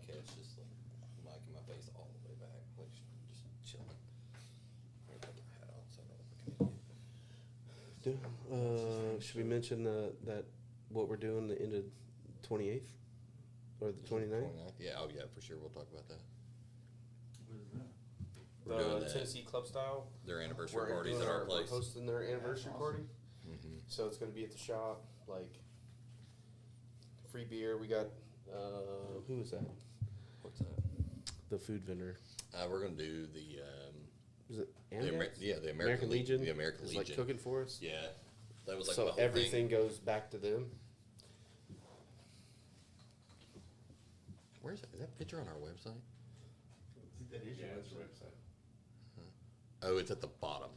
podcast, just like mic in my face all the way back, like just chilling. I put my hat on, so I don't look like an idiot. Should we mention that what we're doing the end of 28th or the 29th? 29th? Yeah, oh yeah, for sure. We'll talk about that. What is that? We're doing The that. Tennessee Club Style. Their anniversary parties at our place. We're hosting their anniversary That's party. Mm-hmm. So it's going to be at the shop, like free beer. We got, who is that? What's that? The food vendor. We're gonna do the Is it the Amdex? the American Legion. The American It's Legion. like cooking for us. Yeah, that was like So the whole everything thing. goes back to them. Where's that? Is that picture on our website? That is your Yeah, it's your website. Oh, it's at the bottom,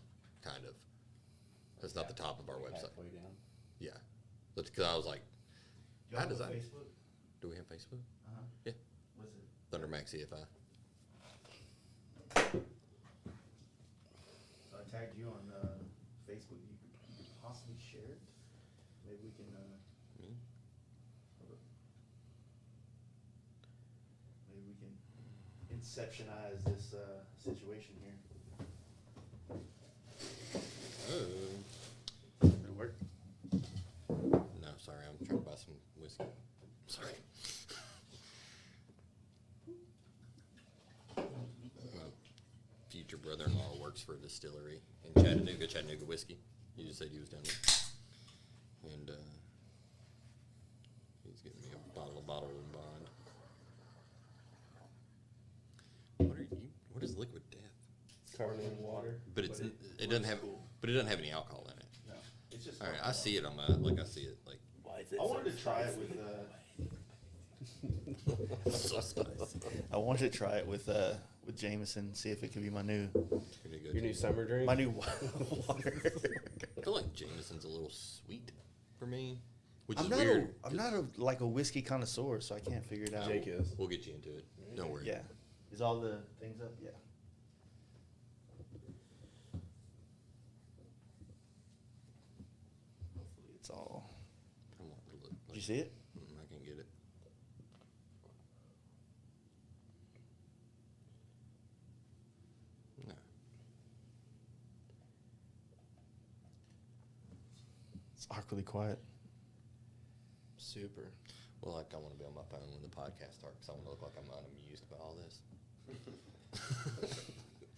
kind of. It's not the top of our website. Halfway down. Yeah, that's because I was like, Y'all how does have that? Facebook? Do we have Facebook? Uh-huh. Yeah. What's it? ThunderMax EFI. So I tagged you on Facebook. You could possibly share it. Maybe we can. Me? Hold up. Maybe we can inceptionize this situation here. Oh. It'll work. No, sorry, I'm trying to buy some whiskey. Sorry. My future brother-in-law works for a distillery in Chattanooga Whiskey. He just said he was down there. And he's getting me a bottle of bond. What is liquid death? Carbonated water. But it looks doesn't have cool. but it doesn't have any alcohol in it. No, it's just. All right, I see it on my I see it like Why is it I wanted to try it with. so spicy. I wanted to try it with Jameson, see if it could be my new Pretty good. Your new summer drink? my new water. I feel like Jameson's a little sweet for me, which I'm is not weird. I'm not like a whiskey connoisseur, so I can't figure it out. Jake is. We'll get you into it. Don't worry. Yeah. Is all the things up? Yeah. Hopefully it's all. I want it to look Did like, you see it? I can get it. No. It's awkwardly quiet. Super. Well, like I want to be on my phone when the podcast starts because I want to look like I'm unamused by all this.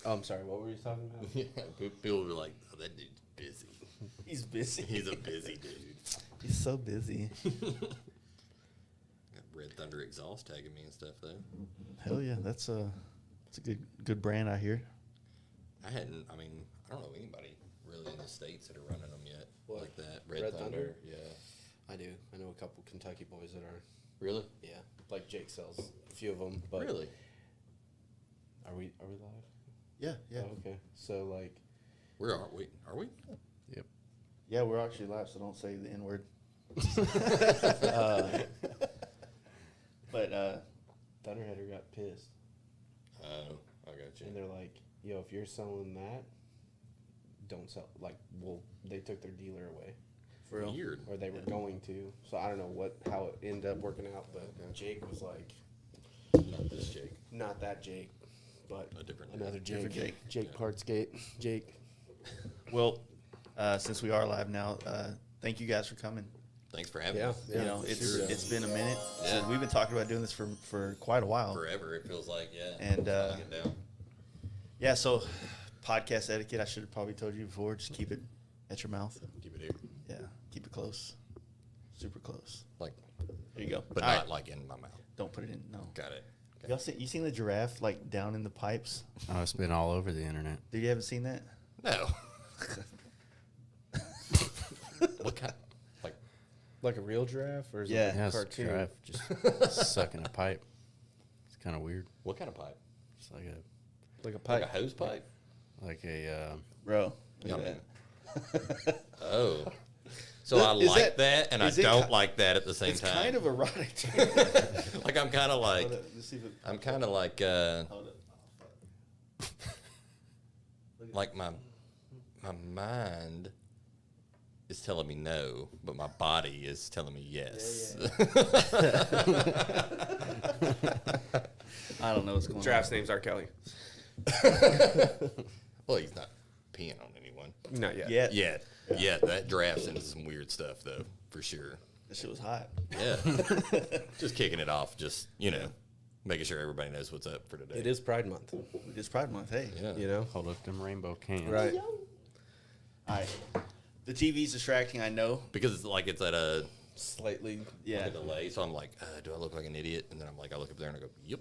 Oh, I'm sorry. What were you talking about? Yeah, people will be like, "Oh, that dude's busy. He's busy. He's a busy dude." He's so busy. Got Red Thunder exhaust tagging me and stuff though. Hell yeah, that's a good brand I hear. I don't know anybody really in the States that are running them yet. What? Like that. Red Thunder? Yeah. I do. I know a couple Kentucky boys that are. Really? Yeah. Like Jake sells a few of them. But Really? Are we live? Yeah, yeah. Oh, okay. So like. Where are we? Are we? Yep. Yeah, we're actually live, so don't say the N word. But Thunderheader got pissed. Oh, I got you. And they're like, yo, if you're selling that, don't sell. Like, well, they took their dealer away. for real. Weird. Or they were going to. So I don't know how it ended up working out. But Okay. Jake was like, Not this Jake. not that Jake, but A different another Jake. Different Jake. Jake Yeah. Partsgate. Jake. Well, since we are live now, thank you guys for coming. Thanks for having Yeah. us. You know, it's been a minute. Yeah. We've been talking about doing this for quite a while. Forever, it feels like, yeah. And, Slowing it down. Yeah, so podcast etiquette, I should have probably told you before. Just keep it at your mouth. Keep it here. Yeah, keep it close. Super close. Like, There you go. but All not right. like in my mouth. Don't put it in. No. Got it. Y'all you seen the giraffe like down in the pipes? Oh, it's been all over the internet. Did you haven't seen that? No. What kind? Like a real giraffe? Or is Yeah. it Yeah, a it's a cartoon? giraffe just sucking a pipe. It's kind of weird. What kind of pipe? It's like a Like a Like pipe. a hose pipe? Bro. Yeah, Look I at mean- that. Oh. So I Is like that, and I is it don't ki- like that at the same It's time. kind of erotic. Like I'm kind of like, Hold up, let's see if it- I'm kind of like, hold up. like my mind is telling me no, but my body is telling me yes. what's going Draft's name's R. Kelly. Well, he's not peeing on anyone. Not yet. on. Yeah, that draft's into some weird stuff, though, for sure. This shit was hot. Yeah. Just kicking it off, just, making sure everybody knows what's up for today. It is Pride Month. It's Pride Month. Hey. Yeah. You know? Hold up them rainbow cans. Right. All right. The TV's distracting, I know. Because it's at a Slightly. Yeah. delay, so I'm like, do I look like an idiot? And then I'm like, I look up there and I go, yep.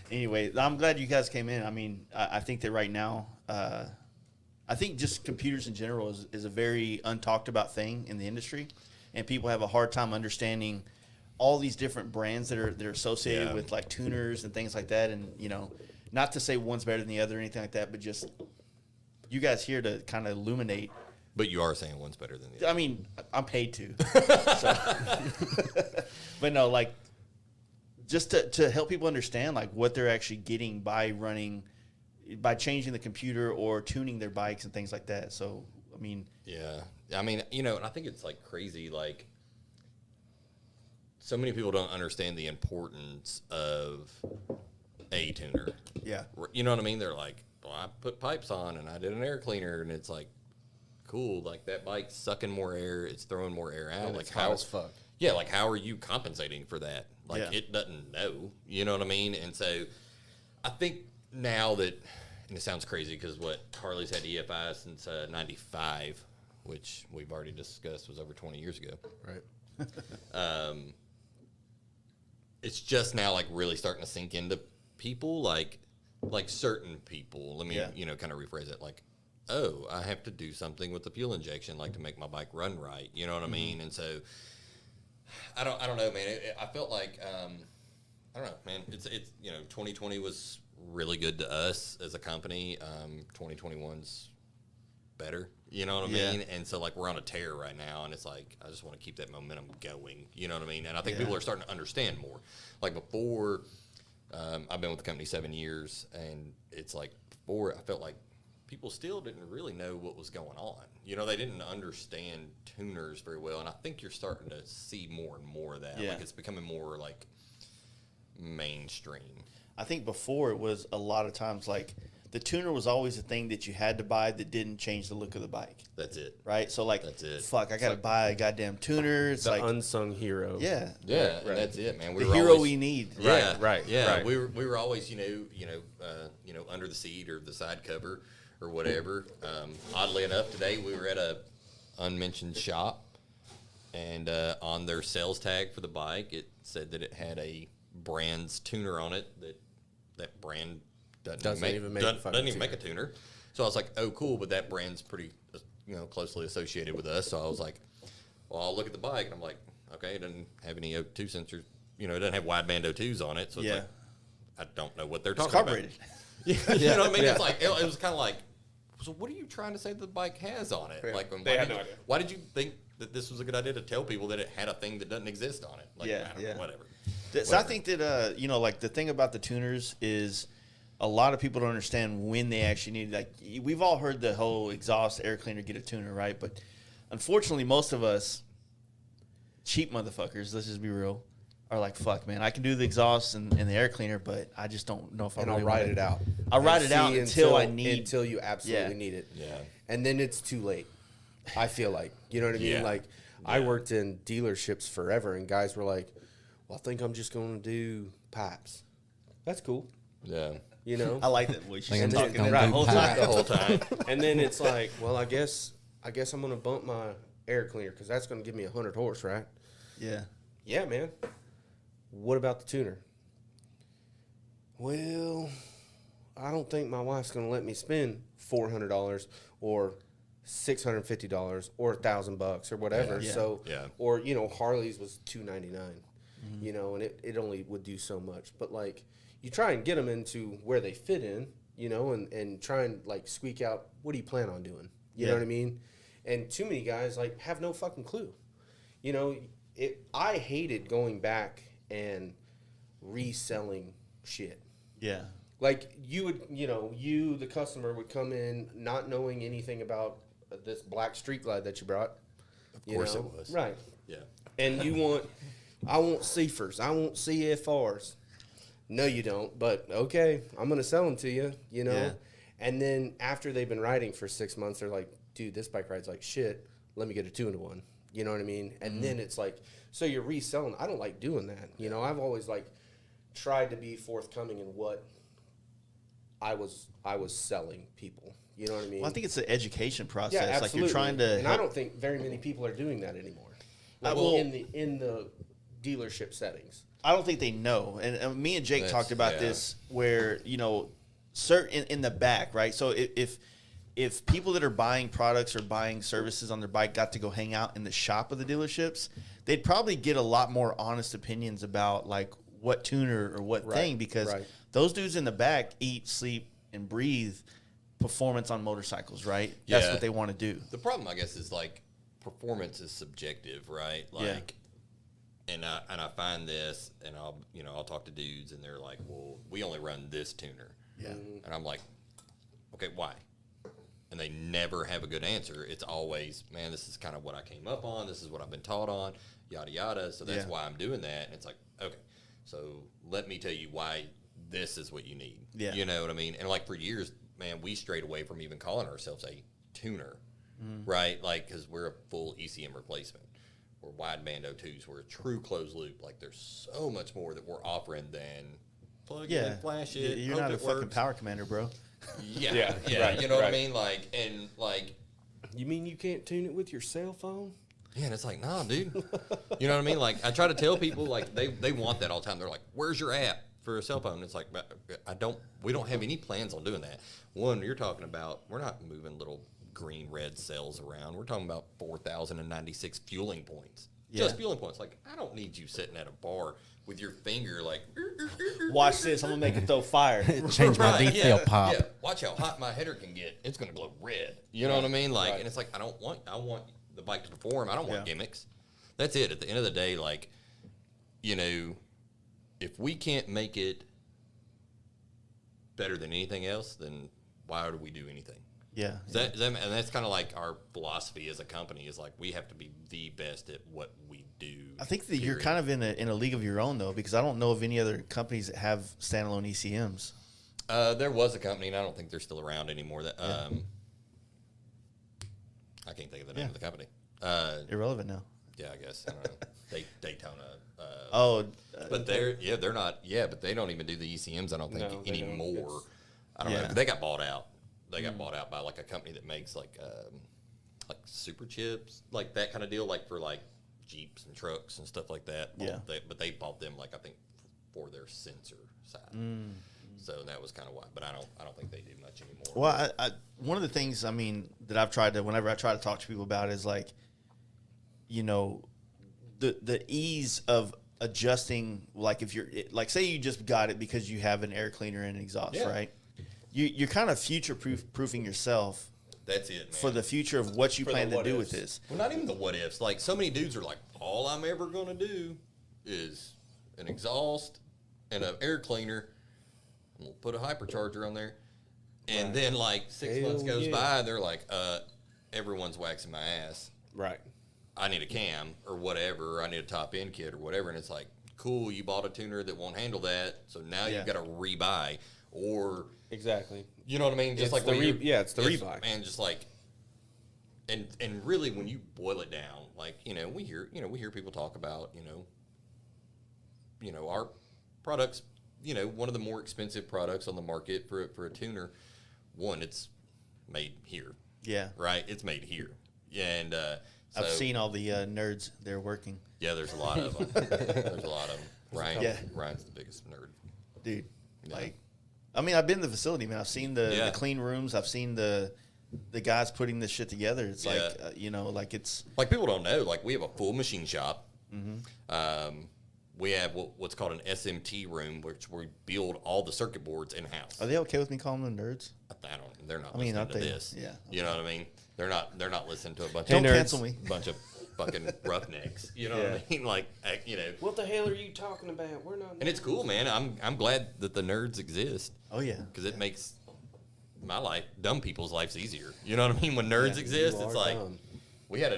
Anyway, I'm glad you guys came in. I mean, I think that right now, I think just computers in general is a very untalked about thing in the industry, and people have a hard time understanding all these different brands that are associated Yeah. with like tuners and things like that. And not to say one's better than the other or anything like that, but just you guys here to kind of illuminate. But you are saying one's better than the other. I mean, I'm paid to, but no, like just to help people understand like what they're actually getting by changing the computer or tuning their bikes and things like that. So, I mean, Yeah. I mean, and I think it's like crazy, like so many people don't understand the importance of a tuner. yeah, You know what I mean? They're like, well, I put pipes on and I did an air cleaner, and it's like, cool, like that bike's sucking more air, it's throwing more air out. And Like it's hot as fuck. Yeah, like how are you compensating for that? Like Yeah. it doesn't know. You know what I mean? And so I think now that, and it sounds crazy because Harley's had EFI since 95, which we've already discussed was over 20 years ago. Right. It's just now like really starting to sink into people, like certain people. Let me, Yeah. kind of rephrase it. Like, oh, I have to do something with the fuel injection, like to make my bike run right. You know what I mean? And so I don't know, man. I felt like, I don't know, man. It's 2020 was really good to us as a company. 2021's better. You know what I Yeah. mean? And so, like, we're on a tear right now, and it's like, I just want to keep that momentum going. You know what I mean? And I think Yeah. people are starting to understand more. Like, before, I've been with the company 7 years, and it's like, before, I felt like people still didn't really know what was going on. They didn't understand tuners very well, and I think you're starting to see more and more of that. Yeah. Like, it's becoming more, like, mainstream. I think before it was a lot of times like the tuner was always a thing that you had to buy that didn't change the look of the bike, That's it. right? So like, That's it. fuck, I gotta buy a goddamn tuner. It's The like, unsung hero. yeah, Yeah, Right. and that's it, man. the hero we need. Yeah, Right, Yeah, right. we were always, under the seat or the side cover or whatever. Oddly enough, today we were at a unmentioned shop, and on their sales tag for the bike, it said that it had a brand's tuner on it. That brand doesn't even make a tuner. So I was like, oh, cool, but that brand's pretty, closely associated with us. So I was like, well, I'll look at the bike, and I'm like, okay, it doesn't have any O2 sensors. It doesn't have wideband O2s on it. So it's Yeah. like, I don't know what they're It's talking carbureted. about. You know what I mean? Yeah. It's like, it was kind of like, so what are you trying to say the bike has on it? Yeah. Like, They had no idea. Why did you think that this was a good idea to tell people that it had a thing that doesn't exist on it? Like, Yeah, I don't yeah. know, whatever. So I think that like the thing about the tuners is a lot of people don't understand when they actually need. Like we've all heard the whole exhaust air cleaner get a tuner, right? But unfortunately, most of us cheap motherfuckers, let's just be real, are like, fuck, man, I can do the exhaust and the air cleaner, but I just don't know if I And really I'll ride wanna- it out. I'll ride And it out see until I need. until you absolutely Yeah. need it. Yeah. And then it's too late. I feel like, you know what I mean? Yeah. Like I worked in dealerships forever, and guys were like, "Well, I think I'm just going to do pipes." That's cool, Yeah. you know. I like that voice. Like You're I'm talking gonna right do whole pie. time. The whole time. And then it's like, well, I guess I'm going to bump my air cleaner because that's going to give me 100 horse, right? Yeah. Yeah, man. What about the tuner? Well, I don't think my wife's going to let me spend $400 or $650 or $1,000 or whatever. Yeah. So, Yeah. or Harley's was $299, and it only would do so much. But like, you try and get them into where they fit in, and try and like squeak out, what do you plan on doing? You know Yeah. what I mean? And too many guys like have no fucking clue. I hated going back and reselling shit. Yeah. Like you would, the customer would come in not knowing anything about this black Street Glide that you brought. Of course it was. Right. Yeah. And I want CFRs, I want CFRs. no, you don't. But okay, I'm gonna sell them to you. You know. Yeah. And then after they've been riding for 6 months, they're like, dude, this bike rides like shit. Let me get a 2-in-1. You know what I mean? And then it's like, so you're reselling. I don't like doing that. You know, I've always like tried to be forthcoming in what I was selling people. You know what I mean? Well, I think it's an education process. yeah, absolutely. Like you're trying to. and I don't think very many people are doing that anymore. Like will- in the dealership settings. I don't think they know. And me and Jake That's- talked about yeah. this, where certain in the back, right? So if people that are buying products or buying services on their bike got to go hang out in the shop of the dealerships, they'd probably get a lot more honest opinions about like what tuner or what thing, because those dudes in the back eat, sleep, and breathe performance on motorcycles, right? That's Yeah. what they want to do. The problem, I guess, is like performance is subjective, right? Like, and I find this, and I'll talk to dudes, and they're like, "Well, we only run this tuner," and I'm like, "Okay, why?" And they never have a good answer. It's always, "Man, this is kind of what I came up on. This is what I've been taught on, yada yada. So that's why I'm doing that." And it's like, okay, so let me tell you why this is what you need. Yeah. You know what I mean? And like for years, man, we strayed away from even calling ourselves a tuner, right? Like, because we're a full ECM replacement. We're wideband O2s. We're a true closed loop. Like, there's so much more that we're offering than plug in, flash it. You're hope not a it fucking works. power commander, bro. Yeah, right, you know what I right. mean? Like, and like, You mean you can't tune it with your cell phone? yeah, and it's like, nah, dude. You know what I mean? Like, I try to tell people, like, they want that all the time. They're like, "Where's your app for a cell phone?" And it's like, we don't have any plans on doing that. One, you're talking about, we're not moving little green, red cells around. We're talking about 4,096 fueling points. Just fueling points. Like, I don't need you sitting at a bar with your finger like, Watch this. I'm gonna make it throw fire. Change my Right, detail pop. Yeah, watch how hot my header can get. It's gonna glow red. You know what I mean? Like, and it's like, I want the bike to perform. I don't want gimmicks. That's it. At the end of the day, like, if we can't make it better than anything else, then why would we do anything? Yeah. And that's kind of like our philosophy as a company is like, we have to be the best at what we do. I think that you're period. kind of in a league of your own though, because I don't know of any other companies that have standalone ECMs. There was a company, and I don't think they're still around anymore. That I can't think of the name of the company. Irrelevant now. Yeah, I guess I don't know. Daytona. But they're not. Yeah, but they don't even do the ECMs. I don't think No, they don't. anymore. I don't know. Yeah. But they got bought out. They got bought out by like a company that makes like super chips, like that kind of deal, like for like Jeeps and trucks and stuff like that. Yeah. But they bought them like I think for their sensor side. So that was kind of why. But I don't think they do much anymore. Well, I one of the things that I've tried to, whenever I try to talk to people about, is like, the ease of adjusting. Like if you're like, say you just got it because you have an air cleaner and an exhaust, right? You're kind of future proofing yourself That's it, man. for the future of what you For the plan to what do ifs. with this. Well, not even the what ifs. Like, so many dudes are like, all I'm ever going to do is an exhaust and an air cleaner. And we'll put a hypercharger on there. And then, like, 6 months Hell goes yeah. by, and they're like, everyone's waxing my ass. Right. I need a cam or whatever. Or I need a top end kit or whatever. And it's like, cool, you bought a tuner that won't handle that. So now Yeah. you've got to rebuy. Or, Exactly. you know what I mean? Just It's like the when you- it's the rebuy. Man, just like, and really when you boil it down, like, we hear people talk about, our products, one of the more expensive products on the market for a tuner. One, it's made here, Yeah. right? It's made here. And, I've so- seen all the nerds there working. Yeah, there's a lot of them. There's a lot of them. Yeah. Ryan's the biggest nerd. Dude. Yeah. Like, I've been to the facility, man. I've seen the Yeah. clean rooms. I've seen the guys putting this shit together. It's like, Yeah. like it's, Like, people don't know, like, we have a full machine shop. We have what's called an SMT room, which we build all the circuit boards in-house. are they okay with me calling them nerds? They're not I mean, listening aren't to they? this. Yeah. You know what I mean? They're not listening to a bunch Don't of cancel me. bunch of fucking roughnecks. You know what I mean? Like, What the hell are you talking about? We're not. and it's cool, man. I'm glad that the nerds exist Oh, yeah. because it makes my life, dumb people's lives easier. You know what I mean? When nerds exist, You it's are like dumb. we had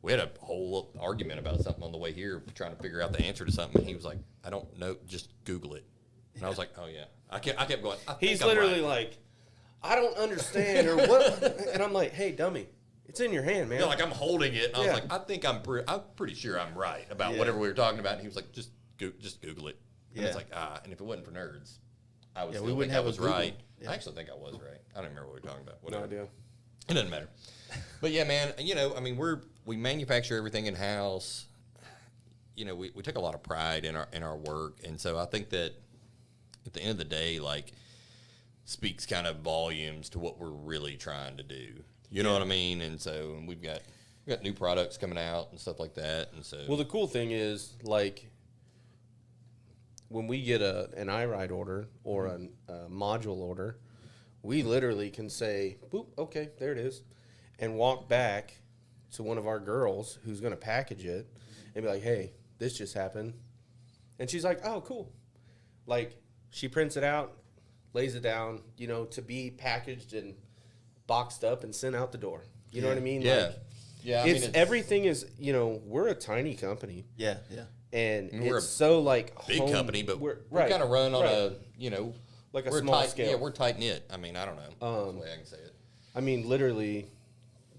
we had a whole argument about something on the way here, trying to figure out the answer to something. And he was like, I don't know, just Google it. And I was like, oh yeah. I kept going. He's literally like, I don't understand or what. And I'm like, hey, dummy, it's in your hand, man. Yeah, like I'm holding it. And I was Yeah. like, I think I'm pretty sure I'm right about whatever we were talking about. And he was like, just Google it. And it's like, and if it wasn't for nerds, I would still think I was right. Yeah. I actually think I was right. I don't remember what we were talking about. No Whatever. idea. It doesn't matter. But yeah, man, you know, I mean, we manufacture everything in house. You know, we take a lot of pride in our work, and so I think that at the end of the day, like, speaks kind of volumes to what we're really trying to do. You know what I mean? And so we've got new products coming out and stuff like that. And so Well, the cool thing is, like, when we get an iride order or a module order, we literally can say, boop, okay, there it is, and walk back to one of our girls who's going to package it and be like, hey, this just happened. And she's like, oh, cool. Like, she prints it out, lays it down, you know, to be packaged and boxed up and sent out the door. You know what I mean? yeah, Like, yeah. I it's mean, everything is, you know, we're a tiny company. Yeah, yeah. And We're it's a so like big home- company, but we're right, kind of run on right. a, you know, Like a we're small tight, scale. Yeah, we're tight knit. I mean, I don't know. That's the way I can say it. I mean, literally,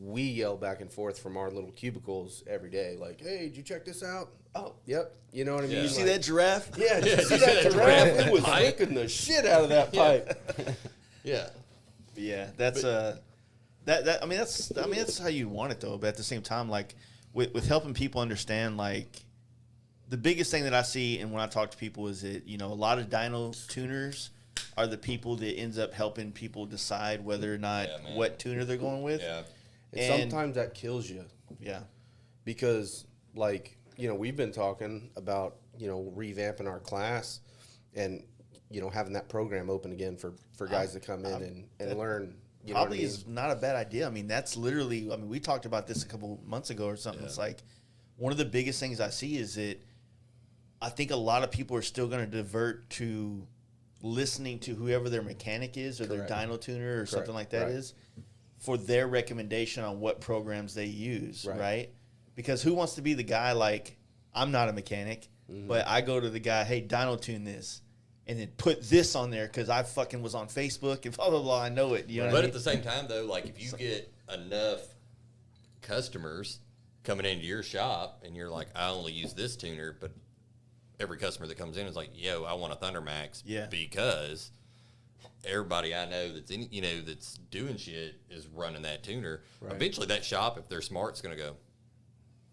we yell back and forth from our little cubicles every day. Like, hey, did you check this out? Oh, yep. You know what I mean? Yeah. You see Like, that giraffe? Yeah, did you see you see that that giraffe? giraffe It was pipe? licking the shit out of that pipe. Yeah. Yeah, that's that. I mean, that's how you want it though. But at the same time, like with helping people understand, like the biggest thing that I see and when I talk to people is that, you know, a lot of dyno tuners are the people that ends up helping people decide whether or not Yeah, man. what tuner they're going with. Yeah. And sometimes that kills you Yeah. because, like, you know, we've been talking about, you know, revamping our class and, you know, having that program open again for guys to come in and learn. You know what I Probably mean? is not a bad idea. I mean, that's literally, I mean, we talked about this a couple months ago or something. Yeah. It's like one of the biggest things I see is that I think a lot of people are still going to divert to listening to whoever their mechanic is or Correct. their dyno tuner or something like that Right. is for their recommendation on what programs they use, Right. right? Because who wants to be the guy like, I'm not a mechanic, but I go to the guy, hey, dyno tune this. And then put this on there because I fucking was on Facebook and blah, blah, blah. I know it. You know what I But mean? at the same time, though, like if you get enough customers coming into your shop and you're like, I only use this tuner, but every customer that comes in is like, yo, I want a ThunderMax Yeah. because everybody I know that's in, you know, that's doing shit is running that tuner. Right. Eventually, that shop, if they're smart, is going to go,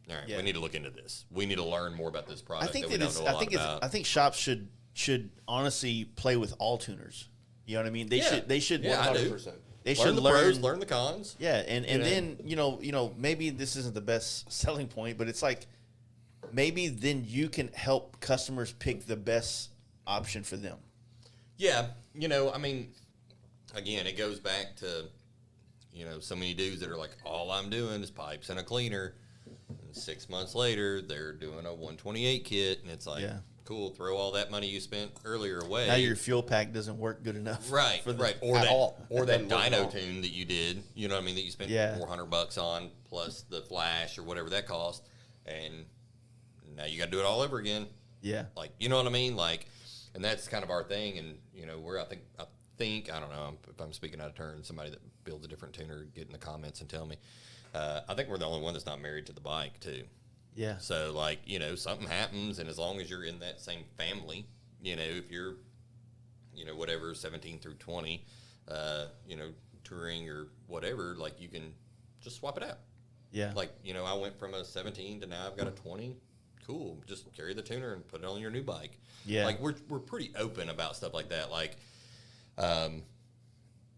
all right, Yeah. we need to look into this. We need to learn more about this I product think that we that don't it's, know a I lot think it's, about. I think shops should honestly play with all tuners. You know what I mean? They should Yeah, I do. 100%. they learn should the learn pros, learn the cons. Yeah, and know? then you know maybe this isn't the best selling point, but it's like maybe then you can help customers pick the best option for them. Yeah, you know, I mean, again, it goes back to, you know, so many dudes that are like, all I'm doing is pipes and a cleaner. And 6 months later, they're doing a 128 kit, and it's like, Yeah. cool, throw all that money you spent earlier away. Now your fuel pack doesn't work good enough. right, for the- right, or at that, all. or that Doesn't work at all. dyno tune that you did, you know what I mean, that you spent Yeah. $400 on plus the flash or whatever that cost, and now you got to do it all over again. Yeah. Like, you know what I mean? Like, and that's kind of our thing. And, you know, I think, I don't know if I'm speaking out of turn, somebody that builds a different tuner, get in the comments and tell me. I think we're the only one that's not married to the bike too. Yeah. So like, you know, something happens, and as long as you're in that same family, you know, if you're, you know, whatever, 17 through 20, you know, touring or whatever, like you can just swap it out. Yeah. Like, you know, I went from a 17 to now I've got a 20. Cool. Just carry the tuner and put it on your new bike. Yeah. Like we're pretty open about stuff like that. Like,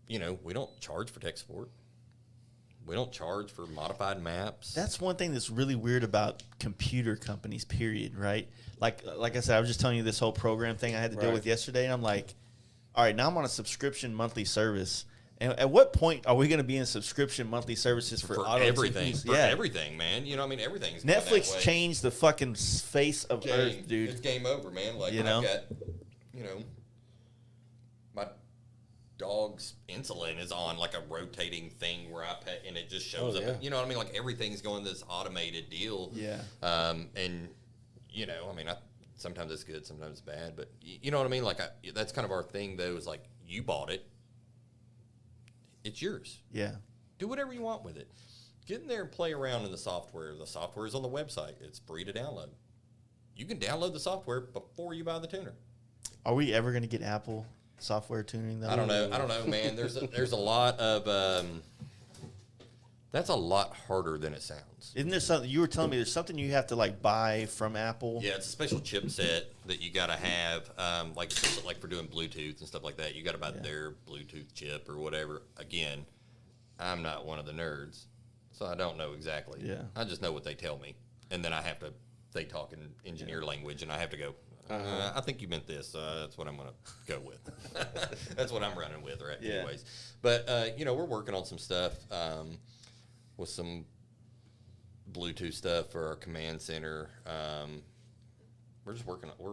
you know, we don't charge for tech support. We don't charge for modified maps. That's one thing that's really weird about computer companies, period, right? Like I said, I was just telling you this whole program thing I had to deal Right. with yesterday, and I'm like, all right, now I'm on a subscription monthly service. And at what point are we going to be in subscription monthly services for auto everything. tunes? For everything, man. You know, I mean, everything's gone that Netflix way. changed the fucking face of Earth, It's dude. game over, man. Like, You know? I've got, you know, my dog's insulin is on like a rotating thing where I pet, and it just shows Oh, up. yeah. You know what I mean? Like everything's going this automated deal. Yeah. And you know, I mean, sometimes it's good, sometimes it's bad, but you know what I mean? Like that's kind of our thing, though. Is like you bought it, it's yours. Yeah. Do whatever you want with it. Get in there and play around in the software. The software is on the website. It's free to download. You can download the software before you buy the tuner. Are we ever going to get Apple software tuning though? I don't know, man. There's a lot of that's a lot harder than it sounds. Isn't there something you were telling me? There's something you have to like buy from Apple. Yeah, it's a special chipset that you got to have, like for doing Bluetooth and stuff like that. You got to buy their Bluetooth chip or whatever. Again, I'm not one of the nerds, so I don't know exactly. Yeah. I just know what they tell me, and then they talk in engineer language, and I have to go. I think you meant this. That's what I'm going to go with. That's what I'm running with, right? Yeah. Anyways, but you know, we're working on some stuff with some Bluetooth stuff for our command center. We're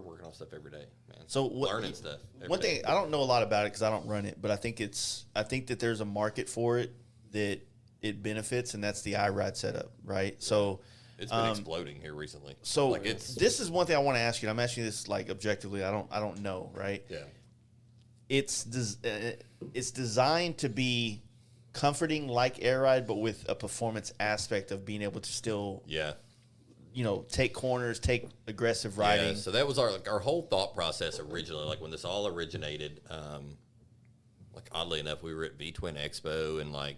working on stuff every day, man. So learning stuff. One thing I don't know a lot about it because I don't run it, but I think that there's a market for it that it benefits, and that's the iride setup, right? So it's been exploding here recently. So like this is one thing I want to ask you. And I'm asking you this like objectively. I don't know, right? Yeah. It's designed to be comforting like air ride, but with a performance aspect of being able to still take corners, take aggressive riding. Yeah, so that was our whole thought process originally. Like when this all originated, like oddly enough, we were at V-Twin Expo in like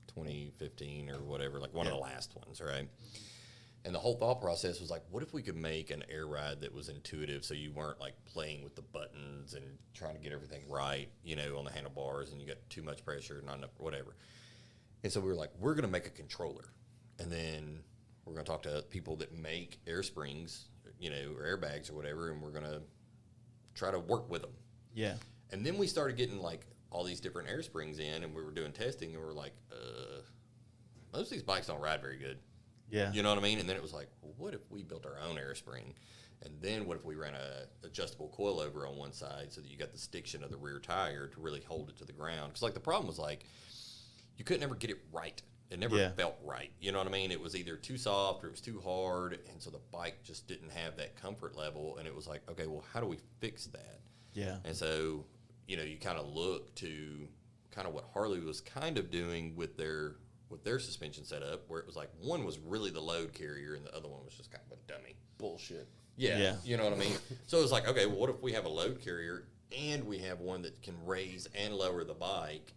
2015 or whatever, like one of the last ones, right? And the whole thought process was like, what if we could make an air ride that was intuitive, so you weren't like playing with the buttons and trying to get everything right, on the handlebars, and you got too much pressure, not enough, whatever. And so we were like, we're going to make a controller, and then we're going to talk to people that make air springs, or airbags or whatever, and we're going to try to work with them. Yeah. And then we started getting like all these different air springs in, and we were doing testing, and we were like, most of these bikes don't ride very good. Yeah. You know what I mean? And then it was like, well, what if we built our own air spring? And then what if we ran a adjustable coilover on one side so that you got the stiction of the rear tire to really hold it to the ground? Because like the problem was like, you couldn't ever get it right. It never felt right. You know what I mean? It was either too soft or it was too hard. And so the bike just didn't have that comfort level. And it was like, okay, well, how do we fix that? Yeah. And so, you kind of look to kind of what Harley was kind of doing with their suspension setup, where it was like one was really the load carrier and the other one was just kind of a dummy. Bullshit. Yeah. You know what I mean? So it was like, okay, well, what if we have a load carrier and we have one that can raise and lower the bike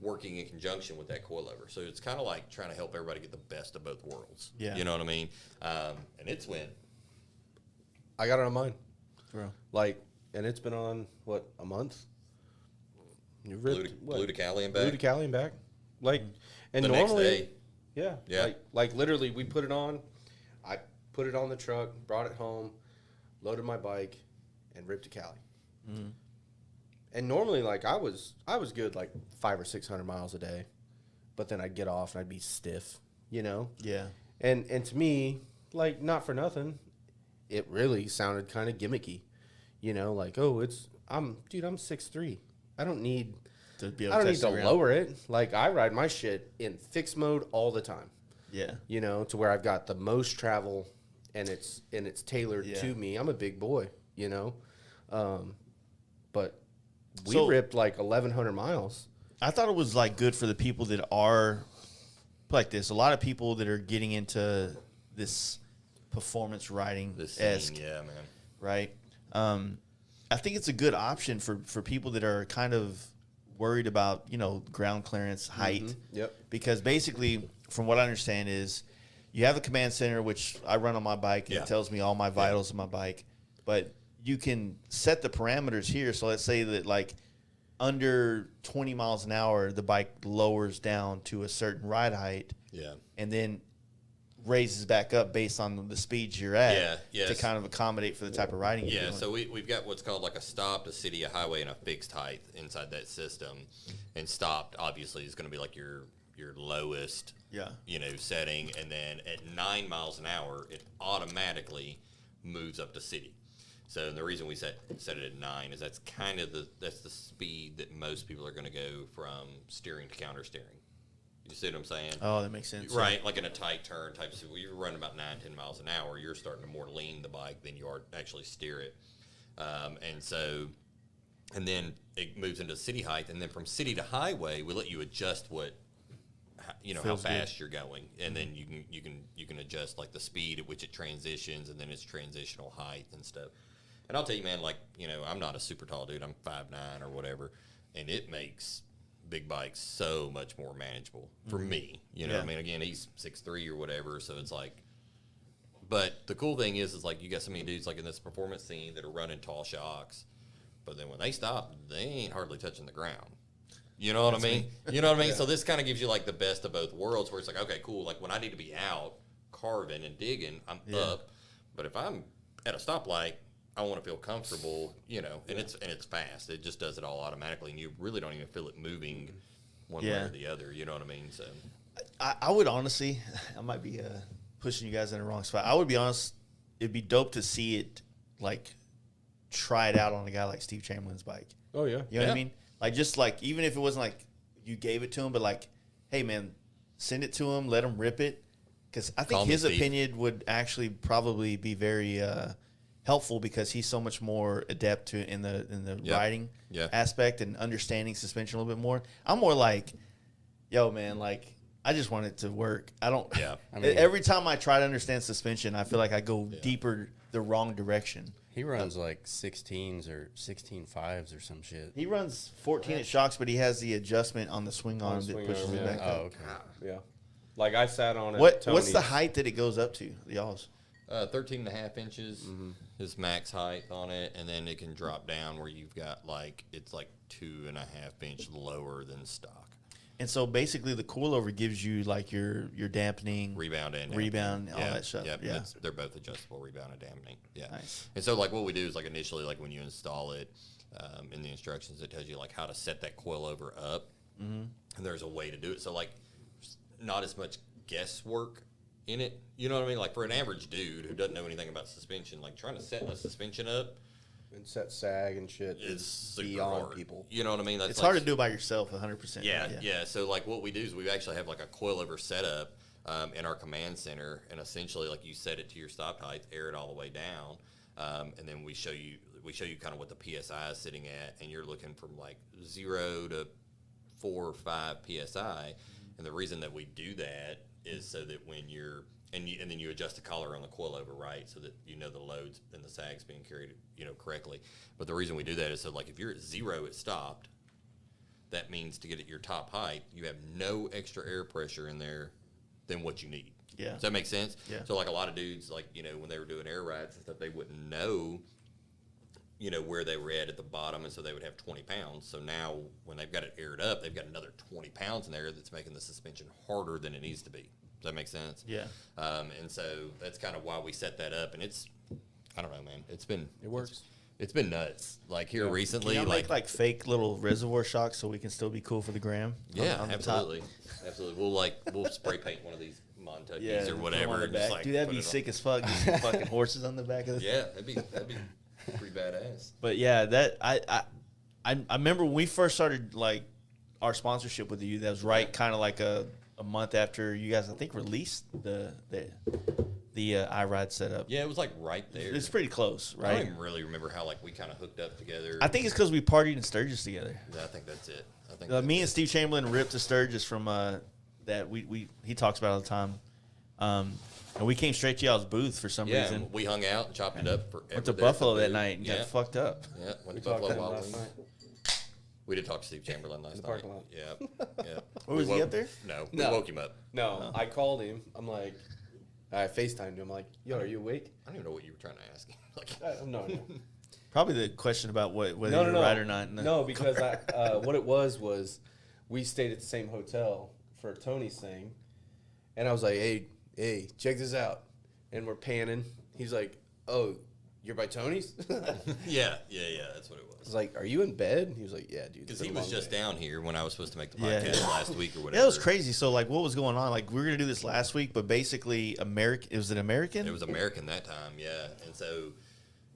working in conjunction with that coilover? So it's kind of like trying to help everybody get the best of both worlds. Yeah. You know what I mean? And it's when I got it on mine. For real. Like, and it's been on, what, a month? You ripped, blue to Cali and back. Blue to Cali and back. Like, and The normally, next day. yeah. Like literally, we put it on. I put it on the truck, brought it home, loaded my bike, and ripped to Cali. Mm-hmm. And normally, like I was good like 500 or 600 miles a day, but then I'd get off and I'd be stiff, Yeah. And to me, like not for nothing, it really sounded kind of gimmicky, like I'm 6'3". I don't need To be able I don't need test to the ground. lower it. Like I ride my shit in fixed mode all the time. Yeah. To where I've got the most travel, and it's tailored Yeah. to me. I'm a big boy, but we So- ripped like 1,100 miles. I thought it was like good for the people that are like this. A lot of people that are getting into this performance riding This esque, scene, yeah, man. right? I think it's a good option for people that are kind of worried about ground clearance, height. Yep. Because basically, from what I understand, is you have a command center, which I run on my bike, and Yeah. it tells me all my vitals of my bike. But you can set the parameters here. So let's say that like under 20 miles an hour, the bike lowers down to a certain ride height, Yeah. and then raises back up based on the speeds you're at Yeah, yes. to kind of accommodate for the type of riding you're Yeah, doing. so we've got what's called like a stopped, a city, a highway, and a fixed height inside that system. And stopped, obviously, is going to be like your lowest, Yeah. setting. And then at 9 miles an hour, it automatically moves up to city. So the reason we set it at 9 is that's kind of that's the speed that most people are going to go from steering to counter steering. You see what I'm saying? Oh, that makes sense. Right, like in a tight turn type of, you're running about 9-10 miles an hour, you're starting to more lean the bike than you are actually steer it. And then it moves into city height, and then from city to highway, we let you adjust how Feels fast you're going, and then you can adjust like the speed at which it transitions, and then its transitional height and stuff. And I'll tell you, man, like, I'm not a super tall dude. I'm 5'9" or whatever, and it makes big bikes so much more manageable for me. You know what I mean? Again, he's 6'3" or whatever, so it's like. But the cool thing is like you got so many dudes like in this performance scene that are running tall shocks, but then when they stop, they ain't hardly touching the ground. You know what I mean? You know what I mean? So this kind of gives you like the best of both worlds, where it's like, okay, cool. Like when I need to be out carving and digging, I'm up. But if I'm at a stoplight, I want to feel comfortable, and it's fast. It just does it all automatically, and you really don't even feel it moving one way or the other. You know what I mean? So I would honestly, I might be pushing you guys in the wrong spot. I would be honest, it'd be dope to see it, like, try it out on a guy like Steve Chamberlain's bike. Oh, yeah. You know what I mean? Like, just like, even if it wasn't like you gave it to him, but like, hey, man, send it to him, let him rip it. Because I think his opinion would actually probably be very helpful, because he's so much more adept in the riding aspect and understanding suspension a little bit more. I'm more like, yo, man, like, I just want it to work. I don't. Yeah. I mean, every time I try to understand suspension, I feel like I go deeper the wrong direction. He runs like 16s or 16.5s or some shit. He runs 14 at shocks, but he has the adjustment on the swing arm that pushes it back up. Oh, okay. Yeah. Like I sat on it. What's the height that it goes up to, y'all's? 13.5 inches is max height on it, and then it can drop down where you've got like it's like 2.5 inch lower than stock. And so basically, the coilover gives you like your dampening, rebound, and all that stuff. Yeah, they're both adjustable, rebound and dampening. Yeah, nice. And so like what we do is like initially, like when you install it, in the instructions it tells you like how to set that coilover up, and there's a way to do it. So like, not as much guesswork in it. You know what I mean? Like for an average dude who doesn't know anything about suspension, like trying to set a suspension up. And set sag and shit It's beyond hard. people. You know what I mean? That's it's hard to do by yourself 100%. Yeah. So like what we do is we actually have like a coilover setup in our command center, and essentially like you set it to your stop height, air it all the way down, and then we show you kind of what the PSI is sitting at, and you're looking from like 0 to 4 or 5 PSI, and the reason that we do that is so that when you're and then you adjust the collar on the coilover, right, so that the loads and the sag's being carried, correctly. But the reason we do that is so, like, if you're at 0 at stopped, that means to get at your top height, you have no extra air pressure in there than what you need. Yeah. Does that make sense? Yeah. So, like, a lot of dudes, like, when they were doing air rides and stuff, they wouldn't know, where they were at the bottom, and so they would have 20 pounds. So now, when they've got it aired up, they've got another 20 pounds in there that's making the suspension harder than it needs to be. Does that make sense? Yeah. And so that's kind of why we set that up, and it's, I don't know, man. It works. It's been nuts. Like here recently, Can y'all make like fake little reservoir shocks so we can still be cool for the gram? Yeah, on the absolutely, absolutely. We'll spray paint one of these Montuckies or put whatever. them on the and back. just, like, Dude, that'd put be it on. sick as fuck. Just some fucking horses on the back of the. Yeah, that'd be pretty badass. But yeah, that I remember when we first started like our sponsorship with you. That was right, kind of like a month after you guys, I think, released the iride setup. Yeah, it was like right there. It's pretty close, I right? don't even really remember how like we kind of hooked up together. I think it's because we partied in Sturgis together. Yeah, I think that's it. I think Me and Steve Chamberlain ripped a Sturgis from that he talks about all the time. And we came straight to y'all's booth for some reason. Yeah, we hung out and chopped it up. Went to Buffalo that night and got fucked up. Yeah, went to talked Buffalo to him Wild last Wings. night. We did talk to Steve Chamberlain last the night. parking lot. Yeah. Or was he up there? No, we No. woke him up. No, I called him. I'm like, I FaceTimed him. I'm like, yo, are you awake? I don't even know what you were trying to ask him. Like, No. Probably the question about whether No, you're right or not. No, because what it was we stayed at the same hotel for Tony's thing, and I was like, hey, check this out, and we're panning. He's like, oh, you're by Tony's? yeah, that's what it I was. was like, are you in bed? He was like, yeah, dude. Because it's he been a was long just day." down here when I was supposed to make the Yeah. podcast last week or whatever. Yeah, that was crazy. So, like, what was going on? Like, we were going to do this last week, but basically, was it American? It was American that time, yeah. And so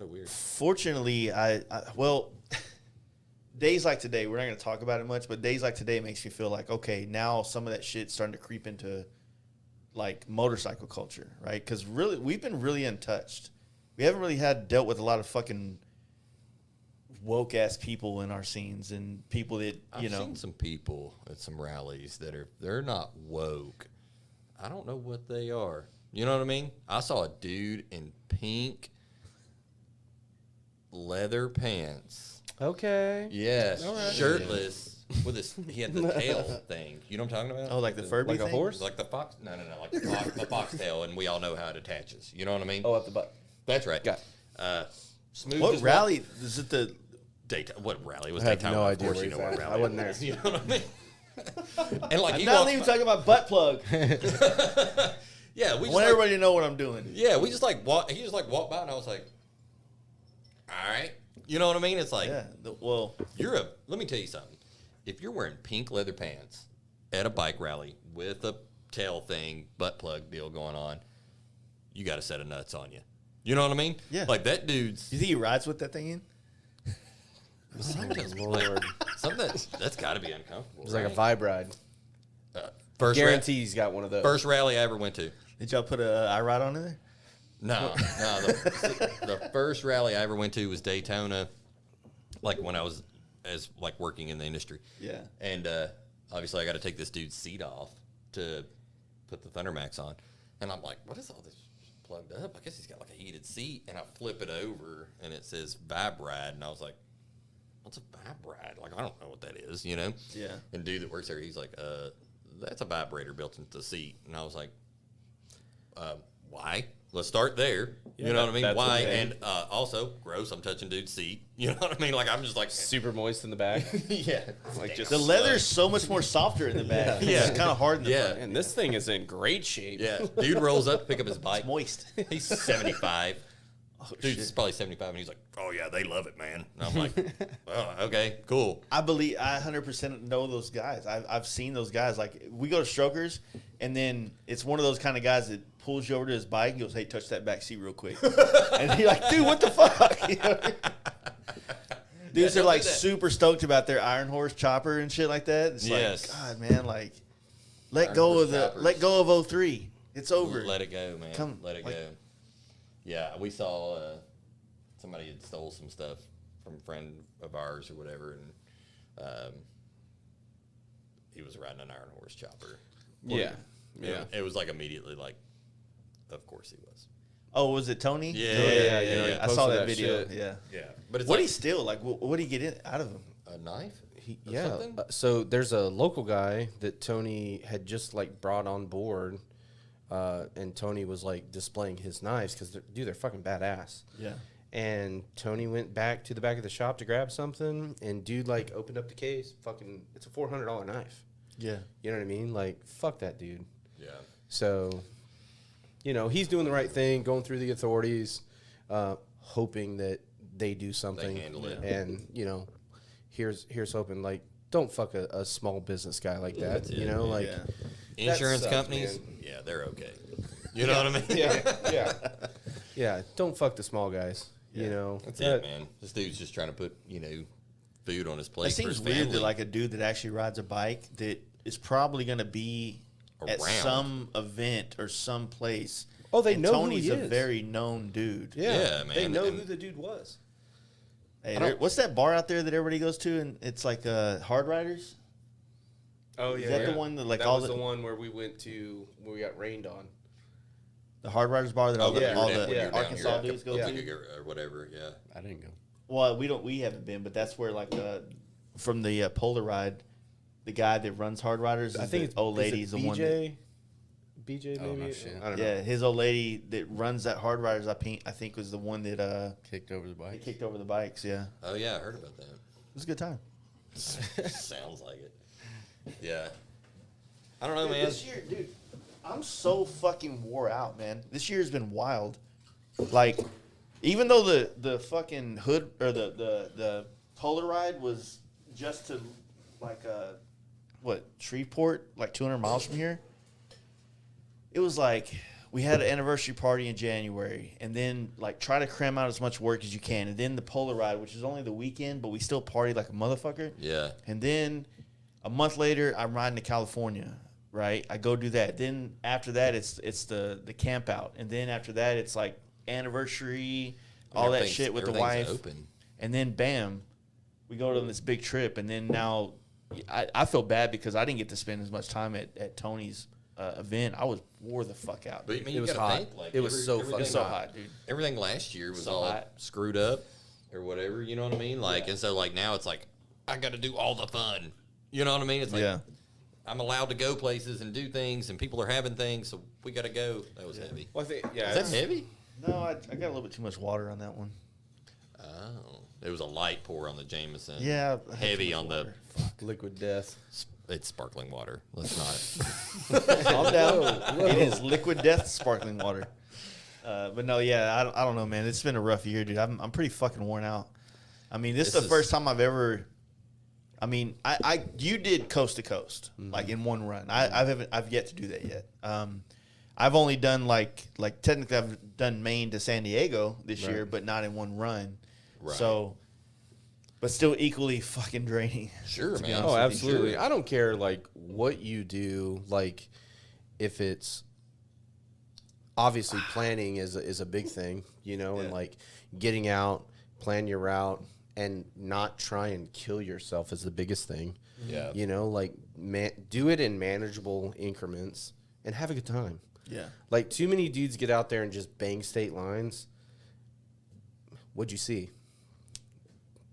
Oh, weird. Fortunately, well, days like today, we're not going to talk about it much, but days like today makes me feel like, okay, now some of that shit's starting to creep into like motorcycle culture, right? Because really, we've been really untouched. We haven't really dealt with a lot of fucking woke ass people in our scenes and people that I've seen some people at some rallies that they're not woke. I don't know what they are. You know what I mean? I saw a dude in pink leather pants. Okay. Yes, right. shirtless with he had the tail thing. You know what I'm talking about? Oh, like the Furby like a thing? horse? Like the fox? No, like the foxtail, and we all know how it attaches. You know what I mean? Oh, at the butt. That's right. Got Smooth. What as rally? Is it the... Daytime. What rally was I have Daytime? no Of idea course where you he's know what at. rally I wasn't it there. was. You know what I mean? And like I'm he not walks even by- talking about butt plug. Yeah, we I just want like, everybody to know what I'm doing. yeah, we just like walk. He just like walked by, and I was like, all right. You know what I mean? It's like, Yeah. Well, let me tell you something. If you're wearing pink leather pants at a bike rally with a tail thing, butt plug deal going on, you got a set of nuts on you. You know what I mean? Yeah. Like that dude's do you think he rides with that thing in? something Lord. that's got to be uncomfortable. It's like a right? vibe ride. First Guarantee he's got one of those. first rally I ever went to. Did y'all put a iride on there? No. The first rally I ever went to was Daytona, like when I was working in the industry. Yeah. And obviously I got to take this dude's seat off to put the ThunderMax on. And I'm like, what is all this plugged up? I guess he's got like a heated seat. And I flip it over and it says Vibe Ride. And I was like, what's a Vibe Ride? Like, I don't know what that is, you know? Yeah. And dude that works there, he's like, that's a vibrator built into the seat. And I was like, why? Let's start there. Yeah, you know what I mean? that's Why? okay. And also, gross, I'm touching dude's seat. You know what I mean? Like, I'm just like, Super moist in the back. yeah. Like just The leather's so much more softer in the back. Yeah. It's kind of hard in the Yeah. front. And this thing is in great shape. Yeah. Dude rolls up, pick up his bike. It's moist. He's 75. Dude's shit. probably 75, and he's like, oh, yeah, they love it, man. And I'm like, oh, okay, cool. I 100% know those guys. I've seen those guys. Like, we go to Strokers, and then it's one of those kind of guys that pulls you over to his bike and goes, hey, touch that back seat real quick. And you're like, dude, what the fuck? You know what I mean? Dudes Yeah, are don't like do that. super stoked about their Iron Horse chopper and shit like that. It's Yes. like, God, man, like, let Iron go Horse of the, choppers. let go of 03. It's over. Let it go, man. Come, Let it like- go. Yeah, we saw somebody had stole some stuff from a friend of ours or whatever, and he was riding an Iron Horse chopper. Yeah. Yeah. It was like immediately like, of course he was. Oh, was it Tony? Yeah. I saw Posted that that video. shit. Yeah. Yeah, but it's What like did he steal? Like, what did he get out of him? a knife. Or Yeah. something? So there's a local guy that Tony had just like brought on board, and Tony was like displaying his knives because they're fucking badass. Yeah. And Tony went back to the back of the shop to grab something, and dude like opened up the case. Fucking, it's a $400 knife. Yeah. You know what I mean? Like, fuck that dude. Yeah. So, you know, he's doing the right thing, going through the authorities, hoping that they do something. handle it. And, you know, here's hoping, like, don't fuck a small business guy like that. That's You it, know, yeah. like, Yeah. Insurance sucks, companies, man. yeah, they're okay. You know what I mean? yeah. Yeah, don't fuck the small guys. You Yeah. know, That's it, man. This dude's just trying to put, food on his plate. It for seems his weird family. that like a dude that actually rides a bike that is probably going to be at Around. some event or some place. Oh, they And know who Tony's he a is. very known dude. Yeah, They man, know and- who the dude was. Hey, I don't- what's that bar out there that everybody goes to? And it's like Hard Riders. Oh, Is that the one that like that all was the one where we went to where we got rained on. the Hard Riders bar that all when the, you all were down- the when you were down Arkansas here, dudes go yeah. to? Or whatever, yeah. I didn't go. Well, we haven't been, but that's where like from the Polar Ride, the guy that runs Hard Riders. I is think the it's old lady's the one. That, BJ Oh, no maybe. shit. I don't know. yeah, his old lady that runs that Hard Riders. I think was the one that Kicked over the bike. kicked over the bikes. Yeah, it Oh, yeah, I heard about that. was a good time. Sounds like it. Yeah. I don't know, Dude, man. This year, dude, I'm so fucking wore out, man. This year's been wild. Like, even though the fucking hood or the Polar Ride was just to like Shreveport, like 200 miles from here. It was like we had an anniversary party in January, and then like try to cram out as much work as you can, and then the Polar Ride, which is only the weekend, but we still party like a motherfucker. Yeah. And then a month later, I'm riding to California. Right, I go do that. Then after that, it's the camp out, and then after that, it's like anniversary, all that shit with the wife. Open. And then bam, we go on this big trip, and then now I feel bad because I didn't get to spend as much time at Tony's event. I wore the fuck out. But I mean, you was gotta hot. think, like, It was so everything- fucking It's so hot. hot, dude. Everything last year was So all hot. screwed up or whatever. You know what I mean? Like, and so like now it's like I got to do all the fun. You know what I mean? It's like Yeah. I'm allowed to go places and do things, and people are having things, so we got to go. That was heavy. Well, I think, yeah, Is that heavy? No, I got a little bit too much water on that one. Oh, it was a light pour on the Jameson. Yeah, I had heavy too much on the. water. liquid death. It's sparkling water. Let's not. Calm down. It is liquid death sparkling water. But no, yeah, I don't know, man. It's been a rough year, dude. I'm pretty fucking worn out. I mean, this is the first time I've ever. I mean, you did coast to coast, like in one run. I've yet to do that yet. I've only done like technically I've done Maine to San Diego this year, but not in one run. Right. So, but still equally fucking draining. Sure, to be man. honest Oh, with you. absolutely. I don't care like what you do. Like, if it's obviously planning is a big thing, you know, and Yeah. like getting out, plan your route, and not try and kill yourself is the biggest thing. Yeah. You know, like do it in manageable increments and have a good time. Yeah. Like, too many dudes get out there and just bang state lines. What'd you see?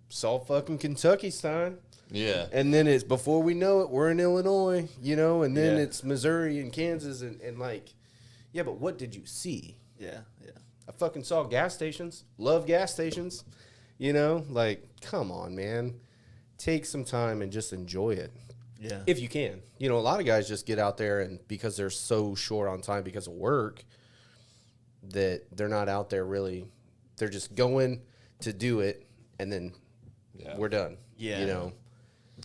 Saw fucking Kentucky, Stein. Yeah. And then it's, before we know it, we're in Illinois, you know, and then Yeah. it's Missouri and Kansas and like, yeah, but what did you see? Yeah. Yeah. I fucking saw gas stations. Love gas stations. You know, like, come on, man. Take some time and just enjoy it. Yeah. If you can. You know, a lot of guys just get out there and because they're so short on time because of work that they're not out there really. They're just going to do it and then we're done. Yeah. You know.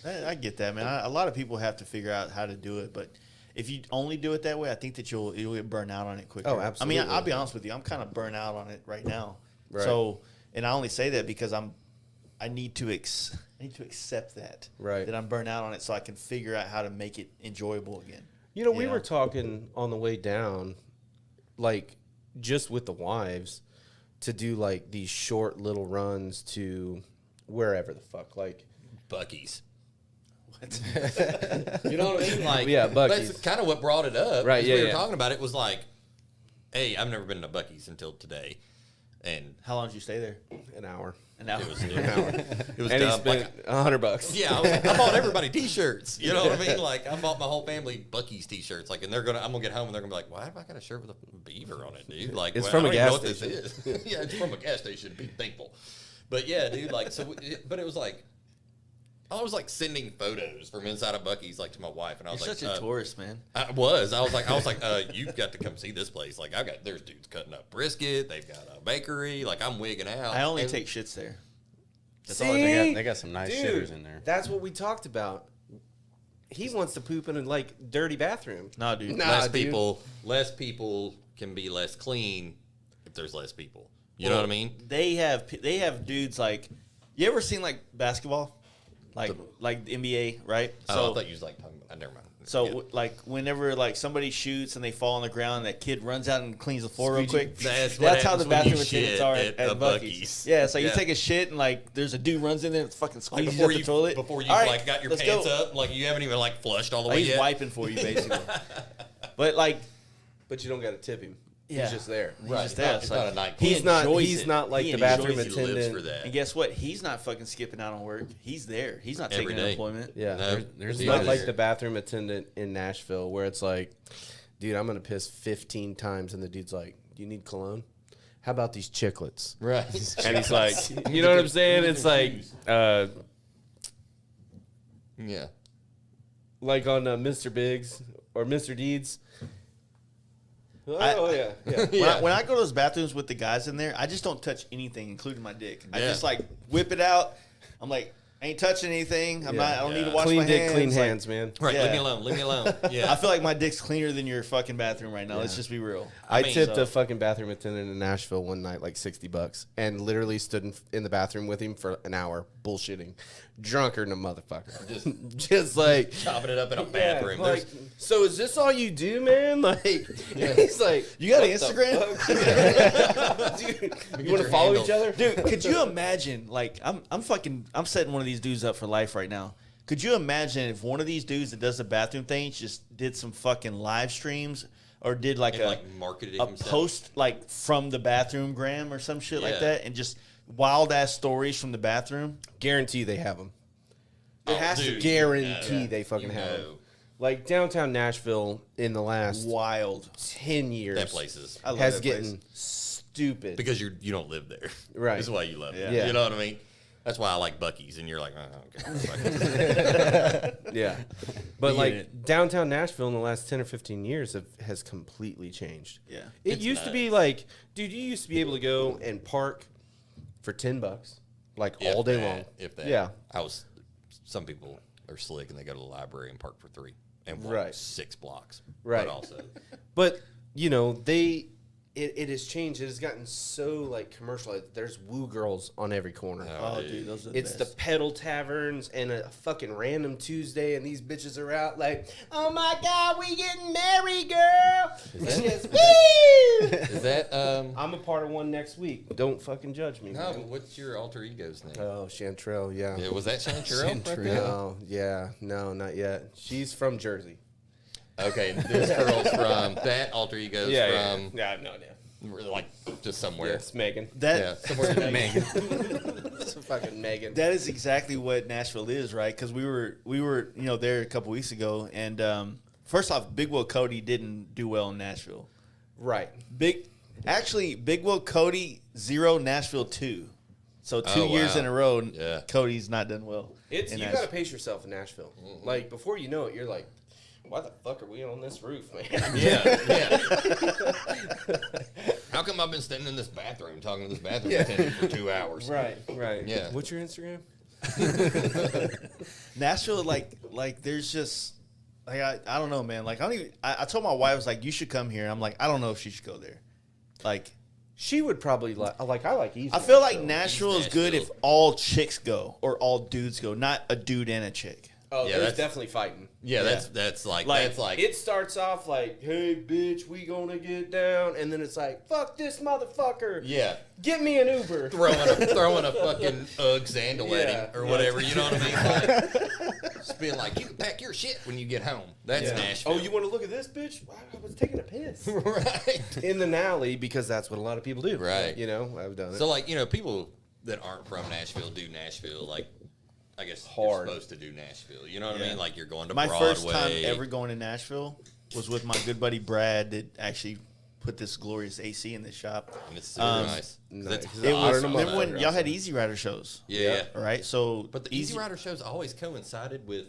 I get that, man. A lot of people have to figure out how to do it, but if you only do it that way, I think that you'll get burned out on it quicker. Oh, absolutely. I mean, I'll be honest with you. I'm kind of burnt out on it right now. Right. So, and I only say that because I need to accept that. Right. That I'm burnt out on it, so I can figure out how to make it enjoyable again. You know, we were talking on the way down, like, just with the wives, to do, like, these short little runs to wherever the fuck. Like, Buc-ee's. You know what I mean? Like, Yeah, Buc-ee's. That's kind of what brought it up. Right, is yeah, We were yeah. talking about it was like, hey, I've never been to Buc-ee's until today. And How long did you stay there? an hour. An hour. it was dumb. And he spent $100. Yeah, I bought everybody T-shirts. You know what I mean? Like, I bought my whole family Buc-ee's T-shirts. Like, and I'm gonna get home and they're gonna be like, "Why have I got a shirt with a beaver on it, dude?" Like, It's well, from I a don't even gas know what station. this is. Yeah, it's from a gas station. Be thankful. But yeah, dude. Like, so, but it was like, I was like sending photos from inside of Buc-ee's like to my wife, and I You're was like, such a tourist, man. I was like, you've got to come see this place. Like, there's dudes cutting up brisket. They've got a bakery. Like, I'm wigging out. I only And- take shits there. That's all they got some nice Dude, shitters in there. That's what we talked about. He wants to poop in a, like, dirty bathroom. No, dude. Nah. less dude. people can be less clean if there's less people. You know what I mean? They have dudes like, you ever seen like basketball, like the NBA, right? Oh, I thought you was like talking about. Never mind. So Yeah. like whenever like somebody shoots and they fall on the ground, and that kid runs out and cleans the floor real quick. That's what That's how the happens when you bathroom attendants shit are at at a Buc-ee's. Buc-ee's. Yeah, so you Yeah. take a shit and like there's a dude runs in there and fucking Like, squeezes before up you the toilet. before you All right, like got your let's pants go. up, like you haven't even like flushed all the Like, way he's yet. wiping for you basically. But like, But you don't got to tip him. yeah, He's just there. He's Right, just it's there. not- it's not a night he club. enjoys He's it. not like He the bathroom enjoys it. He lives attendant. for that. And guess what? He's not fucking skipping out on work. He's there. He's not Every taking day. unemployment. Yeah. No, There's It's he's not others. like the bathroom attendant in Nashville where it's like, dude, I'm going to piss 15 times. And the dude's like, do you need cologne? How about these chiclets? Right. And he's like, you know what I'm saying? It's like, Yeah. like on Mr. Biggs or Mr. Deeds. Oh, yeah. Yeah. When I go to those bathrooms with the guys in there, I just don't touch anything, including my dick. I Yeah. just like whip it out. I'm like, Ain't touching anything. I don't need to Yeah. wash Clean my dick, hands. clean Like, hands, man. Right, Yeah. leave me alone. Leave me alone. Yeah. I feel like my dick's cleaner than your fucking bathroom right now. Let's Yeah. just be real. I mean, tipped so- a fucking bathroom attendant in Nashville one night like $60 and literally stood in the bathroom with him for an hour bullshitting, drunker than a motherfucker. Just like chopping it up in a yeah, bathroom. like, so is this all you do, man? Like, he's like, You got an "What the Instagram? fuck?" Dude, you want your to follow handle. each other? Dude, could you imagine? Like, I'm setting one of these dudes up for life right now. Could you imagine if one of these dudes that does the bathroom thing just did some fucking live streams or did like and a like marketed it a himself. post like from the bathroom gram or some shit like Yeah. that, and just wild ass stories from the bathroom? Guarantee they have them. Oh, It has to dude, guarantee you know. they fucking You have know. them. Like downtown Nashville in the last Wild. 10 years That place is I love has that place. getting stupid. because you don't live there. Right. That's why you love it. Yeah. You know what I mean? That's why I like Buc-ee's, and you're like, oh, okay. Yeah. But We like get it. downtown Nashville in the last 10 or 15 years has completely changed. Yeah. It It's used to be nuts. like, dude, you used to be able to go and park for $10, like If all day that, long. If that. Yeah. Some people are slick and they go to the library and park for $3 and walk Right. 6 blocks. Right. But also, But, you know, it has changed. It has gotten so like commercialized. There's woo girls on every corner. Oh, dude, those are the It's best. the pedal taverns and a fucking random Tuesday, and these bitches are out like, oh my god, we getting married, girl. It's just, woo! is that, I'm a part of one next week. Don't fucking judge me. no, man. what's your alter ego's name? Oh, Chantrell, yeah. Yeah, was that Chantrell? Right Chantrell. there? No, yeah, no, not yet. She's from Jersey. Okay, this girl's from, that alter ego's from, Yeah, I have no idea. like, just Yeah, somewhere. it's Megan. that Yeah, somewhere in Megan. It's fucking Megan. That is exactly what Nashville is, right? Because we were there a couple weeks ago, and first off, Big Will Cody didn't do well in Nashville. Right. Big Will Cody 0, Nashville 2. So 2 Oh, years wow. in a row, Yeah. Cody's not done well. It's in you Nashville. gotta pace yourself in Nashville. Like before you know it, you're like, why the fuck are we on this roof, man? Yeah. How come I've been standing in this bathroom talking to this bathroom attendant for 2 hours? Right. Yeah. What's your Instagram? Nashville, like there's just like I don't know, man. Like I told my wife, I was like, you should come here. And I'm like, I don't know if she should go there. Like She would probably like I like East. I feel like Nashville. Nashville is good if Nashville. all chicks go or all dudes go, not a dude and a chick. Oh, Yeah, there's that's- definitely fighting. Yeah, Yeah. that's like It starts off like, hey bitch, we gonna get down, and then it's like, fuck this motherfucker. yeah, Get me an Uber. throwing a fucking Ugg sandal at him or whatever. You know what I mean? Like, just being like, you can pack your shit when you get home. That's Yeah. Nashville. Oh, you want to look at this bitch? Wow, I was taking a piss right? in the alley because that's what a lot of people do. Right. You know, I've done it. So like people that aren't from Nashville do Nashville like. I guess Hard. you're supposed to do Nashville. You know what I Yeah. mean? Like you're going to My Broadway. first time ever going to Nashville was with my good buddy Brad that actually put this glorious AC in this shop. And it's super nice. nice. It's It I was don't know remember about when that. y'all had Easy Rider shows, Yeah. right? So But the Easy Rider shows always coincided with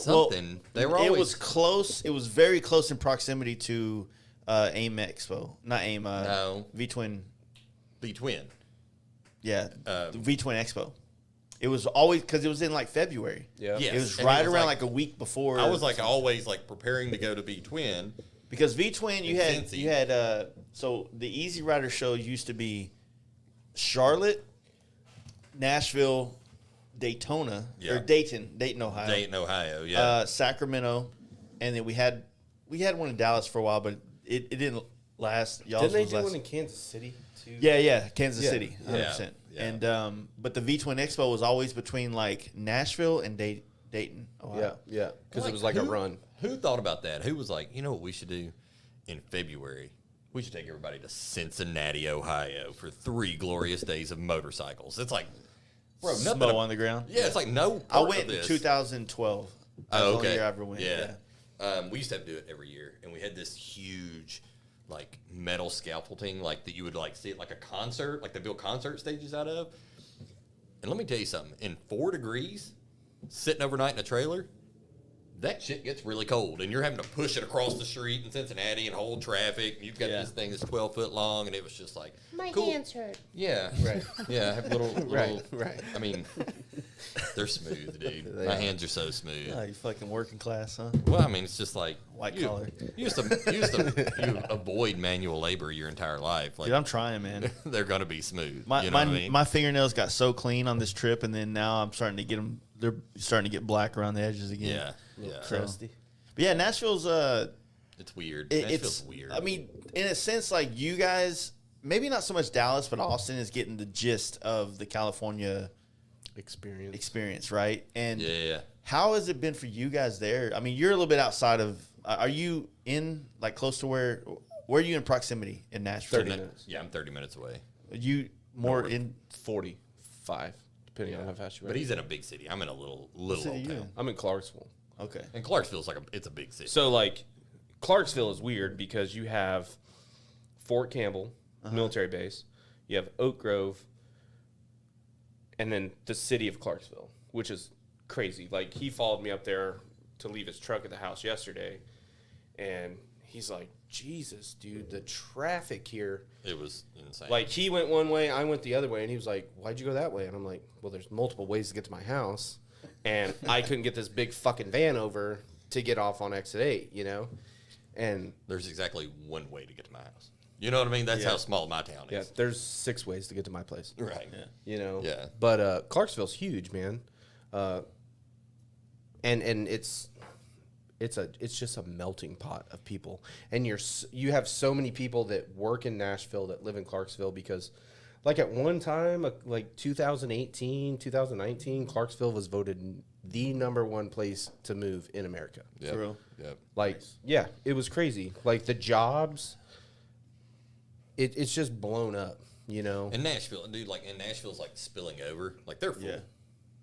well, something. They were always It was close. It was very close in proximity to AIM Expo, not AIM. No. V Twin. the twin. Yeah, the V Twin Expo. It was always because it was in like February. Yeah. Yes. It was And right around like a week before. I was like always like preparing to go to B Twin. because V Twin you in had Cincy. so the Easy Rider show used to be Charlotte, Nashville, Daytona Yeah. or Dayton, Ohio, Dayton, Ohio. Yeah. Sacramento, and then we had one in Dallas for a while, but it didn't last. Y'all Didn't they do one in Kansas City too? Yeah, Kansas Yeah. City, 100%. Yeah. And but the V Twin Expo was always between like Nashville and Dayton, Ohio. Yeah. Because it was like a who- run. Who thought about that? Who was like, you know what we should do in February? We should take everybody to Cincinnati, Ohio for 3 glorious days of motorcycles. It's like, bro, nothing. Snow on the ground. Yeah, it's like no. I part went of in this. 2012. That was Oh, the only okay. year I ever went. Yeah. We used to have to do it every year, and we had this huge, like metal scaffolding, like that you would like see it like a concert, like they build concert stages out of. And let me tell you something: in 4 degrees, sitting overnight in a trailer, that shit gets really cold, and you're having to push it across the street in Cincinnati and hold traffic. And you've got this thing that's 12 foot long, and it was just like My cool. hands hurt. Yeah, Right. Yeah, I have little, Right. I mean, they're smooth, dude. My hands are so smooth. Oh, you fucking working class, huh? Well, I mean, it's just like White you, collar. You avoid manual labor your entire life. Like Dude, I'm trying, man. they're gonna be smooth. My you know my, what I mean? my fingernails got so clean on this trip, and then now I'm starting to get them. They're starting to get black around the edges again. yeah. Crusty. But yeah, Nashville's It's weird. it's Nashville's weird. I mean, in a sense, like you guys, maybe not so much Dallas, but Austin is getting the gist of the California experience, right? And yeah. how has it been for you guys there? I mean, you're a little bit outside of. Are you in like close to where are you in proximity in Nashville? 30 minutes. Yeah, I'm 30 minutes away. Are you more in 45, depending on how fast you But ride. he's in a big city. I'm in a little city old you town. in? I'm in Clarksville. Okay. And Clarksville's like it's a big city. So like, Clarksville is weird because you have Fort Campbell military base, you have Oak Grove, and then the city of Clarksville, which is crazy. Like he followed me up there to leave his truck at the house yesterday, and he's like, "Jesus, dude, the traffic here." It was insane. Like he went one way, I went the other way, and he was like, "Why'd you go that way?" And I'm like, "Well, there's multiple ways to get to my house, and I couldn't get this big fucking van over to get off on exit 8, you know." And there's exactly one way to get to my house. You know what I mean? That's how small my town yeah, is. there's 6 ways to get to my place. Right. Yeah. You know. Yeah. But Clarksville's huge, man. And it's just a melting pot of people, and you have so many people that work in Nashville that live in Clarksville because, like at one time, like 2018, 2019, Clarksville was voted the #1 place to move in America. Yep. True. Yep. Like, yeah, it was crazy. Like the jobs, it's just blown up, you know. And Nashville, dude, like, and Nashville's like spilling over. Like they're full. Yeah.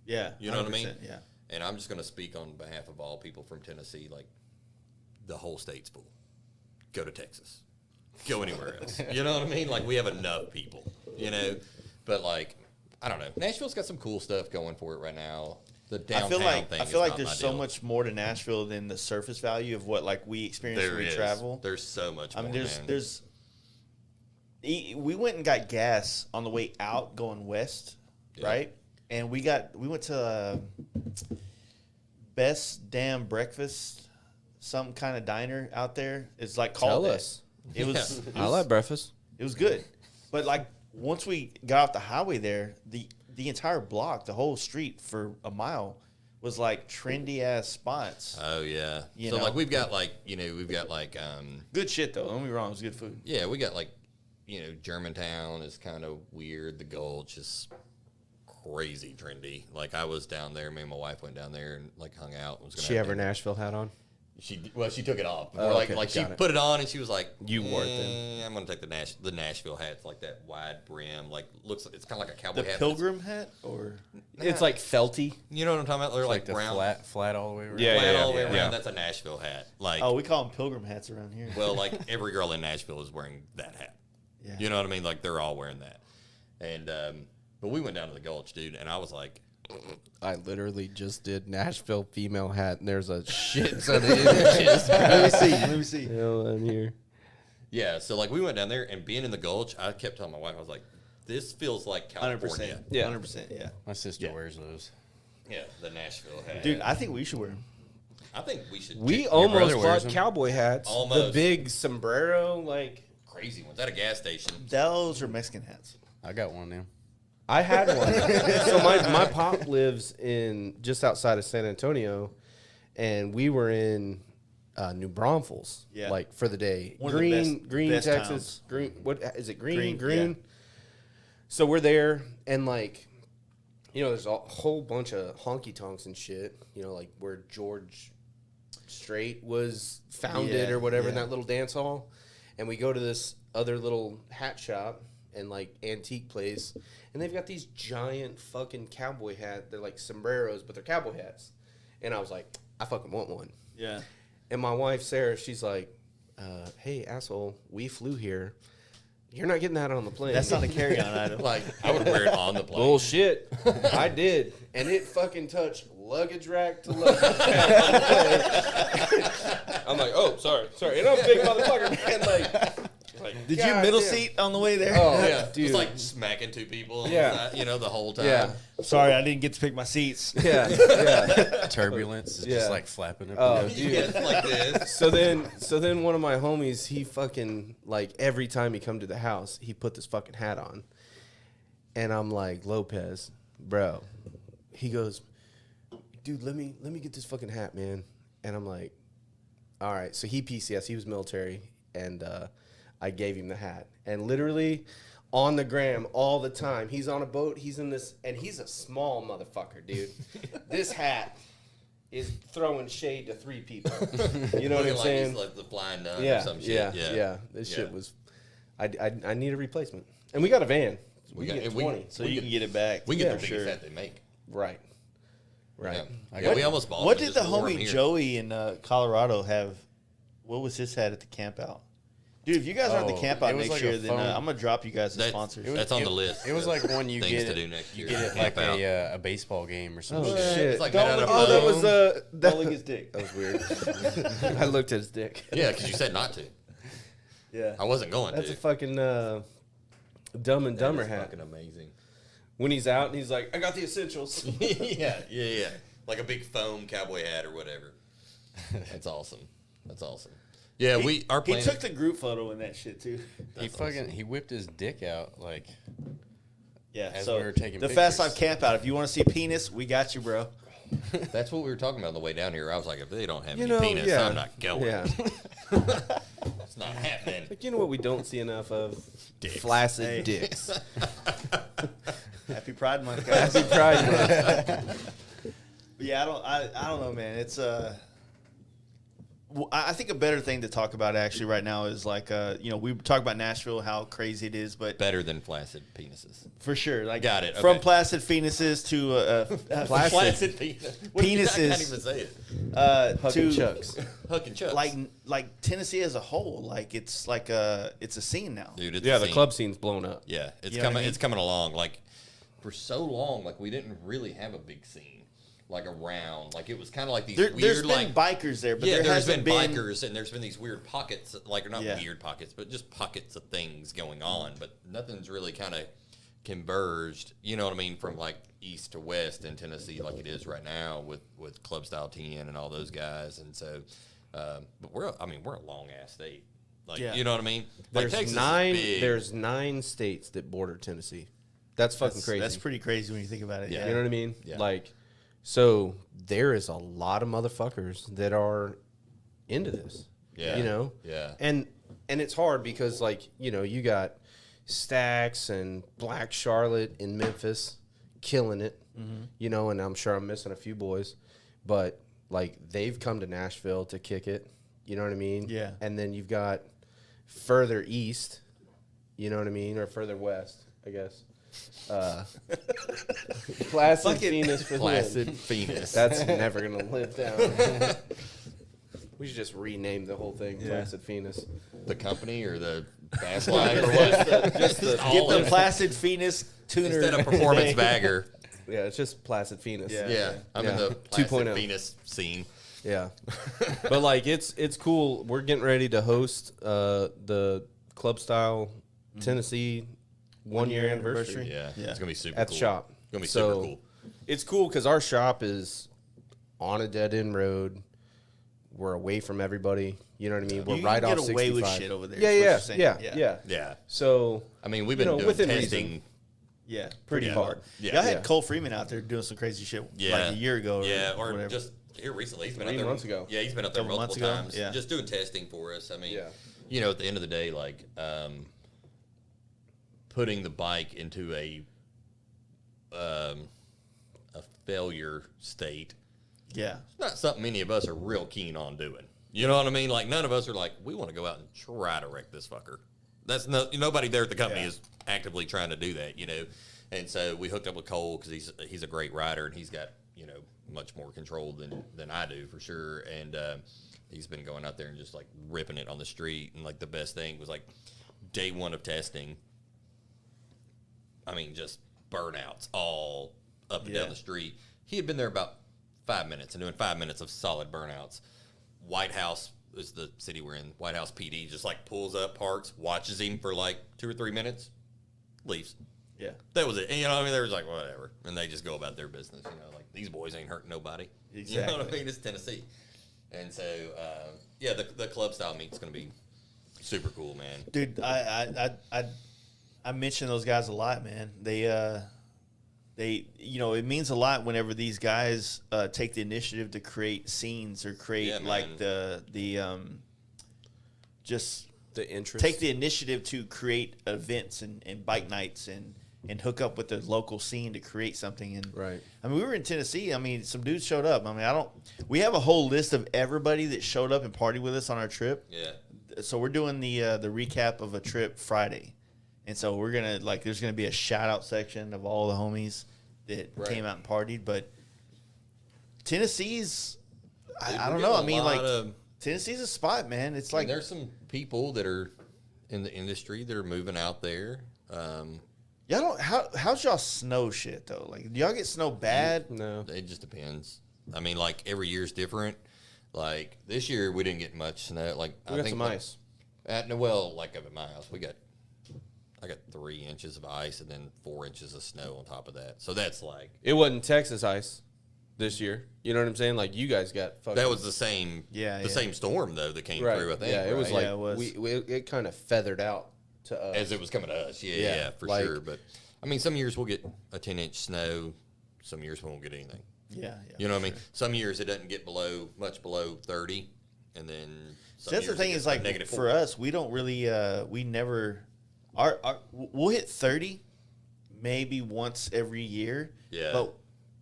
Yeah. You know what I mean? 100%, Yeah. And I'm just going to speak on behalf of all people from Tennessee. Like, the whole state's full. Go to Texas. Go anywhere else. You know what I mean? Like, we have enough people, you know? But, like, I don't know. Nashville's got some cool stuff going for it right now. The downtown thing I feel like is not there's my so deal. much more to Nashville than the surface value of what like we experience There when we is. travel. There's so much I mean, more, there's man. we went and got gas on the way out going west, Yeah. right? And we went to Best Damn Breakfast, some kind of diner out there. It's like called Tell that. us. It was, Yeah. I like breakfast. it was good, but like once we got off the highway there, the entire block, the whole street for a mile, was like trendy ass spots. Oh, yeah. You So, know? like, we've got, like, Good shit though. Don't get me wrong, it was good food. yeah, we got, like, Germantown is kind of weird. The Gulch is crazy trendy. Like, I was down there. Me and my wife went down there and, like, hung out. Was gonna She have have her dinner. Nashville hat on? She took it off. Oh, okay, Like she got it. put it on and she was like, You wore it then. I'm gonna take the Nashville hat. It's like that wide brim, like it's kind of like a cowboy The hat. but pilgrim hat or It's like felty. you know what I'm talking about? They're like the brown, flat all the way around. Yeah, flat all the way yeah. around. That's a Nashville hat. Like, oh, we call them pilgrim hats around here. well, like every girl in Nashville is wearing that hat. Yeah. You know what I mean? Like they're all wearing that. And but we went down to the Gulch, dude, and I was like, I literally just did Nashville female hat, and there's a shit ton of images. Let me see. Hell on here. yeah. So like we went down there, and being in the Gulch, I kept telling my wife, I was like, this feels like 100%. California. Yeah. 100%. Yeah. My sister Yeah. wears those. Yeah, the Nashville hat. Dude, I think we should wear them. I think we should. We get almost brother wears bought them. cowboy hats. The Almost. big sombrero, like. crazy ones at a gas station. Those are Mexican hats. I got one now. I had one. So my pop lives in just outside of San Antonio, and we were in New Braunfels, Yeah. like for the day. One of the Green, best Texas. towns. Green, what is it? Green. Green, yeah. So we're there, and like, there's a whole bunch of honky tonks and shit. Like where George Strait was founded Yeah, or whatever in yeah. that little dance hall, and we go to this other little hat shop and like antique place, and they've got these giant fucking cowboy hats. They're like sombreros, but they're cowboy hats. And I was like, I fucking want one. Yeah. And my wife Sarah, she's like, "Hey asshole, we flew here. You're not getting that on the plane." That's not a carry-on item. Like I would wear it on the plane. Bullshit. I did, and it fucking touched luggage rack to luggage rack. I'm like, oh, sorry. And I'm a big motherfucker, man. Like Did you middle damn. seat on the way there? Oh, Yeah, dude. it's like smacking two people. on the Yeah. side, the whole time. Yeah. Sorry, I didn't get to pick my seats. Yeah. Turbulence is Yeah. just like flapping up. Oh, and dude. Yeah, it's like this. So then one of my homies, he fucking, like, every time he come to the house, he put this fucking hat on. And I'm like, Lopez, bro. He goes, dude, let me get this fucking hat, man. And I'm like, all right. So he PCS, he was military, and I gave him the hat. And literally on the gram all the time, he's on a boat, he's in this, and he's a small motherfucker, dude. This hat is throwing shade to 3 people. You know what I'm Looking saying? Like he's like the flying nun Yeah, or some shit. yeah. This Yeah. shit was. I need a replacement, and we got a van. We got- get we- 20. So you can get it back. We get Yeah, the biggest sure. hat they make. Right. Yeah, we almost bought What it, did just the wore 'em homie here. Joey in Colorado have? What was his hat at the camp out? Dude, if you guys are at the Oh, camp out it was next like year, a then foam- I'm gonna drop you guys as That's, sponsors. that's on the list. It was like when you things get to do next year. You get it Camp like out. a baseball game or Oh something. shit! It's like made out of that foam. was Don't lick his dick. That was weird. I looked at his dick. Yeah, because you said not to. Yeah. I wasn't going That's to. a fucking Dumb and Dumber That is hat. fucking amazing. When he's out and he's like, I got the essentials. yeah. Like a big foam cowboy hat or whatever. That's awesome. Yeah, He plan. took the group photo in that shit too. He whipped his dick out like Yeah. As so we were taking the Fast pictures. Life camp out. If you want to see penis, we got you, bro. That's what we were talking about on the way down here. I was like, if they don't have You any know, penis, yeah. I'm not going. Yeah. It's not happening. Like, you know what we don't see enough of? Dicks. Flaccid Hey. dicks. Happy Pride Month, guys. Happy Pride Month. But yeah, I don't know, man. It's I think a better thing to talk about actually right now is like we talk about Nashville, how crazy it is, but Better than flaccid penises. for sure, like Got it, from okay. placid penises to Flaccid penis. I can't Penises. even say it. Hucking to chucks. Huck and chucks. like Tennessee as a whole, like it's a scene now. Dude, it's Yeah, a the scene. club scene's blown up. Yeah, it's You know what coming. I mean? It's coming along. Like for so long, like we didn't really have a big scene like around. Like it was kind of like these There's weird, been like bikers there, but yeah, there there's hasn't been bikers and there's been these weird pockets, like not Yeah. weird pockets, but just pockets of things going on. But nothing's really kind of converged. You know what I mean? From like east to west in Tennessee, like it is right now with Club Style 10 and all those guys. And so, but we're a long ass state. Like Yeah. you know what I mean? Like There's Texas is nine. big. There's 9 states that border Tennessee. That's fucking crazy. That's pretty crazy when you think about it. Yeah. Yeah. You know what I mean? Yeah. Like, so there is a lot of motherfuckers that are into this. Yeah. You know? Yeah. And it's hard because, like, you got Stax and Black Charlotte in Memphis killing it, and I'm sure I'm missing a few boys, but, like, they've come to Nashville to kick it. You know what I mean? Yeah. And then you've got further east, you know what I mean? Or further west, I guess. Placid Venus for the win. Placid Venus. That's never gonna live down. We should just rename the whole thing Placid Venus. The company or the fast life or what? Just the Get the placid Venus tuner Instead of performance today. bagger. yeah, it's just Placid Venus. Yeah. Yeah, I'm in Yeah. the Placid 2.0. Venus scene. Yeah. But like it's cool. We're getting ready to host the Club Style Tennessee 1 year anniversary. Yeah, Yeah. it's gonna be super At cool. the shop. It's gonna be So, super cool. It's cool because our shop is on a dead end road. We're away from everybody. You know what I mean? We're You right can off get away 65. with shit over there. Yeah, is what yeah, you're saying. yeah. Yeah, So I mean we've You been know, doing within testing. reason. Yeah, pretty Yeah. hard. Yeah. Y'all Yeah. had Cole Freeman out there doing some crazy shit Yeah, like a year ago. or whatever. just here recently. He's been 3 out there months ago. Yeah, he's been out there Couple multiple months ago, times. yeah. Just doing testing for us. I mean, Yeah. at the end of the day, like putting the bike into a failure state. yeah. It's not something many of us are real keen on doing. You know what I mean? Like none of us are like, we want to go out and try to wreck this fucker. That's nobody there at the company Yeah. is actively trying to do that, And so we hooked up with Cole because he's a great rider and he's got much more control than I do for sure. And he's been going out there and just like ripping it on the street. And like the best thing was like day one of testing. I mean, just burnouts all up and Yeah. down the street. He had been there about 5 minutes and doing 5 minutes of solid burnouts. White House is the city we're in. White House PD just like pulls up, parks, watches him for like 2 or 3 minutes, leaves. Yeah. That was it. And, you know what I mean? They were like, whatever. And they just go about their business. You know, like these boys ain't hurting nobody. Exactly. You know what I mean? It's Tennessee. And so, yeah, the club style meet's going to be super cool, man. Dude, I mention those guys a lot, man. They you know, it means a lot whenever these guys take the initiative to create scenes or create just The interest. take the initiative to create events and bike nights and hook up with the local scene to create something. And Right. I mean, we were in Tennessee. I mean, some dudes showed up. I mean, we have a whole list of everybody that showed up and partied with us on our trip. Yeah. So we're doing the recap of a trip Friday. And so we're going to, like, there's going to be a shout out section of all the homies that Right. came out and partied. But Tennessee's, Dude, I we're don't know. getting I a mean, lot like, of- Tennessee's a spot, man. It's Like, like, there's some people that are in the industry that are moving out there. y'all don't, how's y'all snow shit, though? Like, do y'all get snow bad? No. It just depends. I mean, like every year's different. Like this year, we didn't get much snow. Like We got some ice. Like up at my house, I got 3 inches of ice and then 4 inches of snow on top of that. So that's like It wasn't Texas ice this year. You know what I'm saying? Like you guys got fucking. that was the same same storm though that came right. through. I think Yeah, it was right? like Yeah, it was. it kind of feathered out to us. as it was coming to us. Yeah, Yeah, yeah, for like- sure. But I mean, some years we'll get a 10-inch snow. Some years we won't get anything. Yeah. You know what I mean? Some years it doesn't get much below 30, and then So that's the thing is, like, negative for us, we don't really, we never, we'll hit 30 maybe once every year. Yeah. But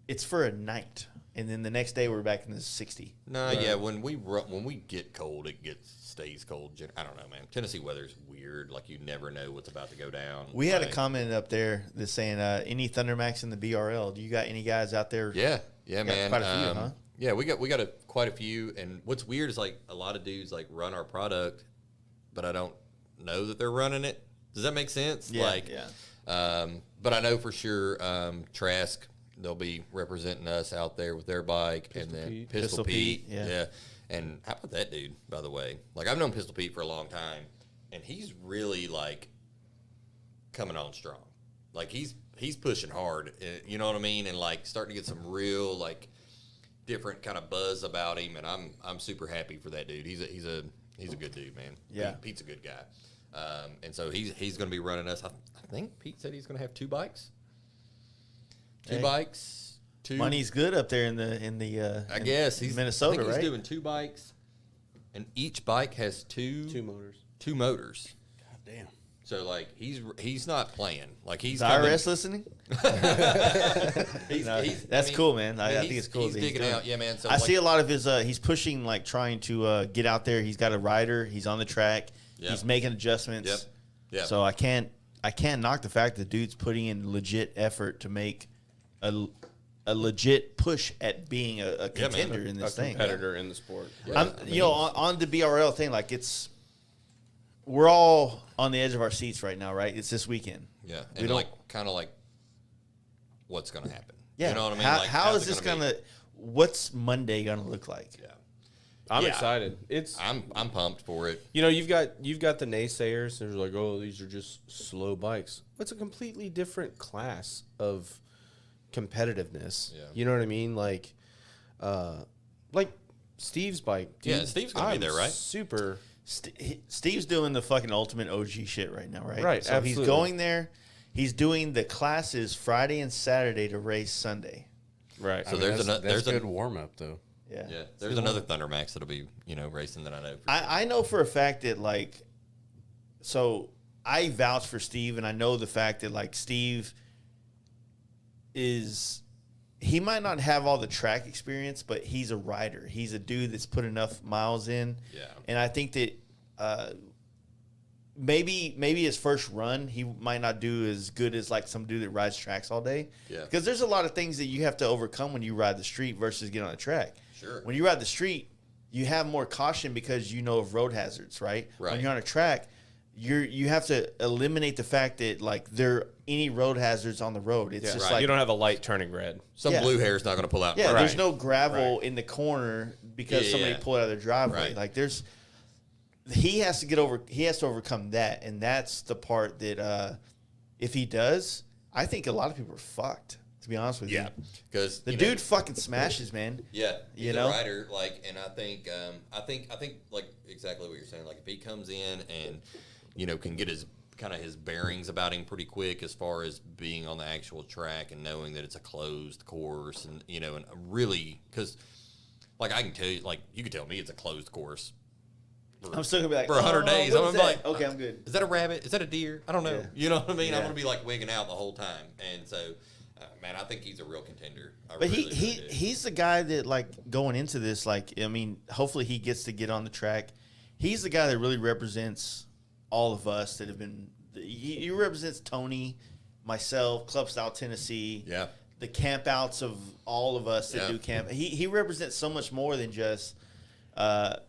it's for a night. And then the next day we're back in the 60. No, yeah. When we get cold, stays cold. I don't know, man. Tennessee weather's weird. Like you never know what's about to go down. We had a Like, comment up there that's saying, any ThunderMax in the BRL? Do you got any guys out there? Yeah, Got man. quite a few, huh? Yeah, we got quite a few. And what's weird is like a lot of dudes like run our product, but I don't know that they're running it. Does that make sense? Yeah, Like, yeah. But I know for sure Trask. They'll be representing us out there with their bike, and then Pete. Pistol Pete, Pete, yeah. And how about that dude? By the way, like I've known Pistol Pete for a long time, and he's really like coming on strong. Like he's pushing hard. You know what I mean? And like starting to get some real like different kind of buzz about him, and I'm super happy for that dude. He's a good dude, man. Yeah. Pete's a good guy. And so he's going to be running us. I think Pete said he's going to have 2 bikes. Two Hey. bikes. 2. Money's good up there in the I guess he's Minnesota, I think right? He's doing 2 bikes, and each bike has two motors. motors. God damn. So like he's not playing. Like he's Is the IRS listening? He's, No, he's- that's cool, man. I think he's- it's cool He's that he's digging doing out, it. yeah, man. So I like, see a lot of his. He's pushing, like trying to get out there. He's got a rider. He's on the track. Yep. He's making adjustments. Yep. Yep. So I can't knock the fact that dude's putting in legit effort to make a legit push at being a contender in A this thing. competitor in the sport. Yeah, I'm, I mean, you know, on the BRL thing, like we're all on the edge of our seats right now, right? It's this weekend. yeah, we and don't- like kind of like what's going to happen. Yeah. You know what I mean? How, Like, how how's is it this gonna gonna? What's Monday gonna look like? Yeah. I'm Yeah. excited. It's I'm pumped for it. you know you've got the naysayers. They're like, oh, these are just slow bikes. It's a completely different class of competitiveness. Yeah. You know what I mean? Like Steve's bike. Dude, Yeah, Steve's gonna be I'm there, right? Super. Steve's doing the fucking ultimate OG shit right now, right? Right, So he's absolutely. going there. He's doing the classes Friday and Saturday to race Sunday. Right. So I mean, there's that's, there's that's good warm up though. Yeah. Yeah, there's another ThunderMax that'll be racing that I know. For I know for a fact that like, so I vouch for Steve, and I know the fact that like Steve he might not have all the track experience, but he's a rider. He's a dude that's put enough miles in. Yeah. And I think that maybe his first run he might not do as good as like some dude that rides tracks all day. Yeah. Because there's a lot of things that you have to overcome when you ride the street versus get on the track. Sure. When you ride the street, you have more caution because you know of road hazards, right? Right. When you're on a track, you have to eliminate the fact that like there are any road hazards on the road. It's just Right. like You don't have a light turning red. Some Yeah. blue hair is not going to pull out. yeah, first. there's no gravel in the corner because Yeah, somebody yeah. pulled out of their driveway. Right. Like he has to overcome that, and that's the part that if he does, I think a lot of people are fucked. To be honest with Yeah, you, because the dude fucking smashes, man. Yeah, he's You know? a rider. Like, and I think like exactly what you're saying. Like, if he comes in and can get his bearings about him pretty quick as far as being on the actual track and knowing that it's a closed course, and and really because like I can tell you, like you can tell me it's a closed course. I'm still gonna be like For 100 days, I'm what's gonna be that? like, okay, I'm good. Is that a rabbit? Is that a deer? I don't know. Yeah. You know what I mean? I'm Yeah. gonna be like wigging out the whole time, and so. Man, I think he's a real contender. But he's the guy that like going into this, like I mean, hopefully he gets to get on the track. He's the guy that really represents all of us that have been. He represents Tony, myself, Club Style Tennessee. Yeah. The camp outs of all of us that Yeah. do camp. He represents so much more than just a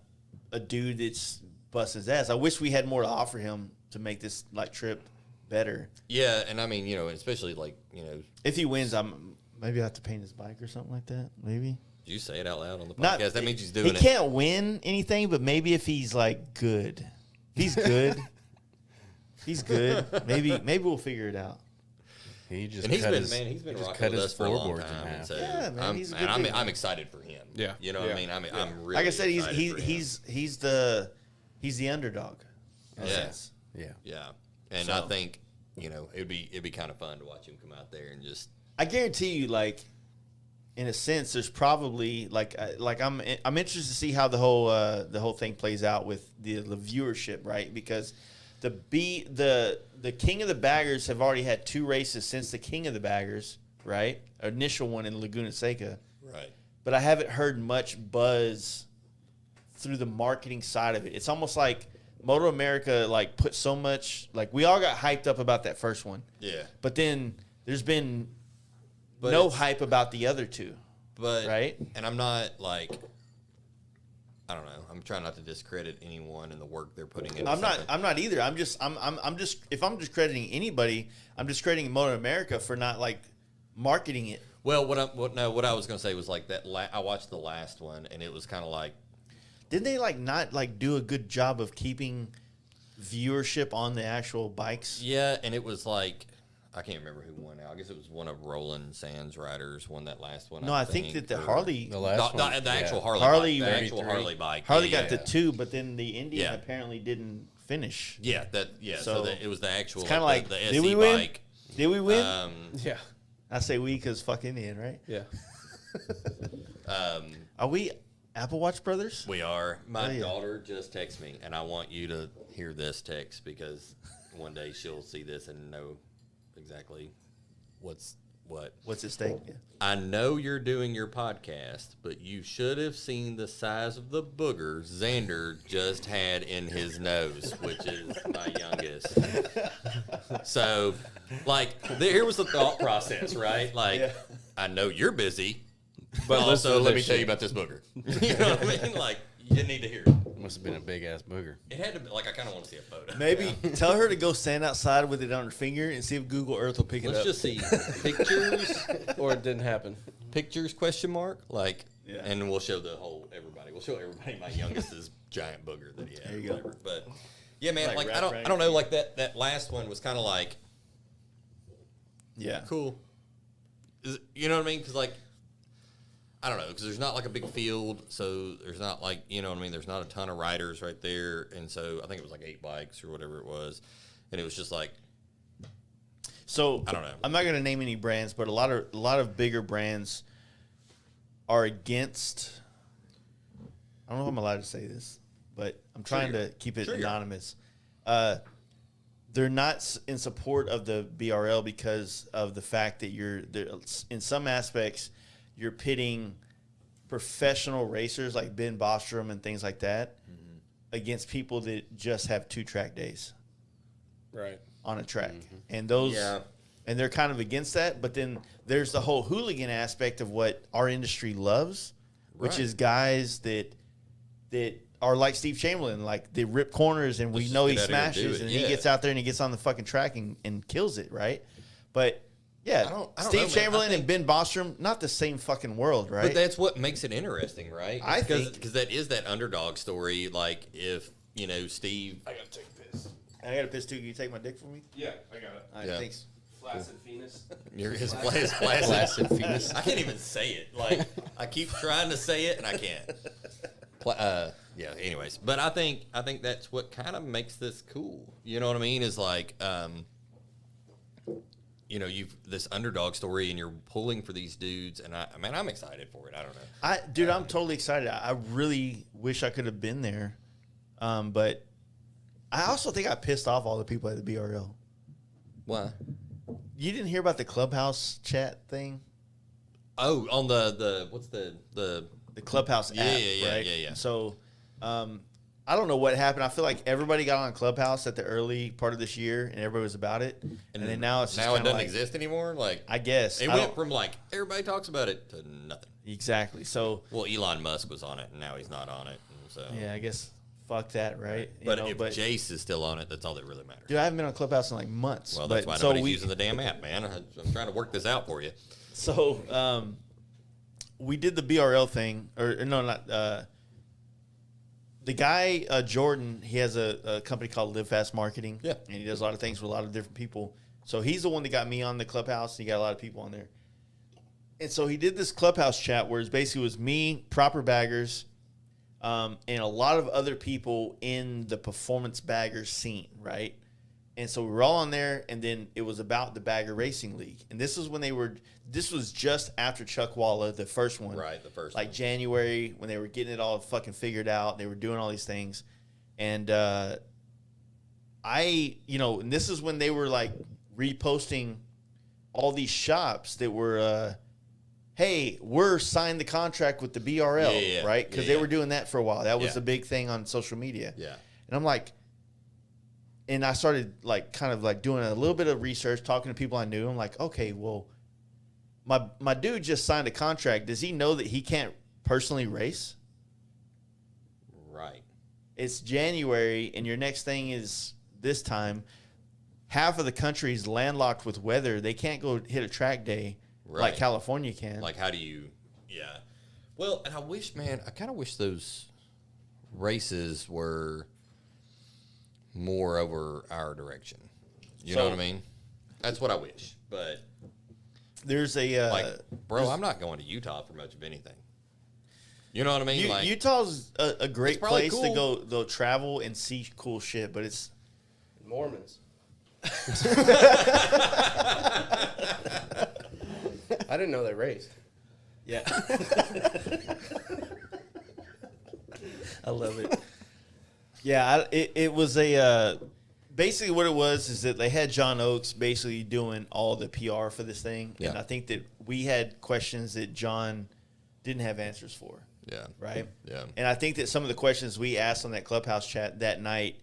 dude that's busting his ass. I wish we had more to offer him to make this like trip better. Yeah, and I mean, especially like, If he wins, maybe I have to paint his bike or something like that. Maybe. did you say it out loud on the podcast? Not, That means he's doing he it. can't win anything, but maybe if he's like good, if he's good, he's good. Maybe we'll figure it out. He just And he's cut been, his, man, he's been he just rocking cut with his us for a long floorboards in time. And half. so Yeah, man, I'm, he's a and good I'm, dude. I'm excited for him. Yeah. You know what I mean? I'm really Like I said, excited for him. he's the underdog. in a Yeah. sense. Yeah. Yeah. And So- I think, it'd be kind of fun to watch him come out there and just I guarantee you, like in a sense, there's probably like I'm interested to see how the whole thing plays out with the viewership, right? Because the King of the Baggers have already had 2 races since the King of the Baggers, right? Initial one in Laguna Seca, right. but I haven't heard much buzz through the marketing side of it. It's almost like Moto America like put so much, like we all got hyped up about that first one, Yeah. but then there's been But no it's- hype about the other 2. But Right? And I'm not like I don't know. I'm trying not to discredit anyone in the work they're putting in. I'm not either. I'm just if I'm discrediting anybody, I'm discrediting Moto America for not like marketing it. Well, what I was going to say was like that. I watched the last one, and it was kind of like Didn't they like not like do a good job of keeping viewership on the actual bikes? yeah, and it was like I can't remember who won. I guess it was one of Roland Sands' riders won that last one. No, I think that the or- Harley The last the, one. the actual yeah. Harley, Harley bike, the actual 33. Harley bike. Harley yeah, got the 2, but then the Indian Yeah. apparently didn't finish. yeah, so So, it was the actual. it's kinda like, the did SE we win? bike. Did we win? Yeah. I say we because fuck Indian, right? Yeah. Are we Apple Watch brothers? We are. My Oh, yeah. daughter just texted me, and I want you to hear this text because one day she'll see this and know exactly what's what. What's at stake? Yeah. I know you're doing your podcast, but you should have seen the size of the booger Xander just had in his nose, which is my youngest. So, like, here was the thought process, right? Like, Yeah. I know you're busy, But but listen also to let me this tell you shit. about this booger. You know what I mean? Like, you didn't need to hear it. Must have been a big ass booger. It had to be, like, I kind of want to see a photo. Maybe tell her to go stand outside with it on her finger and see if Google Earth will pick it Let's up. just see pictures. Or it didn't happen. Pictures question mark like Yeah. and we'll show the whole everybody. We'll show everybody my youngest's giant booger that he had. There you or go. whatever. But yeah, man, Like like Rap I don't Rank. know, like that last one was kind of like Yeah. cool. You know what I mean? Because like I don't know, because there's not like a big field, so there's not like what I mean. There's not a ton of riders right there, and so I think it was like 8 bikes or whatever it was, and it was just like So I don't know. I'm not going to name any brands, but a lot of bigger brands are against. I don't know if I'm allowed to say this, but I'm trying Sure you to keep it Sure you are. anonymous. They're not in support of the BRL because of the fact that in some aspects you're pitting professional racers like Ben Bostrom and things like that against people that just have 2 track days Right. on a track. And those Yeah. and they're kind of against that, but then there's the whole hooligan aspect of what our industry loves, which Right. is guys that are like Steve Chamberlain, like they rip corners and we Let's know just he get out here and do smashes, it. and Yeah. he gets out there and he gets on the fucking track and kills it, right? But yeah, I don't Steve know, man. Chamberlain I think- and Ben Bostrom, not the same fucking world, right? But that's what makes it interesting, right? I think- because that is that underdog story. Like if Steve. I gotta take a piss. I got a piss too. Can you take my dick from me? Yeah, I got it. All right, Yeah. thanks. Flaccid penis. You're his Flaccid placid. penis. I can't even say it. Like I keep trying to say it and I can't. Yeah. Anyways, but I think that's what kind of makes this cool. You know what I mean? Is like, you've this underdog story and you're pulling for these dudes, and I'm excited for it. I don't know. Dude, I'm totally excited. I really wish I could have been there, but I also think I pissed off all the people at the BRL. Why? You didn't hear about the clubhouse chat thing? Oh, on the what's the The clubhouse Yeah, app, yeah, right? yeah. So, I don't know what happened. I feel like everybody got on Clubhouse at the early part of this year, and everybody was about it. And then now it's just now it kinda doesn't like, exist anymore. Like I guess it I went don't- from like everybody talks about it to nothing. exactly. So Well, Elon Musk was on it, and now he's not on it. And so, yeah, I guess fuck that, right? You but know, if Jace is still on it, that's all that really matters. dude, I haven't been on Clubhouse in like months. Well, that's but, why so nobody's using the damn app, man. I'm trying to work this out for you. So we did the BRL thing, or no, not the guy Jordan. He has a company called Live Fast Marketing. Yeah. and he does a lot of things with a lot of different people. So he's the one that got me on the Clubhouse. And he got a lot of people on there, and so he did this Clubhouse chat where it basically was me, proper baggers, and a lot of other people in the performance bagger scene, right? And so we were all on there, and then it was about the Bagger Racing League. And this was when this was just after Chuck Walla, the first one. Right, the first like one. January, when they were getting it all fucking figured out. They were doing all these things. And and this is when they were like reposting all these shops that were, hey, we're signed the contract with the BRL, Yeah, right? Because yeah, they were doing that for a while. That was Yeah. the big thing on social media. Yeah. And I'm like, and I started like kind of like doing a little bit of research, talking to people I knew. I'm like, okay, well, my dude just signed a contract. Does he know that he can't personally race? Right. It's January, and your next thing is this time. Half of the country is landlocked with weather. They can't go hit a track day like Right. California can. Like, how do you? Yeah. Well, and I kind of wish those races were more over our direction. You know So- what I mean? That's what I wish. But There's a bro, I'm not going to Utah for much of anything. You know what I mean? Like, Utah's a great It's probably place to cool. go travel and see cool shit, but it's Mormons. I didn't know they raced. yeah. I love it. Yeah, it was a basically what it was is that they had John Oakes basically doing all the PR for this thing, and Yeah. I think that we had questions that John didn't have answers for, yeah. right? Yeah. And I think that some of the questions we asked on that Clubhouse chat that night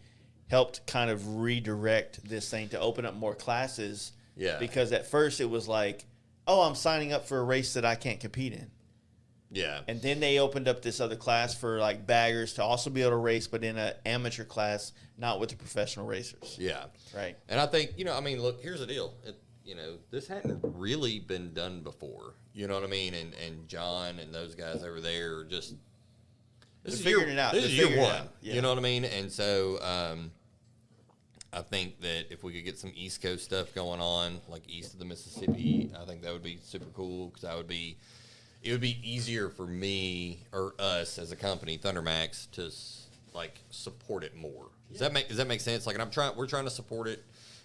helped kind of redirect this thing to open up more classes. Yeah. Because at first it was like, oh, I'm signing up for a race that I can't compete in. Yeah. And then they opened up this other class for like baggers to also be able to race, but in an amateur class, not with the professional racers. Yeah. Right. And I think, look, here's the deal. This hadn't really been done before. You know what I mean? And John and those guys over there are just They're figuring it out. This They're is year figuring it one. out. Yeah. You know what I mean? And so I think that if we could get some East Coast stuff going on, like east of the Mississippi, I think that would be super cool because it would be easier for me or us as a company, ThunderMax, to support it more. Does that make sense? Like, we're trying to support it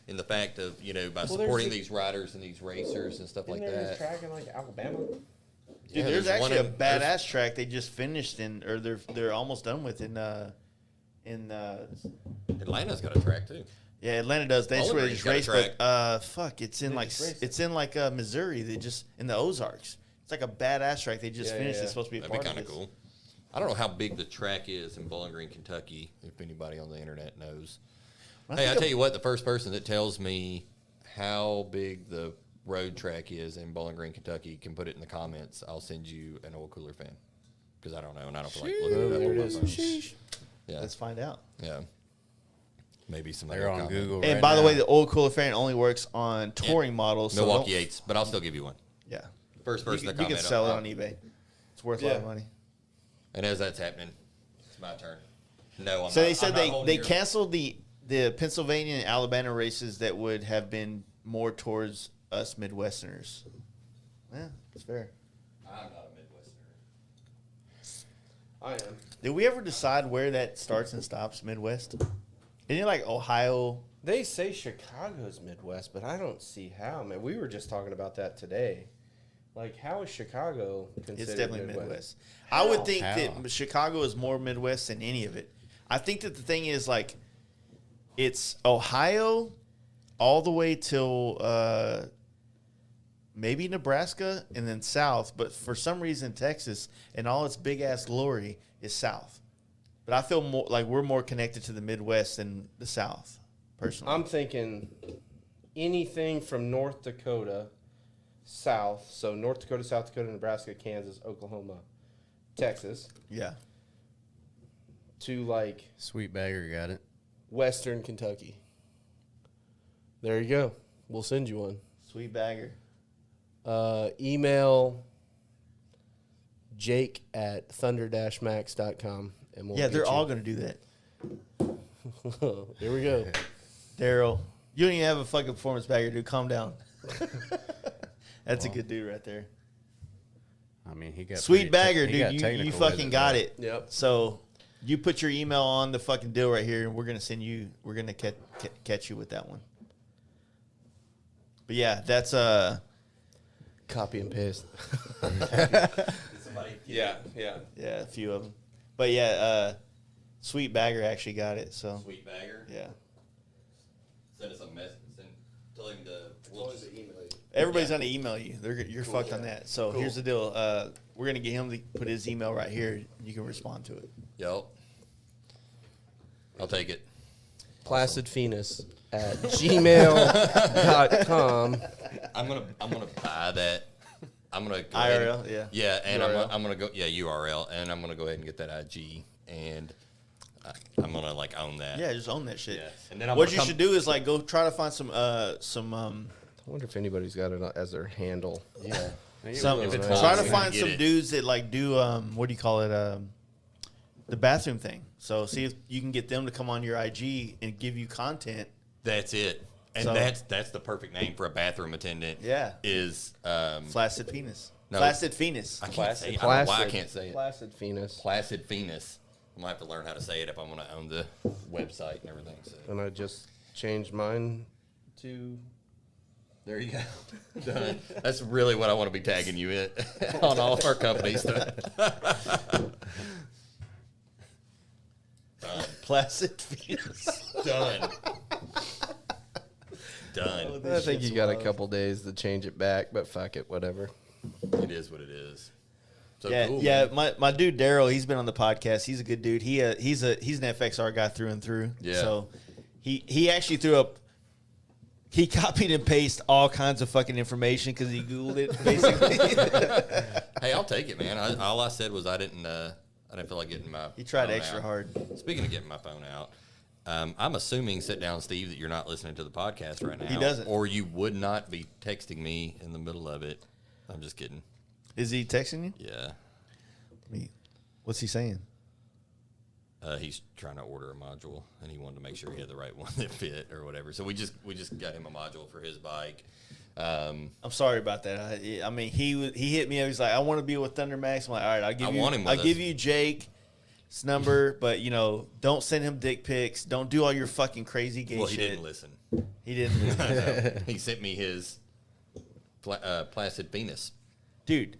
in the fact of by supporting these riders and these racers and stuff like that. track in like Alabama? Dude, there's actually a badass track they just finished or they're almost done with in Atlanta's got a track too. yeah, Atlanta does. That's where they Green's just got a race, track. but fuck, it's in Missouri. They just in the Ozarks. It's like a badass track they just Yeah, finished. yeah. It's supposed to be a That'd be part kind of of this. cool. I don't know how big the track is in Bowling Green, Kentucky. If anybody on the internet knows. Hey, I tell you what, the first person that tells me how big the road track is in Bowling Green, Kentucky can put it in the comments. I'll send you an oil cooler fan because I don't know, and I don't feel like looking it up There on it my is. phone. Yeah, Let's find out. yeah. Maybe some They're on comment. Google. And right by the now. way, the oil cooler fan only works on touring models. So Milwaukee don't- 8s, but I'll still give you one. Yeah. First person You to can comment. sell it I'll- on eBay. It's worth a lot of Yeah. money. And as that's happening, it's my turn. No, I'm So not, they said I'm not holding they your- canceled the Pennsylvania and Alabama races that would have been more towards us Midwesterners. Yeah, it's fair. I'm not a Midwesterner. I am. Did we ever decide where that starts and stops Midwest? Isn't it like Ohio? They say Chicago's Midwest, but I don't see how, man. We were just talking about that today. Like, how is Chicago considered It's definitely Midwest? Midwest. I would think How? that Chicago is more Midwest than any of it. I think that the thing is like, it's Ohio all the way till maybe Nebraska and then south, but for some reason Texas and all its big ass glory is south. But I feel more like we're more connected to the Midwest than the South, personally. I'm thinking anything from North Dakota south, so North Dakota, South Dakota, Nebraska, Kansas, Oklahoma, Texas, Yeah. to like Sweet Bagger got it. Western Kentucky. There you go. We'll send you one. Sweet bagger. Email Jake at thunder-max.com. And we'll Yeah, get they're you. all going to do that. Here we go. Daryl, you don't even have a fucking performance bagger, dude. Calm down. That's a good dude right there. I mean, he got Sweet bagger, he got dude. You technical fucking with got though. it. Yep. So you put your email on the fucking deal right here, and we're gonna send you. We're gonna catch you with that one. But yeah, that's Copy and paste. Yeah. yeah, a few of them. But yeah, Sweet Bagger actually got it. So Sweet bagger. yeah, Send us a message. Tell him to. We'll just, everybody's gonna email you. You're fucked on that. So here's the deal. We're gonna get him to put his email right here. You can respond to it. Yep. I'll take it. placidphoenix@gmail.com. I'm gonna buy that. I'm gonna go IRL, ahead, yeah. yeah, and URL. I'm gonna go URL, and I'm gonna go ahead and get that IG, and I'm gonna like own that. Yeah, just own that shit. Yeah. And then I'm what gonna you come- should do is like go try to find some I wonder if anybody's got it as their handle. Yeah. Some, If it's try to possible, find get some it. dudes that like do what do you call it, the bathroom thing. So see if you can get them to come on your IG and give you content. That's it. And So- that's the perfect name for a bathroom attendant. Yeah. Is Flaccid penis. No. Flaccid penis. I can't say it. I don't know why I Placid. can't say it. Placid Phoenix. Placid Phoenix. I'm gonna have to learn how to say it if I'm gonna own the website and everything. So And I just changed mine to. there you go. Done. That's really what I want to be tagging you in on all of our companies. Flaccid penis. Done. Done. I think you got a couple days to change it back, but fuck it, whatever. It is what it is. So Yeah, cool, yeah. man. My dude Daryl, he's been on the podcast. He's a good dude. He's an FXR guy through and through. Yeah. So he actually threw up. He copied and pasted all kinds of fucking information because he Googled it basically. Hey, I'll take it, man. All I said was I didn't feel like getting my. He tried phone extra out. hard. Speaking of getting my phone out, I'm assuming, sit down, Steve, that you're not listening to the podcast right now. He doesn't. Or you would not be texting me in the middle of it. I'm just kidding. Is he texting you? Yeah. What's he saying? He's trying to order a module, and he wanted to make sure he had the right one that fit or whatever. So we just got him a module for his bike. I'm sorry about that. I mean, he hit me up. He's like, I want to be with ThunderMax. I'm like, all right, I'll give you Jake's number, but don't send him dick pics. Don't do all your fucking crazy gay Well, shit. he didn't listen. He didn't listen. He sent me his placid penis. Dude,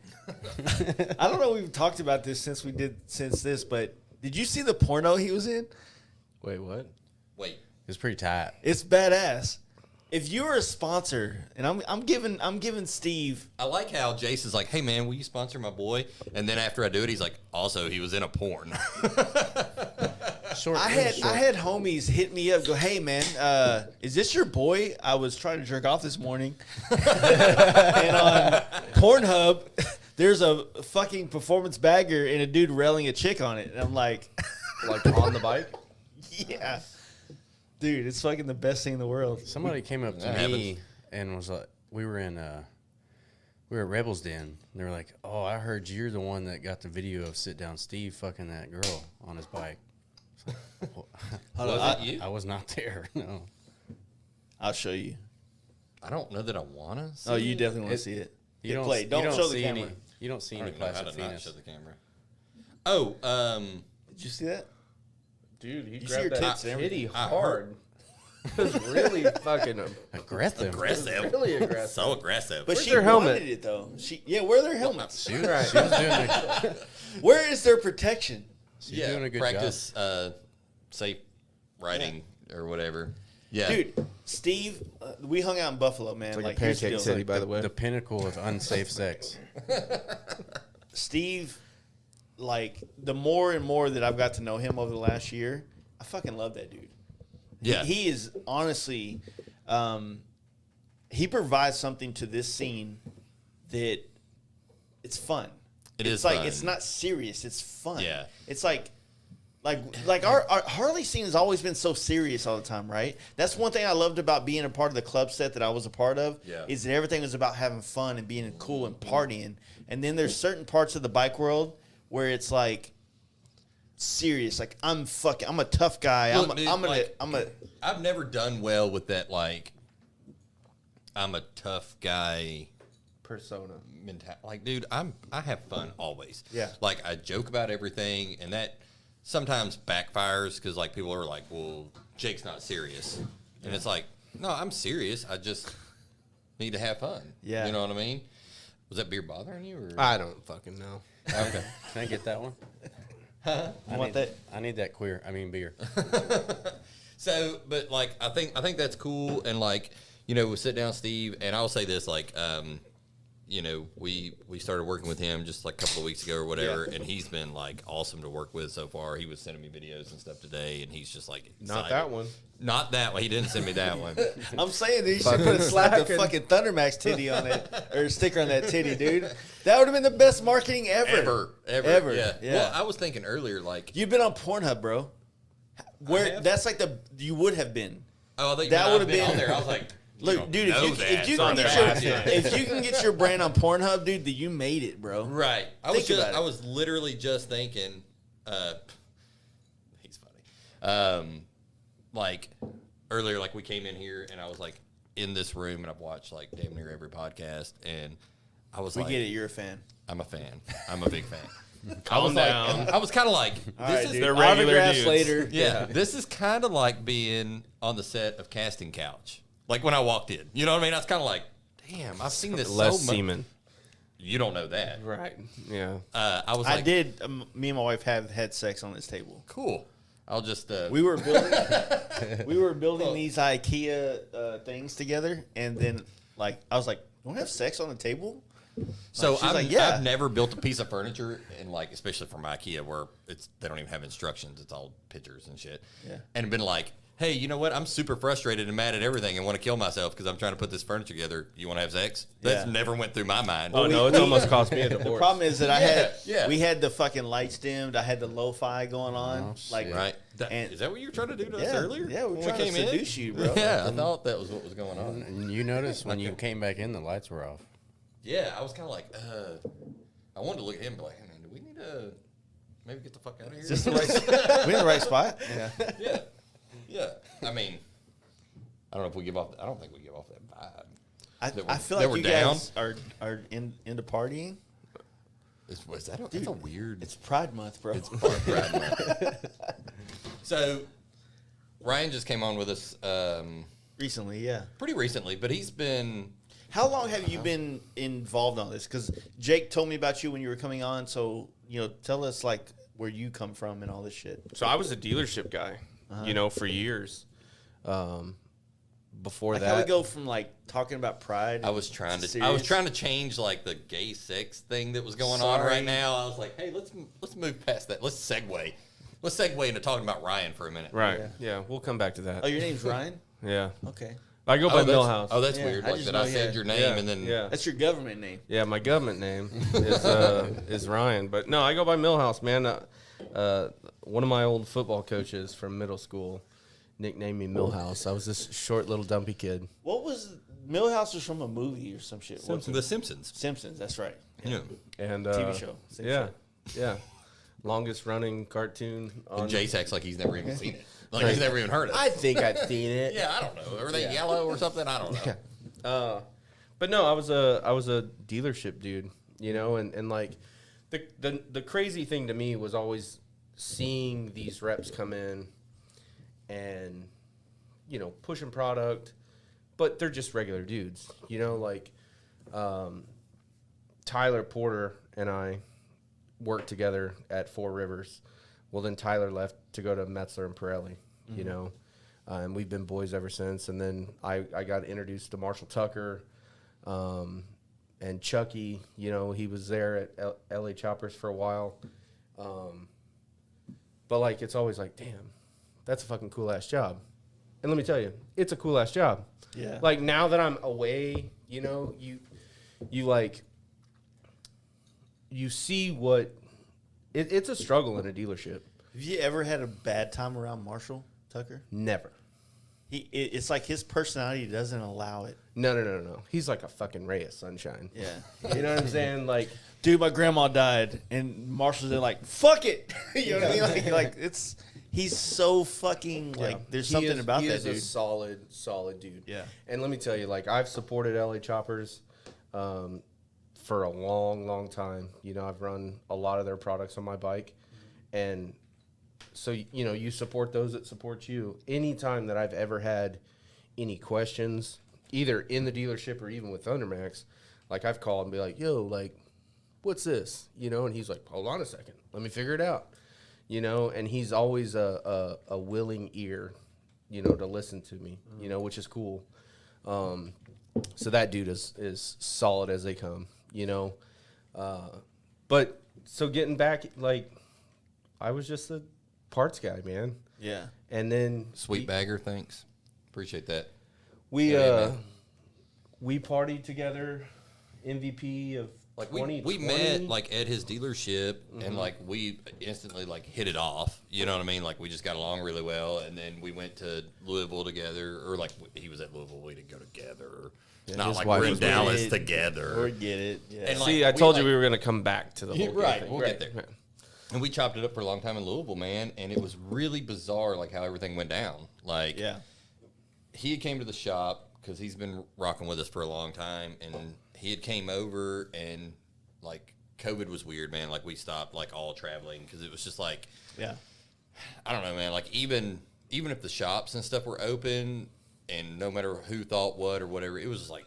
I don't know. We've talked about this since this, but did you see the porno he was in? Wait, what? Wait. It's pretty tight. It's badass. If you were a sponsor, and I'm giving Steve. I like how Jason's like, hey, man, will you sponsor my boy? And then after I do it, he's like, also, he was in a porn. I had homies hit me up, go, hey man, is this your boy? I was trying to jerk off this morning, and on Pornhub, there's a fucking performance bagger and a dude railing a chick on it. And I'm like, Like on the bike. yeah. Dude, it's fucking the best thing in the world. Somebody came up to That me happens. and was like, we were at Rebels Den. And they were like, "Oh, I heard you're the one that got the video of Sit Down Steve fucking that girl on his bike." Was it you? I was not there. No. I'll show you. I don't know that I wanna. See Oh, you it. definitely want to see it. You Hit don't play. Don't show the see camera. any. You don't see I any don't even know how plastic to not penis. show the camera. Oh, Did you see that? Dude, he You see your grabbed that tits and titty I hard. It was really fucking Aggressive. aggressive. really aggressive. So aggressive. But Where's she their helmet? wanted it though. Wear their helmets. She was doing Where is their protection? she's doing a good practice safe riding or whatever. Yeah, Dude, Steve, we hung out in Buffalo, man. Like a here's the pancake deal. city, by the way. the pinnacle of unsafe sex. Steve, like, the more and more that I've got to know him over the last year, I fucking love that dude. yeah. He is honestly, he provides something to this scene that it's fun. It It's is like fun. it's not serious. It's fun. Yeah. It's like our Harley scene has always been so serious all the time, right? That's one thing I loved about being a part of the club set that I was a part of. Yeah. Is that everything was about having fun and being cool and partying. And then there's certain parts of the bike world where it's like serious. Like I'm a tough guy. Look, dude, I'm I've never done well with that. Like, I'm a tough guy Persona. mentality. Like, dude, I have fun always. Yeah. Like, I joke about everything, and that sometimes backfires because like people are like, "Well, Jake's not serious," and it's like, "No, I'm serious. I just need to have fun." Yeah. You know what I mean? Was that beer bothering you? Or? I don't fucking know. Okay. Can I get that one? I want that. I need that beer. So, but like, I think that's cool, and like, you know, we sit down, Steve, and I'll say this, like, you know, we started working with him just like a couple of weeks ago or whatever, and he's been like awesome to work with so far. He was sending me videos and stuff today, and he's just like excited. Not that one. Not that one. He didn't send me that one. I'm saying that you should put a slap the fucking ThunderMax titty on it or a sticker on that titty, dude. That would have been the best marketing ever. Ever. Yeah. Well, I was thinking earlier, like, You've been on Pornhub, bro. Where have? that's like you would have been. oh, I think that I've would've been been- on there. I was like, Look, dude, if you can get your brand on Pornhub, dude, then you made it, bro. right. Think about it. I was literally just thinking, he's funny. Like earlier, like we came in here and I was like in this room and I've watched like damn near every podcast and I was We like, get it. You're a fan. I'm a fan. I'm a big fan. Calm down. I was kind of like, All this right, is dude. They're regular Autographs dudes. later. yeah, this is kind of like being on the set of Casting Couch. Like when I walked in, you know what I mean? I was kind of like, damn, I've seen this Less so much. semen. You don't know that. Right. Yeah. I was I like, did. Me and my wife have had sex on this table. cool. I'll just, We were building these IKEA things together, and then like I was like, "Don't we have sex on the table?" so she's like, I've yeah. never built a piece of furniture, and like, especially from IKEA where they don't even have instructions. It's all pictures and shit. Yeah. And been like, hey, you know what? I'm super frustrated and mad at everything and want to kill myself because I'm trying to put this furniture together. You want to have sex? That's Yeah. never went through my mind. Oh, no, it's almost cost me a The divorce. problem is that Yeah. we had the fucking lights dimmed. I had the lo-fi going on. Oh, like, shit. Right? And- Is that what you were trying to do to us Yeah, earlier? yeah, we're when trying to came in? seduce you, bro. Yeah, I thought that was what was going on. And you noticed when you came back in, the lights were off. Yeah, I was kind of like, I wanted to look at him and be like, hey, man, do we need to maybe get the fuck out of here? Is this the right? We in the right spot? Yeah. Yeah. Yeah. I mean, I don't know if we give off, I don't think we give off that vibe. I feel that like we're you down? guys are into partying. Is that that's a weird. It's Pride Month, bro. It's part of Pride Month. So, Ryan just came on with us Recently, yeah. pretty recently, but he's been. How long have you been involved on this? Because Jake told me about you when you were coming on. So, tell us like where you come from and all this shit. So I was a dealership guy, for years. Before Like that, how we go from like talking about pride. I was trying to. serious? I was trying to change like the gay sex thing that was going on Sorry. right now. I was like, hey, let's move past that. Let's segue. Let's segue into talking about Ryan for a minute. right? Yeah. Yeah. we'll come back to that. Oh, your name's Ryan? Yeah. Okay. I go by that's, Milhouse. Oh, that's Yeah, weird. I Like just that know, I said yeah. your name Yeah, and then yeah. That's your government name. Yeah, my government name is Ryan, but no, I go by Milhouse, man. One of my old football coaches from middle school nicknamed me Milhouse. I was this short little dumpy kid. What was Milhouse was from a movie or some shit? What's The Simpsons. Simpsons. That's right. Yeah. And TV show. Same Yeah, show. yeah. Longest running cartoon on. And Jace acts like he's never even seen it. Like he's never even heard of it. I think I've seen it. Yeah, I don't know. Are they yellow or something? I don't know. But no, I was a dealership dude, you know, and like the crazy thing to me was always seeing these reps come in and, you know, pushing product, but they're just regular dudes, you know, like Tyler Porter and I worked together at Four Rivers. Well, then Tyler left to go to Metzler and Pirelli, you know, and we've been boys ever since. And then I got introduced to Marshall Tucker and Chucky, you know, he was there at LA Choppers for a while. But, like, it's always like, damn, that's a fucking cool-ass job. And let me tell you, it's a cool-ass job. Yeah. Like, now that I'm away, you know, you see what it's a struggle in a dealership. Have you ever had a bad time around Marshall Tucker? Never. It's like his personality doesn't allow it. No. He's like a fucking ray of sunshine. Yeah. You know what I'm saying? Like, Dude, my grandma died, and Marshall's there like, fuck it. You know what I mean? Like he's so fucking, like, there's something about that dude. He is a solid dude. Yeah. And let me tell you, like, I've supported LA Choppers for a long, long time. You know, I've run a lot of their products on my bike. And so, you know, you support those that support you. Anytime that I've ever had any questions, either in the dealership or even with ThunderMax, like, I've called and be like, yo, like, what's this? You know, and he's like, hold on a second. Let me figure it out. You know, and he's always a willing ear, you know, to listen to me, you know, which is cool. So that dude is solid as they come, you know. But so getting back, like, I was just a parts guy, man. Yeah. And then Sweet bagger, thanks. Appreciate that. we Yeah, man. we partied together, MVP of Like 2020. we met like at his dealership and like we instantly like hit it off. You know what I mean? Like we just got along really well, and then we went to Louisville together, or like he was at Louisville, we didn't go together. Or not his like wife we're in was Dallas Or together. get it. Yeah. And like, See, I we, told you like- we were going to come back to the whole right. thing. We'll get there. And we chopped it up for a long time in Louisville, man, and it was really bizarre, like how everything went down. Like, Yeah. he had came to the shop because he's been rocking with us for a long time, and he had came over, and like COVID was weird, man. Like we stopped like all traveling because it was just like, Yeah. I don't know, man. Like even if the shops and stuff were open, and no matter who thought what or whatever, it was just like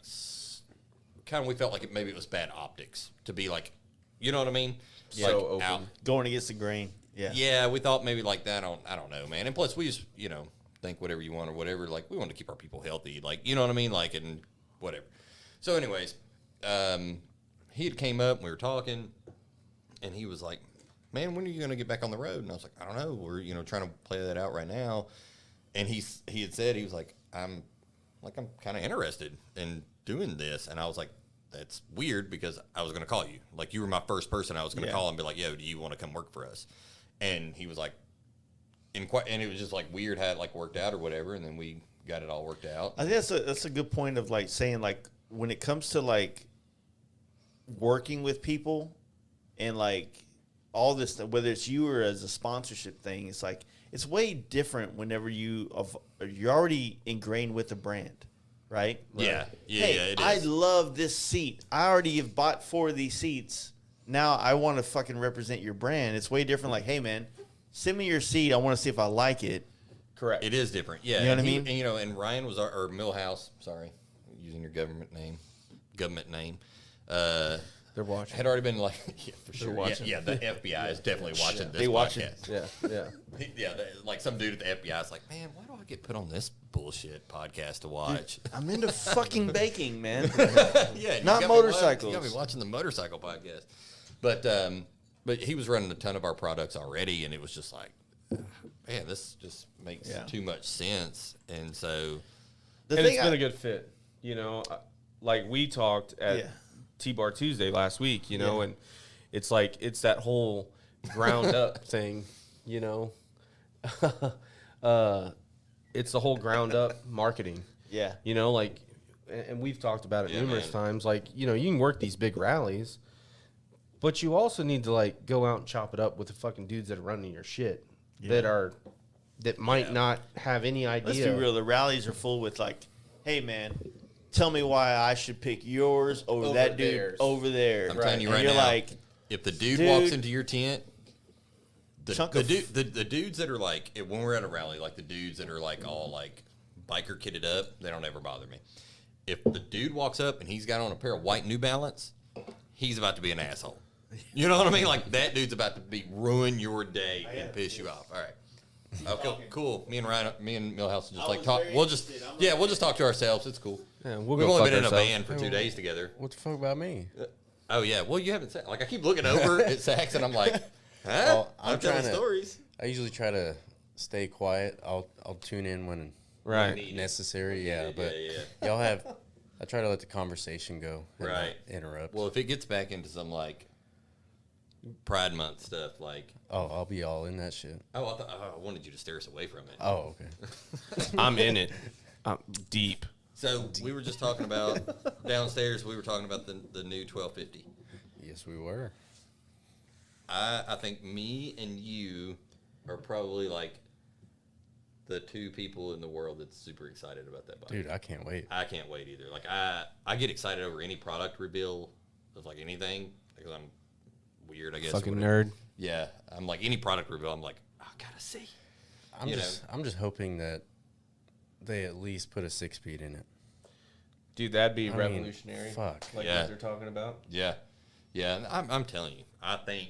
kind of, we felt like maybe it was bad optics to be like, you know what I mean? So Like, open. out. Going against the grain. Yeah. Yeah, we thought maybe like that. I don't know, man. And plus, we just, you know, think whatever you want or whatever. Like, we want to keep our people healthy. Like, you know what I mean? Like, and whatever. So, anyways, he had came up and we were talking, and he was like, man, when are you going to get back on the road? And I was like, I don't know. We're, you know, trying to play that out right now. And he had said, he was like, I'm kind of interested in doing this. And I was like, that's weird because I was going to call you. Like, you were my first person I was going to call and be like, yo, do you want to come work for us? And he was like, and it was just like weird how it like worked out or whatever. And then we got it all worked out. I think that's a good point of like saying like when it comes to like working with people and like all this stuff, whether it's you or as a sponsorship thing, it's like it's way different whenever you're already ingrained with the brand, right? Yeah. Yeah, Hey, yeah, it I is. love this seat. I already have bought 4 of these seats. Now I want to fucking represent your brand. It's way different. Like, hey man, send me your seat. I want to see if I like it. Correct. It is different. Yeah. You know what and I mean? And, you know, and Ryan was or Milhouse, sorry, using your government name. They're watching. Had already been like, yeah, for sure. watching. Yeah, the FBI is definitely watching this They watching. podcast. Yeah. Yeah, like some dude at the FBI is like, man, why do I get put on this bullshit podcast to watch? I'm into fucking baking, man. Yeah, you Not got me motorcycles. You got me watching the motorcycle podcast. But he was running a ton of our products already, and it was just like, man, this just makes Yeah. too much sense. And so The and thing it's been a good fit. Like we talked at Yeah. T-Bar Tuesday last week, Yeah. and it's like it's that whole ground up thing, it's the whole ground up marketing. Yeah. Like, and we've talked about it Yeah, numerous man. times. Like, you can work these big rallies, but you also need to like go out and chop it up with the fucking dudes that are running your shit that might not have any idea. Let's be real. The rallies are full with like, hey man, tell me why I should pick yours over that dude theirs. over there. I'm telling you And right you're now, like, if the dude, dude, walks into your tent, chunk the of- dudes that are like, when we're at a rally, like the dudes that are like all like biker kitted up, they don't ever bother me. If the dude walks up and he's got on a pair of white New Balance, he's about to be an asshole. You know what I mean? Like that dude's about to ruin your day and piss you off. All right. Okay, cool. Me and Milhouse will just like talk. We'll just talk to ourselves. It's cool. Yeah, we'll We've go only fuck been in a ourselves. van for 2 days together. What the fuck about me? Oh yeah. Well, you haven't said. Like I keep looking over at Sax and I'm like, huh? Well, I'm I'm telling trying to- stories. I usually try to stay quiet. I'll tune in when Right. necessary. Yeah, but yeah. y'all have. I try to let the conversation go. And not Right. interrupt. Well, if it gets back into some like Pride Month stuff, like I'll be all in that shit. I wanted you to steer us away from it. Oh, okay. I'm in it. I'm deep. So we were just talking about downstairs. We were talking about the new 1250. Yes, we were. I think me and you are probably like the two people in the world that's super excited about that bike. Dude, I can't wait. I can't wait either. Like I get excited over any product reveal of like anything because I'm weird, I guess. Fucking or whatever. nerd. Yeah, I'm like any product reveal. I'm like, I gotta see. I'm just hoping that they at least put a 6-speed in it. Dude, that'd be I mean, revolutionary. fuck. Like Yeah. what they're talking about. Yeah, yeah. And I'm telling you, I think,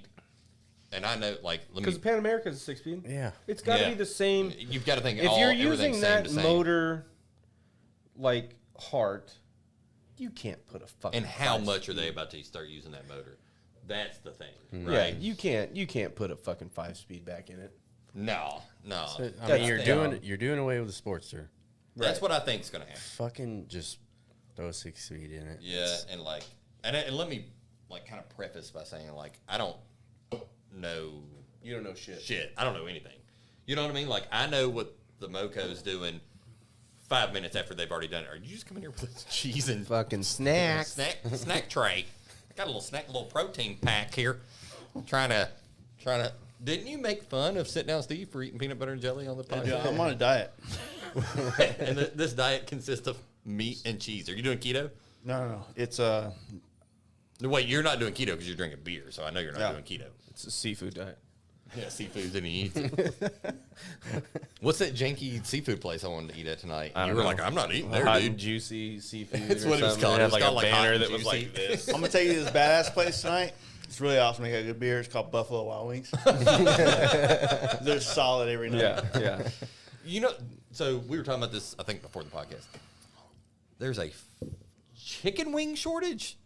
and I know, like, let Because me. Pan America's a 6-speed. Yeah. It's got to Yeah. be the same. You've got to think. If all, you're everything's using same that to same. motor, like heart, you can't put a fucking. And how 5 much are they speed. about to start using that motor? That's the thing, Yeah, right? you can't put a fucking 5-speed back in it. No. I mean, That's you're doing away with the Sportster. That's what I think is going to happen. Fucking just throw a 6-speed in it. Yeah, and like, and let me like kind of preface by saying like I don't know You don't know shit. shit. I don't know anything. You know what I mean? Like I know what the Moco's doing 5 minutes after they've already done it. Are you just coming here with this cheese and Fucking snacks. snack tray? Got a little protein pack here. Trying to. Didn't you make fun of Sit Down Steve for eating peanut butter and jelly on the podcast? I'm on a diet. And this diet consists of meat and cheese. Are you doing keto? No. It's No, wait, you're not doing keto because you're drinking beer, so I know you're not Yeah. doing keto. It's a seafood diet. Yeah, seafood and he eats it. What's that janky seafood place I wanted to eat at tonight? I You don't were know. like, I'm not eating there, Hot dude. and juicy seafood. That's or what it was something. called. They It had was like called, a like, Hot banner and that was Juicy. like this. I'm gonna take you to this badass place tonight. It's really awesome. They got good beer. It's called Buffalo Wild Wings. They're solid every night. Yeah. You know, so we were talking about this, I think, before the podcast. There's a chicken wing shortage.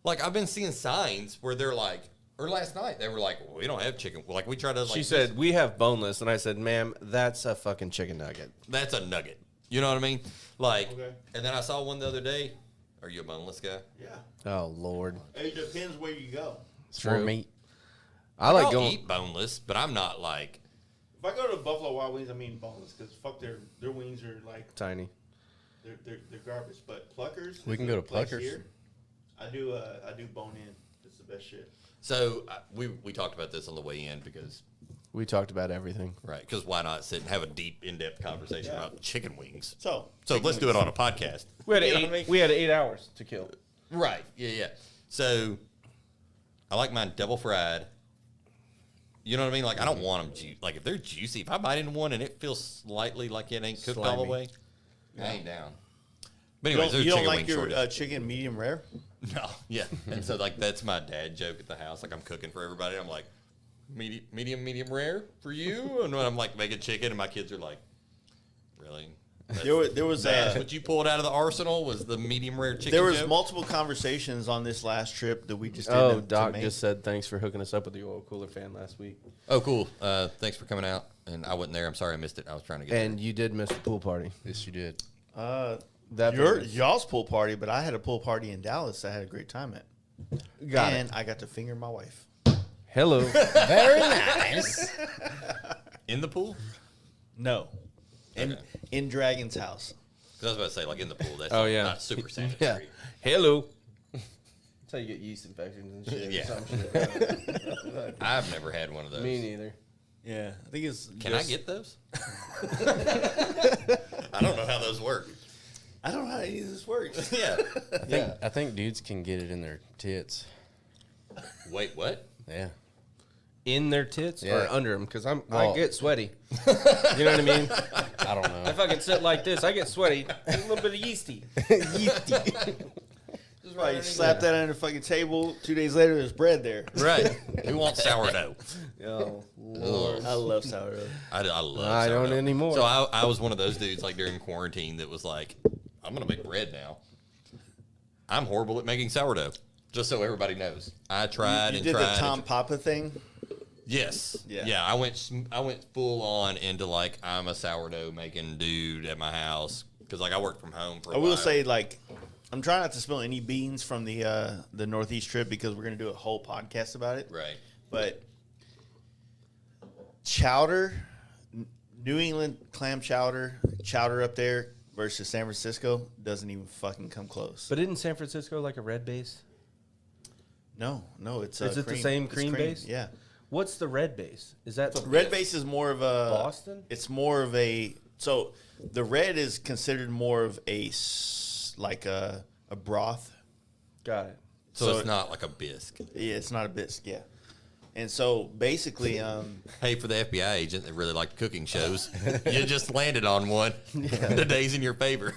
Like, I've been seeing signs where they're like, or last night, they were like, well, we don't have chicken. Like, we try to, like, She said, we have boneless. And I said, ma'am, that's a fucking chicken nugget. that's a nugget. You know what I mean? Like, Okay. and then I saw one the other day. Are you a boneless guy? Yeah. Oh, Lord. It depends where you go. It's for meat. I like I'll going. eat boneless, but I'm not like, If I go to Buffalo Wild Wings, I mean boneless because fuck their wings are like Tiny. they're garbage. But Pluckers, We is can the go to place Pluckers. Here. I do bone in. It's the best shit. so we talked about this on the way in because, We talked about everything. right, because why not sit and have a deep, in-depth conversation Yeah. about chicken wings? So Let's do it on a podcast. We had You know what I mean? we had 8 hours to kill. Right. Yeah. So I like mine double fried. You know what I mean? Like I don't want them like if they're juicy. If I bite into one and it feels slightly like it ain't cooked all the Slimy. way, I ain't down. But you anyways, there's don't chicken like wing your shortage. chicken medium rare? No. Yeah. And so like that's my dad joke at the house. Like I'm cooking for everybody. I'm like medium rare for you. And when I'm like making chicken, and my kids are like, really? There was That's what you pulled out of the arsenal was the medium rare chicken. there was joke? multiple conversations on this last trip that we just did. Oh, to Doc make. just said thanks for hooking us up with the oil cooler fan last week. Oh, cool. Thanks for coming out. And I wasn't there. I'm sorry I missed it. I was trying to get And you did miss the pool party. Yes, you did. Y'all's pool party, but I had a pool party in Dallas. I had a great time at. And I got to finger my wife. Hello. Very nice. In the pool? No, Okay. in Dragon's house. 'Cause I was about to say, like, in the pool, that's not super Yeah. sanitary. Hello. That's how you get yeast infections and shit. Yeah. Some shit. I've never had one of those. Me neither. Yeah, I think it's. Can I get those? I don't know how those work. I don't know how any of this works. Yeah. I think dudes can get it in their tits. Wait, what? Yeah. In their tits Yeah. or under them? Because I Well- get sweaty. You know what I mean? I don't I know. fucking sit like this. I get sweaty. A little bit of yeasty. Just right, you slap that under the fucking table. 2 days later, there's bread there. Right. Who wants sourdough? Oh, Ugh. I love sourdough. I love I don't sourdough. anymore. So I was one of those dudes, like, during quarantine that was like, I'm going to make bread now. I'm horrible at making sourdough, just so everybody knows. I tried You and did tried. the Tom Papa thing. Yes. Yeah. Yeah. I went full on into, like, I'm a sourdough making dude at my house because, like, I worked from home for a I while. will say, like, I'm trying not to spill any beans from the Northeast trip because we're gonna do a whole podcast about it. Right. But chowder, New England clam chowder up there versus San Francisco doesn't even fucking come close. But isn't San Francisco like a red base? No, it's Is it the same It's cream base? Yeah. What's the red base? Is that Red base is more of a Boston? It's more of a so the red is considered more of a like a broth. Got it. So it's not like a bisque. Yeah, it's not a bisque. Yeah, and so basically, Hey, for the FBI agent that really liked cooking shows, you just landed on one. The day's in your favor.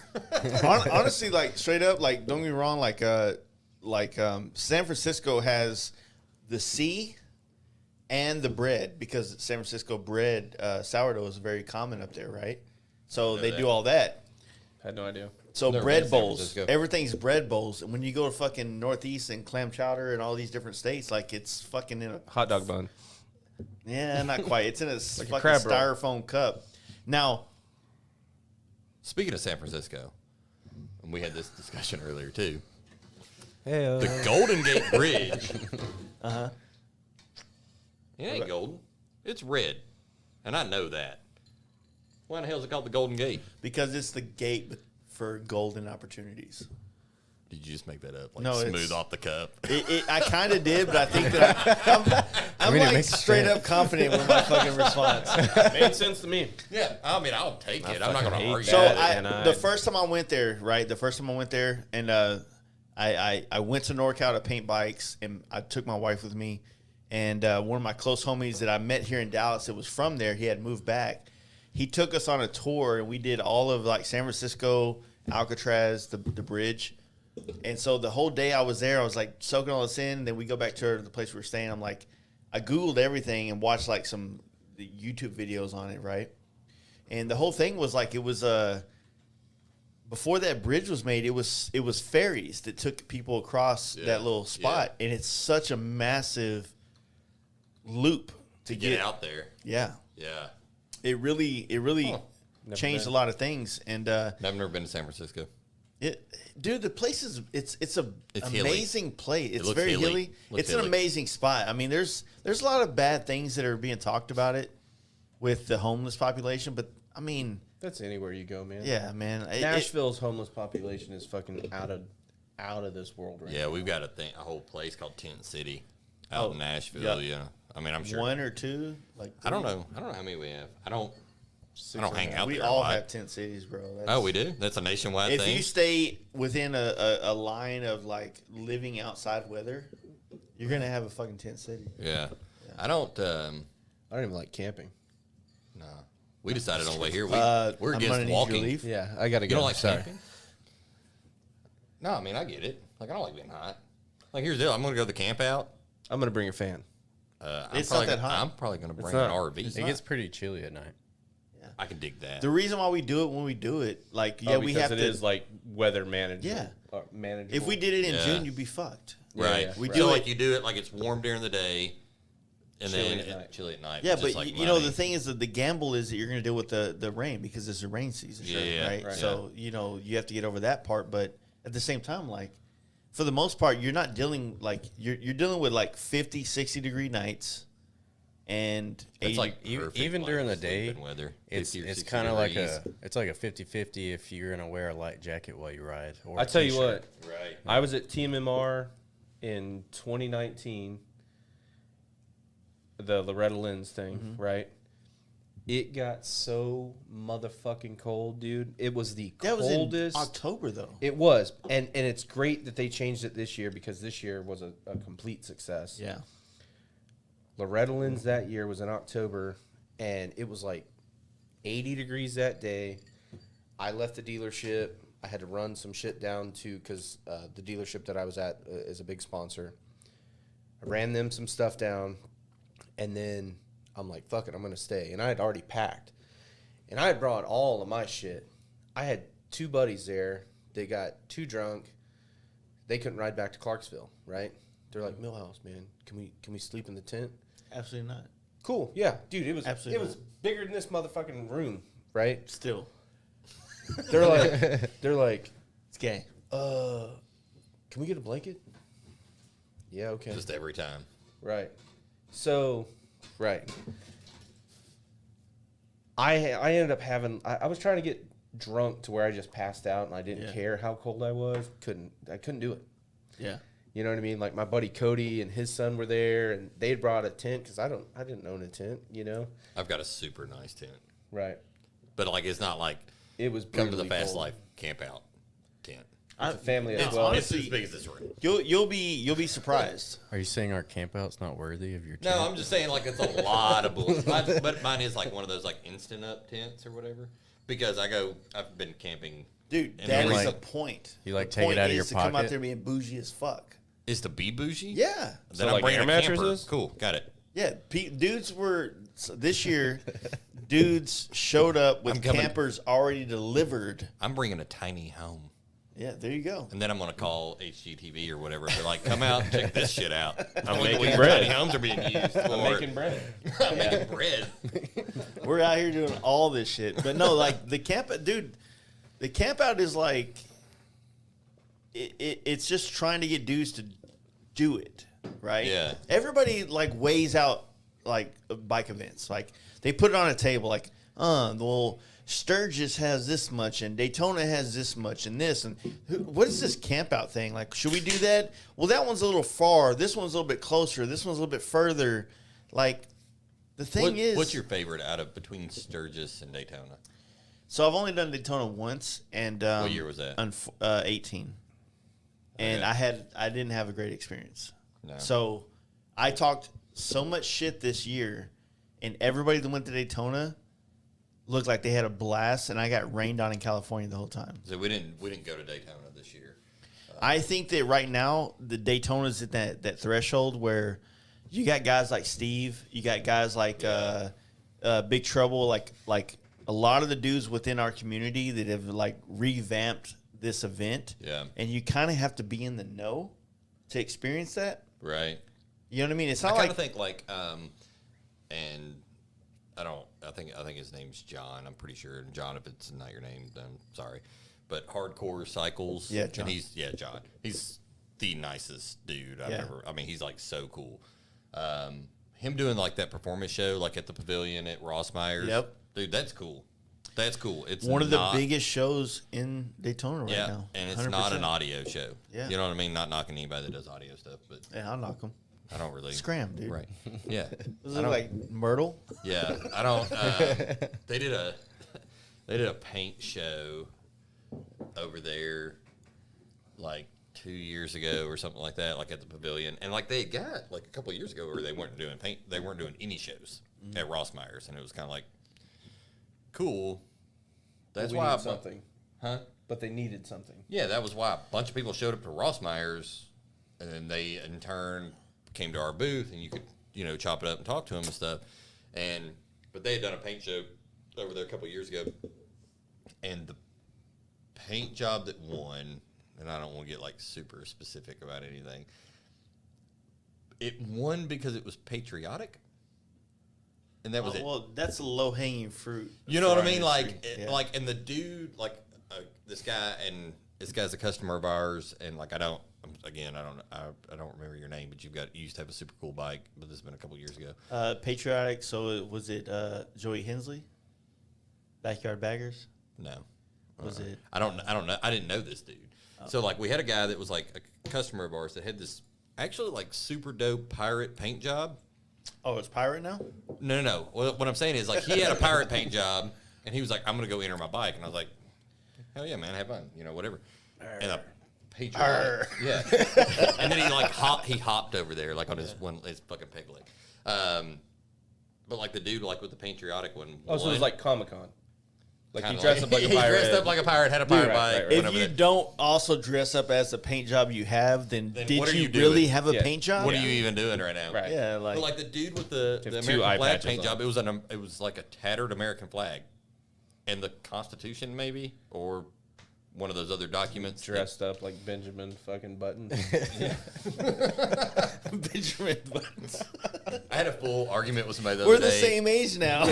honestly, like straight up, like don't get me wrong, like San Francisco has the C and the bread because San Francisco bread sourdough is very common up there, right? So they do all that. Had no idea. So Never been bread to San bowls, Francisco. everything's bread bowls. And when you go to fucking Northeast and clam chowder and all these different states, like it's fucking in a Hot dog bun. yeah, not quite. It's in a a fucking crab roll. styrofoam cup. Now, Speaking of San Francisco, and we had this discussion earlier too. Hey, The Golden Gate Bridge. It ain't golden. It's red. And I know that. Why in the hell is it called the Golden Gate? because it's the gate for golden opportunities. Did you just make that up? Like No, smooth it's- off the cup. I kind of did, but I think that I'm mean, it like makes straight sense. up confident with my fucking response. made sense to me. Yeah, I mean, I'll take it. I'm not going fucking to hate argue. So that. And the first time I went there, right? The first time I went there, and I went to NorCal to paint bikes, and I took my wife with me, and one of my close homies that I met here in Dallas, that was from there, he had moved back. He took us on a tour, and we did all of like San Francisco, Alcatraz, the bridge. And so the whole day I was there, I was like soaking all this in. Then we go back to the place we were staying. I'm like, I Googled everything and watched like some the YouTube videos on it, right? And the whole thing was like it was before that bridge was made, it was ferries that took people across Yeah, that little spot, and it's such a massive loop to Get get out there. Yeah, Yeah. it really changed been. a lot of things, and I've never been to San Francisco. Dude, the place is it's It's hilly. amazing place. It's looks very hilly. hilly. Looks It's an hilly. amazing spot. I mean, there's a lot of bad things that are being talked about it with the homeless population, but I mean, That's anywhere you go, man. yeah, man. Nashville's homeless population is fucking out of this world right Yeah, now. we've got a whole place called Tent City out in Nashville. yeah. Yeah. I mean, I'm sure. one or two, like I don't know. I don't know how many we have. I don't hang out We there a all lot. have tent cities, bro. Oh, we do? That's a nationwide If thing? you stay within a line of like living outside weather, you're gonna have a fucking tent city. Yeah. I don't, I don't even like camping. no. We decided on the way here. We're I'm gonna against need you to walking. leave. Yeah, I gotta You go. don't like Sorry. camping? No, I mean, I get it. Like, I don't like being hot. Like, here's the deal. I'm going to go to the camp out. I'm gonna bring a fan. It's not that hot. I'm probably going to bring not. an RV. It gets pretty chilly at night. I can dig that. The reason why we do it when we do it, like, yeah, we have it to. is like weather management. Yeah. Or manageable. If we did it in Yeah. June, you'd be fucked. Right. yeah, We so, do like, it- you do it like it's warm during the day, and Chilly then at night. chilly at night. Yeah, just but like you know money. the thing is that the gamble is that you're going to deal with the rain because it's the rain season, Yeah, right? right. So you have to get over that part, but at the same time, like for the most part, you're not dealing like you're dealing with like 50, 60 degree nights, and It's 80 like even perfect, during like, the day, sleeping weather. It's 50 or 60 kind of like degrees. it's like a 50-50 if you're gonna wear a light jacket while you ride. Or I a tell you t-shirt. what, Right. I was at TMMR in 2019, the Loretta Lynn's thing, right? It got so motherfucking cold, dude. It was the that was coldest. in October though. It was, and it's great that they changed it this year because this year was a complete success. Yeah, Loretta Lynn's that year was in October, and it was like 80 degrees that day. I left the dealership. I had to run some shit down to because the dealership that I was at is a big sponsor. I ran them some stuff down, and then I'm like, fuck it, I'm going to stay. And I had already packed. And I had brought all of my shit. I had two buddies there. They got too drunk. They couldn't ride back to Clarksville, right? They're like, Milhouse, man, can we sleep in the tent? absolutely not. Cool. Yeah, dude, it was Absolutely it was bigger than this motherfucking room, right? Still, They're like, it's gay. can we get a blanket? Yeah, okay. Just every time. Right. So, right. I ended up having I was trying to get drunk to where I just passed out and I didn't Yeah. care how cold I was. I couldn't do it. Yeah, You know what I mean? Like my buddy Cody and his son were there and they had brought a tent cuz I didn't own a tent, you know. I've got a super nice tent, Right. but like it's not like It was come to the brutally fast cold. life camp out tent. It's a family as It's, well. it's honestly- as big as this room. you'll be surprised. Are you saying our camp out's not worthy of your No, tent? I'm just saying like it's a lot of bullshit. But mine is like one of those like instant up tents or whatever. Because I've been camping. Dude, And that then, is like, the point. you, like, The take it point out of is your to come out pocket? there being bougie as fuck. Is to be bougie? Yeah, Then So, I'm like, bringing air a camper. mattresses? Cool, got it. yeah. Dudes were this year. Dudes showed up with I'm coming. campers already delivered. I'm bringing a tiny home. Yeah, there you go. And then I'm going to call HGTV or whatever. They're like, come out and check this shit out. I'm Look at making what bread. tiny homes are being used for. I'm making bread. I'm making bread. We're out here doing all this shit, but no, like the camp, dude. The camp out is like, it's just trying to get dudes to do it, right? Yeah. Everybody like weighs out like bike events, like they put it on a table, like, well, Sturgis has this much and Daytona has this much and this and what is this camp out thing? Like, should we do that? Well, that one's a little far. This one's a little bit closer. This one's a little bit further. Like, the thing is, What's your favorite out of between Sturgis and Daytona? so I've only done Daytona once, and What year was that? 18. And Okay. I didn't have a great experience. No. So I talked so much shit this year, and everybody that went to Daytona looked like they had a blast, and I got rained on in California the whole time. So we didn't go to Daytona this year. I think that right now the Daytona's at that threshold where you got guys like Steve, you got guys like Big Trouble, like a lot of the dudes within our community that have like revamped this event. Yeah. And you kind of have to be in the know to experience that. Right. You know what I mean? It's I not kind like of think like, and I think his name's John. I'm pretty sure. And John, if it's not your name, then sorry. But Hardcore Cycles. Yeah, John. And John. He's the nicest dude I've Yeah. ever. I mean, he's like so cool. Him doing like that performance show, like at the Pavilion at Rossmeyer's. Yep. Dude, that's cool. That's cool. It's one of the not- biggest shows in Daytona right Yeah, now. and it's not 100%. an audio show. Yeah. You know what I mean? Not knocking anybody that does audio stuff, but Yeah, I'll knock them. I don't really. Scram, dude. Right. Yeah. Does it look like Myrtle? Yeah, I don't. They did a paint show over there like 2 years ago or something like that, like at the Pavilion, and like they got like a couple of years ago where they weren't doing paint, they weren't doing any shows at Rossmeyer's, and it was kind of like cool. That's We why, need something. huh? But they needed something. Yeah, that was why a bunch of people showed up to Rossmeyer's, and then they in turn came to our booth, and you could chop it up and talk to them and stuff. But they had done a paint show over there a couple of years ago, and the paint job that won, and I don't want to get like super specific about anything. It won because it was patriotic, and that was it. Well, that's a low hanging fruit. You know what I for our mean? Like, industry. Yeah. like, and the dude, like, this guy's a customer of ours, and like, I don't remember your name, but you used to have a super cool bike, but this has been a couple years ago. Patriotic. So was it Joey Hensley? Backyard Baggers. No, Was it? I don't know. I didn't know this dude. So like, we had a guy that was like a customer of ours that had this actually like super dope pirate paint job. Oh, it's Pirate now. No. What I'm saying is like he had a pirate paint job, and he was like, "I'm gonna go enter my bike," and I was like, "Hell yeah, man, have fun, whatever." And a Patriot, yeah. And then he like hopped over there like on his fucking peg leg. But like the dude like with the patriotic one. Oh, so it was like Comic-Con. Like he kinda dressed up like a he pirate. dressed up like a pirate, had a pirate bike. right. If went you over there. don't also dress up as the paint job you have, then Then did what are you you really doing? have a Yeah. paint job? What are you even doing right now? Right. Yeah, But like the dude with the Have American two eye flag patches paint on. job, it was like a tattered American flag, and the Constitution maybe, or one of those other documents. Dressed up like Benjamin fucking Button. Benjamin Buttons. I had a full argument with somebody the We're other the day. same age now.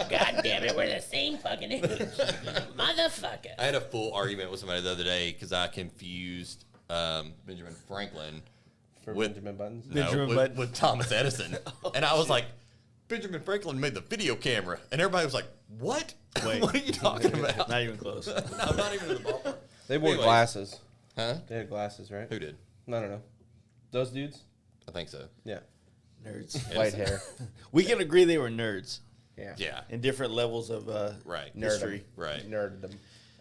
God damn it, we're the same fucking age. Motherfucker. I had a full argument with somebody the other day because I confused Benjamin Franklin For with Benjamin Buttons. Benjamin with, Button. with Thomas Edison, and I was like, Benjamin Franklin made the video camera, and everybody was like, "What? Wait. What are you talking about?" Not even close. No, not even in the ballpark. They wore Anyways. glasses. Huh? They had glasses, right? Who did? No, no, no. Those dudes? I think so. Yeah. Nerds. White hair. We can agree they were nerds Yeah. Yeah. in different levels of Right. history. Right. Nerdedom.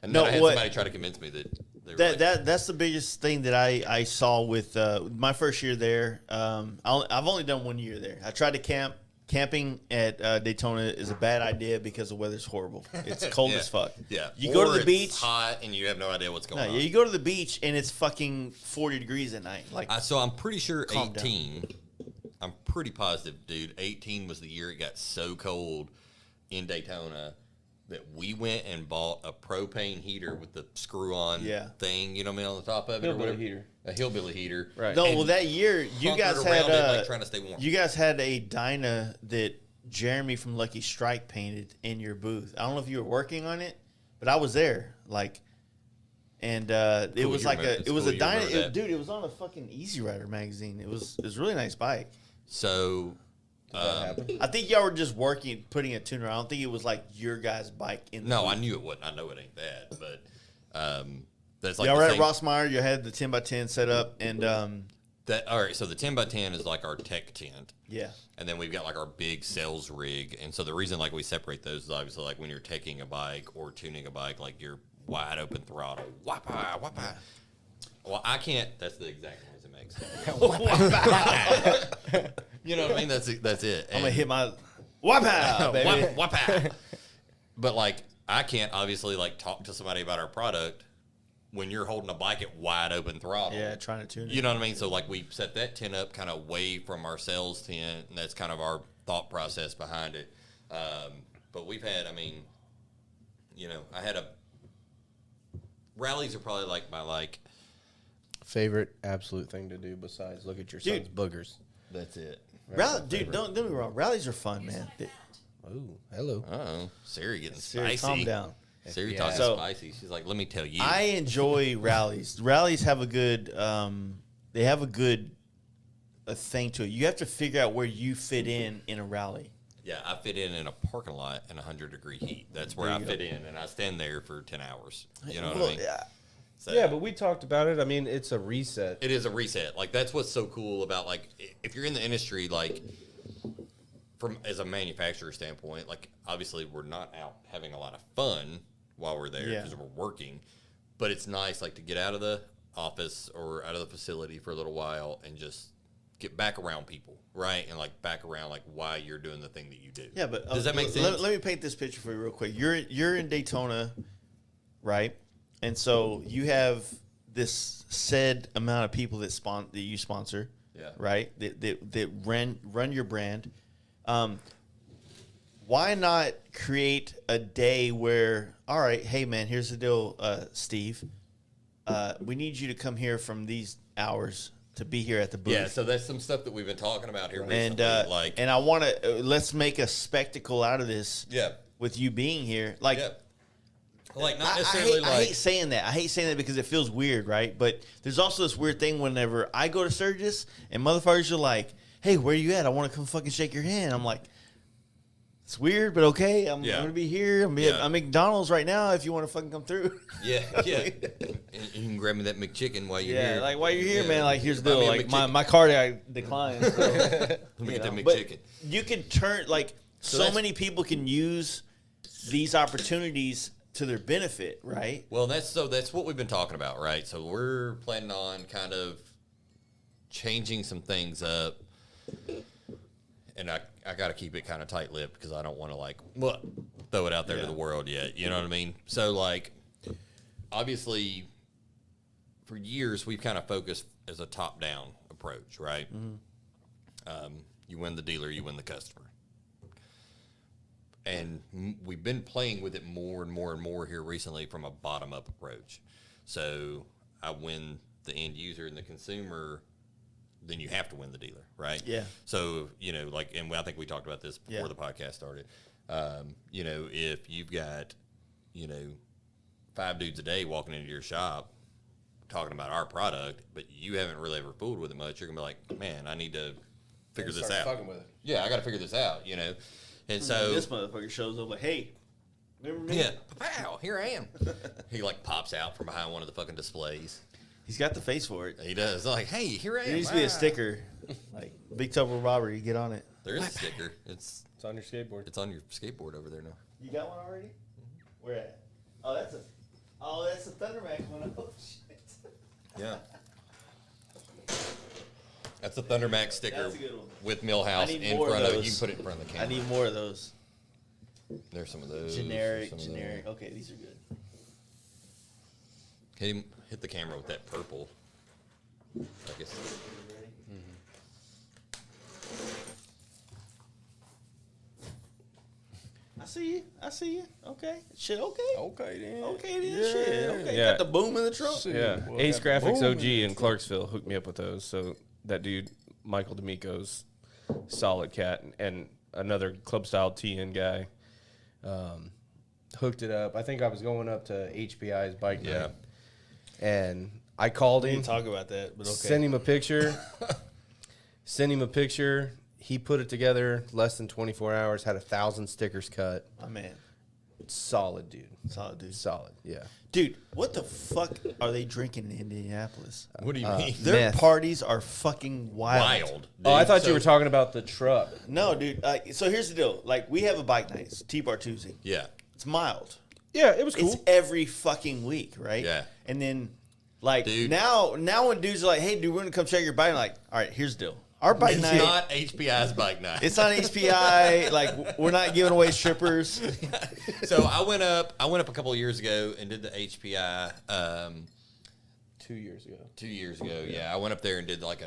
And No, then I had what- somebody try to convince me that they were That's the biggest thing that I saw with my first year there. I've only done 1 year there. I tried to camp. Camping at Daytona is a bad idea because the weather's horrible. It's cold Yeah. as fuck. Yeah. You go to Or the it's beach. hot, and you have no idea what's going No, on. yeah, you go to the beach and it's fucking 40 degrees at night. Like So I'm pretty sure Calm down. 18. I'm pretty positive, dude. 18 was the year it got so cold in Daytona that we went and bought a propane heater with the screw-on Yeah. thing, you know what I mean, on the top of it, or Hillbilly whatever. heater. A hillbilly heater. Right. no, And well that year you bunkered guys around had it, like trying to stay warm. you guys had a Dyna that Jeremy from Lucky Strike painted in your booth. I don't know if you were working on it, but I was there. Like, and it Cool, was you like remember- it it's was cool a you Dyna, remember that. dude. It was on a fucking Easy Rider magazine. It was a really nice bike. So Did that happen? I think y'all were just working, putting a tuner. I don't think it was like your guys' bike in. The no, booth. I knew it wasn't. I know it ain't that, but that's like Y'all the were at same- Rossmeyer. You had the 10x10 set up, and that. All right, so the 10x10 is like our tech tent. yeah, And then we've got like our big sales rig. And so the reason like we separate those is obviously like when you're taking a bike or tuning a bike, like you're wide open throttle. Whapa, whapa. Well, I can't. That's the exact noise it makes. You know what I mean? That's it. I'm gonna hit my wow, baby. Whapa. But like I can't obviously like talk to somebody about our product when you're holding a bike at wide open throttle. Yeah, trying to tune it. You know what I mean? So like we set that tent up kind of away from our sales tent, and that's kind of our thought process behind it. But we've had, I mean, I had rallies are probably like my Favorite absolute thing to do besides look at your son's boogers. that's it. Dude, don't get me wrong. Rallies are fun, man. Oh, hello. Oh, Siri getting Siri, spicy. calm down. Siri Yeah. talking So- spicy. She's like, let me tell you. I enjoy rallies. Rallies have a good, they have a good thing to it. You have to figure out where you fit in a rally. Yeah, I fit in a parking lot in 100-degree heat. That's where There I you fit go. in, and I stand there for 10 hours. You know Well, what I mean? yeah. So, Yeah, but we talked about it. I mean, it's a reset. it is a reset. Like that's what's so cool about like if you're in the industry, like from as a manufacturer standpoint, like obviously we're not out having a lot of fun while we're there Yeah. because we're working, but it's nice like to get out of the office or out of the facility for a little while and just get back around people, right? And like back around like why you're doing the thing that you do. Yeah, but does that make sense? Let me paint this picture for you real quick. You're in Daytona, right? And so you have this said amount of people that you sponsor, Yeah. right? That run your brand. Why not create a day where, all right, hey man, here's the deal, Steve. We need you to come here from these hours to be here at the booth. Yeah, so that's some stuff that we've been talking about here and recently. and I want to let's make a spectacle out of this. Yeah. With you being here, like. Yeah. Like, not I necessarily hate saying that. I hate saying that because it feels weird, right? But there's also this weird thing whenever I go to Sturgis and motherfuckers are like, hey, where you at? I want to come fucking shake your hand. I'm like, it's weird, but okay. I'm going to be here. I'm at McDonald's right now if you want to fucking come through. Yeah. And you can grab me that McChicken while you're here. Yeah, like while you're here, man, like here's the Buy me deal. a Like McChicken. my card I declined. So, Let me get that McChicken. but you can turn, like, so that's- many people can use these opportunities to their benefit, right? Well, that's what we've been talking about, right? So we're planning on kind of changing some things up, and I got to keep it kind of tight-lipped because I don't want to like throw it out there to the world yet. You know what I mean? So like, obviously, for years we've kind of focused as a top-down approach, right? You win the dealer, you win the customer. And we've been playing with it more and more and more here recently from a bottom-up approach. So I win the end user and the consumer, then you have to win the dealer, right? Yeah. So, like, and I think we talked about this before the podcast started. If you've got, 5 dudes a day walking into your shop talking about our product, but you haven't really ever fooled with it much, you're going to be like, man, I need to figure this out. Fucking with it. Yeah, I got to figure this out, And so this motherfucker shows up like, hey, remember me? yeah, pow, here I am. He like pops out from behind one of the fucking displays. He's got the face for it. He does. Like, hey, here I am. There needs to be a Wow. sticker, like Big Tupper Robbery. Get on it. There is a sticker. It's It's on your skateboard. on your skateboard over there now. You got one already? Where at? Oh, that's a ThunderMax one. Oh shit. Yeah. That's a ThunderMax sticker That's a good one. with I Milhouse need in more of front of it. those. You can put it in front of the I camera. need more of those. There's some of those. Generic. some of those. Okay, these are good. Hit the camera with that purple. I guess. I see you. Okay. Shit, okay. Okay, then. Okay, then. Shit. Okay. Yeah. Got the boom in the trunk. Shit. Yeah, Well, Ace got the Graphics boom OG in Clarksville hooked me up with those. So that dude, Michael D'Amico's solid cat, and another club style TN guy hooked it up. I think I was going up to HPI's bike Yeah. night, and I called We him, didn't talk about that, but okay. sent him a picture. He put it together less than 24 hours. Had 1,000 stickers cut. My man. Solid dude. Solid dude. Solid. Yeah. Dude, what the fuck are they drinking in Indianapolis? What do you mean? Their Meth. parties are fucking wild. Wild. Oh, I dude. thought So- you were talking about the truck. No, dude. So here's the deal. Like, we have a bike night. It's T-Bar Tuesday. Yeah. It's mild. Yeah, it was cool. It's every fucking week, right? Yeah. And then, like, Dude. now when dudes are like, hey, dude, we're going to come check your bike, I'm like, all right, here's the deal. Our bike It's night, not HPI's bike night. it's on HPI. Like, we're not giving away strippers. So I went up a couple of years ago and did the HPI 2 years ago. 2 years ago. Yeah, I went up there and did like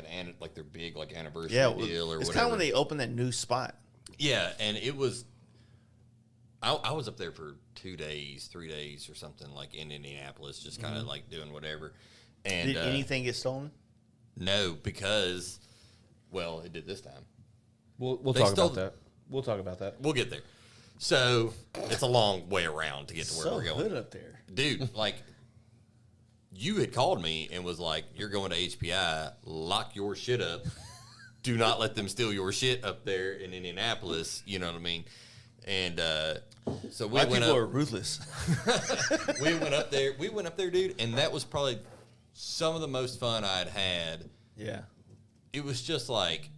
their big like anniversary Yeah, deal or it's whatever. kind of when they open that new spot. Yeah, and it was. I was up there for 2 days, 3 days, or something like in Indianapolis, just kind of like doing whatever. And Did anything get stolen? no, because well, it did this time. We'll They talk stole about that. We'll talk about that. We'll get there. So it's a long way around to get to where So we're going. good up there. Dude, like, you had called me and was like, you're going to HPI, lock your shit up. Do not let them steal your shit up there in Indianapolis. You know what I mean? And so we White went people up. are ruthless. We went up there, dude, and that was probably some of the most fun I'd had. Yeah. It was just like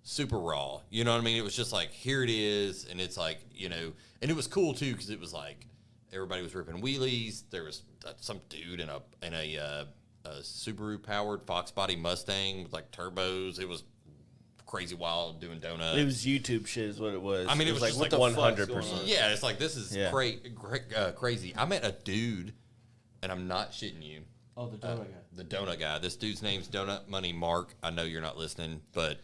super raw. You know what I mean? It was just like, here it is. And it's like, and it was cool too, because it was like everybody was ripping wheelies. There was some dude in a Subaru powered Fox body Mustang with like turbos. It was crazy wild doing donuts. It was YouTube shit is what it was. I mean, it was just what like the fuck's 100%. going on? Yeah, it's like, this is Yeah. crazy. I met a dude, and I'm not shitting you. Oh, the donut guy. The donut guy. This dude's name's Donut Money Mark. I know you're not listening, but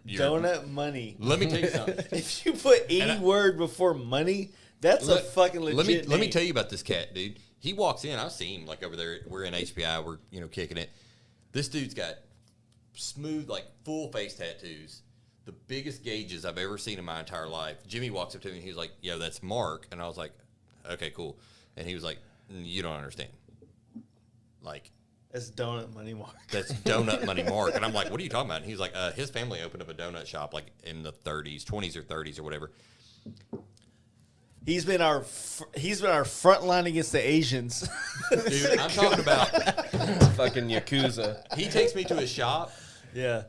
Donut money. Let me tell you something. If you put any I- word before money, that's a fucking legit let me name. tell you about this cat, dude. He walks in. I see him like over there. We're in HPI. We're kicking it. This dude's got smooth, like full face tattoos, the biggest gauges I've ever seen in my entire life. Jimmy walks up to me and he's like, "Yo, that's Mark," and I was like, "Okay, cool." And he was like, "You don't understand. Like, That's donut money, Mark. that's donut money, Mark." And I'm like, "What are you talking about?" And he's like, "His family opened up a donut shop like in the 20s or 30s or whatever." He's been our front line against the Asians. Dude, I'm talking about. Fucking Yakuza. He takes me to his shop. Yeah.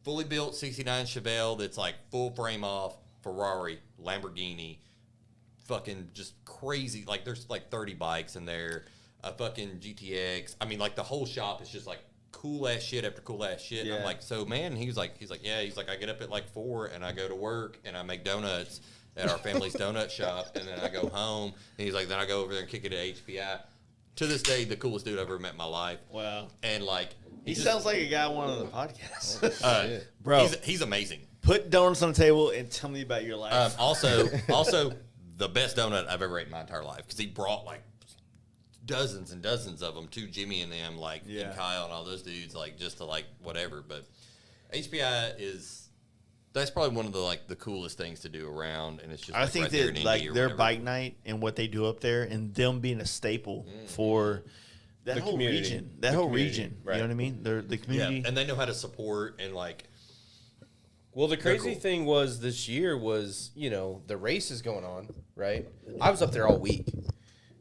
Fully built 69 Chevelle that's like full frame off, Ferrari, Lamborghini, fucking just crazy. Like there's like 30 bikes in there, a fucking GTX. I mean, like the whole shop is just like cool ass shit after cool ass shit. And I'm Yeah. like, so man, he's like, yeah, he's like, I get up at like 4 and I go to work and I make donuts at our family's donut shop, and then I go home. And he's like, then I go over there and kick it at HPI. To this day, the coolest dude I've ever met in my life. Wow. And like, He just- sounds like a guy on one of the podcasts. bro, he's amazing. Put donuts on the table and tell me about your life. Also, the best donut I've ever ate in my entire life, because he brought like dozens and dozens of them to Jimmy and them, like and Kyle and all those dudes, like just to like whatever. But HPI that's probably one of the coolest things to do around, and it's just I like think right there in that Indy like or their whatever. bike night and what they do up there, and them being a staple for that The whole community. region. That The whole community, region. right. You know what I mean? They're the Yeah, community. and they know how to support and like. Well, the crazy cool. thing was this year was, the race is going on, right? I was up there all week.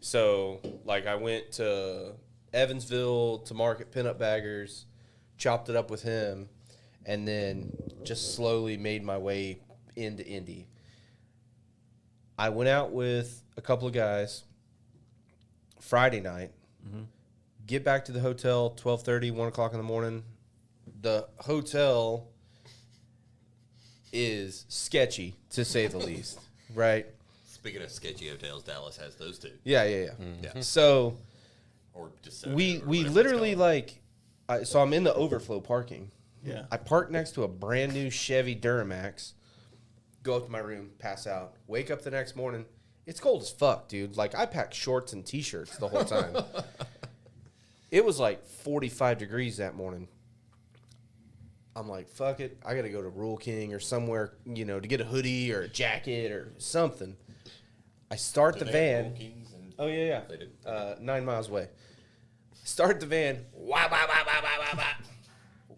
So, like, I went to Evansville to Market Pinup Baggers, chopped it up with him, and then just slowly made my way into Indy. I went out with a couple of guys Friday night, get back to the hotel 12:30, 1 o'clock in the morning. The hotel is sketchy, to say the least, right? Speaking of sketchy hotels, Dallas has those too. Yeah. Yeah, So or just we literally so I'm in the overflow parking. Yeah. I park next to a brand new Chevy ThunderMax, go up to my room, pass out, wake up the next morning. It's cold as fuck, dude. Like, I packed shorts and T-shirts the whole time. It was like 45 degrees that morning. I'm like, fuck it. I got to go to Rule King or somewhere, to get a hoodie or a jacket or something. I start the van. Oh, yeah. They do. 9 miles away. Start the van. Wah, wah, wah, wah, wah, wah, wah.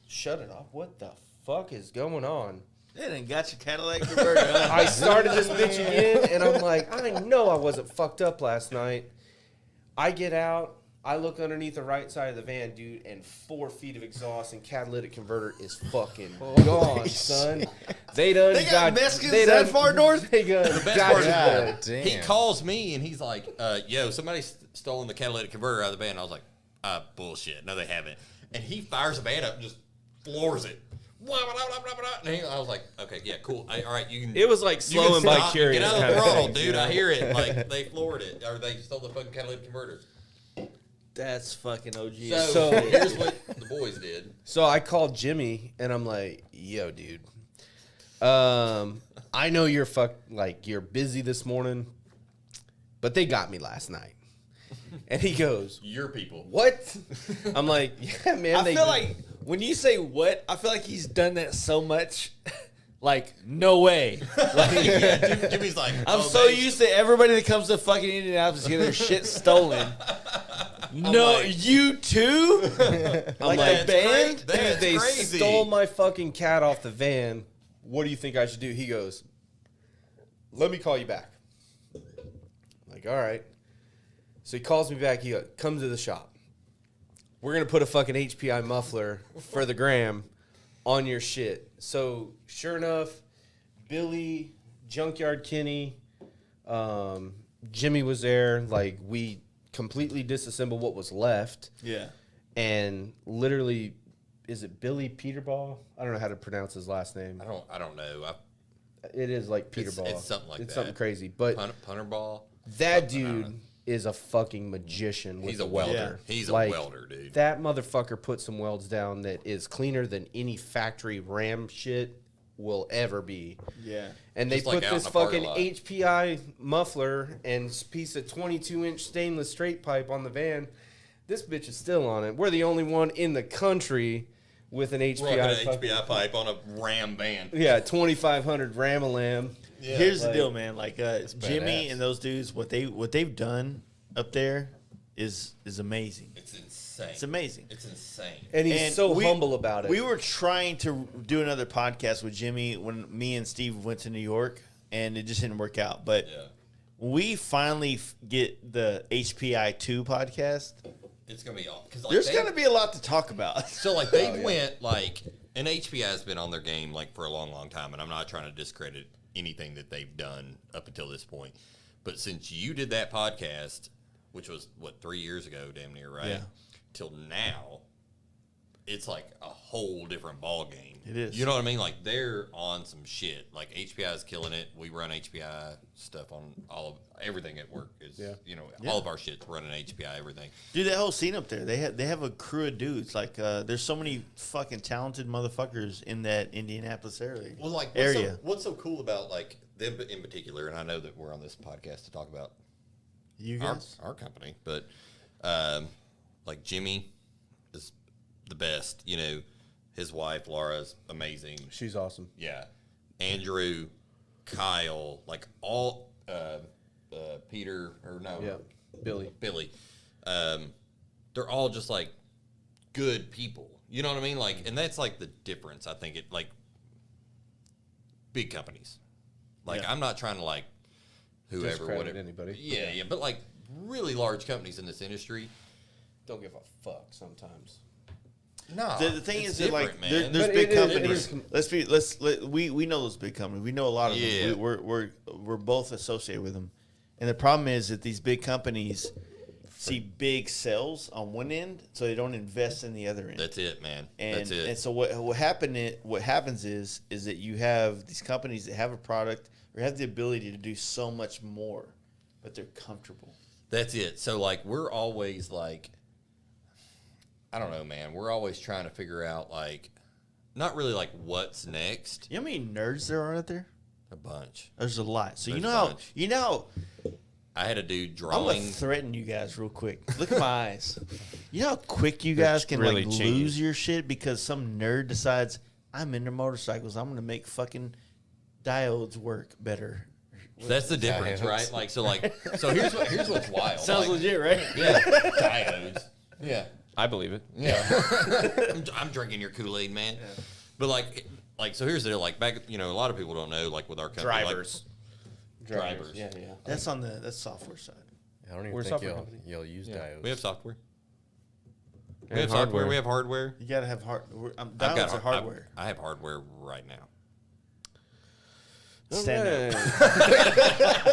Shut it off. What the fuck is going on? They done got your Cadillac converter. I started this bitch again, and I'm like, I know I wasn't fucked up last night. I get out. I look underneath the right side of the van, dude, and 4 feet of exhaust and catalytic converter is fucking gone, son. They done They got Mexicans that far north? They got The best got part you is, good. he calls me and he's like, yo, somebody's stolen the catalytic converter out of the van. I was like, bullshit. No, they haven't. And he fires the van up and just floors it. And I was like, okay, yeah, cool. All right, you can. It was like you slow can and by stop. curious. Get out of kind the of throttle, thing, dude. you know? I hear it. Like, they floored it. Or they stole the fucking catalytic converter. That's fucking OG. So here's what the boys did. So I called Jimmy and I'm like, yo, dude. I know you're busy this morning, but they got me last night. And he goes, Your people. what? I'm like, yeah, man. I feel like when you say what, I feel like he's done that so much. Like, no way. Yeah, Jimmy's like, I'm so used to everybody that comes to fucking Indianapolis getting their shit stolen. No, like- you too? Like the band? That's they crazy. stole my fucking cat off the van. What do you think I should do? He goes, let me call you back. I'm like, all right. So he calls me back. He goes, come to the shop. We're going to put a fucking HPI muffler for the gram on your shit. So sure enough, Billy, Junkyard Kenny, Jimmy was there. Like, we completely disassembled what was left. Yeah. And literally, is it Billy Peterball? I don't know how to pronounce his last name. I don't know. It is like Peterball. It's something like It's that. something crazy. But Punter ball. that something, I don't know. dude is a fucking magician. With He's the a welder. welder. He's a Like, welder, dude. That motherfucker put some welds down that is cleaner than any factory ram shit will ever be. Yeah. And they Just like put out in this the parking fucking lot. HPI muffler and piece of 22-inch stainless straight pipe on the van. This bitch is still on it. We're the only one in the country with an Rocking HPI. an HPI pipe on a Ram van. Yeah, 2500 Ram-a-Lam. Yeah, Here's the like- deal, man. Like Jimmy badass. and those dudes, what they've done up there is amazing. It's insane. It's amazing. It's insane. And he's And so we- humble about it. We were trying to do another podcast with Jimmy when me and Steve went to New York, and it just didn't work out. But Yeah. when we finally get the HPI 2 podcast, It's gonna be all because like there's they- going to be a lot to talk about. So like they went like, and HPI has been on their game like for a long, long time, and I'm not trying to discredit anything that they've done up until this point, but since you did that podcast, which was what 3 years ago, damn near right, Yeah. till now, it's like a whole different ball game. It is. You know what I mean? Like they're on some shit. Like HPI is killing it. We run HPI stuff on all of everything at work. Is all of our shit's running HPI everything. Dude, that whole scene up there, they have a crew of dudes. Like, there's so many fucking talented motherfuckers in that Indianapolis area. Well, like area. what's so cool about like them in particular? And I know that we're on this podcast to talk about You our, guys? our company, but like Jimmy is the best. You know, his wife Laura's amazing. She's awesome. Yeah, Andrew, Kyle, like all Peter or no, Yeah, Billy. Billy. They're all just like good people. You know what I mean? Like, and that's like the difference. I think it like big companies. Like, Yeah. I'm not trying to like whoever, Discredit whatever. anybody. Yeah, but like really large companies in this industry. Don't give a fuck sometimes. No, The thing is that like man. there's But big it companies. is- We know those big companies. We know a lot of Yeah. them. We're both associated with them, and the problem is that these big companies see big sales on one end, so they don't invest in the other end. That's it, man. And That's it. and so what happens is that you have these companies that have a product or have the ability to do so much more, but they're comfortable. That's it. So like we're always like, I don't know, man. We're always trying to figure out like, not really like what's next. You know how many nerds there are out there? A bunch. There's a lot. So There's you a know bunch. how I had a dude I'm drawing. gonna threaten you guys real quick. Look at my eyes. You know how quick you guys can really like changing. lose your shit because some nerd decides I'm into motorcycles. I'm gonna make fucking diodes work better. That's the difference, Diodes. right? Like so, here's what's wild. Sounds like, legit, right? Yeah, diodes. Yeah, I believe it. yeah. I'm drinking your Kool-Aid, man. But like so here's the deal. Like back, a lot of people don't know. Like with our company, Drivers. drivers. Yeah. That's that's software side. I don't even We're a think software y'all, company. y'all use diodes. We have software. And We have software. hardware. We have hardware. You gotta have I've diodes are hardware. I have hardware right now. Stand up.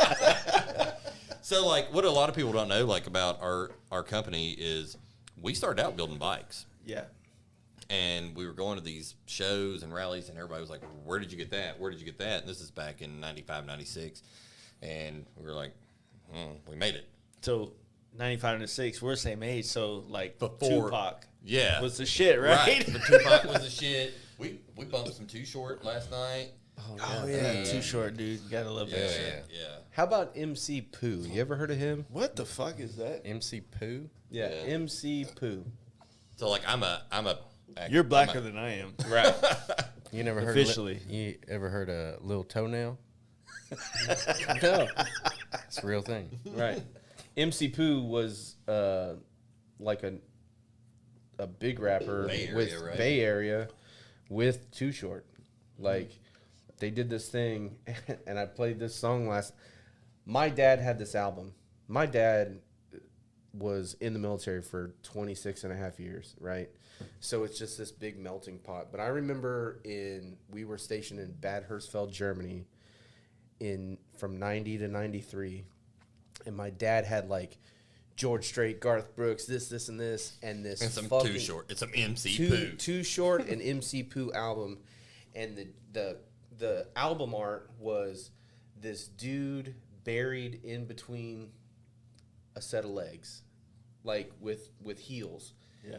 So, like, what a lot of people don't know, like, about our company is we started out building bikes. Yeah. And we were going to these shows and rallies, and everybody was like, where did you get that? Where did you get that? And this is back in 95, 96. And we were like, we made it. So 95 and 6, we're the same age. So like Before- Tupac Yeah. was the shit, right? The Tupac was the shit. We bumped some Too Short last night. Oh yeah, Too Short, dude. You gotta love that shit. Yeah. How about MC Pooh? You ever heard of him? What the fuck is that? MC Pooh? Yeah, MC Pooh. So, like, I'm a You're blacker than I am. Right. You never heard Officially. you ever heard a Lil Toenail? No. It's a real thing. Right. MC Pooh was like a big rapper Bay Area, with right? Bay Area with Too Short. Like they did this thing and I played this song my dad had this album. My dad was in the military for 26 and a half years, right? So it's just this big melting pot. But I remember we were stationed in Bad Hersfeld, Germany from 90 to 93. And my dad had like George Strait, Garth Brooks, this, and this, and this. And some fucking Too Short. It's some MC Pooh. Too Short and MC Pooh album. And the album art was this dude buried in between a set of legs, like with heels. Yeah.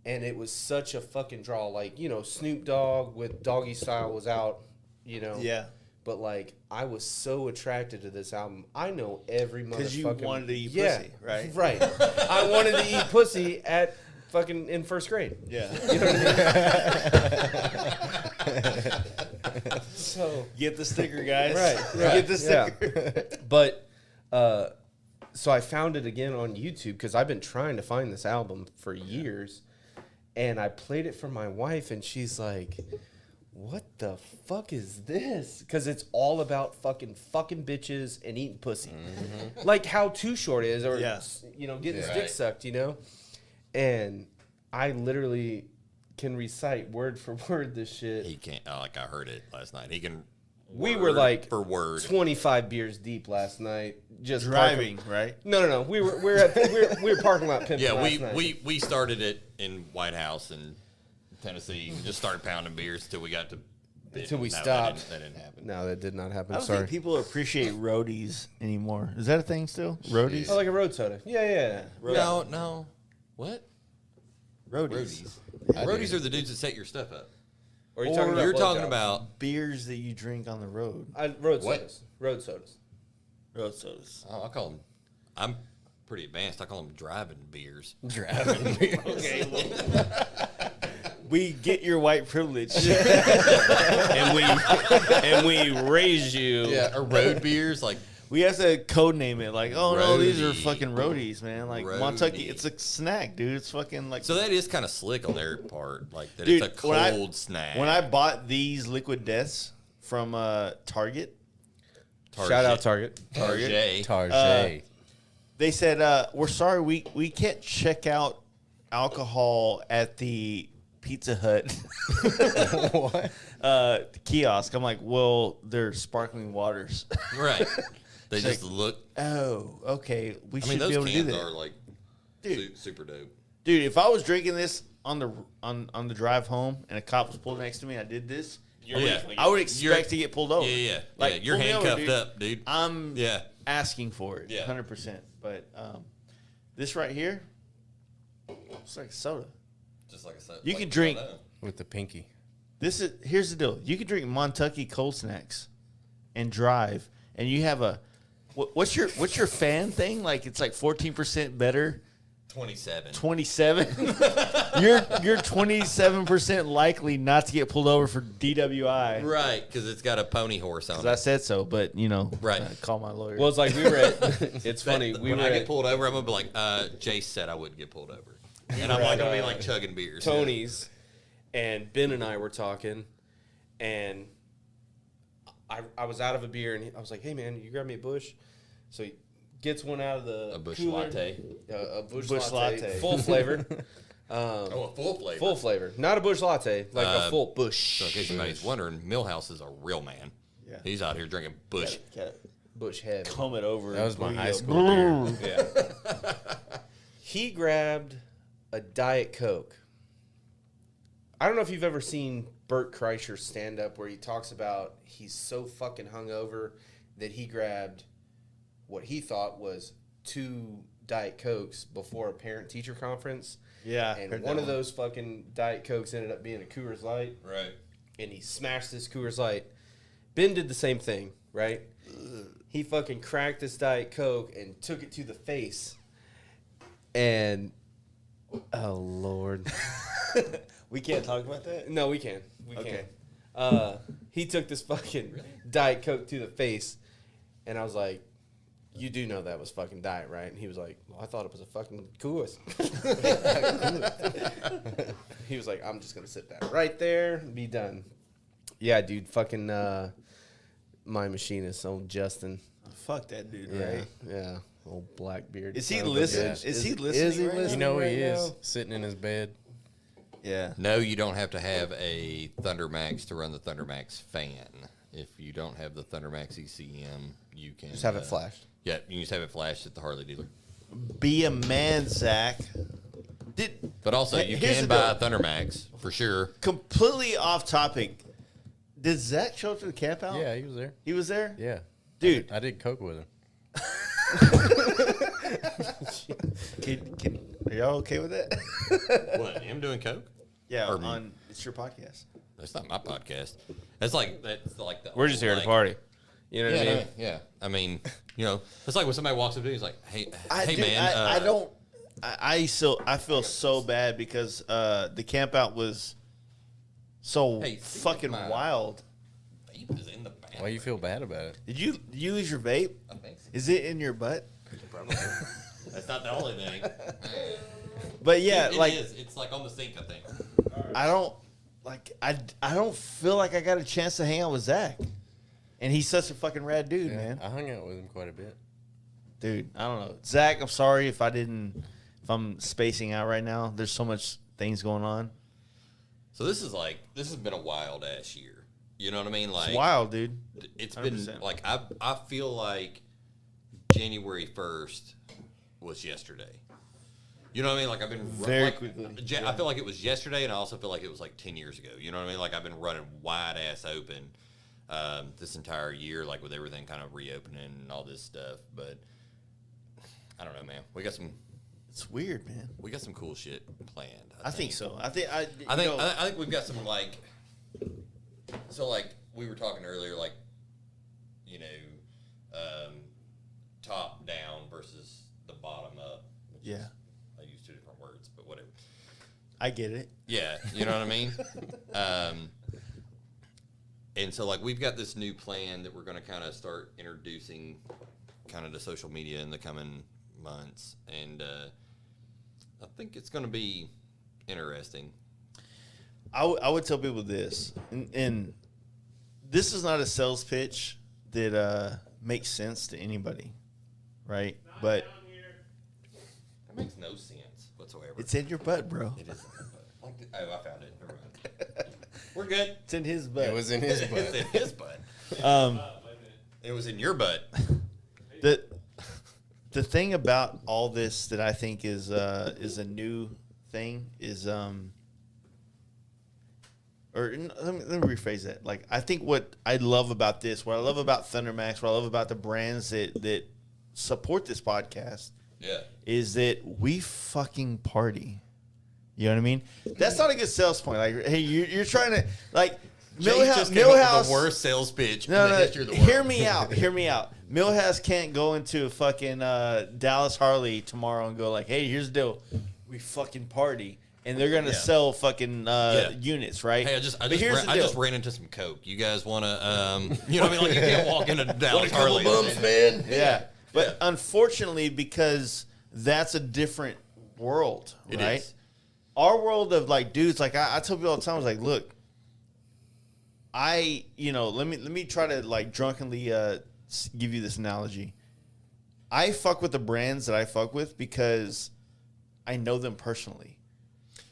And it was such a fucking draw. Like, Snoop Dogg with Doggy Style was out, Yeah. But like, I was so attracted to this album. I know every motherfucking. Because you wanted to eat pussy, right? Right. I wanted to eat pussy at fucking in first grade. Yeah. You know what I mean? So Get the sticker, guys. Right. Get the Yeah. sticker. But so I found it again on YouTube because I've been trying to find this album for years, and I played it for my wife, and she's like, "What the fuck is this?" Because it's all about fucking bitches and eating pussy, like how Too Short is, or Yeah. getting his dick Right. sucked, And I literally can recite word for word this shit. He can't. Like I heard it last night. He can. We word were like for word. 25 beers deep last night, just Driving, parking- right? No. We were parking lot pimping. Yeah, last night. we started it in White House in Tennessee. We just started pounding beers till we got to. Until we no, stopped. That didn't happen. No, that did not happen. I don't Sorry. think people appreciate roadies anymore. Is that a thing still? Roadies? Oh, like a road soda. Yeah. No. What? Roadies. Roadies are the dudes that set your stuff up. Or you talking about You're blowjobs? talking about. Beers that you drink on the road. road What? sodas. Road sodas. Road sodas. Oh, I call them. I'm pretty advanced. I call them driving beers. Driving beers. Okay, well, we get your white privilege. and we raise you. Yeah, or road beers like. We have to code name it. Like, oh no, these are Roadie. fucking roadies, man. Like Montucky, Roadie. it's a snack, dude. It's fucking like. So that is kind of slick on their part, like that Dude, it's a when I- cold snack. When I bought these Liquid Deaths from Target, Shout out Target. Target. Tarjay. they said, "We're sorry, we can't check out alcohol at the Pizza Hut kiosk." I'm like, "Well, they're sparkling waters." Right. They just look. Oh, okay. We I should mean, be those able to do cans that, are like Dude. super dope. dude. If I was drinking this on the drive home and a cop was pulled next to me, I did this. I would expect to get pulled over. Yeah. Like, You're pull me over, handcuffed dude. up, dude. I'm Yeah. asking for it, Yeah. 100%. But this right here, it's like soda. Just like I said. You can drink- With the pinky. Here's the deal. You can drink Montucky cold snacks and drive, and you have a what's your fan thing? Like it's like 14% better. 27. 27. you're 27% likely not to get pulled over for DWI. Right, because it's got a pony horse on 'Cause it. I said so, but Right. call my lawyer. Well, it's like we were at. It's funny. We when were I get at pulled over, I'm gonna be like, Jace said I wouldn't get pulled over, and I'm not gonna be like chugging beers. Tony's, and Ben and I were talking, and I was out of a beer, and I was like, "Hey man, you grab me a Bush." So he gets one out of the A Busch cooler, Latte. a Bush Busch latte, Latte. full flavored. Oh, a full flavor. Full flavor, not a Bush Latte, like a full Bush. So in case anybody's wondering, Milhouse is a real man. Yeah. He's out here drinking Bush. Bush head. comb it over. That was my and high go, school beer. Yeah. He grabbed a Diet Coke. I don't know if you've ever seen Bert Kreischer's stand up where he talks about he's so fucking hungover that he grabbed what he thought was 2 Diet Cokes before a parent teacher conference. Yeah. And heard one that of those fucking Diet Cokes ended up being a Coors Light. Right. And he smashed this Coors Light. Ben did the same thing, right? He fucking cracked this Diet Coke and took it to the face. And, oh, Lord. We can't talk about that? No, we can. We Okay. can. He took this fucking Diet Coke to the face. And I was like, you do know that was fucking Diet, right? And he was like, well, I thought it was a fucking Coors. He was like, I'm just going to sit that right there and be done. Yeah, dude, fucking my machinist, old Justin. Fuck that dude, Yeah, right? yeah. Old Blackbeard. Is he son of a listening? bitch. Is he listening right now? You know right he is now? sitting in his bed. Yeah. No, you don't have to have a ThunderMax to run the ThunderMax fan. If you don't have the ThunderMax ECM, you can Just have it flashed. Yeah, you can just have it flashed at the Harley dealer. Be a man, Zach. But also, Hey, you here's can the buy a deal. ThunderMax for sure. Completely off topic. Did Zach show up to the camp out? Yeah, he was there. He was there? Yeah. Dude. I did coke with him. Are y'all okay with that? What, him doing coke? Yeah, Or me. it's your podcast. That's not my podcast. That's like the We're just here to like, party. You know what I mean? Yeah. I mean, it's like when somebody walks up to you, he's like, "Hey, Dude, man." I don't. I feel so bad because the camp out was so Hey, fucking my- wild. Vape is in the bathroom. Why you feel bad about it? Did you use your vape? I think so. Is it in your butt? Probably. That's not the only thing. But yeah, It like is. It's like on the sink, I think. I don't like I don't feel like I got a chance to hang out with Zach, and he's such a fucking rad dude, Yeah, man. I hung out with him quite a bit. Dude, I don't know, Zach. I'm sorry if I'm spacing out right now. There's so much things going on. So this has been a wild ass year. You know what I mean? Like It's wild, dude. It's been 100%. like I feel like January 1st was yesterday. You know what I mean? Like I've been Very like, quickly. I feel like it was yesterday, and I also feel like it was like 10 years ago. You know what I mean? Like I've been running wide ass open this entire year, like with everything kind of reopening and all this stuff. But I don't know, man. We got some weird, man. cool shit planned. I think so. I think we've got some like. So like we were talking earlier, like top down versus the bottom up. Which Yeah. is, I use two different words, but whatever. I get it. Yeah, you know what I mean. And so like we've got this new plan that we're going to kind of start introducing, kind of to social media in the coming months, and I think it's going to be interesting. I would tell people this, and this is not a sales pitch that makes sense to anybody, right? But That makes no sense whatsoever. it's in your butt, bro. It is. Like I found it. Never mind. We're good. It's in his butt. It was in his It's butt. in his butt. It was in your butt. The thing about all this that I think is a new thing is let me rephrase that. Like I think what I love about this, what I love about ThunderMax, what I love about the brands that support this podcast, Yeah. is that we fucking party. You know what I mean? That's not a good sales point. Like, hey, you're trying to like Jake just came up with Milhouse. the worst sales pitch No, in the no, history of the world. hear me out. Hear me out. Milhouse can't go into a fucking Dallas Harley tomorrow and go like, "Hey, here's the deal. We fucking party." And they're gonna Yeah. sell fucking units, right? Hey, But here's the I deal. just ran into some coke. You guys want to, you know what I mean? Like you can't walk into Dallas Harley. man. Yeah. But unfortunately, because that's a different world, It right? is. Our world of like dudes, like I tell people all the time, I was like, look, let me try to like drunkenly give you this analogy. I fuck with the brands that I fuck with because I know them personally.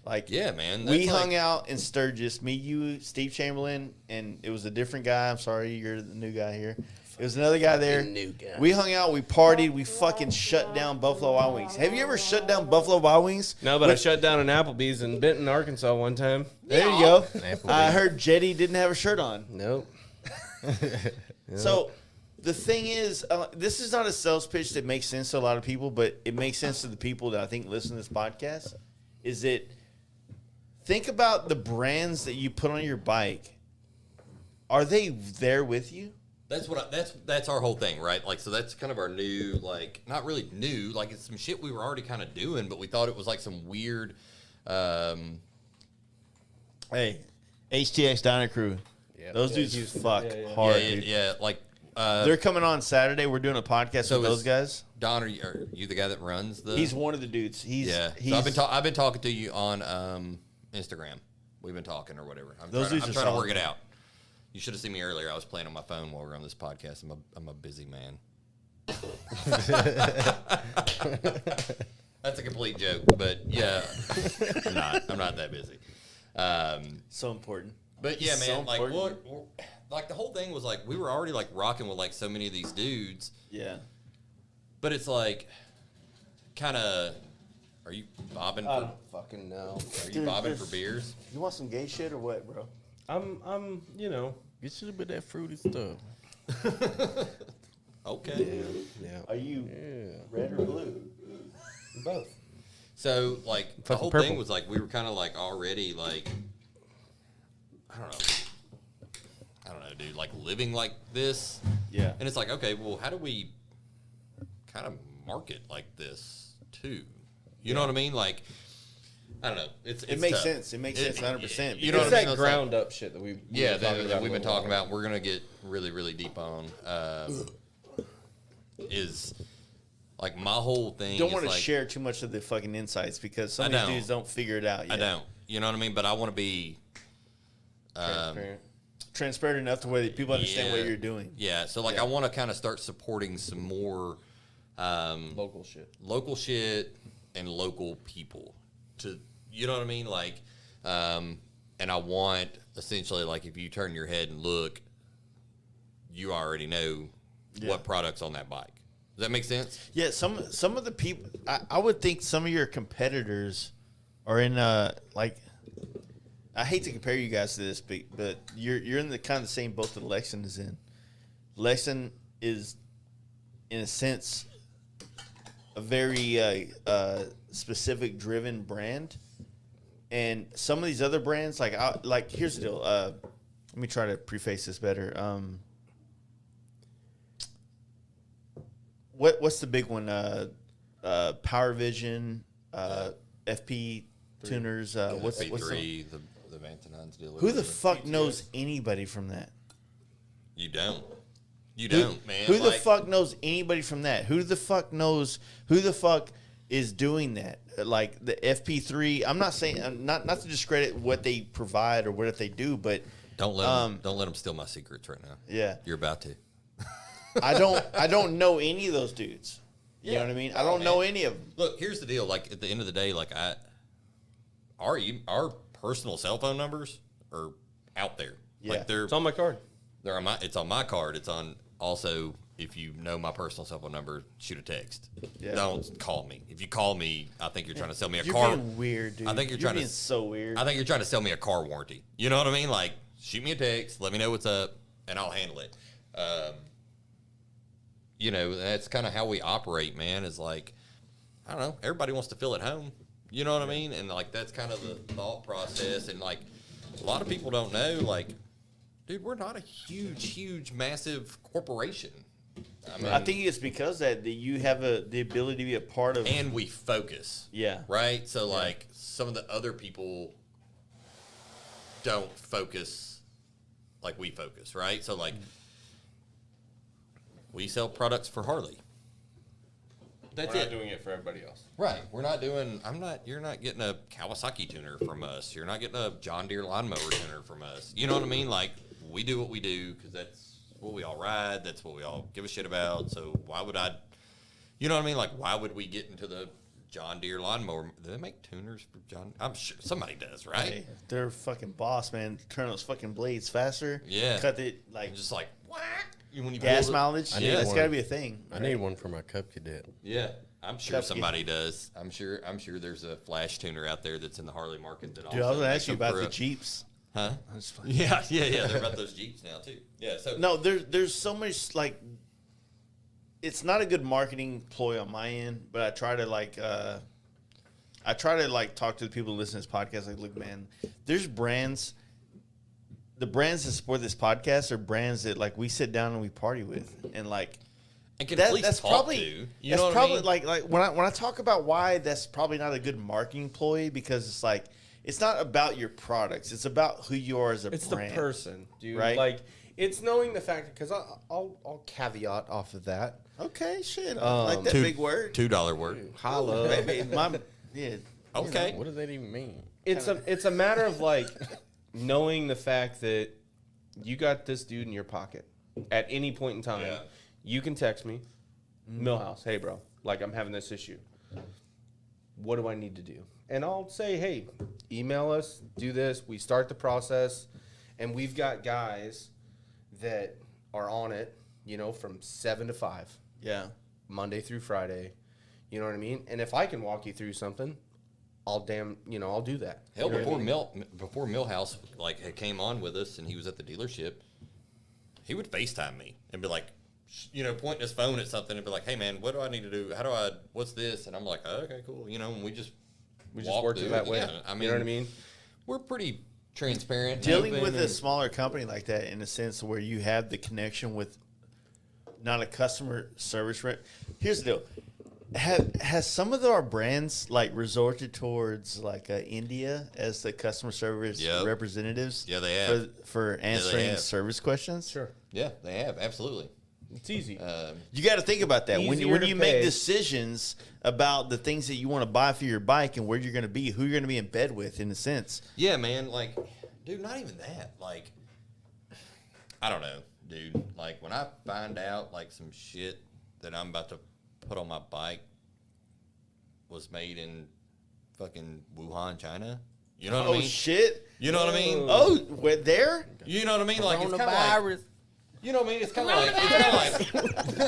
Like, Yeah, man. we That's hung like- out in Sturgis, me, you, Steve Chamberlain, and it was a different guy. I'm sorry, you're the new guy here. It was another guy there. new guy. We hung out, we partied, we fucking shut down Buffalo Wild Wings. Have you ever shut down Buffalo Wild Wings? No, but I shut down an Applebee's in Benton, Arkansas one time. There you go. Applebee's. I heard Jetty didn't have a shirt on. Nope. So the thing is, this is not a sales pitch that makes sense to a lot of people, but it makes sense to the people that I think listen to this podcast. Is that think about the brands that you put on your bike. Are they there with you? That's our whole thing, right? Like, so that's kind of our new, like, not really new, like it's some shit we were already kind of doing, but we thought it was like some weird. Hey, HTX Diner Crew. Yeah. Those dudes fuck hard, dude. Yeah, like. They're coming on Saturday. We're doing a podcast So with those is- guys. Don, are you the guy that runs the? He's one of the dudes. Yeah. He's So I've been talking to you on Instagram. We've been talking or whatever. I'm Those trying, dudes I'm are trying to solid. work it out. You should have seen me earlier. I was playing on my phone while we were on this podcast. I'm a busy man. That's a complete joke, but yeah, I'm not that busy. so important. But yeah, man, So like important. like the whole thing was like we were already like rocking with like so many of these dudes, Yeah. but it's like kind of. Are you bobbing for? Fucking no. Are you Dude, bobbing this- for beers? You want some gay shit or what, bro? I'm, Get you a bit of that fruity stuff. Okay. Yeah. Are you red or blue? Both. So like the Fucking whole purple. thing was like we were kind of like already like I I don't know, dude, like living like this. Yeah. And it's like, okay, well, how do we kind of market like this too? You know what I mean? Like, I don't know. It makes tough. sense. It makes sense 100%. You know It's what I mean? that It's like- ground up shit that we Yeah, were talking about we've a been little talking while about. We're gonna get really, really deep on. Is like my whole thing. Don't is want to like, share too much of the fucking insights because some I of these don't. dudes don't figure it out yet. I don't. You know what I mean? But I want to be. transparent. Transparent enough to where people understand what Yeah. you're doing. Yeah. So like, Yeah. I want to kind of start supporting some more Local shit. local shit and local people. To you know what I mean? Like, and I want essentially like if you turn your head and look, you already know what products on that bike. Does that make sense? Yeah, some of the people, I would think some of your competitors are in like, I hate to compare you guys to this, but you're in the kind of the same boat that Lexin is in. Lexin is, in a sense, a very specific driven brand, and some of these other brands, like here's the deal. Let me try to preface this better. What's the big one? Power Vision, FP tuners. What's P3, the Vantonines deal. who the fuck knows anybody from that? You don't. You don't, man. Who the Like, fuck knows anybody from that? Who the fuck knows? Who the fuck is doing that? Like the FP3. I'm not saying not to discredit what they provide or what they do, but Don't let them steal my secrets right now. yeah, You're about to. I don't know any of those dudes. You know what I mean? I don't know any of them. Look, here's the deal. Like at the end of the day, like our personal cell phone numbers are out there. Yeah. Like It's on my card. they're on my. It's on my card. It's on also. If you know my personal cell phone number, shoot a text. Yeah. Don't call me. If you call me, I think you're trying to sell me a You're car. being weird, dude. I think you're You're trying being to. so weird. I think you're trying to sell me a car warranty. You know what I mean? Like, shoot me a text, let me know what's up, and I'll handle it. You know, that's kind of how we operate, man. Is like, I don't know, everybody wants to feel at home. You know what I mean? And like, that's kind of the thought process. And like, a lot of people don't know, like, dude, we're not a huge, massive corporation. I mean, I think it's because that you have the ability to be a part of. and we focus. Yeah. Right? So, like, some of the other people don't focus like we focus, right? So, like, we sell products for Harley. That's We're it. not doing it for everybody else. Right. We're not doing, you're not getting a Kawasaki tuner from us. You're not getting a John Deere lawnmower tuner from us. You know what I mean? Like, we do what we do because that's what we all ride. That's what we all give a shit about. So why would you know what I mean? Like, why would we get into the John Deere lawnmower? Do they make tuners for John? I'm sure somebody does, right? Hey, they're fucking boss, man. Turn those fucking blades faster. Yeah. Cut it like And just like, what? When you gas pull the- mileage. I need That's one. got to be a thing. I need one for my Cub Cadet. Yeah. I'm sure Cup- somebody does. I'm sure there's a flash tuner out there that's in the Harley market that Dude, I was also gonna makes ask you them about for the a- Jeeps. Huh? I'm just playing. Yeah. They're about those Jeeps now too. Yeah. So No, there's so much like. It's not a good marketing ploy on my end, but I try to talk to the people who listen to this podcast. Like, look, man, there's brands. The brands that support this podcast are brands that like we sit down and we party with, and like and can at least that's talk probably to. You that's know what probably I mean? like when I talk about why that's probably not a good marketing ploy because it's like it's not about your products, it's about who you are as a It's brand. the person, dude. Right? Like, it's knowing the fact, because I'll caveat off of that. Okay, shit, I like that big word. $2 word. Holla. Maybe yeah. Okay. What does that even mean? It's a matter of, like, knowing the fact that you got this dude in your pocket at any point in time. Yeah. You can text me, Milhouse, hey, bro, like, I'm having this issue. What do I need to do? And I'll say, hey, email us, do this. We start the process, and we've got guys that are on it, you know, from 7 to 5, Yeah. Monday through Friday. You know what I mean? And if I can walk you through something, I'll do that. Hell, You know what I mean? before Milhouse like had came on with us and he was at the dealership, he would FaceTime me and be like, pointing his phone at something and be like, "Hey man, what do I need to do? What's this?" And I'm like, oh, "Okay, cool." And we just We just worked it that way. Yeah, I mean, you know what I mean? we're pretty transparent. Dealing open with a and- smaller company like that, in a sense where you have the connection with not a customer service rep. Here's the deal: has some of our brands like resorted towards like India as the customer service Yep. representatives? Yeah, they have. for answering have. service questions. Sure. Yeah, they have absolutely. It's easy. You got to think about that when Easier to you make pay. decisions about the things that you want to buy for your bike and where you're going to be, who you're going to be in bed with, in a sense. Yeah, man. Like, dude, not even that. Like, I don't know, dude. Like, when I find out like some shit that I'm about to put on my bike was made in fucking Wuhan, China. You know what I mean? Shit! You know what I mean? Oh, we're there. You know what I mean? Like, it's kind of like. You know what I mean? It's kind of like. It's kind of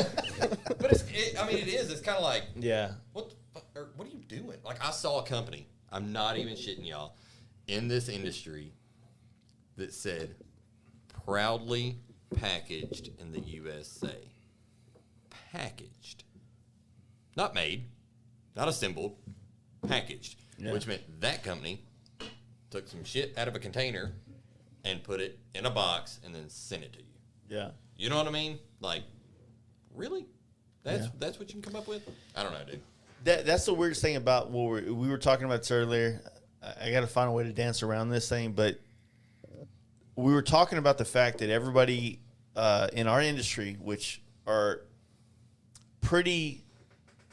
like. But I mean, it is. It's kind of like. Yeah. What the fuck, or what are you doing? Like, I saw a company, I'm not even shitting y'all, in this industry that said, proudly packaged in the USA. Packaged. Not made, not assembled, packaged. Yeah. Which meant that company took some shit out of a container and put it in a box and then sent it to you. Yeah. You know what I mean? Like, really? That's what you can come up with? I don't know, dude. That's the weirdest thing about what we were talking about this earlier. I got to find a way to dance around this thing, but we were talking about the fact that everybody in our industry, which are pretty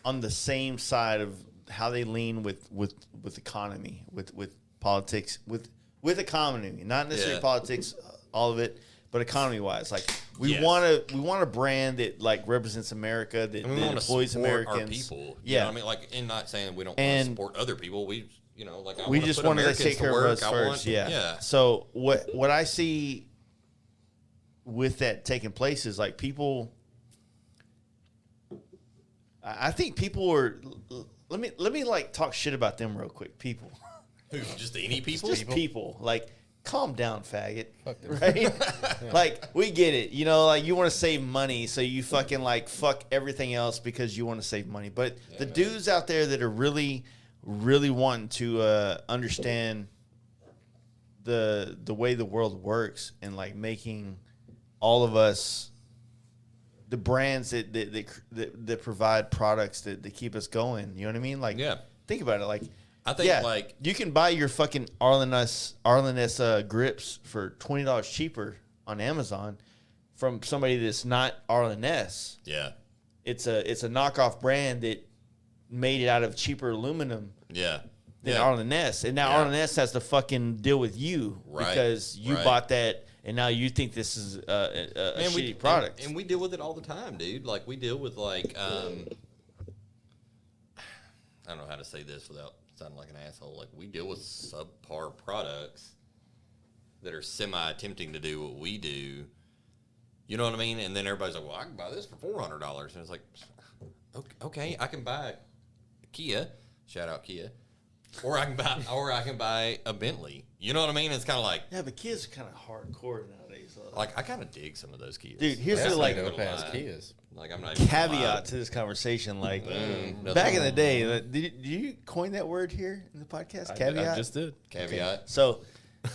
on the same side of how they lean with economy, with politics, with economy, not necessarily Yeah. politics, all of it, but economy wise. Like we Yes. want a brand that like represents America, that, And we that want to employs support Americans. our people. You Yeah. know what I mean? Like, and not saying we don't want And to support other people. We, you know, like, I we wanna just put wanted to Americans take care of work. us I first. want- Yeah. Yeah. So what I see with that taking place is like people. I think people are. Let me like talk shit about them real quick. People, Who, just any people? just people. Like, calm down, faggot. Right? Like, we get it. You know, like you want to save money, so you fucking like fuck everything else because you want to save money. But the dudes out there that are really wanting to understand the way the world works and like making all of us the brands that provide products that keep us going. You know what I mean? Like, Yeah. think about it. Like, I think, like, you can buy your fucking Arlen S grips for $20 cheaper on Amazon from somebody that's not Arlen S. yeah. It's a knockoff brand that made it out of cheaper aluminum Yeah. than Yeah. Arlen S. And now Yeah. Arlen S has to fucking deal with you Right, because you right. bought that and now you think this is a Man, shitty product. And we deal with it all the time, dude. Like, we deal with, like, I don't know how to say this without sounding like an asshole. Like, we deal with subpar products that are semi-attempting to do what we do. You know what I mean? And then everybody's like, well, I can buy this for $400. And it's like, okay, I can buy a Kia. Shout out Kia. Or I can buy a Bentley. You know what I mean? It's kind of like, Yeah, but kids are kind of hardcore nowadays. I kind of dig some of those Kias. Dude, here's Like, the, I'm like, not dope gonna ass lie. Kias. Like, I'm not even gonna lie. caveat to this conversation. Like, Boom. back in the day, did you coin that word here in the podcast? Caveat? I just did. Caveat. So, do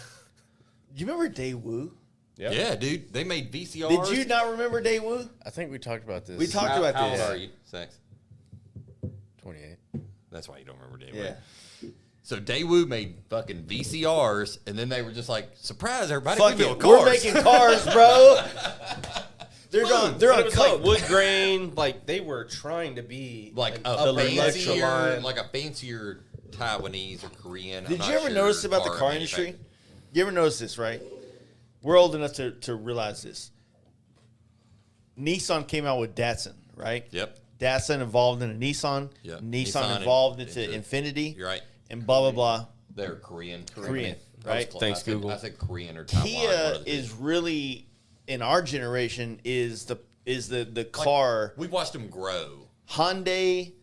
you remember Daewoo? Yeah, dude. They made VCRs. Did you not remember Daewoo? I think we talked about this. We talked about How this. old are you? Sex. 28. That's why you don't remember Daewoo. Yeah. So Daewoo made fucking VCRs, and then they were just like, surprise, everybody, Fuck we it. build cars. We're making cars, bro. They're on. They're But on it was coke. like wood grain. Like they were trying to be like a upper fancier, line. like a fancier Taiwanese or Korean. I'm Did not you ever sure, notice about the car industry? manufacturer. You ever notice this, right? We're old enough to realize this. Nissan came out with Datsun, right? Yep. Datsun evolved into Nissan. Yep. Nissan Nissan evolved into- into Infiniti. You're right. And blah, blah, blah. They're Korean. Korean, I was right? close. Thanks, I said- Google. I said Korean or Taiwan. one Kia of the is two. really, in our generation, is the Like, car. We watched them grow. Hyundai,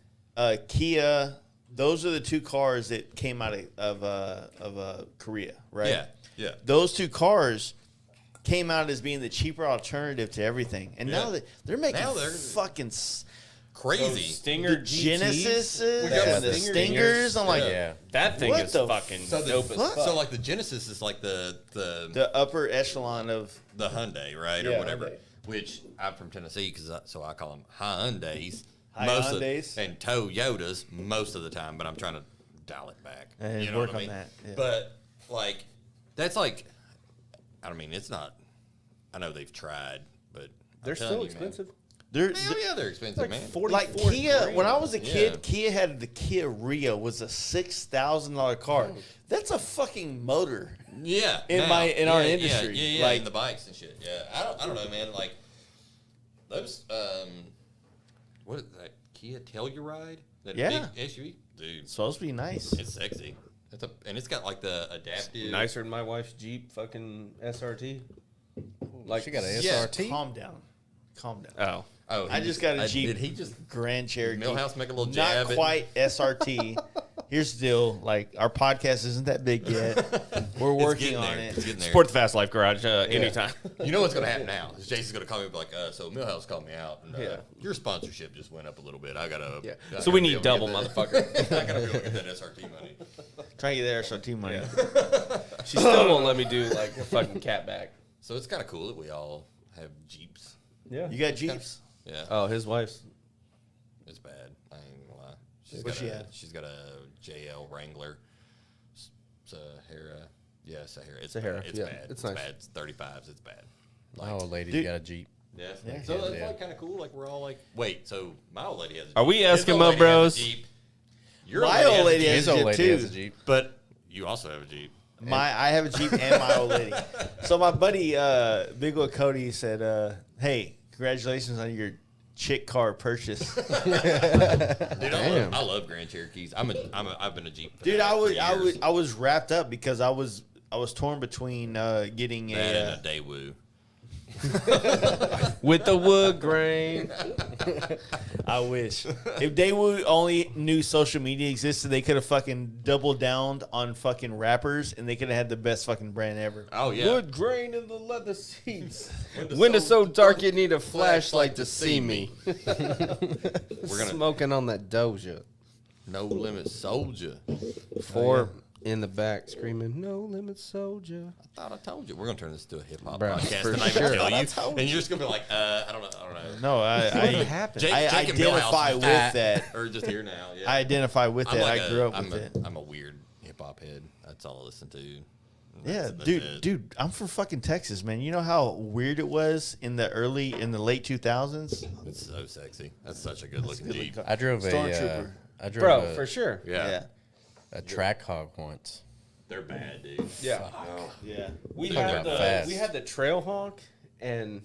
Kia, those are the two cars that came out of Korea, right? Yeah. Yeah. Those two cars came out as being the cheaper alternative to everything, and Yeah. now they're making Now they're- fucking crazy. Stinger The GTs. Genesis got and the Stinger Stingers. I'm like, Yeah. That thing What is the fucking So dope as fuck. so like the Genesis is like the the upper echelon of Hyundai, right, Yeah, or whatever. Hyundai. Which I'm from Tennessee, so I call them Hyundais. Hyundais. And Toyotas most of the time, but I'm trying to dial it back. And you know work what I on mean? that, yeah. But like, that's like, I mean, it's not. I know they've tried, but They're I'm telling still you, man. expensive. they're Hell yeah, they're expensive, man. like Kia. When I was a kid, Yeah. Kia had the Kia Rio, was a $6,000 car. That's a fucking motor. Yeah, In now. our Yeah, industry, yeah, like- in the bikes and shit. Yeah, I don't know, man. Like those, what is that Kia Telluride? That Yeah. big SUV, dude. It's supposed to be nice. It's sexy. And it's got like the adaptive. Nicer than my wife's Jeep fucking SRT. Like She got an Yeah. SRT. Calm down. Calm down. Oh, Oh, I just got a Jeep. Did he just Grand Cherokee. Milhouse make a little Not jab? quite SRT. Here's the deal. Like, our podcast isn't that big yet. We're working on It's it. getting there. Support the Fast Life Garage anytime. You know what's going to happen now? Is Jason's going to call me and be like, so Milhouse called me out. And, Yeah. Your sponsorship just went up a little bit. I got to. Yeah. So we need double, motherfucker. I got to be able to get that SRT money. Trying to get that SRT money. She still won't let me do like a fucking catback. So it's kind of cool that we all have Jeeps. Yeah. You got Jeeps? Yeah. Oh, his wife's. It's bad. I ain't gonna lie. What's she had? She's got a JL Wrangler. Sahara. Yeah, Sahara. It's Sahara, bad. It's yeah, bad. it's It's nice. bad. It's 35s. It's bad. My old lady's Dude. got a Jeep. Yes. Yeah. So that's Yeah. like kind of cool. Like we're all like, wait. So my old lady has. A Are we Jeep. His Eskimo old lady has a bros? Jeep. Your My old lady has has His a old Jeep lady has too. a Jeep. But you also have a Jeep. I have a Jeep and my old lady. So my buddy, Big Old Cody said, "Hey, congratulations on your chick car purchase." Dude, I love Grand Cherokees. I've been a Jeep. Dude, fan for years. I was wrapped up because I was torn between getting that a. and a Daewoo. With the wood grain. I wish if they would only knew social media existed, they could have fucking doubled down on fucking rappers, and they could have had the best fucking brand ever. Oh yeah. Wood grain in the leather seats. Windows so dark you need a flashlight to see me. We're gonna Smoking on that Doja. No Limit Soldier. Four in the back screaming, "No limit soldier." I thought I told you. We're gonna turn this into a hip hop Bruh, podcast for tonight sure. and kill I you, told and you're just gonna be like, I don't know. No, I happened? Jake, I Jake and identify Milhouse with just- that. or just here now. Yeah. I identify with I'm that. like I grew up I'm with it. I'm a weird hip hop head. That's all I listen to. Yeah, That's it. dude, I'm from fucking Texas, man. You know how weird it was in the late 2000s? It's so sexy. That's such a good looking good Jeep. looking I drove Stormtrooper. Bro, for sure. Yeah. a track hog once. They're bad, dude. Yeah. Yeah. We They're had fast. we had the trail honk, and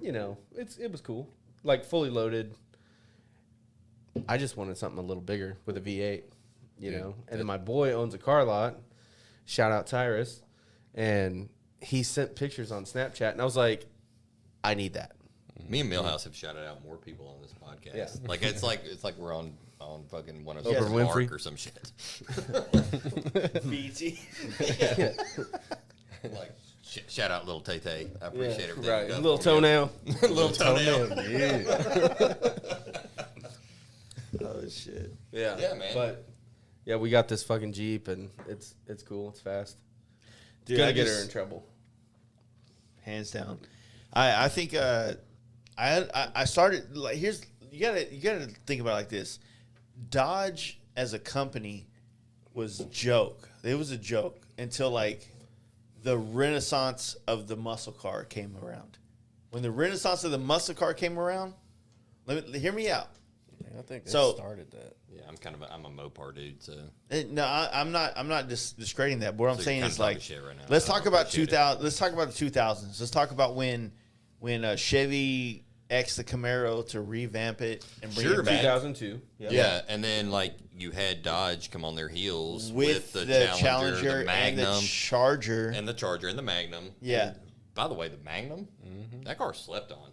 it was cool, like fully loaded. I just wanted something a little bigger with a V8, Dude, and then my boy owns a car lot. Shout out Tyrus, and he sent pictures on Snapchat, and I was like, I need that. Me and Milhouse have shouted out more people on this podcast. Yeah. Like it's like we're on fucking one of Oprah those Winfrey. Mark or some shit. BT. Like shout out little Tay Tay. I appreciate everything. Right, you've done little for me. toenail. little toenail. Oh shit. Yeah, Yeah, man. But Yeah, we got this fucking Jeep, and it's cool. It's fast. Dude, gonna I get just- her in trouble. hands down. I think I started like you gotta think about it like this. Dodge as a company was a joke. It was a joke until like the renaissance of the muscle car came around. When the renaissance of the muscle car came around, hear me out. I think they So- started that. Yeah, I'm a Mopar dude, so No, I'm not discrediting that. But what I'm So you're saying kinda is talking like, shit right now. let's I talk don't about appreciate it. 2000. Let's talk about the 2000s. Let's talk about when Chevy X the Camaro to revamp it and bring Sure, it man. back 2002. yeah. And then like you had Dodge come on their heels with the, the Challenger, Challenger the Magnum, and the Charger. and the Charger and the Magnum. Yeah. And by the way, the Magnum, that car slept on.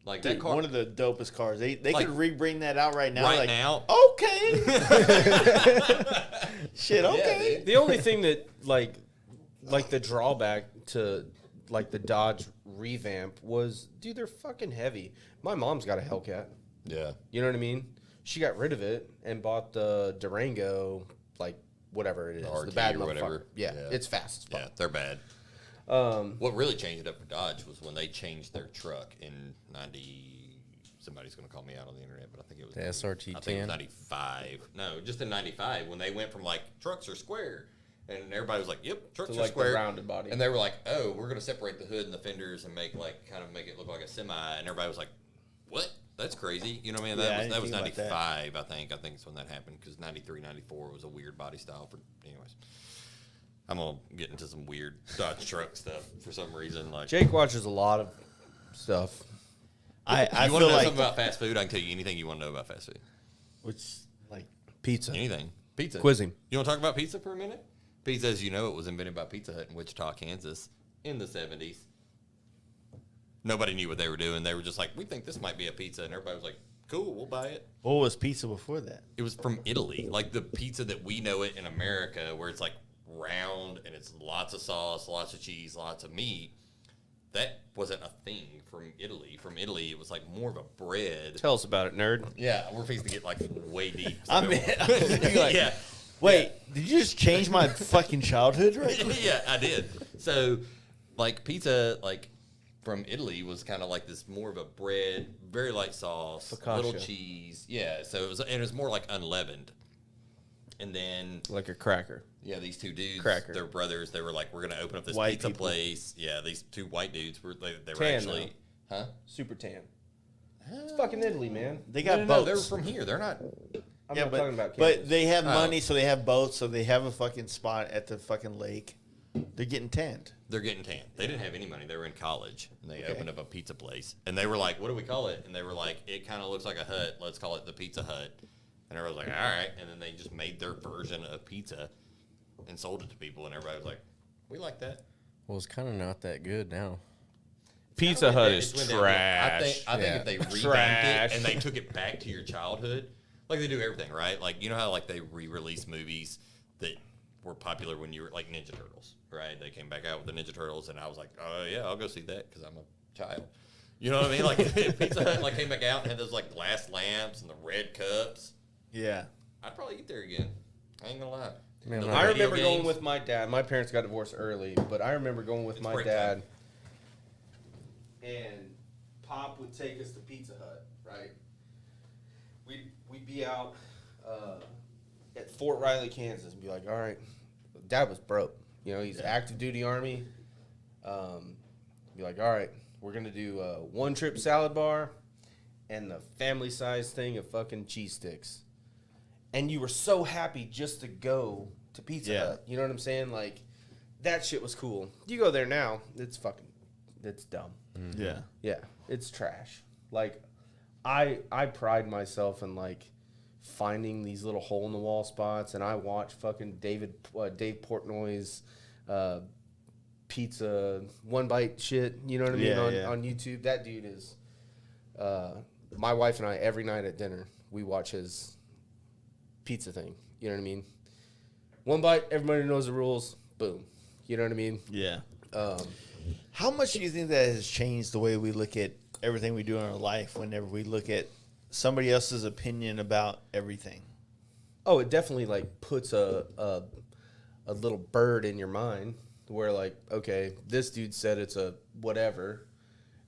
Like Dude, that car one of the dopest cars. They Like, could rebring that out right now. right like, now. Okay. Shit. Okay. dude. The only thing that like the drawback to like the Dodge revamp was, dude, they're fucking heavy. My mom's got a Hellcat. Yeah. You know what I mean? She got rid of it and bought the Durango, like whatever it is, the RT bad or motherfucker. whatever. Yeah, Yeah. it's fast as fuck. Yeah, they're bad. What really changed it up for Dodge was when they changed their truck in 90. Somebody's going to call me out on the internet, but I think it was The SRT I think it was 10? 95. No, just in 95 when they went from like trucks are square, and everybody was like, "Yep, trucks To, are like, the square." rounded body. And they were like, "Oh, we're going to separate the hood and the fenders and make like kind of make it look like a semi." And everybody was like, "What? That's crazy." You know what I mean? Yeah, I That didn't was think about that. 95, I think. I think it's when that happened because 93, 94 was a weird body style for anyways. I'm gonna get into some weird Dodge truck stuff for some reason. Like, Jake watches a lot of stuff. I you want feel to know like something about fast food? I can tell you anything you want to know about fast food. which like Pizza. Anything. Pizza. Quiz him. You want to talk about pizza for a minute? Pizza, as you know, it was invented by Pizza Hut in Wichita, Kansas, in the 70s. Nobody knew what they were doing. They were just like, "We think this might be a pizza," and everybody was like, "Cool, we'll buy it." what was pizza before that? It was from Italy, like the pizza that we know it in America, where it's like round and it's lots of sauce, lots of cheese, lots of meat. That wasn't a thing from Italy. From Italy, it was like more of a bread. Tell us about it, nerd. Yeah, we're fixing to get like way deep. I mean, yeah, wait, did you just change my fucking childhood right now? yeah, I did. So, like pizza, like from Italy, was kind of like this more of a bread, very light sauce, little Focaccia. cheese. Yeah, so it was more like unleavened. And then Like a cracker. yeah, these two dudes, Cracker. they're brothers. They were like, we're gonna open up this White pizza people. place. Yeah, these two white dudes were they were Tan, actually, huh? Super tan. It's fucking Italy, man. They got No, boats. they're from here. They're not. I'm yeah, not but, talking about but Kansas. they have Oh. money, so they have boats, so they have a fucking spot at the fucking lake. They're getting tanned. They're getting tan. They didn't have any money. They were in college, and they opened up a pizza place. And they were like, "What do we call it?" And they were like, "It kind of looks like a hut. Let's call it the Pizza Hut." And everybody was like, "All right." And then they just made their version of pizza and sold it to people, and everybody was like, "We like that." Well, it's kind of not that good now. Pizza Kinda Hut went is down- it went downhill. trash. I think Yeah. if they revamped Trash. it and they took it back to your childhood, like they do everything, right? Like you know how like they re-release movies that were popular when you were like Ninja Turtles, right? They came back out with the Ninja Turtles, and I was like, "Oh yeah, I'll go see that because I'm a child." You know what I mean? Like if Pizza Hut like came back out and had those like glass lamps and the red cups, Yeah. I'd probably eat there again. I ain't gonna lie. Man, The like- I video remember going games- with my dad. My parents got divorced early, but I remember going with It's my break dad. time. And Pop would take us to Pizza Hut, right? We'd be out at Fort Riley, Kansas, and be like, all right, Dad was broke. You know, he's active duty Army. Be like, all right, we're going to do a one-trip salad bar and the family-sized thing of fucking cheese sticks. And you were so happy just to go to Pizza Yeah. Hut. You know what I'm saying? Like, that shit was cool. You go there now, it's dumb. Yeah. Yeah, it's trash. Like, I pride myself in like finding these little hole in the wall spots, and I watch fucking Dave Portnoy's pizza one bite shit. You know what I mean Yeah, on YouTube. That dude is. My wife and I every night at dinner we watch his pizza thing. You know what I mean? One bite, everybody knows the rules. Boom. You know what I mean? Yeah. How much do you think that has changed the way we look at everything we do in our life whenever we look at somebody else's opinion about everything? Oh, it definitely like puts a little bird in your mind where like, okay, this dude said it's a whatever,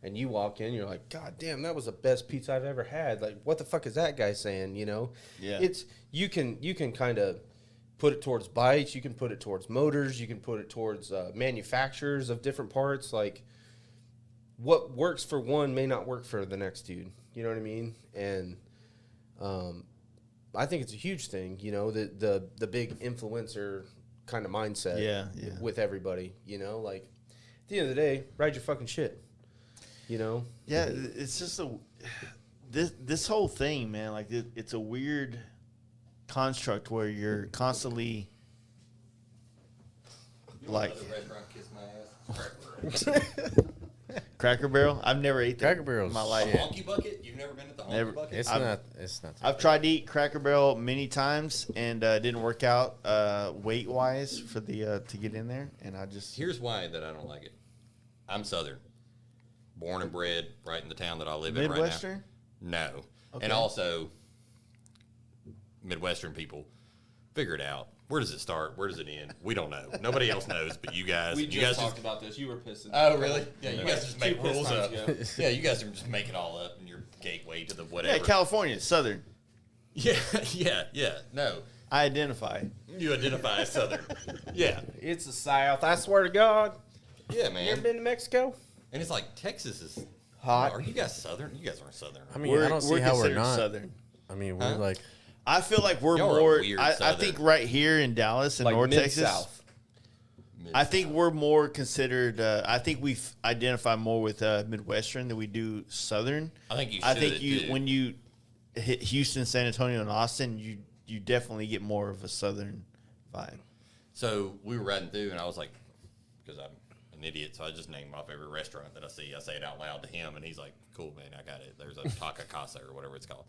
and you walk in, you're like, God damn, that was the best pizza I've ever had. Like, what the fuck is that guy saying? You know? Yeah. It's you can kind of put it towards bikes, you can put it towards motors, you can put it towards manufacturers of different parts. Like, what works for one may not work for the next dude. You know what I mean? And I think it's a huge thing, you know, the big influencer kind of mindset Yeah. with everybody, you know, like at the end of the day, ride your fucking shit, you know? Yeah, it's just this whole thing, man. Like it's a weird construct where you're constantly like Cracker Barrel. I've never ate that Cracker Barrel's in my A life. shit. honky bucket? You've never been at the honky Never. bucket? It's I've- not. It's not. I've tried to eat Cracker Barrel many times and didn't work out weight wise for the to get in there, and I just Here's why that I don't like it. I'm Southern, born and bred right in the town that I live in right now. Midwestern. No, And also, Midwestern people, figure it out. Where does it start? Where does it end? We don't know. Nobody else knows, but you guys. We you just guys talked about this. You were pissing. Oh, really? Yeah, you guys just make Two piss rules times up. ago. Yeah, you guys are just making all up in your gateway to the whatever. Yeah, California, Southern. Yeah, yeah. No, I identify. you identify as Southern. Yeah, It's the South. I swear to God. yeah, You ever man. been to Mexico? And it's like Texas is Hot. Are you guys Southern? You guys aren't Southern. I mean, I don't see how we're considered not. Southern. I mean, we're Huh? like, I feel like we're Y'all are more. weird I Southern. think right here in Dallas and Like North Mid-South. Texas, I think we're more considered. I think we identify more with Midwestern than we do Southern. I think you I think should, you dude. when you hit Houston, San Antonio, and Austin, you definitely get more of a Southern vibe. So we were riding through, and I was like, because I'm an idiot, so I just named my favorite restaurant that I see. I say it out loud to him, and he's like, "Cool, man, I got it." There's a Taco Casa or whatever it's called,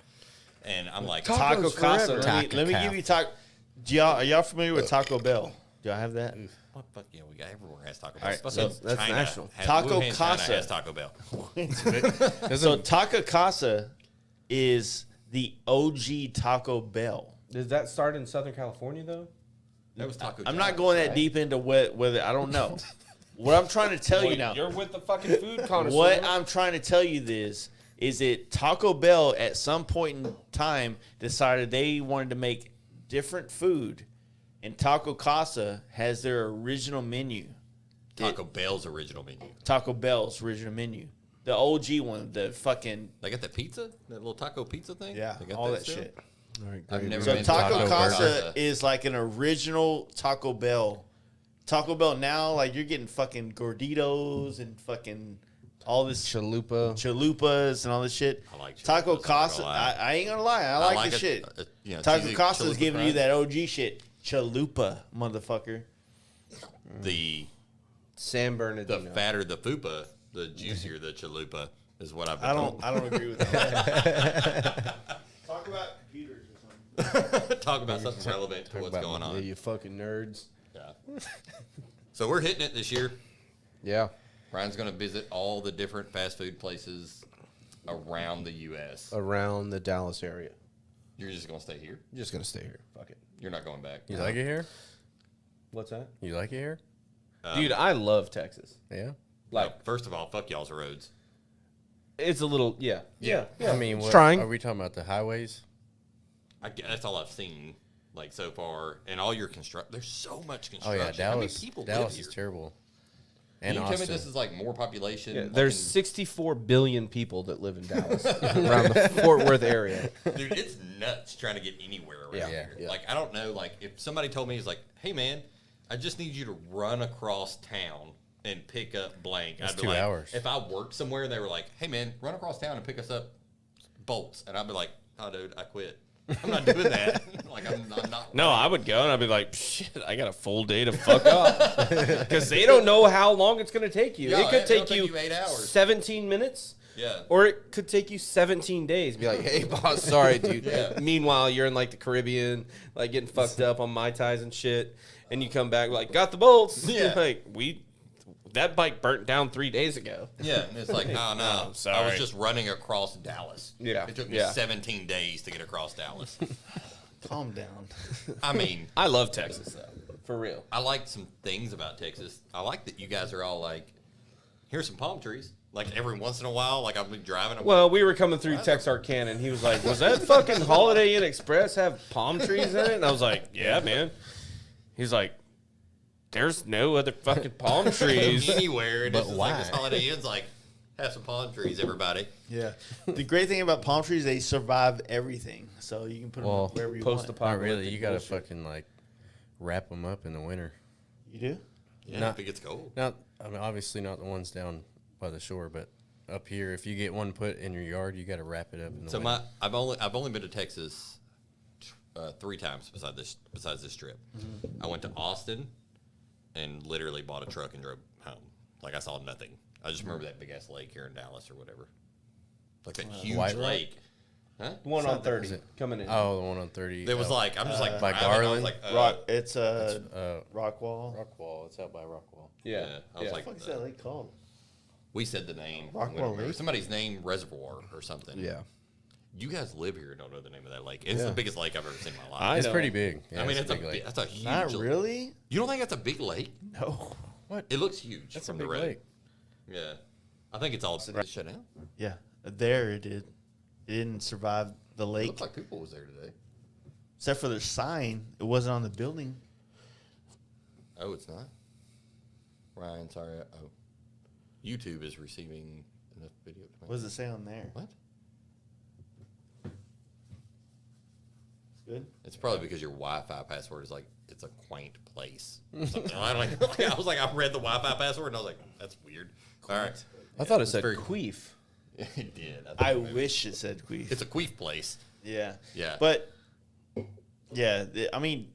and I'm like, Taco Casa. forever. Let me Taco give you taco. Are y'all familiar with Taco Bell? Do I have that? "What fuck? Yeah, we got everywhere has Taco Bell. All right, Especially so that's China national. has- Taco Wuhan, China Casa. has Taco Bell. So Taco Casa is the OG Taco Bell. Does that start in Southern California though? That was Taco. I'm John's, not going that right? deep into whether I don't know. What I'm trying to tell you now, You're with the fucking food connoisseur. what I'm trying to tell you is that Taco Bell at some point in time decided they wanted to make different food, and Taco Casa has their original menu. Taco Bell's original menu. Taco Bell's original menu, the OG one, the fucking They got the pizza, that little taco pizza thing. yeah, They got all that still? shit. I've never So been to Taco Taco Casa Casa. is like an original Taco Bell. Taco Bell now, like you're getting fucking gorditos and fucking all this Chalupa. chalupas and all this shit. I like Taco chalupas, I'm not Casa. gonna lie. I ain't gonna lie. I like the it, shit. you know, Taco cheesy Casa is chalupa giving you fries. that OG shit. Chalupa, motherfucker. The San Bernardino. fatter the fupa, the juicier the chalupa is what I've been I told. don't agree with that. Talk about computers or something. Talk about something relevant to what's going Yeah, on. you fucking nerds. Yeah. So we're hitting it this year. Yeah. Ryan's going to visit all the different fast food places around the U.S. Around the Dallas area. You're just going to stay here. I'm just gonna stay here. Fuck it. You're not going back. you like it here? What's that? You like it here? Dude, I love Texas. Yeah. Like, first of all, fuck y'all's roads. It's a little yeah. I mean, what, trying. are we talking about the highways? That's all I've seen, like, so far. And all your construct. There's so much Oh construction. yeah, How many Dallas. people Dallas live is here? terrible. Can And you tell me Austin. this is like more population? Yeah, like there's in- 64 billion people that live in Dallas around the Fort Worth area. Dude, it's nuts trying to get anywhere around Yeah, here. yeah. Like, I don't know. Like, if somebody told me, he's like, hey, man, I just need you to run across town and pick up blank. That's I'd be 2 like, hours. if I worked somewhere and they were like, hey, man, run across town and pick us up bolts. And I'd be like, oh, dude, I quit. I'm not doing that. Like, I'm not. No, I would go and I'd be like, shit, I got a full day to fuck up. Because they don't know how long it's going to take you. Yeah, it could it'll take you, take you 8 hours. 17 minutes. Yeah. Or it could take you 17 days. Be like, hey, boss, sorry, dude. Yeah. Meanwhile, you're in like the Caribbean, like getting fucked up on Mai Tais and shit. And you come back like, got the bolts. Yeah. Like, that bike burnt down 3 days ago. Yeah, and it's like, oh, no. I was sorry. just running across Dallas. Yeah, It took me yeah. 17 days to get across Dallas. Calm down. I mean, I love Texas, though. For real. I like some things about Texas. I like that you guys are all like, here's some palm trees. Like every once in a while, like I'll be driving. I'm Well, we were coming through Texarkana, and he was like, was that fucking Holiday Inn Express have palm trees in it? And I was like, yeah, man. He's like, there's no other fucking palm trees. anywhere. And But it's just like this why? Holiday Inn's like, have some palm trees, everybody. Yeah. The great thing about palm trees, they survive everything. So you can put them Well, wherever you post want. Not really. You gotta fucking like wrap them up in the winter. You do? Yeah, Not- if it gets cold. Not, I mean, obviously not the ones down by the shore, but up here, if you get one put in your yard, you got to wrap it up in the So winter. I've only been to Texas 3 times besides this trip. I went to Austin and literally bought a truck and drove home. Like I saw nothing. I just remember that big ass lake here in Dallas or whatever. Like that huge White Rock? lake. Huh? The one on 30 Is it- coming in. Oh, the one on 30. It was like I'm just like by driving, I was Garland? like, Rock. It's Rockwall. Rockwall. Rockwall. It's out by Rockwall. yeah. I was like, What the fuck is that lake called? we said the name. Rockwell We don't remember. Lake? Somebody's name, Reservoir or something. Yeah. You guys live here and don't know the name of that lake. It's the biggest lake I've ever seen in my life. I It's know. pretty big. Yeah, I mean, it's a big lake. that's a huge Not lake. really. You don't think that's a big lake? No. What? It looks huge That's from a the big road. lake. Yeah. I think it's all shut down. Yeah, there it did. It didn't survive the It lake, looks like people was there today. except for the sign. It wasn't on the building. Oh, it's not? Ryan, sorry. Oh. YouTube is receiving enough video. What does it say on there? What? Good. It's probably because your Wi-Fi password is like, it's a quaint place. Or something. I was like, I read the Wi-Fi password and I was like, that's weird. All right. I thought it It's said very- queef. It did. I think maybe- wish it said queef. It's a queef place. Yeah. Yeah. But yeah, I mean,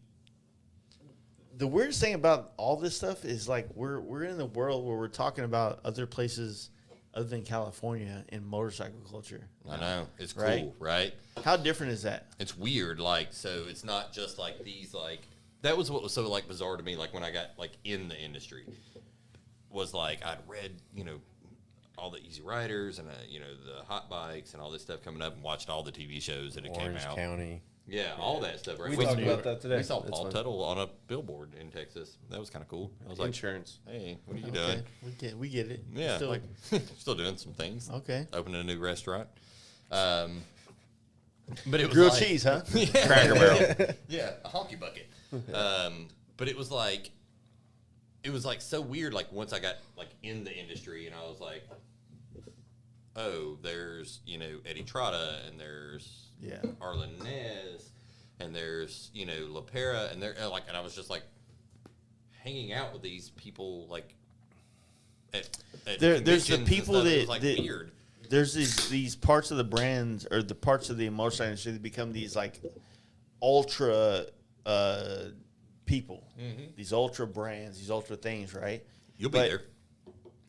the weirdest thing about all this stuff is like we're in the world where we're talking about other places other than California in motorcycle culture. I know. It's cool, Right. right? How different is that? It's weird. Like, so it's not just like these, like, that was what was so, like, bizarre to me, like, when I got, like, in the industry, was like, I'd read, you know, all the Easy Riders and, you know, the hot bikes and all this stuff coming up and watched all the TV shows that it Orange came out. County. Yeah, all that stuff. Right? We talked about that today. We saw That's Paul fun. Tuttle on a billboard in Texas. That was kind of cool. I was like, Insurance. hey, what are you Okay, doing? we get it. Yeah, Still, like, still doing some things. okay. Opening a new restaurant. But it was Grilled like, cheese, huh? Yeah. Cracker Barrel. Yeah, a honky bucket. But it was like so weird. Like once I got like in the industry, and I was like, oh, there's Eddie Trotta, and there's Arlen Nez, and there's La Pera, and they're like, and I was just like hanging out with these people like at There's the conventions and people stuff. It that was like that- weird. There's these parts of the brands or the parts of the motorcycle industry that become these like ultra people, these ultra brands, these ultra things, right? You'll be But- there.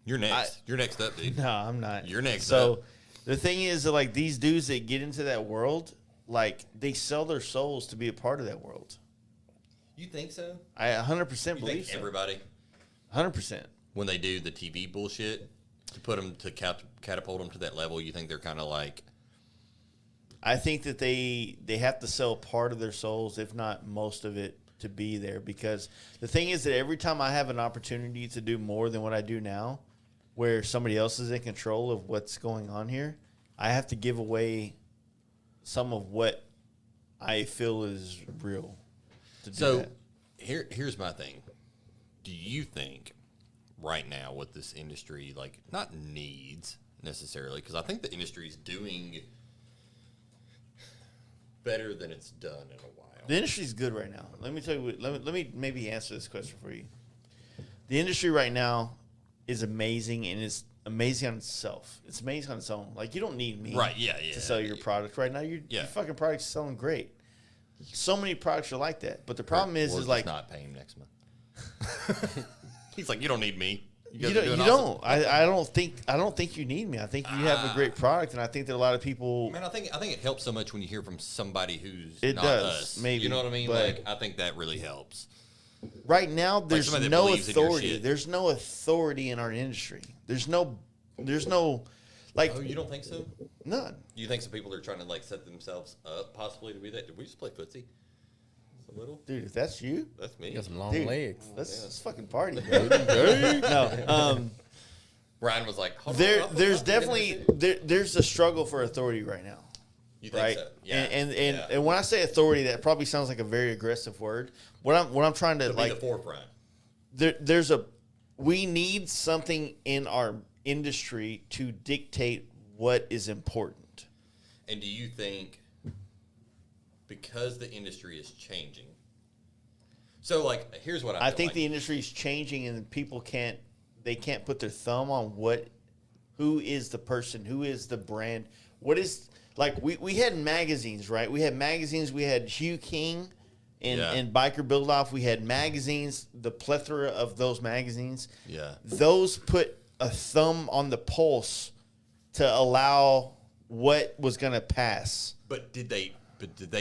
You're next. You're next up, dude. No, I'm not. You're next So up. the thing is that like these dudes that get into that world, like they sell their souls to be a part of that world. You think so? I 100% You believe think so. everybody, 100%. when they do the TV bullshit, to put them to catapult them to that level, you think they're kind of like, I think that they have to sell part of their souls, if not most of it, to be there. Because the thing is that every time I have an opportunity to do more than what I do now, where somebody else is in control of what's going on here, I have to give away some of what I feel is real to do so that. here's my thing. Do you think right now what this industry like not needs necessarily, because I think the industry is doing better than it's done in a while. The industry's good right now. Let me tell you. Let me maybe answer this question for you. The industry right now is amazing, and it's amazing on itself. It's amazing on its own. Like you don't need me, Right, yeah, to sell your product right now. Your fucking product's selling great. So many products are like that, but the problem is Or like not paying next month. He's like, you don't need me. you guys are don't. doing You awesome." don't. I don't think you need me. I think you have a great product, and I think that a lot of people. Man, I think it helps so much when you hear from somebody who's It not does, us. maybe, You know what I mean? but- Like, I think that really helps. Right now, there's somebody that no believes in your authority. shit. There's no authority in our industry. There's no, like Oh, you don't think so? none. You think some people are trying to like set themselves up possibly to be that? Did we just play footsie? A little. Dude, if that's you, That's me. You got some long dude, legs. let's fucking party, bro. No, Ryan was like, Hold there's on, I'll get into definitely it." there's a struggle for authority right now, You think right? so? Yeah. And when I say authority, that probably sounds like a very aggressive word. What I'm trying to to be like, the forefront. we need something in our industry to dictate what is important. And do you think because the industry is changing? So like, here's what I I feel think like. the industry is changing, and people can't put their thumb on who is the person, who is the brand, what is like we had magazines, right? We had magazines. We had Hugh King and Biker Build Off. We had magazines, the plethora of those magazines. Yeah. Those put a thumb on the pulse to allow what was going to pass. But did they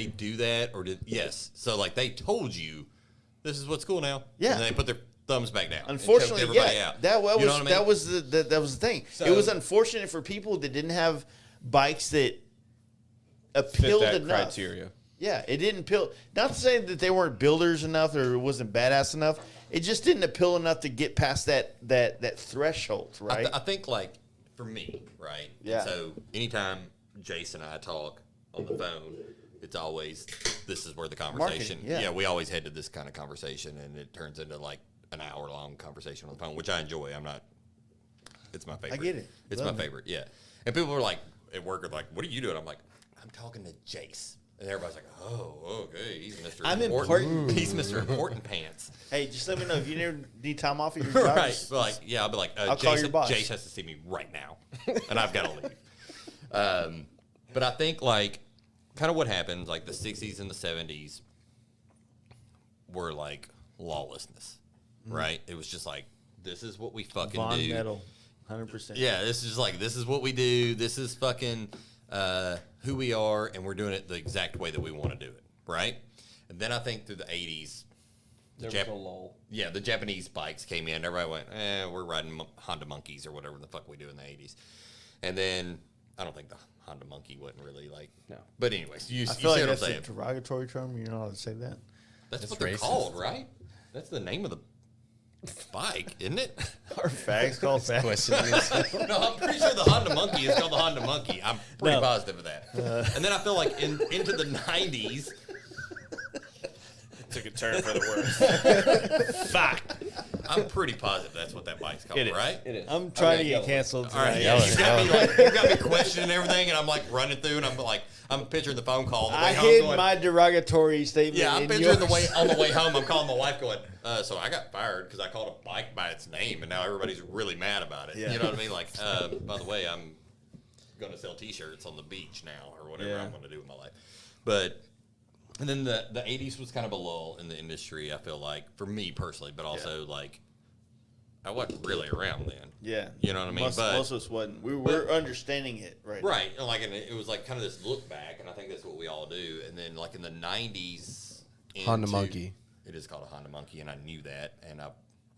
do that or did yes? So like they told you this is what's cool now. Yeah. And they put their thumbs back down. and Unfortunately, choked everybody yeah, out. that You know what I mean? was the thing. So- it was unfortunate for people that didn't have bikes that appealed that enough. criteria. Yeah, it didn't appeal. Not to say that they weren't builders enough or it wasn't badass enough. It just didn't appeal enough to get past that threshold, right? I think, like, for me, right? Yeah. So anytime Jace and I talk on the phone, it's always, this is where the conversation, Marketing, yeah. we always head to this kind of conversation, and it turns into, like, an hour-long conversation on the phone, which I enjoy. It's my favorite. I get it. It's Love my it. favorite, yeah. And people are like, at work, are like, what are you doing? I'm like, I'm talking to Jace. And everybody's like, oh, okay, he's Mr. I'm Important. important. He's Mr. Important Pants. Hey, just let me know if you never need time off of your job. Right. just- Like, yeah, I'll be like, I'll call your boss. Jace has to see me right now, and I've got to leave. But I think, like, kind of what happened, like, the 60s and the 70s were, like, lawlessness, right? It was just like, this is what we fucking Von do. Metal, 100%. Yeah, this is just like, this is what we do. This is fucking who we are, and we're doing it the exact way that we want to do it, right? And then I think through the 80s, There was a lull. yeah, the Japanese bikes came in. Everybody went, we're riding Honda Monkeys or whatever the fuck we do in the 80s. And then, I don't think the Honda Monkey wasn't really like, No. But anyways, you I see feel what like I'm that's a saying. derogatory term. You're not allowed to say that. That's That's what they're racist. called, right? That's the name of the bike, isn't it? Are fags called fags? Question is, No, I'm pretty sure the Honda Monkey is called the Honda Monkey. I'm pretty No. positive of that. And then I feel like into the 90s, Took a turn for the worse. fuck, I'm pretty positive that's what that bike's called, It is. right? It is. I'm trying to Okay, get go. canceled All right, tonight. yeah, you got me questioning everything, and I'm like running through, and I'm picturing the phone call on the way I home. hid going, my derogatory statement. yeah, I'm in picturing yours. on the way home. I'm calling my wife, going, so I got fired because I called a bike by its name, and now everybody's really mad about it. Yeah. You know what I mean? Like, by the way, I'm going to sell T-shirts on the beach now, or whatever Yeah. I'm going to do with my life. But and then the 80s was kind of a lull in the industry. I feel like for me personally, but also like I wasn't really around then. Yeah. You know what I mean? Most of us wasn't. We're understanding it right now. Right, and like, and it was like kind of this look back, and I think that's what we all do. And then like in the 90s, Honda Monkey. It is called a Honda Monkey, and I knew that. And I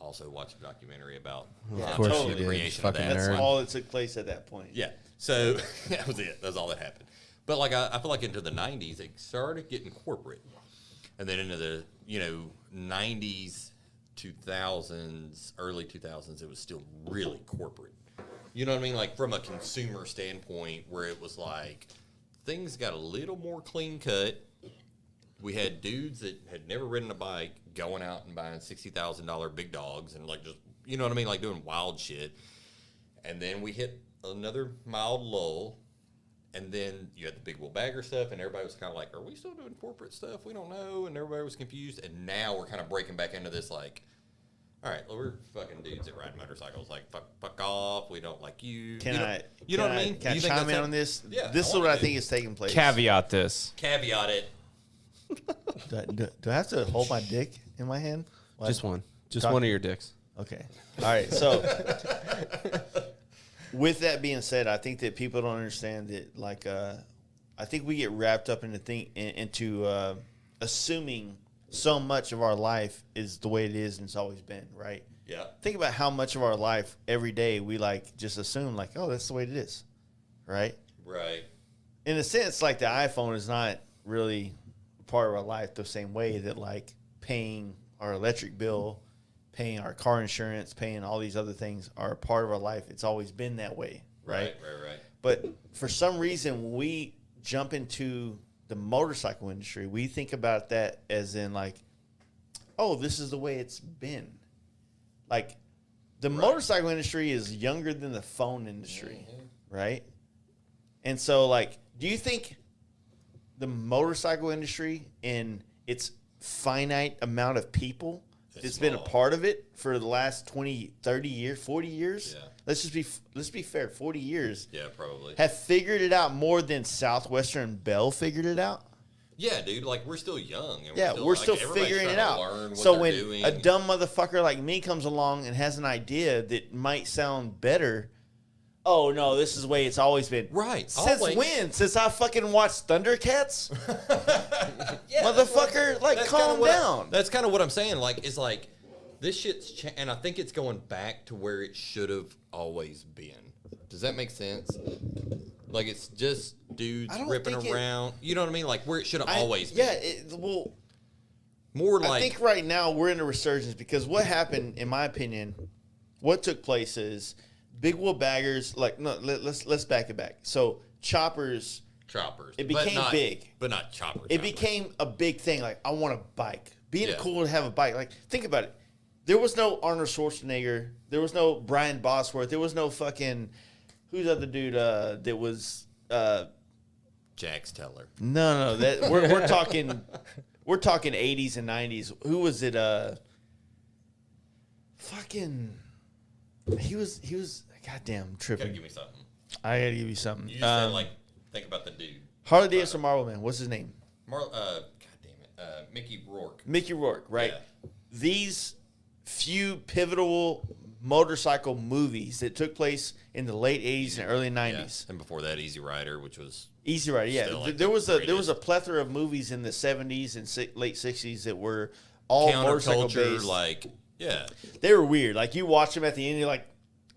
also watched a documentary about Yeah, Of course totally. you the did. creation of Fucking that. That's nerd. all that took place at that point. Yeah, so that was it. That's all that happened. But like I feel like into the 90s, it started getting corporate, and then into the 90s, 2000s, early 2000s, it was still really corporate. You know what I mean? Like from a consumer standpoint, where it was like things got a little more clean cut. We had dudes that had never ridden a bike going out and buying $60,000 big dogs and like just, you know what I mean? Like doing wild shit. And then we hit another mild lull. And then you had the big wheel bagger stuff, and everybody was kind of like, are we still doing corporate stuff? We don't know. And everybody was confused. And now we're kind of breaking back into this like, all right, well, we're fucking dudes that ride motorcycles. Like, fuck off. We don't like you. Can you know, I? You know what I mean? Can I You think chime that's in on this? Yeah, This is I what wanna I do. think is taking place. Caveat this. Caveat it. Do I have to hold my dick in my hand? What? Just one. Just Talk- one of your dicks. Okay. All right. So, with that being said, I think that people don't understand that. Like, I think we get wrapped up into assuming so much of our life is the way it is and it's always been, right? Yeah. Think about how much of our life every day we like just assume like, oh, that's the way it is, right? Right. In a sense, like the iPhone is not really part of our life the same way that like paying our electric bill, paying our car insurance, paying all these other things are a part of our life. It's always been that way, right? Right. But for some reason, when we jump into the motorcycle industry, we think about that as in like, oh, this is the way it's been. Like the motorcycle industry is younger than the phone industry, right? And so like, do you think the motorcycle industry in its finite amount of people that's been a small. part of it for the last 20, 30 years, 40 years? Yeah. Let's be fair, 40 years. Yeah, probably. Have figured it out more than Southwestern Bell figured it out? Yeah, dude. Like we're still young. And Yeah, we're still like, everybody's figuring it trying to out. learn what So they're when doing. a dumb motherfucker like me comes along and has an idea that might sound better, oh no, this is the way it's always been. Right, Since always. when? Since I fucking watched Thundercats? Yeah, Motherfucker, like, that's calm kinda what down. That's kind of what I'm saying. Like, it's like this shit's and I think it's going back to where it should have always been. Does that make sense? Like, it's just dudes I don't ripping think it- around. You know what I mean? Like where it should have always been. Yeah, well, More I like think right now we're in a resurgence because what happened, in my opinion, what took place is big wheel baggers. Like, no, let's back it back. So choppers, choppers. it but became not- big. but not choppers. It became a big thing. Like, I want a bike. Being Yeah. cool to have a bike. Like, think about it. There was no Arnold Schwarzenegger. There was no Brian Bosworth. There was no fucking who's the other dude that was. Jax Teller. No, that we're talking. We're talking 80s and 90s. Who was it? Fucking. He was. Goddamn Gotta tripping. give me something. I gotta give you something. You just said like think about the dude. Harley Davidson Marvel Man. What's his name? God damn it. Mickey Rourke. Mickey Rourke. Right. Yeah. These few pivotal motorcycle movies that took place in the late 80s and early 90s. Yeah. And before that, Easy Rider, which was Easy Rider, yeah. Still, like, there was the a plethora of movies in the 70s and late 60s that were all motorcycle counterculture. based. Like, yeah. They were weird. Like, you watch them at the end, you're like,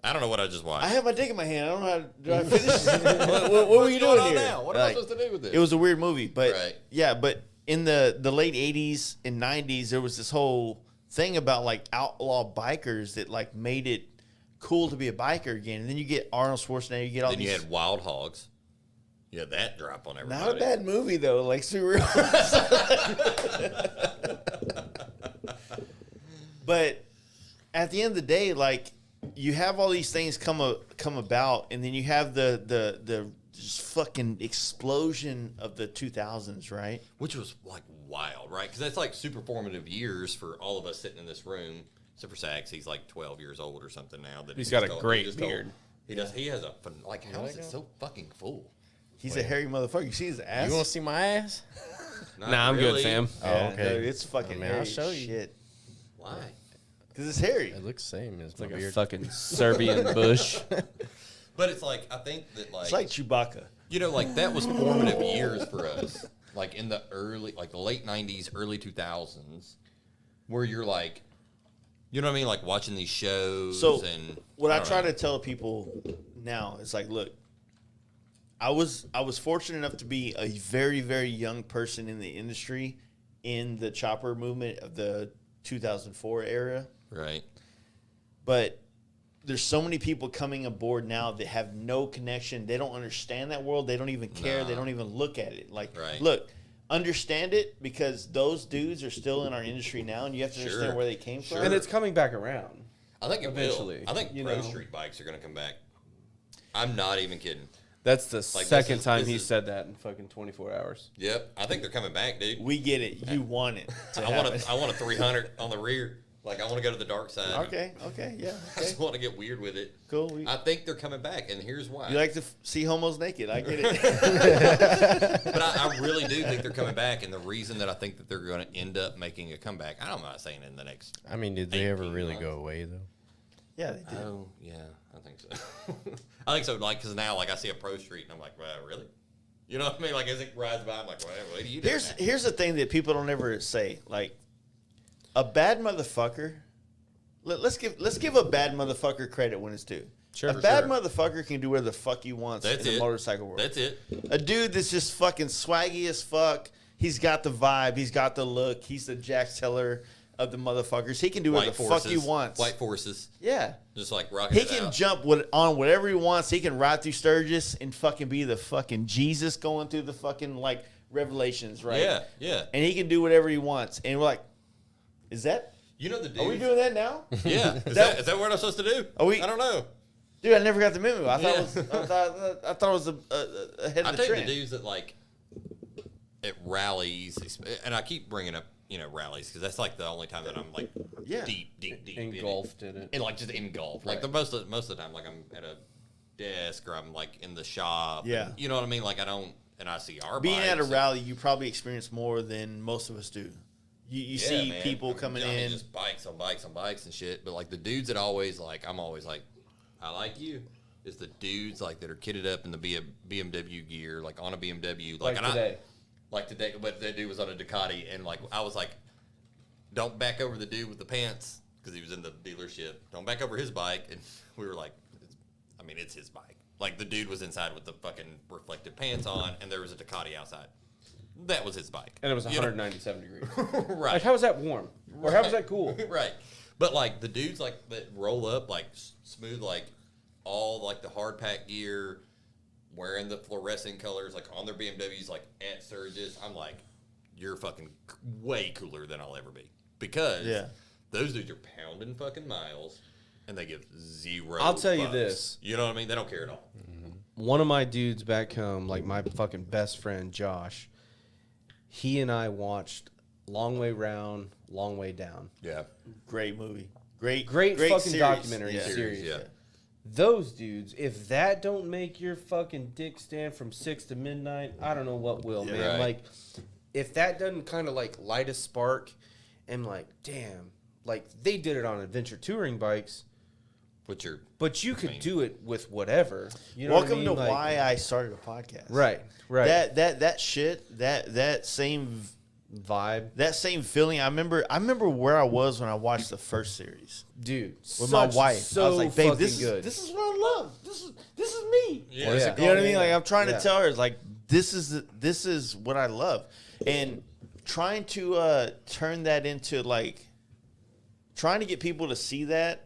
I don't know what I just watched. I have my dick in my hand. I don't know how to, do I finish this? what were you doing here? now? What am I Like, supposed to do with this? it was a weird movie, but Right. yeah, but in the late 80s and 90s, there was this whole thing about like outlaw bikers that like made it cool to be a biker again. And then you get Arnold Schwarzenegger, you get all Then these. you had Wild Hogs. You had that drop on everybody. Not a bad movie though, like super. But at the end of the day, like you have all these things come about, and then you have the just fucking explosion of the 2000s, right? Which was like wild, right? Because that's like super formative years for all of us sitting in this room. Except for Sax, he's like 12 years old or something now. That He's got a just great just beard. He does. He has a like. How is it so fucking full? He's a hairy motherfucker. You see his ass? You want to see my ass? Not Nah, I'm really. good, fam. Oh, Yeah, okay. no, it's fucking I mean, hairy I'll show as you. shit. Why? Because it's hairy. It looks the same as It's my like a beard. fucking Serbian bush. But it's like I think that It's like Chewbacca. you know, like that was formative years for us. Like in the the late 90s, early 2000s, where you're like, you know what I mean? Like watching these shows So and what I don't try know. to tell people now is like, look, I was fortunate enough to be a very, very young person in the industry in the chopper movement of the 2004 era. Right. But there's so many people coming aboard now that have no connection. They don't understand that world. They don't even care. They Nah. don't even look at it. Like, Right. look, understand it because those dudes are still in our industry now, and you have to understand Sure. where they came from. And it's coming back around. I think it Eventually, will. I think you pro know. street bikes are going to come back. I'm not even kidding. That's the Like, second this time is- he said that in fucking 24 hours. Yep. I think they're coming back, dude. We get it. You want it. To I want happen. I want a 300 on the rear. Like I want to go to the dark side. Okay. Yeah. I Okay. just want to get weird with it. Cool. I think they're coming back, and here's why. You like to see homos naked? I get it. But I really do think they're coming back, and the reason that I think that they're going to end up making a comeback, I'm not saying in the next. I mean, did they ever 18 really months. go away though? Yeah, they do. Oh yeah, I think so. I think so. Like, because now, like, I see a pro street, and I'm like, well, really? You know what I mean? Like, as it rides by, I'm like, well, what do you do? Here's the thing that people don't ever say. Like, a bad motherfucker. Let's give a bad motherfucker credit when it's due. Sure, a for bad sure. motherfucker can do whatever the fuck he wants That's in the it. motorcycle world. That's it. A dude that's just fucking swaggy as fuck. He's got the vibe. He's got the look. He's the Jack Teller of the motherfuckers. He can do whatever the fuck he wants. White forces. Yeah. Just like rocking He it can out. jump on whatever he wants. He can ride through Sturgis and fucking be the fucking Jesus going through the fucking like Revelations, right? Yeah, yeah. And he can do whatever he wants. And we're like, is that? You know the dude. Are we doing that now? Yeah. Is that what I'm supposed to do? Are we- I don't know. Dude, I never got the memo. I thought Yeah. it was. I thought it was ahead I of the take the trend. dudes that like at rallies, and I keep bringing up rallies because that's like the only time that I'm like Yeah. deep Engulfed in it. and like just engulfed. Like the most of the time, like I'm at a desk or I'm like in the shop. Yeah. and you know what I mean. Like I don't, and I see our Being bikes at a and- rally, you probably experience more than most of us do. You Yeah, see man. people I mean, coming I mean, in. just bikes on bikes on bikes and shit. But like the dudes that always like, I'm always like, I like you. Is the dudes like that are kitted up in the BMW gear, like on a BMW, Like and today. like today, but that dude was on a Ducati, and like I was like, don't back over the dude with the pants because he was in the dealership. Don't back over his bike, and we were like, mean, it's his bike. Like, the dude was inside with the fucking reflective pants on, and there was a Ducati outside. That was his bike. And it was You know? 197 degrees. Right. Like, how was that warm? Or how was that cool? Right. But, like, the dudes, like, that roll up, like, smooth, like, all, like, the hard pack gear, wearing the fluorescent colors, like, on their BMWs, like, at Surges. I'm like, you're fucking way cooler than I'll ever be. Because those dudes are pounding fucking miles, and they give zero I'll tell you fucks. this. You know what I mean? They don't care at all. One of my dudes back home, like my fucking best friend, Josh, he and I watched Long Way Round, Long Way Down. Yeah. Great movie. Great fucking series. documentary Yeah. series. Yeah. Those dudes, if that don't make your fucking dick stand from 6 to midnight, I don't know what will, man. Right. Like, if that doesn't kind of like light a spark and like, damn, like they did it on adventure touring bikes, but you could do it with whatever. You know Welcome what I mean? to Like, why I started a podcast. Right. That shit, that same vibe, that same feeling. I remember where I was when I watched the first series dude. with my wife. So I was like, babe, fucking this good. is what I love. This is me. Yeah. What is it You know what I called? mean? Like I'm trying Yeah. to tell her, like this is what I love, and trying to turn that into like trying to get people to see that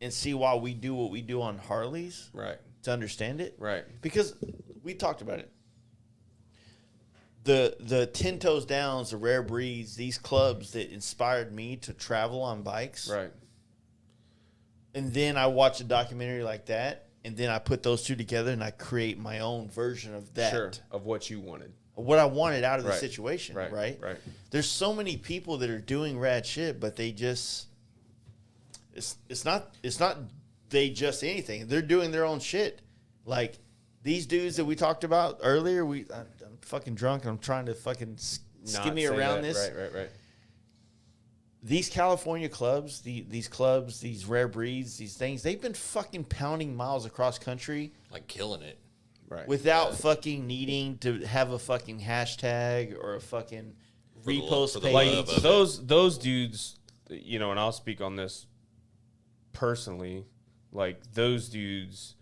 and see why we do what we do on Harleys, Right. to understand it, Right. because we talked about it. The 10 Toes Downs, the Rare Breeds, these clubs that inspired me to travel on bikes. Right. And then I watch a documentary like that, and then I put those two together and I create my own version of that. Sure. Of what you wanted. What I wanted out of the Right. situation, Right. right? Right. There's so many people that are doing rad shit, but they just it's not they just anything. They're doing their own shit. Like these dudes that we talked about earlier, I'm fucking drunk and I'm trying to fucking skimmy around this. Right. These California clubs, these clubs, these Rare Breeds, these things, they've been fucking pounding miles across country Like, killing it. Right. without fucking needing to have a fucking hashtag or a fucking the repost for the page. Like love of it. those dudes, you know, and I'll speak on this personally. Like those dudes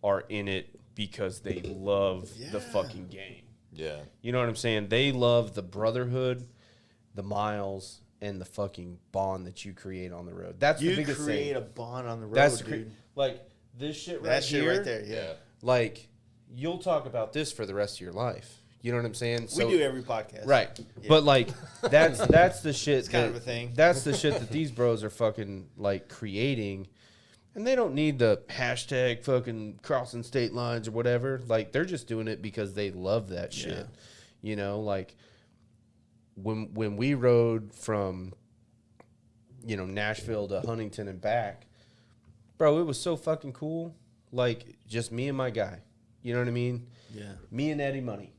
are in it because they love the fucking game. Yeah. You know what I'm saying? They love the brotherhood, the miles, and the fucking bond that you create on the road. That's the You biggest create thing. a bond on the road, That's dude. like this shit right That shit here. right there, yeah. Like you'll talk about this for the rest of your life. You know what I'm saying? We do every podcast. Right. Yeah. But like that's the shit. It's kind of a thing. That's the shit that these bros are fucking like creating. And they don't need the hashtag fucking crossing state lines or whatever. Like they're just doing it because they love that shit. Yeah. You know, like when we rode from Nashville to Huntington and back, bro, it was so fucking cool. Like just me and my guy. You know what I mean? Yeah. Me and Eddie Money.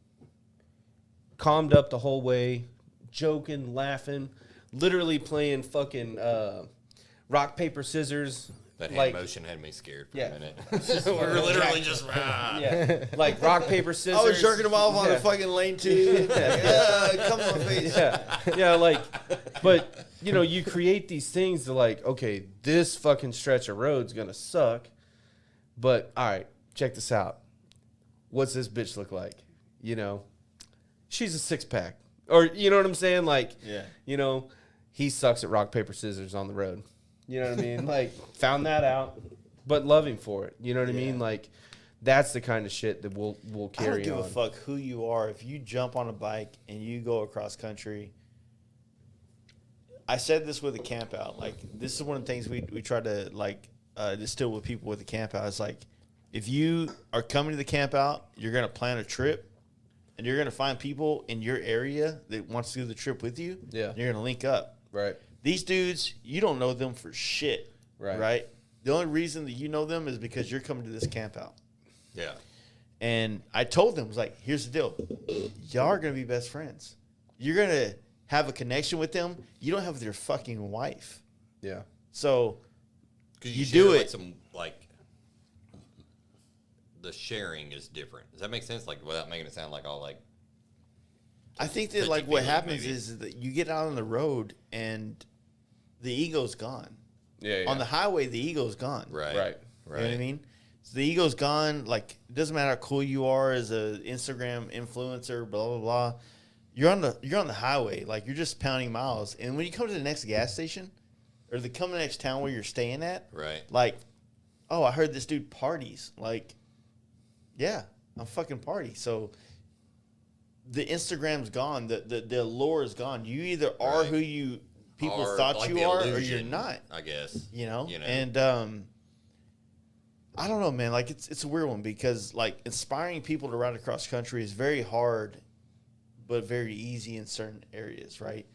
Calmed up the whole way, joking, laughing, literally playing fucking rock, paper, scissors. That hand like, motion had me scared for Yeah. a minute. We were literally just, yeah, like rock, paper, scissors. I was jerking them off on Yeah. the fucking lane too. Come on, face. Yeah, like, but, you create these things to like, okay, this fucking stretch of road's going to suck, but, all right, check this out. What's this bitch look like? She's a six-pack. Or, you know what I'm saying? Like, Yeah. He sucks at rock, paper, scissors on the road. You know what I mean? Like, found that out, but love him for it. You know what I mean? Like, that's the kind of shit that we'll I carry don't give on. a fuck who you are. If you jump on a bike and you go across country, I said this with a camp out. Like, this is one of the things we try to like distill with people with the camp out. It's like, if you are coming to the camp out, you're gonna plan a trip, and you're gonna find people in your area that wants to do the trip with you. Yeah. and you're gonna link up. Right. These dudes, you don't know them for shit. Right. The only reason that you know them is because you're coming to this camp out. yeah. And I told them, I was like, here's the deal. Y'all are going to be best friends. You're going to have a connection with them. You don't have their fucking wife. Yeah. So 'Cause you share, do like, it. The sharing is different. Does that make sense? Like, without making it sound like all like, I think that, like, what happens is that you get out on the road and the ego's gone. Yeah. On the highway, the ego's gone. right. Right. You know what I mean? So the ego's gone. Like, it doesn't matter how cool you are as a Instagram influencer, blah blah blah. You're on the highway, like you're just pounding miles. And when you come to the next gas station, or come to the next town where you're staying at, Right. like, oh, I heard this dude parties. Like, yeah, I'm fucking party. So the Instagram's gone. The allure is gone. You either are Right. who people Or, thought like, you the are, or you're illusion, not. I guess. You know? You know. And I don't know, man. Like, it's a weird one because, like, inspiring people to ride across country is very hard, but very easy in certain areas, right?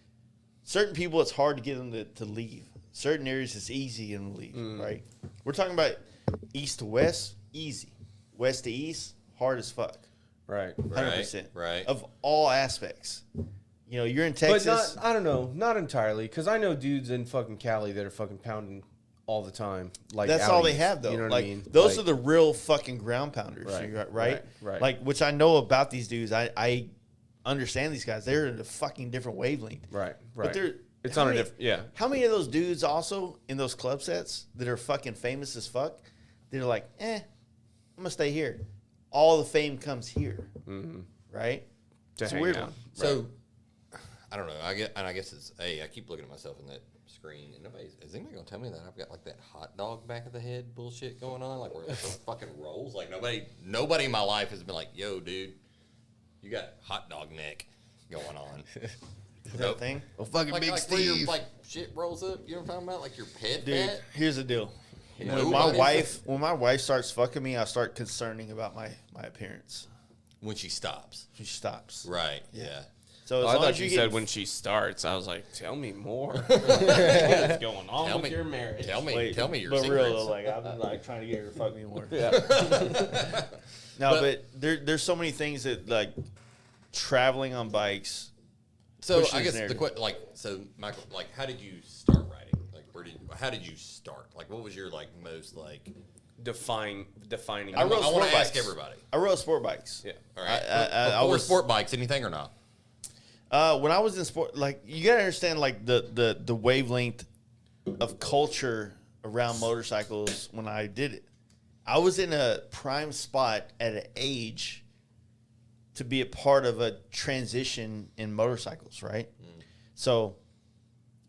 Certain people, it's hard to get them to leave. Certain areas, it's easy to leave, right? We're talking about east to west, easy. West to east, hard as fuck. Right. 100%. Right. Of all aspects. You know, you're in But Texas. I don't know, not entirely, because I know dudes in fucking Cali that are fucking pounding all the time. Like That's all they Audis, have, though. You know what like, I mean? those Like, are the real fucking ground pounders, Right, right? right. Like, which I know about these dudes. I understand these guys. They're in a fucking different wavelength. right. But they're It's how on a many- different. Yeah. How many of those dudes also in those club sets that are fucking famous as fuck? They're like, I'm gonna stay here. All the fame comes here, right? To It's a hang weird out. one. So, I don't know. I guess it's. Hey, I keep looking at myself in that screen, and is anybody gonna tell me that I've got like that hot dog back of the head bullshit going on? Like where it fucking rolls. Like nobody in my life has been like, "Yo, dude, you got hot dog neck going on." Is that a thing? Well, fucking Like, Big like where your Steve. like shit rolls up. You know what I'm talking about? Like your head Dude, fat. here's the deal. Nobody- When my wife starts fucking me, I start concerning about my appearance. When she stops. She stops. Right. Yeah. So as I long thought as you get said when she starts. I was like, tell me more. What's going on Tell with me. your marriage? Tell me Wait, your but secrets. real though, like I'm like trying to get her to fuck me more. Yeah. No, but there's so many things that like traveling on bikes. So pushing I this guess narrative. so Michael, like, how did you start writing? Like, how did you start? Like, what was your like most like? Defining. I rode I want sport to ask bikes. everybody. I rode sport bikes. Yeah. All right. I Before was sport bikes, anything or not? when I was in sport. Like you gotta understand, like the wavelength of culture around motorcycles when I did it. I was in a prime spot at an age to be a part of a transition in motorcycles, right? So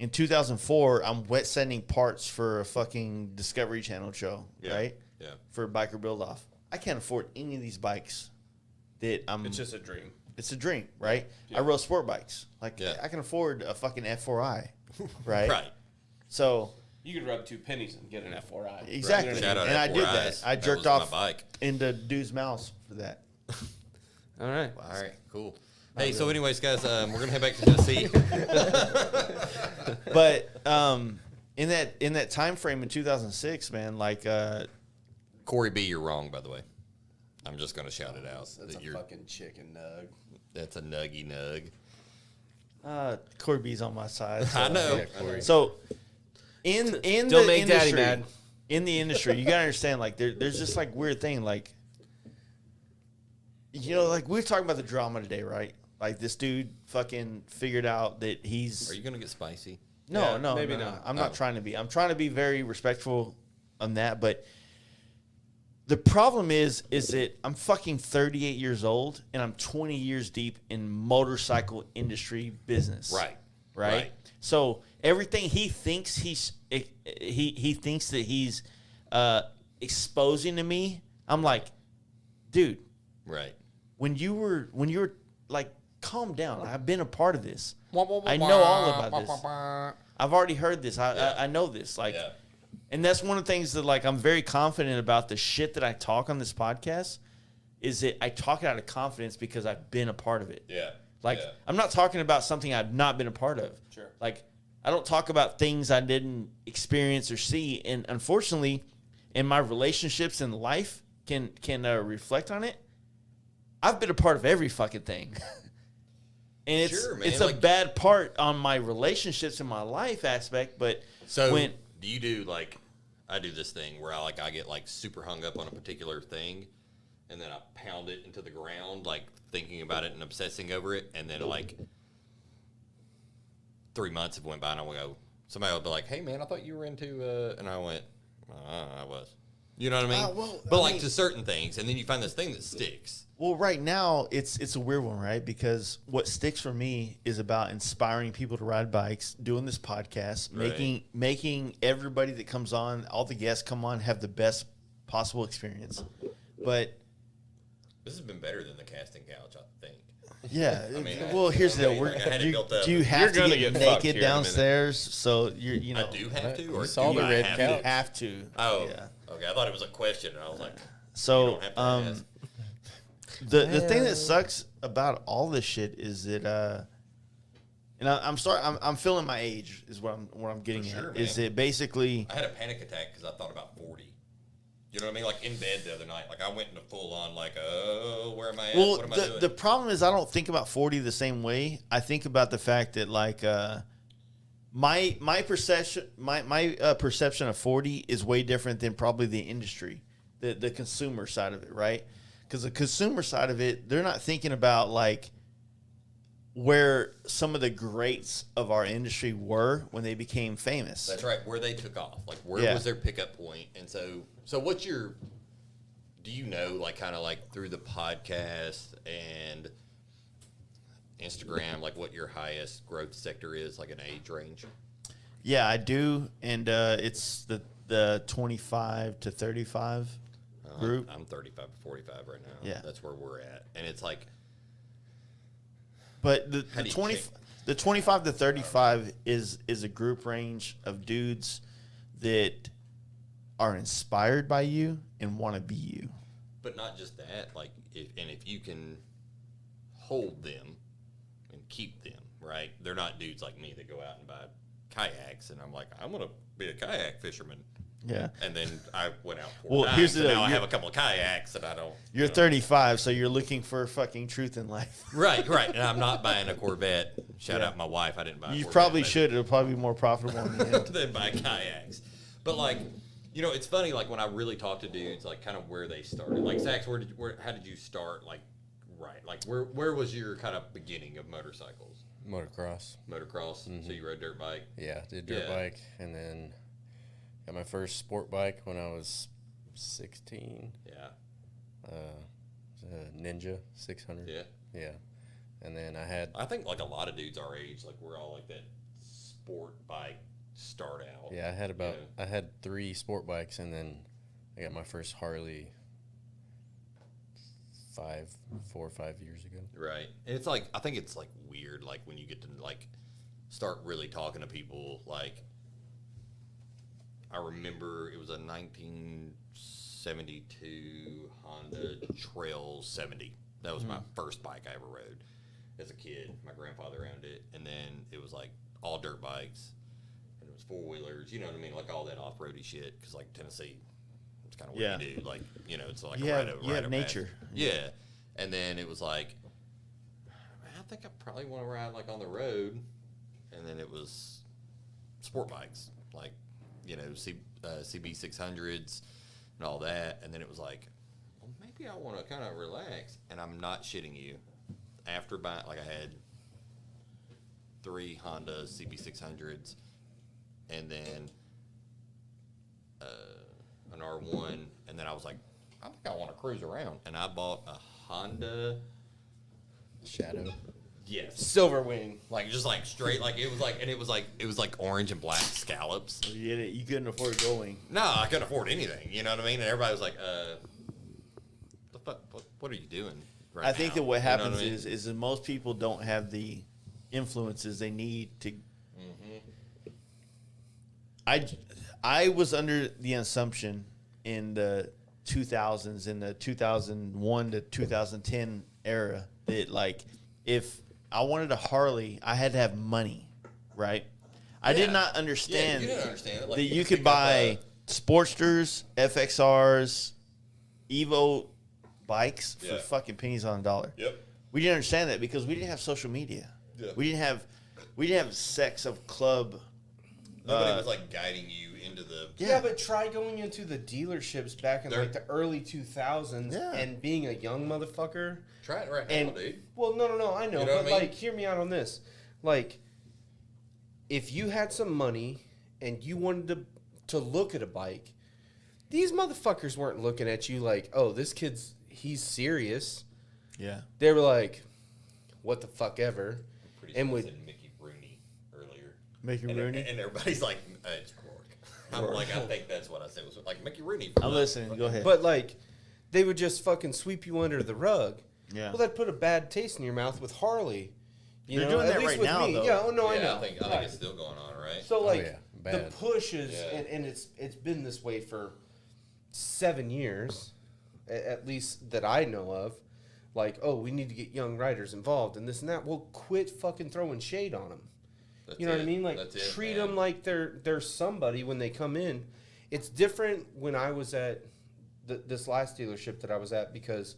in 2004, I'm wet sending parts for a fucking Discovery Channel show, Yeah. right? Yeah. For a biker build off. I can't afford any of these bikes that I'm. It's just a dream. It's a dream, right? I rode sport bikes. Like Yeah. I can afford a fucking F4i, right? Right. So You could rub 2 pennies and get an F4i. exactly, Shout out and I did F4Is. that. I That jerked was my off bike. into dude's mouths for that. All right. All right. Cool. Hey, so anyways, guys, we're gonna head back to Tennessee. But in that time frame in 2006, man, like Corey B, you're wrong, by the way. I'm just gonna shout it out. That's that a you're- fucking chicken nug. That's a nuggy nug. Corey B's on my side. So. I know. Yeah, Corey. So in Don't the make daddy industry, mad. in the industry, you gotta understand, like there's just like weird thing, like you know, like we were talking about the drama today, right? Like this dude fucking figured out that he's Are you gonna get spicy? no, Yeah, no, maybe no, no. not. I'm not Oh. trying to be. I'm trying to be very respectful on that, but the problem is that I'm fucking 38 years old and I'm 20 years deep in motorcycle industry business. Right. Right. So everything he thinks he thinks that he's exposing to me, I'm like, dude, Right. when you were like, calm down. I've been a part of this. I know all about this. I've already heard this. I know this. Like, Yeah. and that's one of the things that like I'm very confident about the shit that I talk on this podcast is that I talk it out of confidence because I've been a part of it. Yeah. Like Yeah. I'm not talking about something I've not been a part of. Sure. Like I don't talk about things I didn't experience or see, and unfortunately, in my relationships in life can reflect on it. I've been a part of every fucking thing. And it's Sure, man. it's a Like- bad part on my relationships in my life aspect, but So when do you do like I do this thing where I get like super hung up on a particular thing, and then I pound it into the ground, like thinking about it and obsessing over it, and then like 3 months have went by, and I will go. Somebody will be like, "Hey man, I thought you were into," and I went, "I was." You know what I mean? well, but I like mean- to certain things, and then you find this thing that sticks. Well, right now it's a weird one, right? Because what sticks for me is about inspiring people to ride bikes, doing this podcast, Right. making everybody that comes on, all the guests come on, have the best possible experience. But This has been better than the casting couch, I think. yeah, mean, well, here's the deal. I had it built up. Do you You're have to gonna get get fucked here naked in a minute. downstairs? So you know I do have to, or You saw do the I red have couch. to? have to. Oh, yeah. okay. I thought it was a question, and I was like, you So don't have to ask. the thing that sucks about all this shit is that and I'm sorry, I'm feeling my age is what I'm getting For sure, at. Is man. that basically I had a panic attack because I thought about 40. You know what I mean? Like in bed the other night, like I went into full on like, oh, where am I at? well What am I doing? the problem is I don't think about 40 the same way. I think about the fact that like my perception of 40 is way different than probably the industry, the consumer side of it, right? Because the consumer side of it, they're not thinking about like where some of the greats of our industry were when they became famous. That's right, where they took off. Like where Yeah. was their pickup point? And so what's your? Do you know like kind of like through the podcast and Instagram, like what your highest growth sector is, like an age range? Yeah, I do, and it's the 25 to 35 group. I'm 35 to 45 right now. Yeah. That's where we're at. And it's like, But How do you check? the 25 to 35 is a group range of dudes that are inspired by you and want to be you. but not just that, like if you can hold them and keep them, right? They're not dudes like me that go out and buy kayaks and I'm like, I'm going to be a kayak fisherman. Yeah. And then I went out Well, 4 times, here's the and deal. now I You're- have a couple of kayaks and I don't. You're 35, so you're looking for fucking truth in life. Right. And I'm not buying a Corvette. Shout Yeah. out my wife. I didn't buy a You Corvette. probably but- should. It'll probably be more profitable in the end. than buy kayaks. But like, you know, it's funny. Like when I really talk to dudes, like kind of where they started. Like Zach, how did you start? Like, right? Like where was your kind of beginning of motorcycles? Motocross. Motocross. So you rode dirt bike. Yeah, did dirt Yeah. bike, and then got my first sport bike when I was 16. Yeah. A Ninja 600. Yeah. Yeah, and then I had I think like a lot of dudes our age, like we're all like that sport bike start out. I had about Yeah. I had 3 sport bikes, and then I got my first Harley 4 or 5 years ago. Right. And it's like, I think it's like weird, like when you get to like start really talking to people. Like, I remember it was a 1972 Honda Trail 70. That was my first bike I ever rode as a kid. My grandfather owned it. And then it was like all dirt bikes. And it was 4-wheelers, you know what I mean? Like all that off-roady shit. Because like Tennessee, it's kind of what Yeah. you do. Like, you know, it's like You a have- rite of you have passage. nature. Yeah. And then it was like, I think I probably want to ride like on the road. And then it was sport bikes, like, you know, CB 600s and all that. And then it was like, well, maybe I want to kind of relax. And I'm not shitting you. After buying, like I had 3 Honda CB 600s and then an R1. And then I was like, I think I want to cruise around. And I bought a Honda. Shadow. Yes. Silverwing. Like just like straight, like it was like, and it was like orange and black scallops. You couldn't afford going. No, I couldn't afford anything. You know what I mean? And everybody was like, the fuck, what are you doing? Right I think now? that what You know happens I mean? is that most people don't have the influences they need to. I was under the assumption in the 2000s, in the 2001 to 2010 era, that like if I wanted a Harley, I had to have money, right? I did Yeah. not understand Yeah, you didn't understand it. Like, that you you could could pick up buy Sportsters, FXRs, Evo bikes for Yeah. fucking pennies on a dollar. Yep. We didn't understand that because we didn't have social media. Yeah. We didn't have sex of club. Nobody was like guiding you into the. Yeah, but try going into the dealerships back in They're- like the early 2000s Yeah. and being a young motherfucker. Try it right now, And dude. well, no, I know, You know but what I mean? like, hear me out on this. Like, if you had some money and you wanted to look at a bike, these motherfuckers weren't looking at you like, oh, he's serious. Yeah. They were like, what the fuck ever. Pretty And sure I would- said Mickey Rooney earlier. Mickey And, Rooney? and everybody's like, it's Rourke. I'm like, I think that's what I said. It was like Mickey Rooney. I'm listening. Go ahead. But like, they would just fucking sweep you under the rug. Yeah. Well, that put a bad taste in your mouth with Harley. You They're know, doing at that least right with now, me. though. Yeah, oh no, I Yeah, know. I think Right. it's still going on, right? So like yeah, the bad. push is, Yeah. and it's been this way for 7 years, at least that I know of. Like, oh, we need to get young riders involved and this and that. Well, quit fucking throwing shade on them. That's You know what I it. mean? Like, That's it, treat man. them like they're somebody when they come in. It's different when I was at this last dealership that I was at, because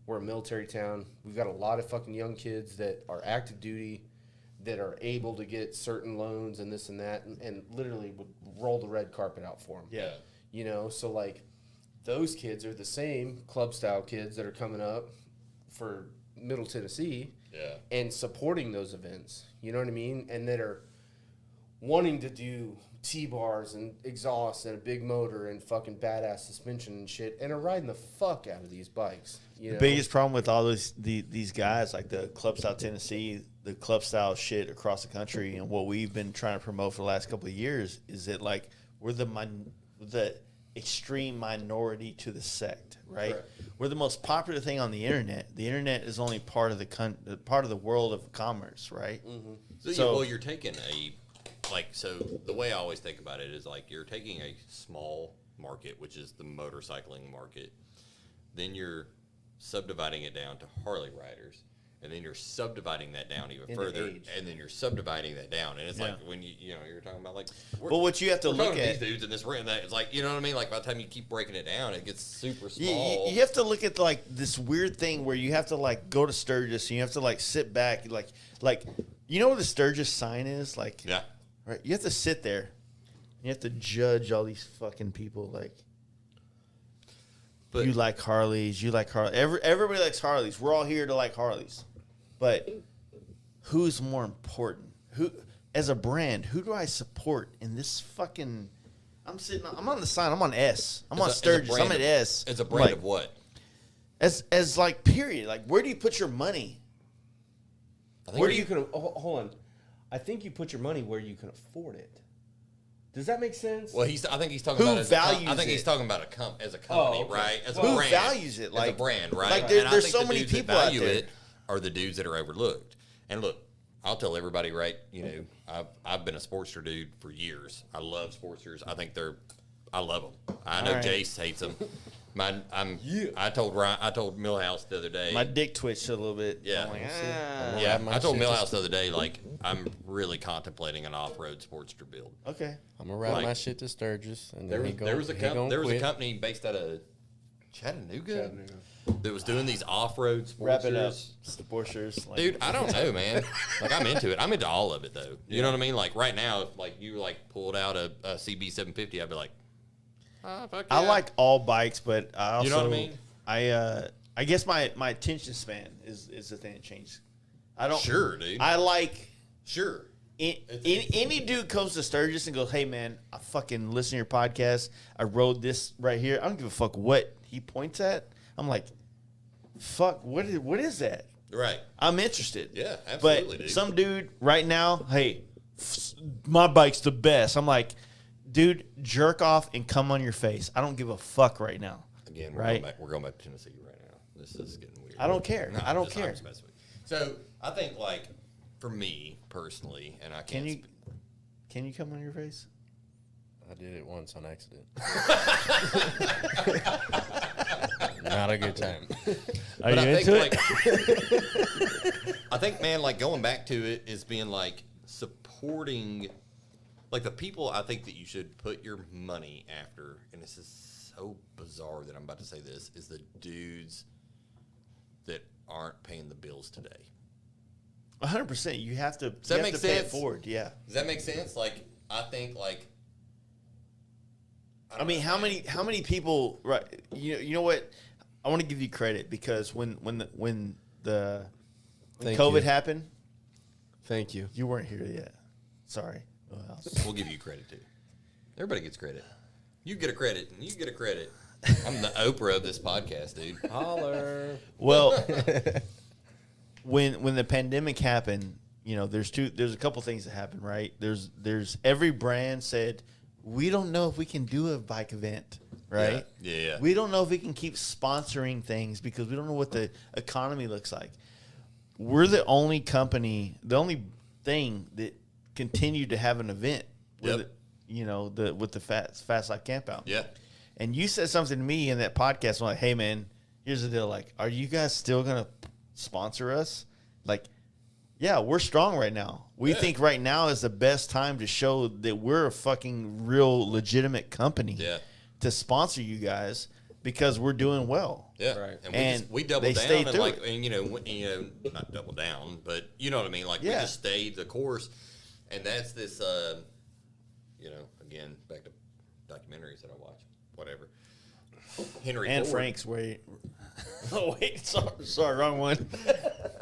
we're a military town. We've got a lot of fucking young kids that are active duty, that are able to get certain loans and this and that, and literally would roll the red carpet out for them. Yeah. You know, so like those kids are the same club style kids that are coming up for Middle Tennessee Yeah. and supporting those events. You know what I mean? And that are wanting to do T-bars and exhaust and a big motor and fucking badass suspension and shit, and are riding the fuck out of these bikes. You know? The biggest problem with all these guys, like the club style Tennessee, the club style shit across the country, and what we've been trying to promote for the last couple of years, is that like we're the extreme minority to the sect, right? Correct. We're the most popular thing on the internet. The internet is only part of the world of commerce, right? So, So- well, you're taking so the way I always think about it is like you're taking a small market, which is the motorcycling market, then you're subdividing it down to Harley riders, and then you're subdividing that down even Into further, age. and then you're subdividing that down, and it's Yeah. like when you're talking about like, But what you have to we're look talking at, these dudes in this ring, that it's like, you know what I mean? Like by the time you keep breaking it down, it gets super you, small. you have to look at like this weird thing where you have to like go to Sturgis and you have to like sit back, like you know what the Sturgis sign is, like. Yeah. Right, you have to sit there. You have to judge all these fucking people. Like, But you like Harleys. You like Harley. Everybody likes Harleys. We're all here to like Harleys. But who's more important? Who, as a brand, who do I support in this fucking? I'm on the sign. I'm on S. I'm on Sturgis. I'm at S. It's a brand Like, of what? As like period. Like, where do you put your money? Where do you can hold on? I think you put your money where you can afford it. Does that make sense? Well, I think he's talking Who about as a values I think he's it? talking about as a company, okay. right? As a Who brand. values it? As Like- a brand, right? like And I there's think so the many dudes that people out value there. it are the dudes that are overlooked. And look, I'll tell everybody, right? You know, I've been a Sportster dude for years. I love Sportsters. I love them. I know All right. Jace hates them. I told Milhouse the other day. My dick twitched a little bit. Yeah. I'm like, yeah, ride my I told shit Milhouse the other day, like, I'm really contemplating an off-road Sportster build. okay. I'm gonna ride Like, my shit to Sturgis, and There then was a quit. company based out of Chattanooga that was doing these off-road Wrap it up. Sportsters. Sportsters. Like, Dude, I don't know, man. Like, I'm into it. I'm into all of it, though. You know what I mean? Like, right now, if like you like pulled out a CB 750, I'd be like, oh, fuck I yeah. like all bikes, but I also, You know what I mean? I guess my attention span is the thing that changed. I don't. Sure, dude. I like Sure. any dude comes to Sturgis and goes, "Hey, man, I fucking listen to your podcast. I rode this right here. I don't give a fuck what he points at." I'm like, "Fuck, what is that?" Right. I'm interested. Yeah, absolutely, But dude. some dude right now, hey, my bike's the best. I'm like, dude, jerk off and come on your face. I don't give a fuck right now. Again, Right. we're going back to Tennessee right now. This is getting weird. I don't care. I don't I'm care. just messing with you. So I think, like, for me personally, and I can't. Can you come on your face? I did it once on accident. Not a good time. Are But you I into think, it? like, I think, man, like going back to it is being like supporting, like the people I think that you should put your money after, and this is so bizarre that I'm about to say this, is the dudes that aren't paying the bills today. 100%. You have to. Does that you make have to pay it sense? forward. Yeah. Does that make sense? Like, I think, like, I mean, how many people? Right. You know what? I want to give you credit because when Thank COVID you. happened, Thank you. you weren't here yet. Sorry. Well, We'll give you credit too. Everybody gets credit. You get a credit, and you get a credit. I'm the Oprah of this podcast, dude. Holler. Well, when the pandemic happened, you know, there's a couple things that happened, right? There's every brand said, we don't know if we can do a bike event, right? Yeah. We don't know if we can keep sponsoring things because we don't know what the economy looks like. We're the only company, the only thing that continued to have an event with, Yep. you know, with the Fast Life Campout. Yeah. And you said something to me in that podcast. I'm like, hey, man, here's the deal. Like, are you guys still going to sponsor us? Like, yeah, we're strong right now. We think right now is the best time to show that we're a fucking real legitimate company Yeah. to sponsor you guys because we're doing well. Yeah, Right. and we And doubled they down stayed and through like, it. and you know, not double down, but you know what I mean. Like we Yeah. just stayed the course, and that's this. You know, again, back to documentaries that I watch, whatever. Henry And Ford. Frank's way. Oh, wait. Sorry, wrong one.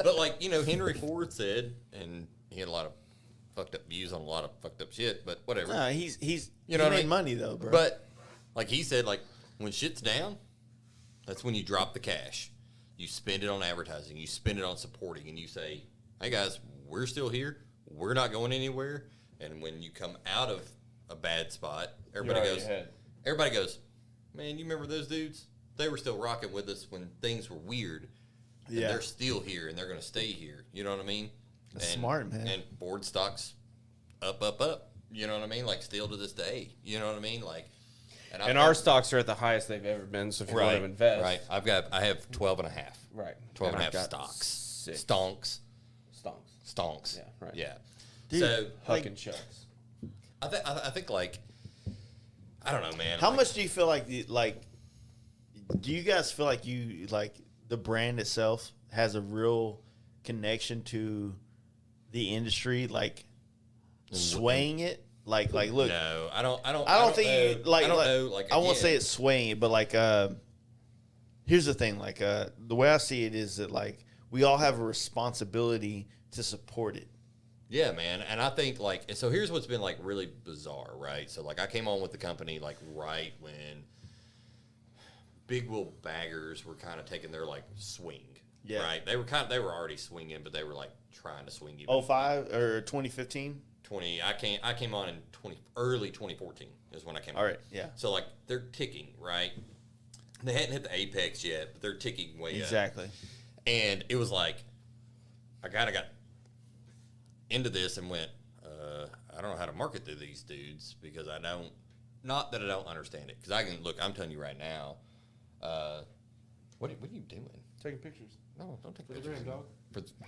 But like, you know, Henry Ford said, and he had a lot of fucked up views on a lot of fucked up shit, but whatever. No, he's You know he what I made mean? money though, bro. But like he said, like when shit's down, that's when you drop the cash. You spend it on advertising. You spend it on supporting, and you say, "Hey guys, we're still here. We're not going anywhere." And when you come out of a bad spot, everybody goes, "Man, you remember those dudes? They were still rocking with us when things were weird. And Yeah. they're still here, and they're going to stay here." You know what I mean? That's smart, man. And Ford stocks up. You know what I mean? Like still to this day. You know what I mean? Like, And our stocks are at the highest they've ever been. So if you want to invest, Right. I have 12 and a half. right, 12 and a I've half got stocks. 6 Stonks. stonks. Stonks. Yeah, right. Yeah. Dude, So Huck and Chucks. I think like, I don't know, man. How Like, much do you feel like do you guys feel like you like the brand itself has a real connection to the industry, like swaying it? Like look, No, I don't think know. you like. I don't like, know. Like, I won't again, say it's swaying it, but like, here's the thing. Like, the way I see it is that like we all have a responsibility to support it. Yeah, man. And I think like, and so here's what's been like really bizarre, right? So like I came on with the company like right when big wheel baggers were kind of taking their like swing. Yeah. Right. They were already swinging, but they were like trying to swing even 05 or 2015. 20. I came on in early 2014 is when I came on. All right. Yeah. So like they're ticking, right? They hadn't hit the apex yet, but they're ticking way up. Exactly. And it was like, I kind of got into this and went, I don't know how to market to these dudes because I don't, not that I don't understand it. Because I can, look, I'm telling you right now, what are you doing? Taking pictures. No, don't take For the pictures. gram, dog.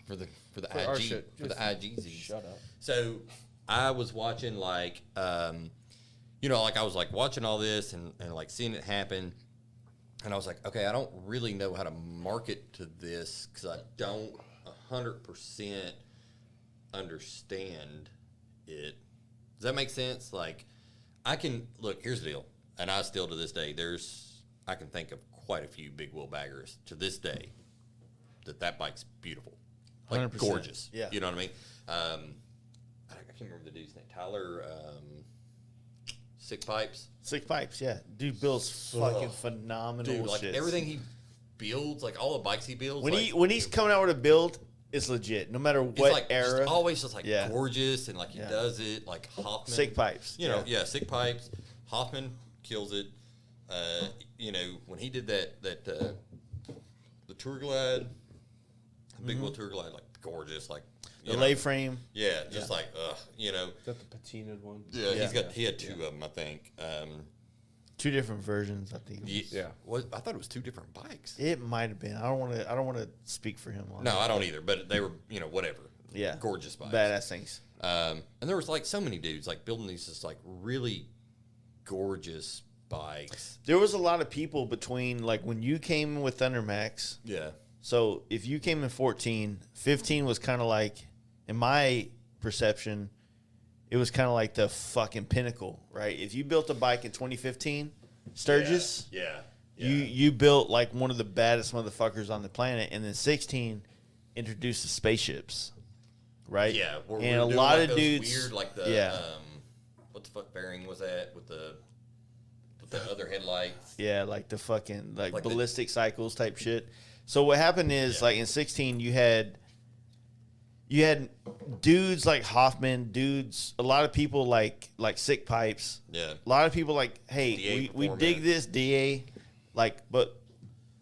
For the For our IG, shit. for the Just IGZs. Shut up. So I was watching like, you know, like I was like watching all this and like seeing it happen. And I was like, okay, I don't really know how to market to this because I don't 100% understand it. Does that make sense? Like I can, look, here's the deal. And I still to this day, I can think of quite a few big wheel baggers to this day that bike's beautiful. Like 100%. gorgeous. Yeah. You know what I mean? I can't remember the dude's name. Tyler, Sick Pipes. Six Pipes. Yeah. Dude builds fucking phenomenal Dude, like shit. everything he builds, like all the bikes he builds. When like, he's coming out with a build, it's legit. No matter it's what like era. just always just like Yeah. gorgeous and like he Yeah. does it like Hoffman. Sick Pipes. You know, yeah, Sick Pipes. Hoffman kills it. You know, when he did the Tour Glide, the big wheel Tour Glide, like gorgeous, like The you know, lay frame. yeah, just like you know, Is that the patinaed one? yeah, Yeah. he had two of them, I think. Two different versions, I think. Yeah. I thought it was two different bikes. It might have been. I don't want to speak for him on No, it. I don't either. But they were, you know, whatever. Yeah. Gorgeous bikes. Badass things. And there was like so many dudes like building these just like really gorgeous bikes. There was a lot of people between like when you came in with ThunderMax. Yeah. So if you came in 14, 15 was kind of like, in my perception, it was kind of like the fucking pinnacle, right? If you built a bike in 2015, Sturgis, Yeah. you built like one of the baddest motherfuckers on the planet, and then 16 introduced the spaceships, right? Yeah. We're and a doing, lot like, of those dudes, weird like the yeah, what the fuck bearing was that with the with the other headlights. Yeah, like the fucking like Like the- ballistic cycles type shit. So what happened is Yeah. like in 16 you had dudes like Hoffman, a lot of people like Sick Pipes. Yeah. A lot of people like, hey, DA we dig Performance. this DA, like, but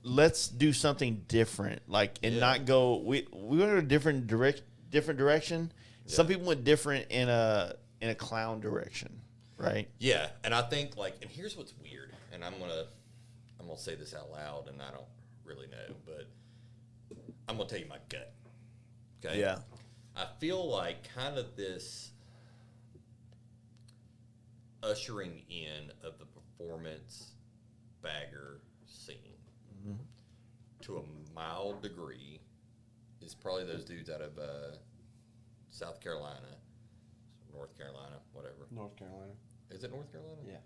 let's do something different, like, and Yeah. not go. We went in a different direction. Some Yeah. people went different in a clown direction, right? Yeah, and I think like, and here's what's weird, and I'm gonna say this out loud, and I don't really know, but I'm gonna tell you my gut. Okay. Yeah. I feel like kind of this ushering in of the performance bagger scene to a mild degree is probably those dudes out of South Carolina, North Carolina, whatever. North Carolina. Is it North Carolina? Yeah.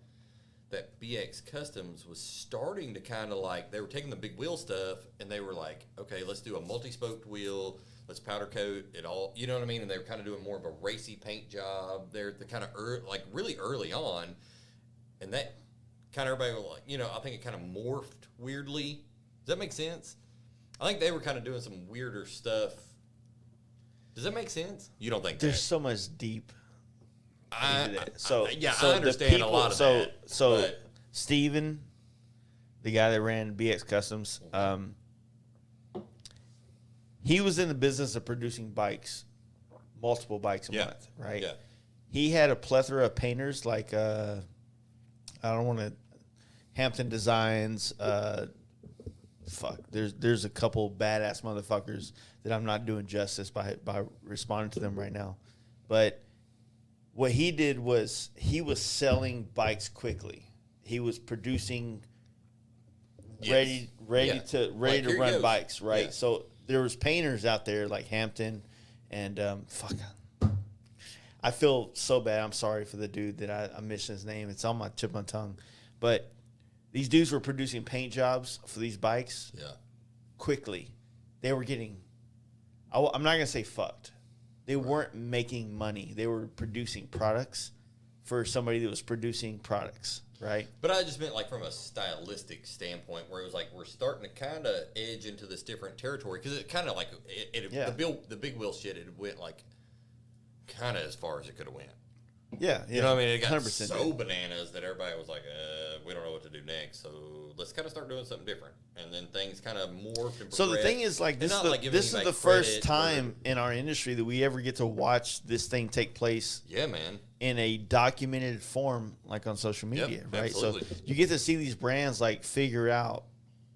That BX Customs was starting to kind of like, they were taking the big wheel stuff and they were like, okay, let's do a multi-spoked wheel, let's powder coat it all, you know what I mean? And they were kind of doing more of a racy paint job. They're the kind of like really early on, and that kind of everybody was like, you know, I think it kind of morphed weirdly. Does that make sense? I think they were kind of doing some weirder stuff. Does that make sense? You don't think There's that? so much deep into that. Yeah, so I the understand a lot of that. So but- Steven, the guy that ran BX Customs, he was in the business of producing bikes, multiple bikes a Yeah. month, right? Yeah. He had a plethora of painters like I don't want to Hampton Designs. Fuck, there's a couple badass motherfuckers that I'm not doing justice by responding to them right now, but what he did was he was selling bikes quickly. He was producing Yes. ready Yeah. to Like, here run goes. bikes, right? Yeah. So there was painters out there like Hampton and fuck. I feel so bad. I'm sorry for the dude that I'm missing his name. It's on my tip of my tongue. But these dudes were producing paint jobs for these bikes Yeah. quickly. They were getting, I'm not going to say fucked. They weren't making money. They were producing products for somebody that was producing products, right? But I just meant like from a stylistic standpoint, where it was like we're starting to kind of edge into this different territory because it kind of like Yeah. the big wheel shit. It went like kind of as far as it could have went. Yeah. You know what I mean? It got 100%. so bananas that everybody was like, we don't know what to do next. So let's kind of start doing something different. And then things kind of morphed and So the progressed. thing is, like, And this not, is like, the, giving this is anybody the first credit time in our industry that we ever get to watch this thing take place Yeah, man. in a documented form, like on social Yep, media, right? absolutely. So you get to see these brands like figure out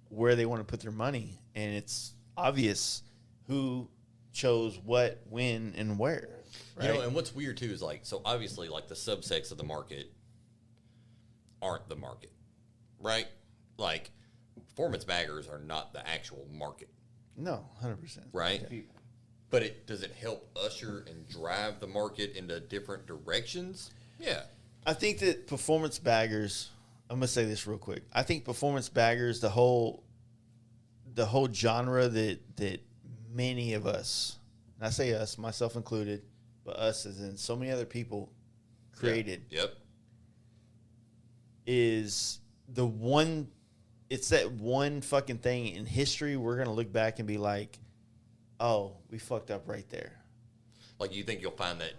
where they want to put their money, and it's obvious who chose what, when, and where. Right? You know, and what's weird too is like, so obviously, like the subsects of the market aren't the market, right? Like, performance baggers are not the actual market, no, 100%. right? But does it help usher and drive the market into different directions? Yeah. I think that performance baggers. I'm gonna say this real quick. I think performance baggers, the whole genre that many of us, and I say us, myself included, but us as in so many other people created, Yep. is the one. It's that one fucking thing in history we're gonna look back and be like, oh, we fucked up right there. Like, you think you'll find that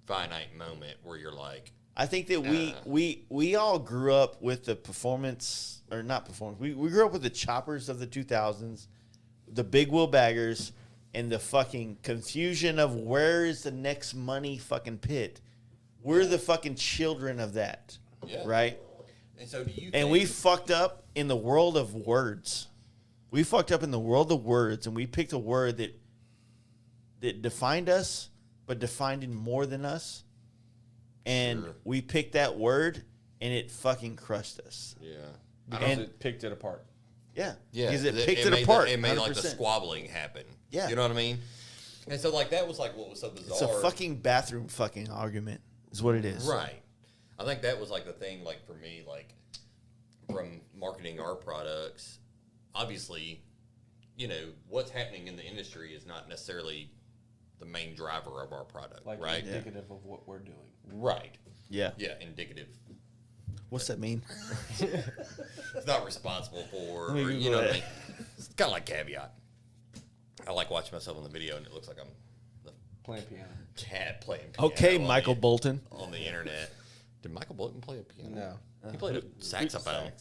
finite moment where you're like, I think that we all grew up with the performance, or not performance. We grew up with the choppers of the 2000s, the big wheel baggers, and the fucking confusion of where is the next money fucking pit. We're the fucking children of that, Yeah. right? and so do you? And think, we fucked up in the world of words. We fucked up in the world of words, and we picked a word that defined us, but defined it more than us. And Sure. we picked that word, and it fucking crushed us. Yeah. Because And- it picked it apart. Yeah, Yeah, because it picked made it apart. it made like the 100%. squabbling happen. Yeah. You know what I mean? And so like that was like what was so bizarre. It's a fucking bathroom fucking argument, is what it is. Right. I think that was like the thing, like for me, like from marketing our products, obviously, you know, what's happening in the industry is not necessarily the main driver of our product, Like right? indicative of what we're doing. Right. Yeah. Yeah, indicative. What's that mean? It's not responsible for, me or, Google you know what I that. mean? It's kind of like caveat. I like watching myself on the video, and it looks like I'm the Playing piano. cat playing piano. Okay, on the- Michael Bolton. on the internet. Did Michael Bolton play a piano? No. He played a saxophone.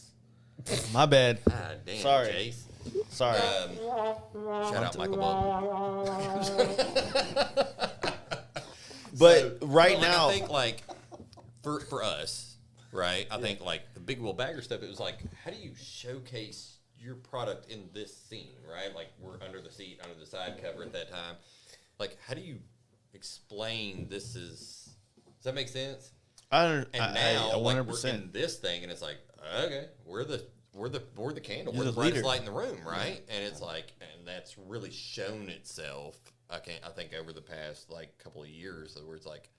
My bad. Ah, damn, Sorry. Jace. Sorry. Shout out Michael Bolton. But right Like, now, I think like for us, right? I think like the big wheel bagger stuff. It was like, how do you showcase your product in this scene, right? Like we're under the seat, under the side cover at that time. Like, how do you explain this is? Does that make sense? And now, like, we're in this thing, and it's like, okay, we're the candle, You're we're the the brightest leader. light in the room, right? And it's like, and that's really shown itself. I think over the past like couple of years, where it's like,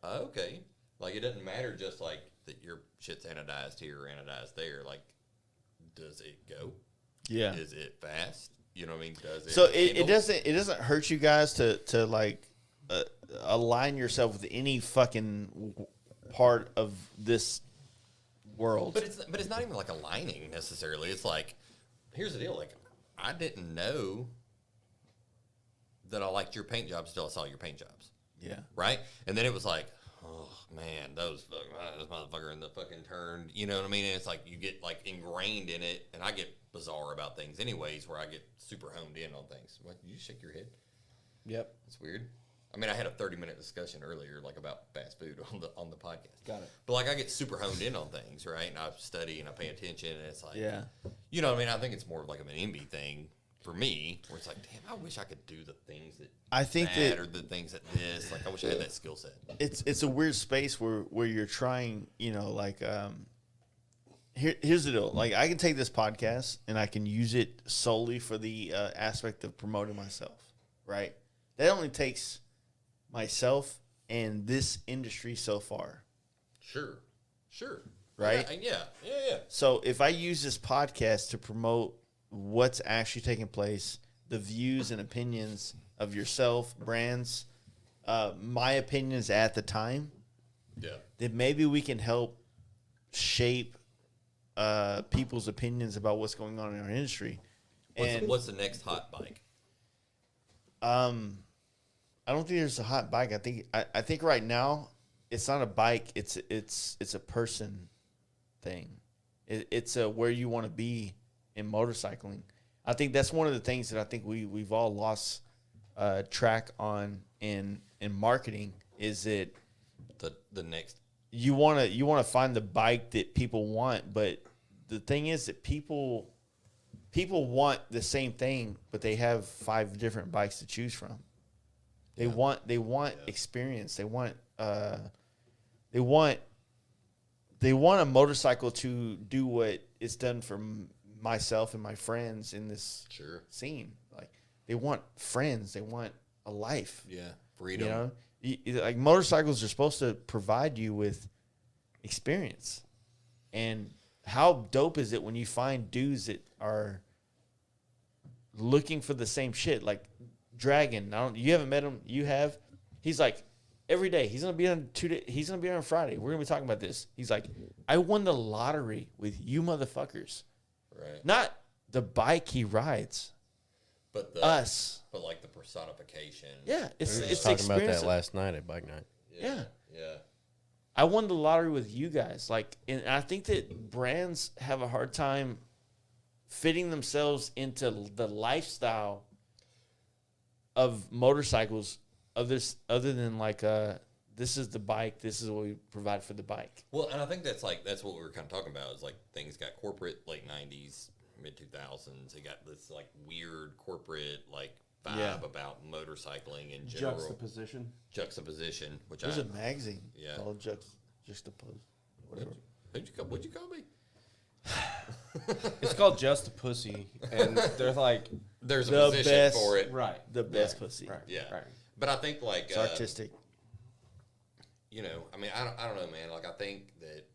okay, like it doesn't matter just like that your shit's anodized here or anodized there. Like, does it go? yeah. Is it fast? You know what I mean? Does it? So it handle? doesn't hurt you guys to like align yourself with any fucking part of this world. But it's not even like aligning necessarily. It's like, here's the deal. Like, I didn't know that I liked your paint jobs until I saw your paint jobs. Yeah. Right? And then it was like, oh man, this motherfucker in the fucking turn. You know what I mean? And it's like you get like ingrained in it, and I get bizarre about things anyways, where I get super honed in on things. What, did you shake your head? Yep. That's weird. I mean, I had a 30-minute discussion earlier, like about fast food on the podcast. Got it. But like, I get super honed in on things, right? And I study and I pay attention, and it's like, Yeah. you know what I mean? I think it's more of like an envy thing for me, where it's like, damn, I wish I could do the things that I think that, that or the things that this. Like, I wish I had that skill set. it's a weird space where you're trying, you know, like here's the deal. Like, I can take this podcast and I can use it solely for the aspect of promoting myself, right? That only takes myself and this industry so far. Sure. Right? Yeah. So if I use this podcast to promote what's actually taking place, the views and opinions of yourself, brands, my opinions at the time, Yeah. then maybe we can help shape people's opinions about what's going on in our industry. And What's the next hot bike? I don't think there's a hot bike. I think right now it's not a bike. It's a person thing. It's a where you want to be in motorcycling. I think that's one of the things that I think we've all lost track on in marketing, is that The next. you want to find the bike that people want, but the thing is that people want the same thing, but they have 5 different bikes to choose from. They want experience. They want a motorcycle to do what it's done for myself and my friends in this scene. Like, they want friends. They want a life. Yeah. Freedom. You know, like, motorcycles are supposed to provide you with experience. And how dope is it when you find dudes that are looking for the same shit? Like Dragon, you haven't met him. You have. He's like, every day he's gonna be on 2 days. He's gonna be on Friday. We're gonna be talking about this. He's like, I won the lottery with you motherfuckers. Right. Not the bike he rides. But Us. But like the personification. Yeah, We it's were it's just talking about experience. that last night at bike night. Yeah. Yeah. I won the lottery with you guys. Like, and I think that brands have a hard time fitting themselves into the lifestyle of motorcycles of this, other than like, this is the bike, this is what we provide for the bike. Well, and I think that's what we were kind of talking about, is like things got corporate late 90s, mid 2000s. They got this like weird corporate like vibe about motorcycling in general. Juxtaposition, which There's a magazine Yeah. called Juxtapose. Whatever. What'd you call me? It's called Just a Pussy, and they're like, There's a The position best- for it. right, The best pussy. right, Yeah. right. But I think like It's artistic. you know, I mean, I don't know, man. Like, I think that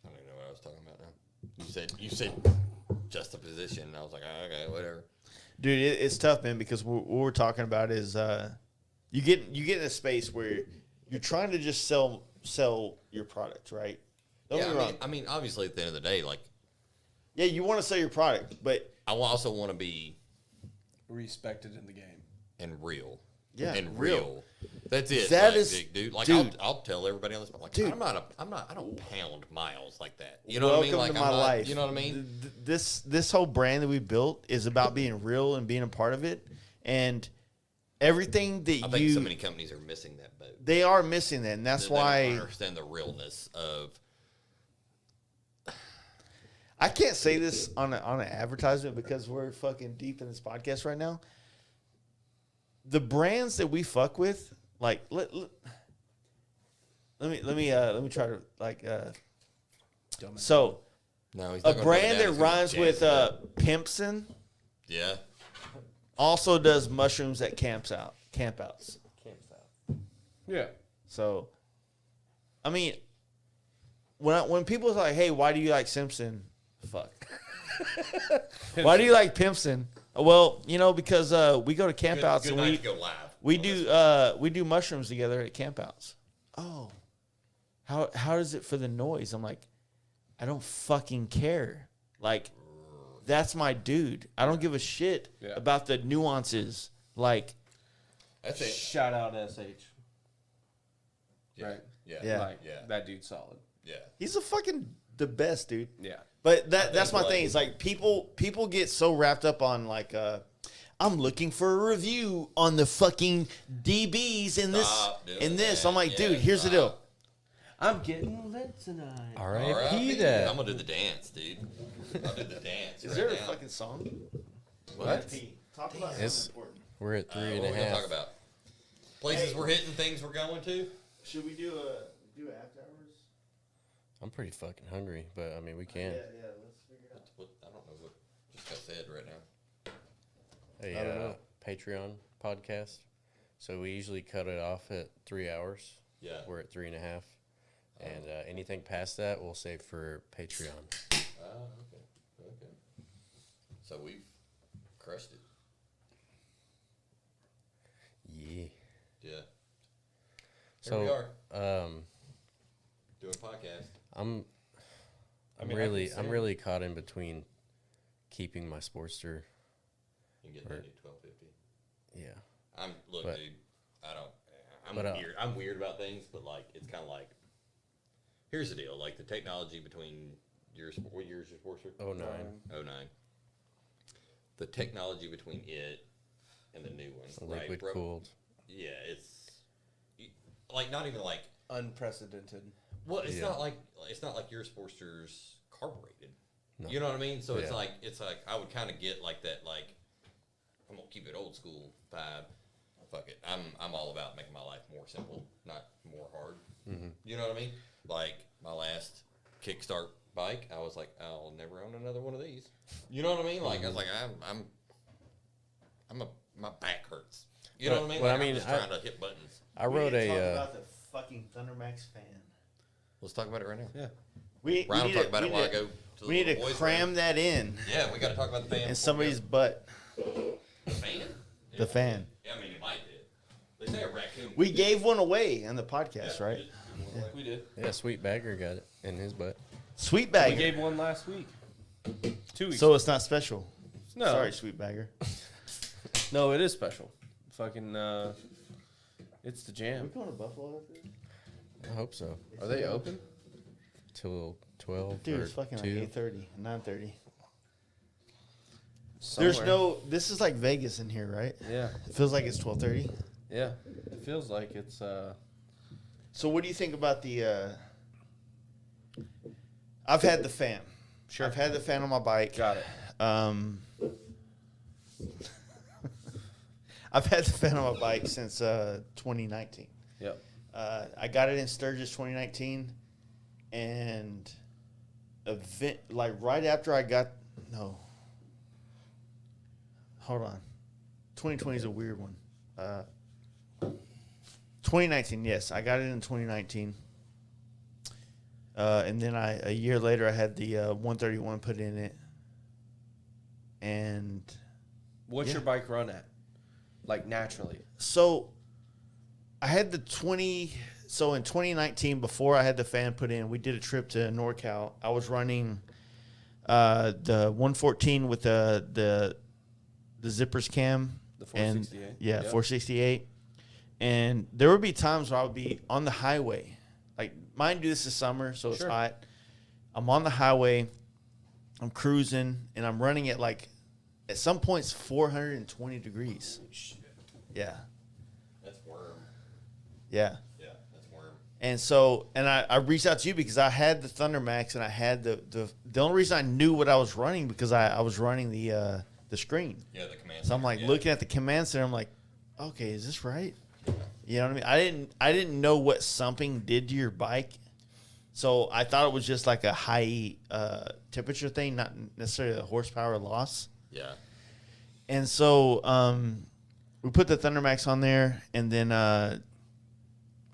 I don't even know what I was talking about now. You said juxtaposition, and I was like, oh, okay, whatever. Dude, it's tough, man, because what we're talking about is you get in a space where you're trying to just sell your product, right? Don't Yeah, get me wrong. I mean, obviously, at the end of the day, like, Yeah, you want to sell your product, but I also want to be Respected in the game. and real. Yeah, and real. real. That's it. That like, is- dude. Like, dude. I'll tell everybody on this. Like, Dude. I don't pound miles like that. You know what I mean? welcome Like, to I'm my not, life. You know what I mean? This whole brand that we built is about being real and being a part of it, and everything that I think so many companies are missing that boat. they are missing that, and that's They don't why understand the realness of. I can't say this on an advertisement because we're fucking deep in this podcast right now. The brands that we fuck with, like let me try to like so No, he's a not gonna brand go down, that he's gonna rhymes jam with it up. Pimpson Yeah. also does mushrooms at campouts. Yeah. So, I mean, when people are like, "Hey, why do you like Simpson?" Fuck. Why do you like Pimpson? Well, because we go to campouts Good and night to go live. we on do this. we do mushrooms together at campouts. Oh, how is it for the noise? I'm like, I don't fucking care. Like, that's my dude. I don't give a shit Yeah. about the nuances. Like, That's it. Shout out SH. Yeah. Right. Yeah. Yeah. Like, Yeah. that dude's solid. Yeah. he's the best, dude. Yeah. But that's my like- thing. It's like people get so wrapped up on like I'm looking for a review on the fucking DBs in Stop this doing in this. that. I'm like, Yeah, dude, here's the deal. I'm getting lit tonight. R.I.P. R.I.P. that. I'm gonna do the dance, dude. I'll do the dance. Is right there a now. fucking song? What? Talk about It's- something important. We're at three What and are a we gonna half. talk about? Places we're hitting, things we're going to. Should we do after hours? I'm pretty fucking hungry, but I mean we can. Yeah, let's figure it out. What, I don't know what just got said right now. A Patreon podcast. So we usually cut it off at 3 hours. Yeah. We're at 3.5. And anything past that, we'll save for Patreon. Oh, okay. So we've crushed it. Yeah. Yeah. Here So we are um, doing a podcast. I'm I mean, I can I'm say- really caught in between keeping my Sportster. You can get that Right. new 1250. Yeah. Look, But- dude. I'm but, weird. I'm weird about things, but like it's kind of like. Here's the deal: like the technology between what year is your Sportster? 09. 09. The technology between it and the new one, right? Liquid bro? cooled. Yeah, it's like not even like. Unprecedented. Well, it's Yeah. not like your Sportster's carbureted. No. You know what I mean? So it's Yeah. like I would kind of get like that. Like I'm gonna keep it old school vibe. Fuck it. I'm all about making my life more simple, not more hard. Mm-hmm. You know what I mean? Like my last kickstart bike, I was like, I'll never own another one of these. You know what I mean? Like I was like, my back hurts. You know what I mean? Well, Like, I mean, I'm just I- trying to hit buttons. I wrote talk a. about the fucking ThunderMax fan. Let's talk about it right now. Yeah. We Ryan will need talk to- about it we while I need go. to- We need to cram that in Yeah, we got to talk about the fan. in before somebody's we butt. go. The fan. The fan. Yeah, I mean, it might do. They say a raccoon. We gave one away on the podcast, Yeah, right? We did. Yeah, Sweet Bagger got it in his butt. Sweet We bagger. gave one last week. 2 weeks. So it's not special. no, Sorry, sweet bagger. no, it is special. Fucking, it's the Are we jam. going to Buffalo after this? I hope so. Are they open? Till 12 Dude, or it's fucking 2. like 8:30, 9:30. Somewhere. There's no. This is like Vegas in here, right? Yeah, It feels like it's 12:30. yeah. It feels like it's. So what do you think about the? I've had the fan. Sure. I've had the fan on my bike. Got it. I've had the fan on my bike since 2019. Yep. I got it in Sturgis 2019, and like right after I got hold on, 2020 is a weird one. 2019, yes, I got it in 2019, and then a year later I had the 131 put in it, and What's Yeah. your bike run at? Like naturally. so I had the 20. So in 2019, before I had the fan put in, we did a trip to NorCal. I was running the 114 with the zippers cam. The 468. And, yeah, Yep. 468. And there would be times where I would be on the highway. Like, mind you, this is summer, so it's hot. I'm on the highway. I'm cruising, and I'm running at, like, at some points, 420 degrees. Yeah. That's worm. Yeah. Yeah, that's worm. And so, and I reached out to you because I had the ThunderMax, and I had the only reason I knew what I was running because I was running the screen. Yeah, the command. So I'm like looking at the command center. I'm like, okay, is this right? You know what I mean? I didn't know what sumping did to your bike, so I thought it was just like a high temperature thing, not necessarily a horsepower loss. Yeah. And so we put the ThunderMax on there, and then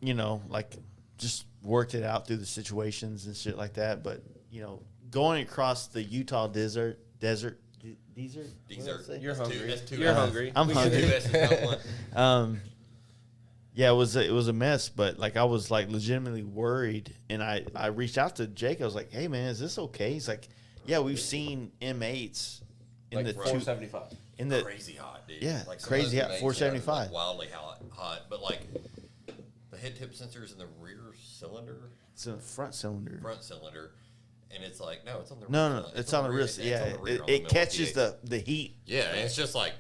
you know, like just worked it out through the situations and shit like that. But you know, going across the Utah desert. You're hungry. That's two. You're hungry. I'm hungry. Two S's, not one. Yeah, it was a mess, but like I was like legitimately worried, and I reached out to Jake. I was like, "Hey man, is this okay?" He's like, "Yeah, we've seen M8s in Like the 475. in the Crazy hot, dude. Yeah, like some crazy of those hot, mates are, 475. like, wildly hot, but like the head tip sensors in the rear cylinder, it's a front cylinder. front cylinder, and it's like no, it's on the No, rear no, cylinder. it's on the rear. It's Yeah, on the rear on it the catches Milwaukee the heat. Yeah, and it's just like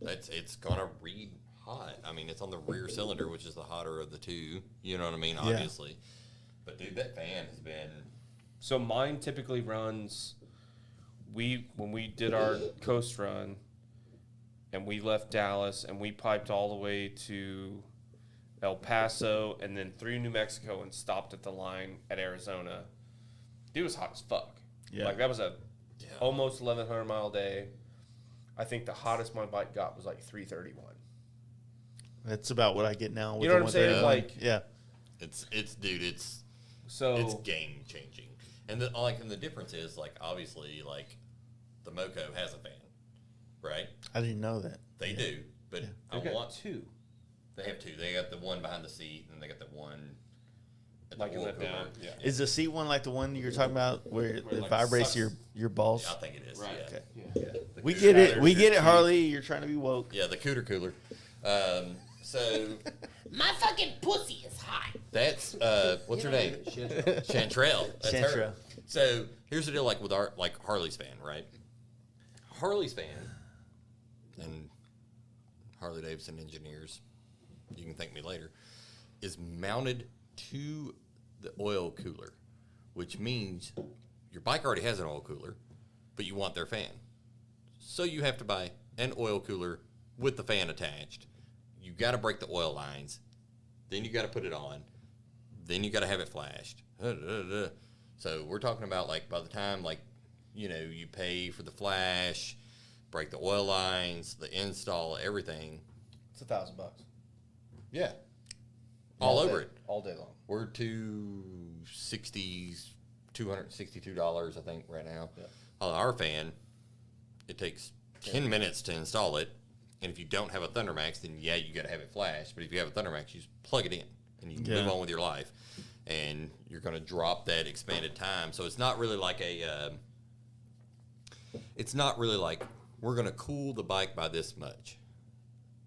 it's gonna read hot. I mean, it's on the rear cylinder, which is the hotter of the two. You know what I mean? Obviously, but dude, that fan has been. So mine typically runs. When we did our coast run, and we left Dallas, and we piped all the way to El Paso, and then through New Mexico, and stopped at the line at Arizona. Dude, it was hot as fuck. Yeah. Like that was a almost 1,100 mile day. I think the hottest my bike got was like 331. That's about what I get now. With You know the what I'm saying? 131. Like yeah, It's so. it's game changing, and the difference is like obviously like the Moco has a fan, right? I didn't know that. They do, but I They've got want two. They have two. They got the one behind the seat, and they got the one at the Like in oil the cooler. down. Yeah. Is the seat one like the one you're talking about where it like vibrates sucks. your balls? Yeah, I think it is. Right. Yeah. Okay. Yeah. The We cooter get it. cooler. We get it, Harley. You're trying to be woke. Yeah, the cooter cooler. So My fucking pussy is hot. that's what's her name? Chantrell. That's Chantrell. her. So here's the deal, like with our Harley's fan, right? Harley's fan and Harley Davidson engineers, you can thank me later, is mounted to the oil cooler, which means your bike already has an oil cooler, but you want their fan. So you have to buy an oil cooler with the fan attached. You got to break the oil lines. Then you got to put it on. Then you got to have it flashed. So we're talking about like by the time like, you know, you pay for the flash, break the oil lines, the install, everything. It's $1,000. Yeah. All over day, it. all day long. We're $262, I think, right now. Yeah. On our fan, it takes 10 minutes to install it. And if you don't have a ThunderMax, then yeah, you got to have it flashed. But if you have a ThunderMax, you just plug it in and you move on with your life. And you're going to drop that expanded time. So it's not really like we're going to cool the bike by this much.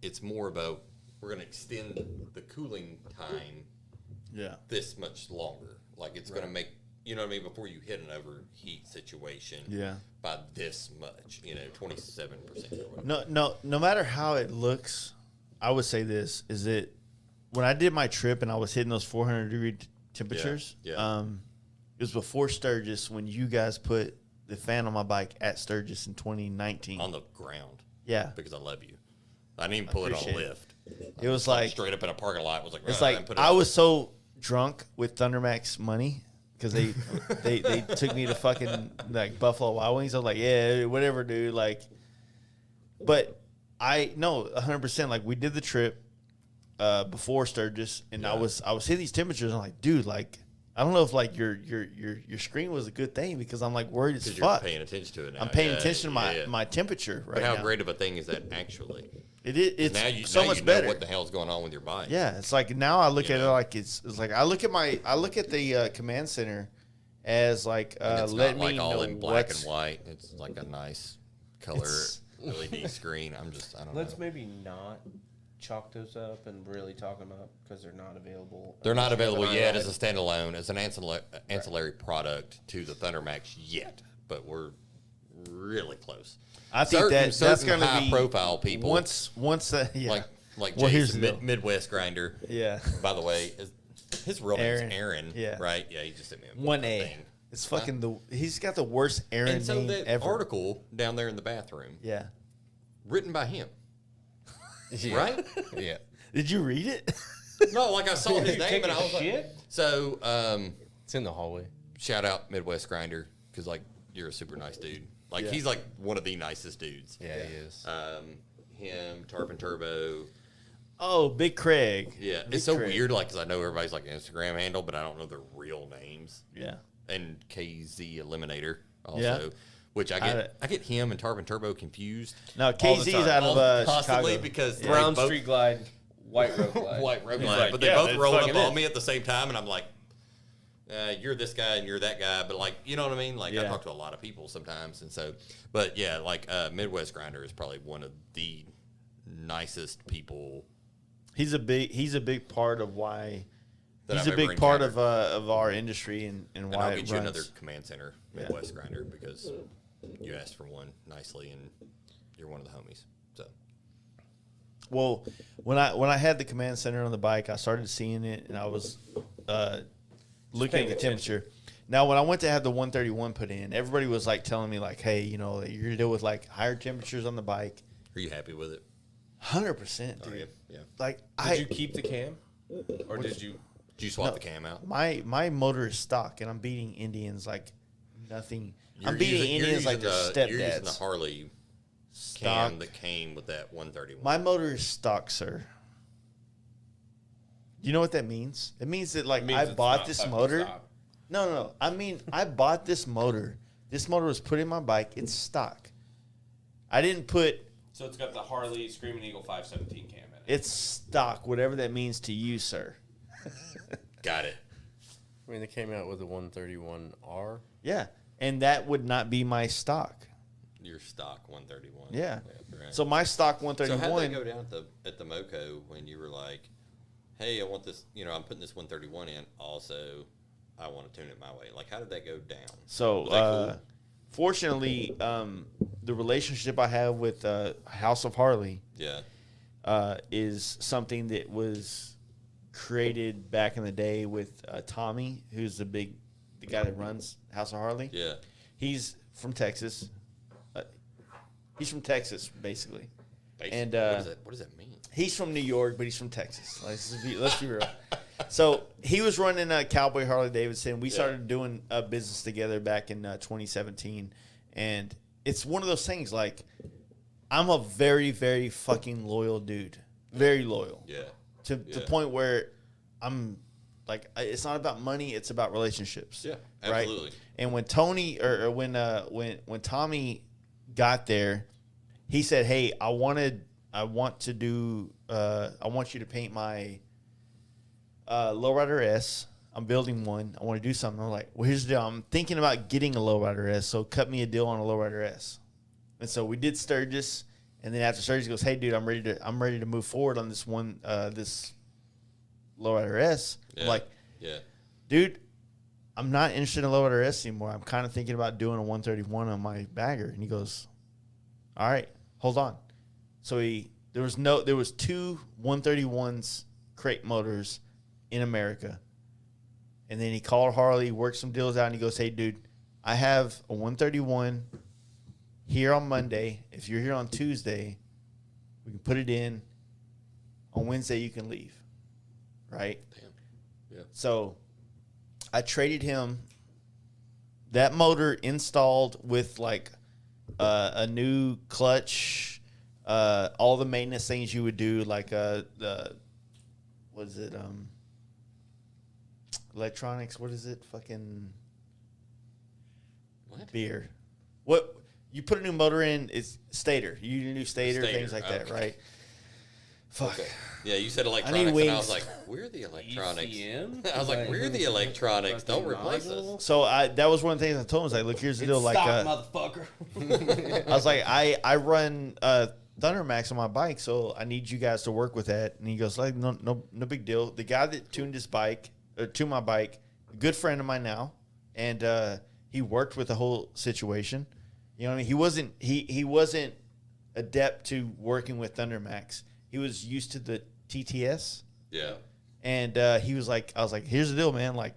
It's more about we're going to extend the cooling time this much longer. Like it's going to make, you know what I mean, before you hit an overheat situation by this much, 27% or whatever. No matter how it looks, I would say this is it. When I did my trip and I was hitting those 400-degree temperatures, it was before Sturgis when you guys put the fan on my bike at Sturgis in 2019. On the ground. Yeah. Because I love you. I didn't even pull it on appreciate it. lift. It was like straight up in a parking lot. Was like, it's "Ah," like and put it I on. was so drunk with ThunderMax money because they took me to fucking like Buffalo Wild Wings. I was like, yeah, whatever, dude. Like, but I know 100%. Like we did the trip before Sturgis, and I was hitting these temperatures. I'm like, dude, like I don't know if like your screen was a good thing because I'm like worried as Because you're fuck. paying attention to it now. I'm paying Yeah, attention to my, yeah. my temperature right But how now. great of a thing is that actually? It is. It's Now you so now much you better. know what the hell's going on with your bike. Yeah, it's like now I look You at it know? like it's like I look at the command center as like And it's let not me like all know in black what's- and white. It's like a nice color It's- LED screen. I don't Let's know. maybe not chalk those up and really talk them up because they're not available. They're not unless you have available an yet iride. as a standalone, as an ancillary product to the ThunderMax yet, but we're really close. I think that's certain going to high be profile people once that yeah. like Well, here's Jason, the deal. Midwest Grinder. Yeah. By the way, his real name's Aaron. Aaron. Yeah. Right. Yeah. He just sent me a 1A. thing. It's fucking he's got the worst Aaron And so name that ever. article down there in the bathroom, Yeah. written by him, Yeah. right? Yeah. Did you read it? No, like I saw his name and I was like, shit? so It's in the hallway. shout out Midwest Grinder because like you're a super nice dude. Like Yeah. he's like one of the nicest dudes. Yeah, he is. Him, Tarpon Turbo. Oh, Big Craig. Yeah, Big it's so Craig. weird. Like, cause I know everybody's like Instagram handle, but I don't know their real names. Yeah. And KZ Eliminator also, Yeah. which I get him and Tarpon Turbo confused. No, All the KZ's time. out of Constantly Chicago. because they Brown both- Street Glide, White Road Glide. White Road He's Glide, like, but they yeah, both it rolled up fucking on is. me at the same time, and I'm like, you're this guy and you're that guy, but like, you know what I mean? Like, I Yeah. talk to a lot of people sometimes, and so, but yeah, like Midwest Grinder is probably one of the nicest people He's a big part of why that he's I've a big ever part encountered. of our industry and And why I'll it get you runs. another command center Midwest Grinder because you asked for one nicely, and you're one of the homies. So Well, when I had the command center on the bike, I started seeing it, and I was looking at the temperature. Now, when I went to have the 131 put in, everybody was like telling me like, "Hey, you know, you're gonna deal with like higher temperatures on the bike." are you happy with it? 100%, dude. Are you? Yeah. Like Did you keep the cam? Or did you? Did you swap the cam out? my motor is stock, and I'm beating Indians like nothing. I'm You're beating using- you're Indians like using they're You're using the stepdads. Harley Stock. cam that came with that 131. My motor is stock, sir. You know what that means? It means that like Means I it's bought not this fucking motor. stock. No. I mean, I bought this motor. This motor was put in my bike. It's stock. I didn't put. So it's got the Harley Screaming Eagle 517 cam in it. It's stock, whatever that means to you, sir. Got it. I mean, they came out with the 131R. Yeah, and that would not be my stock. Your stock 131. Yeah. Right. So my stock So how 131. did that go down at the Moco when you were like, "Hey, I want this. You know, I'm putting this 131 in. Also, I want to tune it my way." Like, how did that go down? So, Was that cool? fortunately, the relationship I have with House of Harley Yeah. is something that was created back in the day with Tommy, who's the guy that runs House of Harley. Yeah. He's from Texas. He's from Texas, basically. Basically, And, what does that mean? He's from New York, but he's from Texas. Let's be real. So he was running Cowboy Harley Davidson. We started doing business together back in 2017, and it's one of those things. Like, I'm a very, very fucking loyal dude. Very loyal. Yeah. To the point where I'm like, it's not about money; it's about relationships. Yeah, right? absolutely. And when Tony or when Tommy got there, he said, "Hey, I want you to paint my Lowrider S. I'm building one. I want to do something." I'm like, "Well, here's the deal. I'm thinking about getting a Lowrider S, so cut me a deal on a Lowrider S." And so we did Sturgis, and then after Sturgis, he goes, "Hey, dude, I'm ready to move forward on this one, this Lowrider S." Yeah. I'm like, Yeah. "Dude, I'm not interested in a Lowrider S anymore. I'm kind of thinking about doing a 131 on my bagger." And he goes, "All right, hold on." So there was two 131s crate motors in America. And then he called Harley, worked some deals out, and he goes, "Hey, dude, I have a 131 here on Monday. If you're here on Tuesday, we can put it in. On Wednesday, you can leave." Right? Damn. Yeah. So I traded him that motor installed with like a new clutch, all the maintenance things you would do, like what is it? electronics. What is it? Fucking What? beer. What you put a new motor in is stator. You need a new stator, Stator, things like that, okay. right? Fuck. Okay. Yeah, you said electronics, and I wings. was like, "We're the electronics." ECM? I was like, "We're the electronics. Don't replace us." So that was one of the things I told him. I was like, look, here's the deal. Like, motherfucker. I was like, I run ThunderMax on my bike, so I need you guys to work with that. And he goes, like, no big deal. The guy that tuned my bike, a good friend of mine now, and he worked with the whole situation. You know what I mean? He wasn't adept to working with ThunderMax. He was used to the TTS. Yeah. And he was like, I was like, here's the deal, man. Like,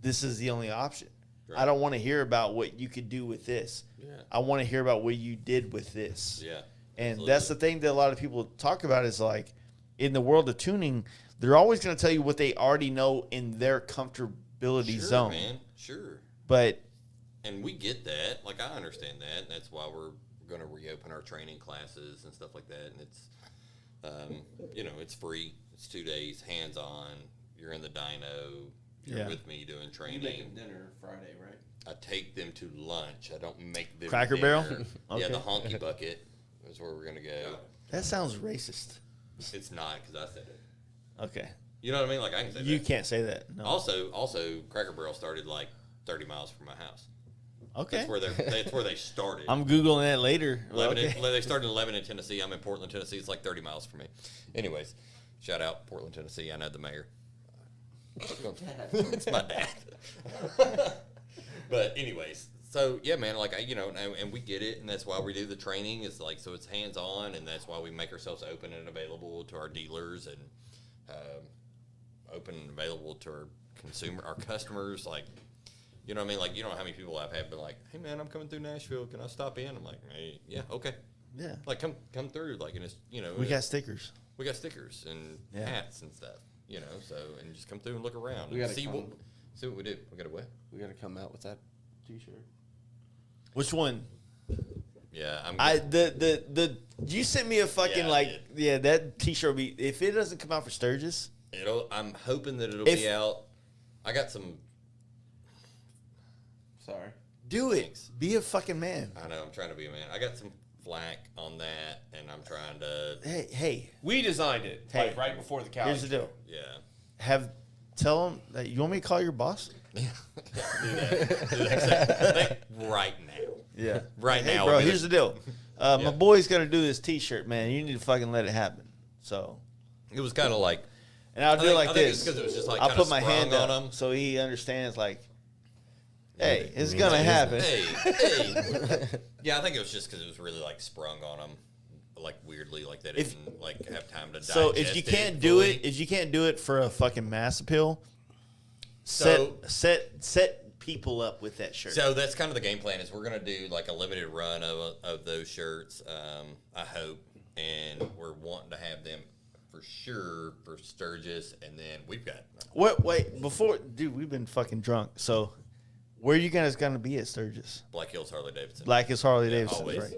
this is the only option. Right. I don't want to hear about what you could do with this. Yeah. I want to hear about what you did with this. Yeah. And Absolutely. that's the thing that a lot of people talk about is like, in the world of tuning, they're always going to tell you what they already know in their comfortability Sure, zone. man. Sure. But And we get that. Like, I understand that. And that's why we're going to reopen our training classes and stuff like that. And it's, it's free. It's 2 days, hands-on. You're in the dyno. You're Yeah. with me doing You training. making dinner Friday, right? I take them to lunch. I don't make them Cracker dinner. Barrel? Yeah, Okay. the honky bucket is where we're going to go. that sounds racist. It's not because I said it. Okay. You know what I mean? Like, I can say You that. can't say that. No. Also, Cracker Barrel started like 30 miles from my house. Okay. That's where they started. I'm Googling that later. Lebanon, Okay. They started in Lebanon, Tennessee. I'm in Portland, Tennessee. It's like 30 miles from me. Anyways, shout out Portland, Tennessee. I know the mayor. It's my dad. But anyways, so yeah, man, like and we get it, and that's why we do the training. It's like so it's hands on, and that's why we make ourselves open and available to our dealers and open and available to our customers. Like, you know what I mean? Like, you know how many people I've had been like, "Hey, man, I'm coming through Nashville. Can I stop in?" I'm like, "Hey, yeah, okay." Yeah. Like, come through. Like, and it's We got stickers. we got stickers and Yeah. hats and stuff. So and just come through and look around We and gotta see come- what we do. We got to what? We got to come out with that T-shirt. Which one? Yeah, I'm. You sent me a fucking Yeah, I did. that T-shirt will be if it doesn't come out for Sturgis. I'm hoping that it'll If- be out. I got some. Sorry. Do it. Thanks. Be a fucking man. I know I'm trying to be a man. I got some flack on that, and I'm trying to. Hey. We designed it Hey. like right before the couch. Here's the deal. Yeah. Tell him that you want me to call your boss. Do that. Right now. Yeah. Right Hey, now. bro. would be Here's the deal. My Yeah. boy's gonna do this T-shirt, man. You need to fucking let it happen. So, It was kind of like. and I'll do it like I think this. it's because it was just like I'll kinda put my sprung hand on up him. so he understands. Like, hey, it's gonna happen. Hey. Yeah, I think it was just because it was really like sprung on them, like weirdly, like they If- didn't like have time to. So if digest you it can't do fully. it, for a fucking mass appeal, So- set people up with that shirt. So that's kind of the game plan. Is we're gonna do like a limited run of those shirts. I hope, and we're wanting to have them for sure for Sturgis, and then we've got. Wait, before, dude, we've been fucking drunk. So, where are you guys gonna be at Sturgis? Black Hills Harley Davidson. Black is Harley Yeah, Davidson, always. right?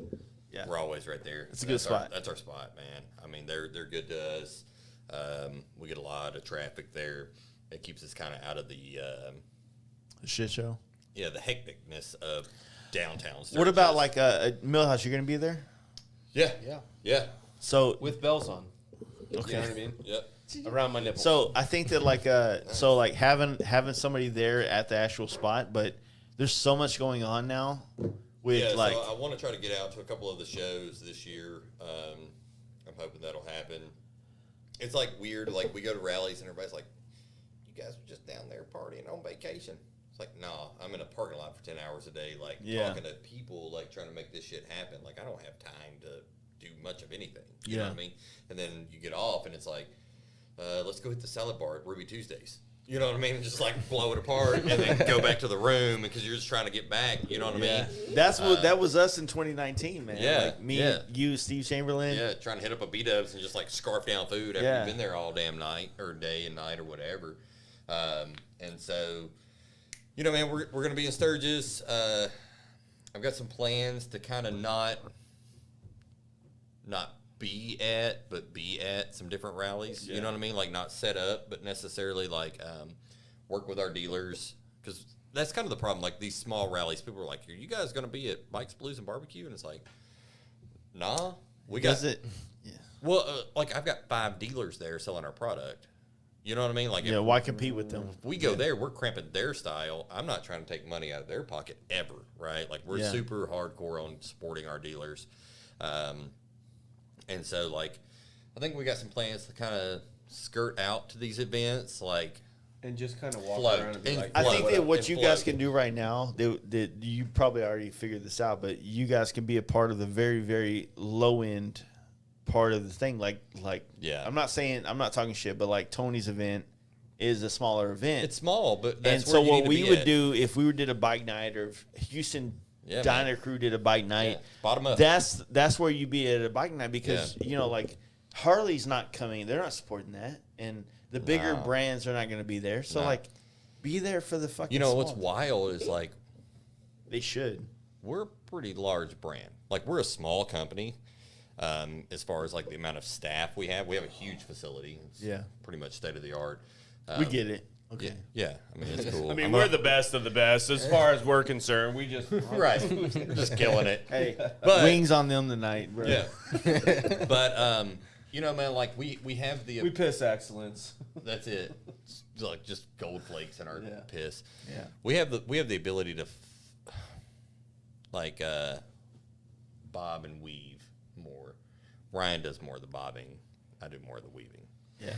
Yeah. We're always right there. It's a good That's spot. That's our spot, man. I mean, they're good to us. We get a lot of traffic there. It keeps us kind of out of the Shit show. the hecticness of downtown. What about Sturgis. like a Milhouse? You're gonna be there? Yeah, Yeah. yeah, So With bells on. okay. You know what I mean? yep. Around my nipples. So I think that like having somebody there at the actual spot, but there's so much going on now with Yeah, like so I want to try to get out to a couple of the shows this year. I'm hoping that'll happen. It's like weird, like we go to rallies and everybody's like, "You guys are just down there partying on vacation." It's like, nah, I'm in a parking lot for 10 hours a day, like Yeah. talking to people, like trying to make this shit happen. Like I don't have time to do much of anything. You know Yeah. what I mean? And then you get off and it's like, let's go hit the salad bar at Ruby Tuesdays. You know what I mean? And just like blow it apart and then go back to the room because you're just trying to get back. You know what I mean? that's what that was us in 2019, man. yeah, like me, yeah. you, Steve Chamberlain. Yeah, trying to hit up a B-dubs and just like scarf down food after Yeah. you've been there all damn night or day and night or whatever. And so, you know, man, we're going to be in Sturgis. I've got some plans to kind of not be at some different rallies. You know what I mean? Like not set up, but necessarily like work with our dealers, because that's kind of the problem. Like these small rallies, people are like, "Are you guys going to be at Bikes, Blues, and Barbecue?" And it's like, "Nah, we got it. Yeah. Well, like I've got 5 dealers there selling our product. You know what I mean? Like, Yeah. Why compete with them? if we go there, we're cramping their style. I'm not trying to take money out of their pocket ever, right? Like we're Yeah. super hardcore on supporting our dealers, and so like I think we got some plans to kind of skirt out to these events, like. And just kind of walk Float. around and be And like, I float. think that what And you float. guys can do right now, that you probably already figured this out, but you guys can be a part of the very, very low end part of the thing. Like, Yeah. I'm not talking shit, but like Tony's event is a smaller event. It's small, but And that's so where you what need to we be would at. do if we did a bike night, or if Houston Yeah, Diner man. Crew did a bike night, Yeah, bottom up. that's where you be at a bike night, because like Harley's not coming, they're not supporting that, and the bigger No. brands are not going to be there. So No. like, be there for the fucking. You know what's small- wild is like They should. we're a pretty large brand. Like we're a small company, as far as like the amount of staff we have. We have a huge facility. It's Yeah. pretty much state of the art. We get it. Okay. Yeah. I mean, it's cool. I mean, I'm we're not- the best of the best as far as we're concerned. We just right. We're just killing it. Hey, But- wings on them tonight, bro. Yeah. But you know, man, like we have the we piss excellence. that's it. It's like just gold flakes in our Yeah. piss. Yeah. We have the ability to like bob and weave more. Ryan does more of the bobbing. I do more of the weaving. Yeah.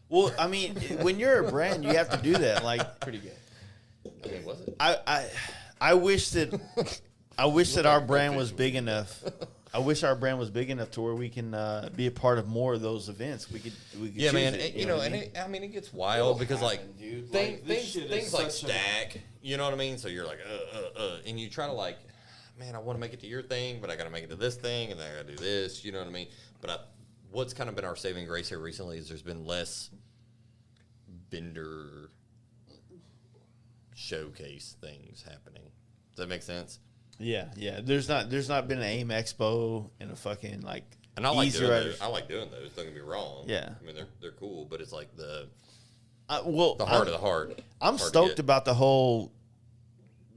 Well, I mean, when you're a brand, you have to do that. Like, Pretty good. I mean, was it? I wish that our brand was big enough. I wish our brand was big enough to where we can be a part of more of those events. We could Yeah, choose man. it, You know, what I and mean? I mean, it gets wild because like happen, dude. thing- Like, this things shit is like such a- stack. You know what I mean? So you're like, and you try to like, man, I want to make it to your thing, but I got to make it to this thing, and then I got to do this. You know what I mean? But what's kind of been our saving grace here recently is there's been less vendor showcase things happening. Does that make sense? Yeah. There's not been an AIM Expo and a fucking like. And I like Easy doing Riders. those. I like doing those. Don't get me wrong. Yeah. I mean, they're cool, but it's like the Well, heart of the heart. I'm Hard to stoked get. about the whole,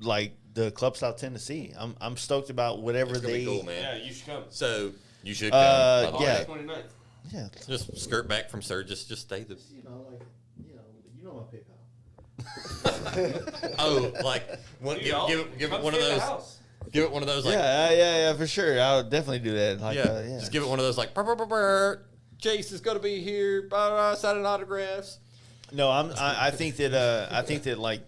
like the Club South Tennessee. I'm stoked about whatever It's gonna they. be cool, man. Yeah, you should come. So you should come. by the yeah. way. 29th. Yeah. Just skirt back from Sturgis. Just stay the. You know my PayPal. Oh, like give it one of those. Give it one of those like Yeah, for sure. I'll definitely do that. Like, yeah. Just give it one of those like. Brr, brr, brr, brr. Chase is gonna be here. Blah, blah, blah, signing autographs. No, I think that like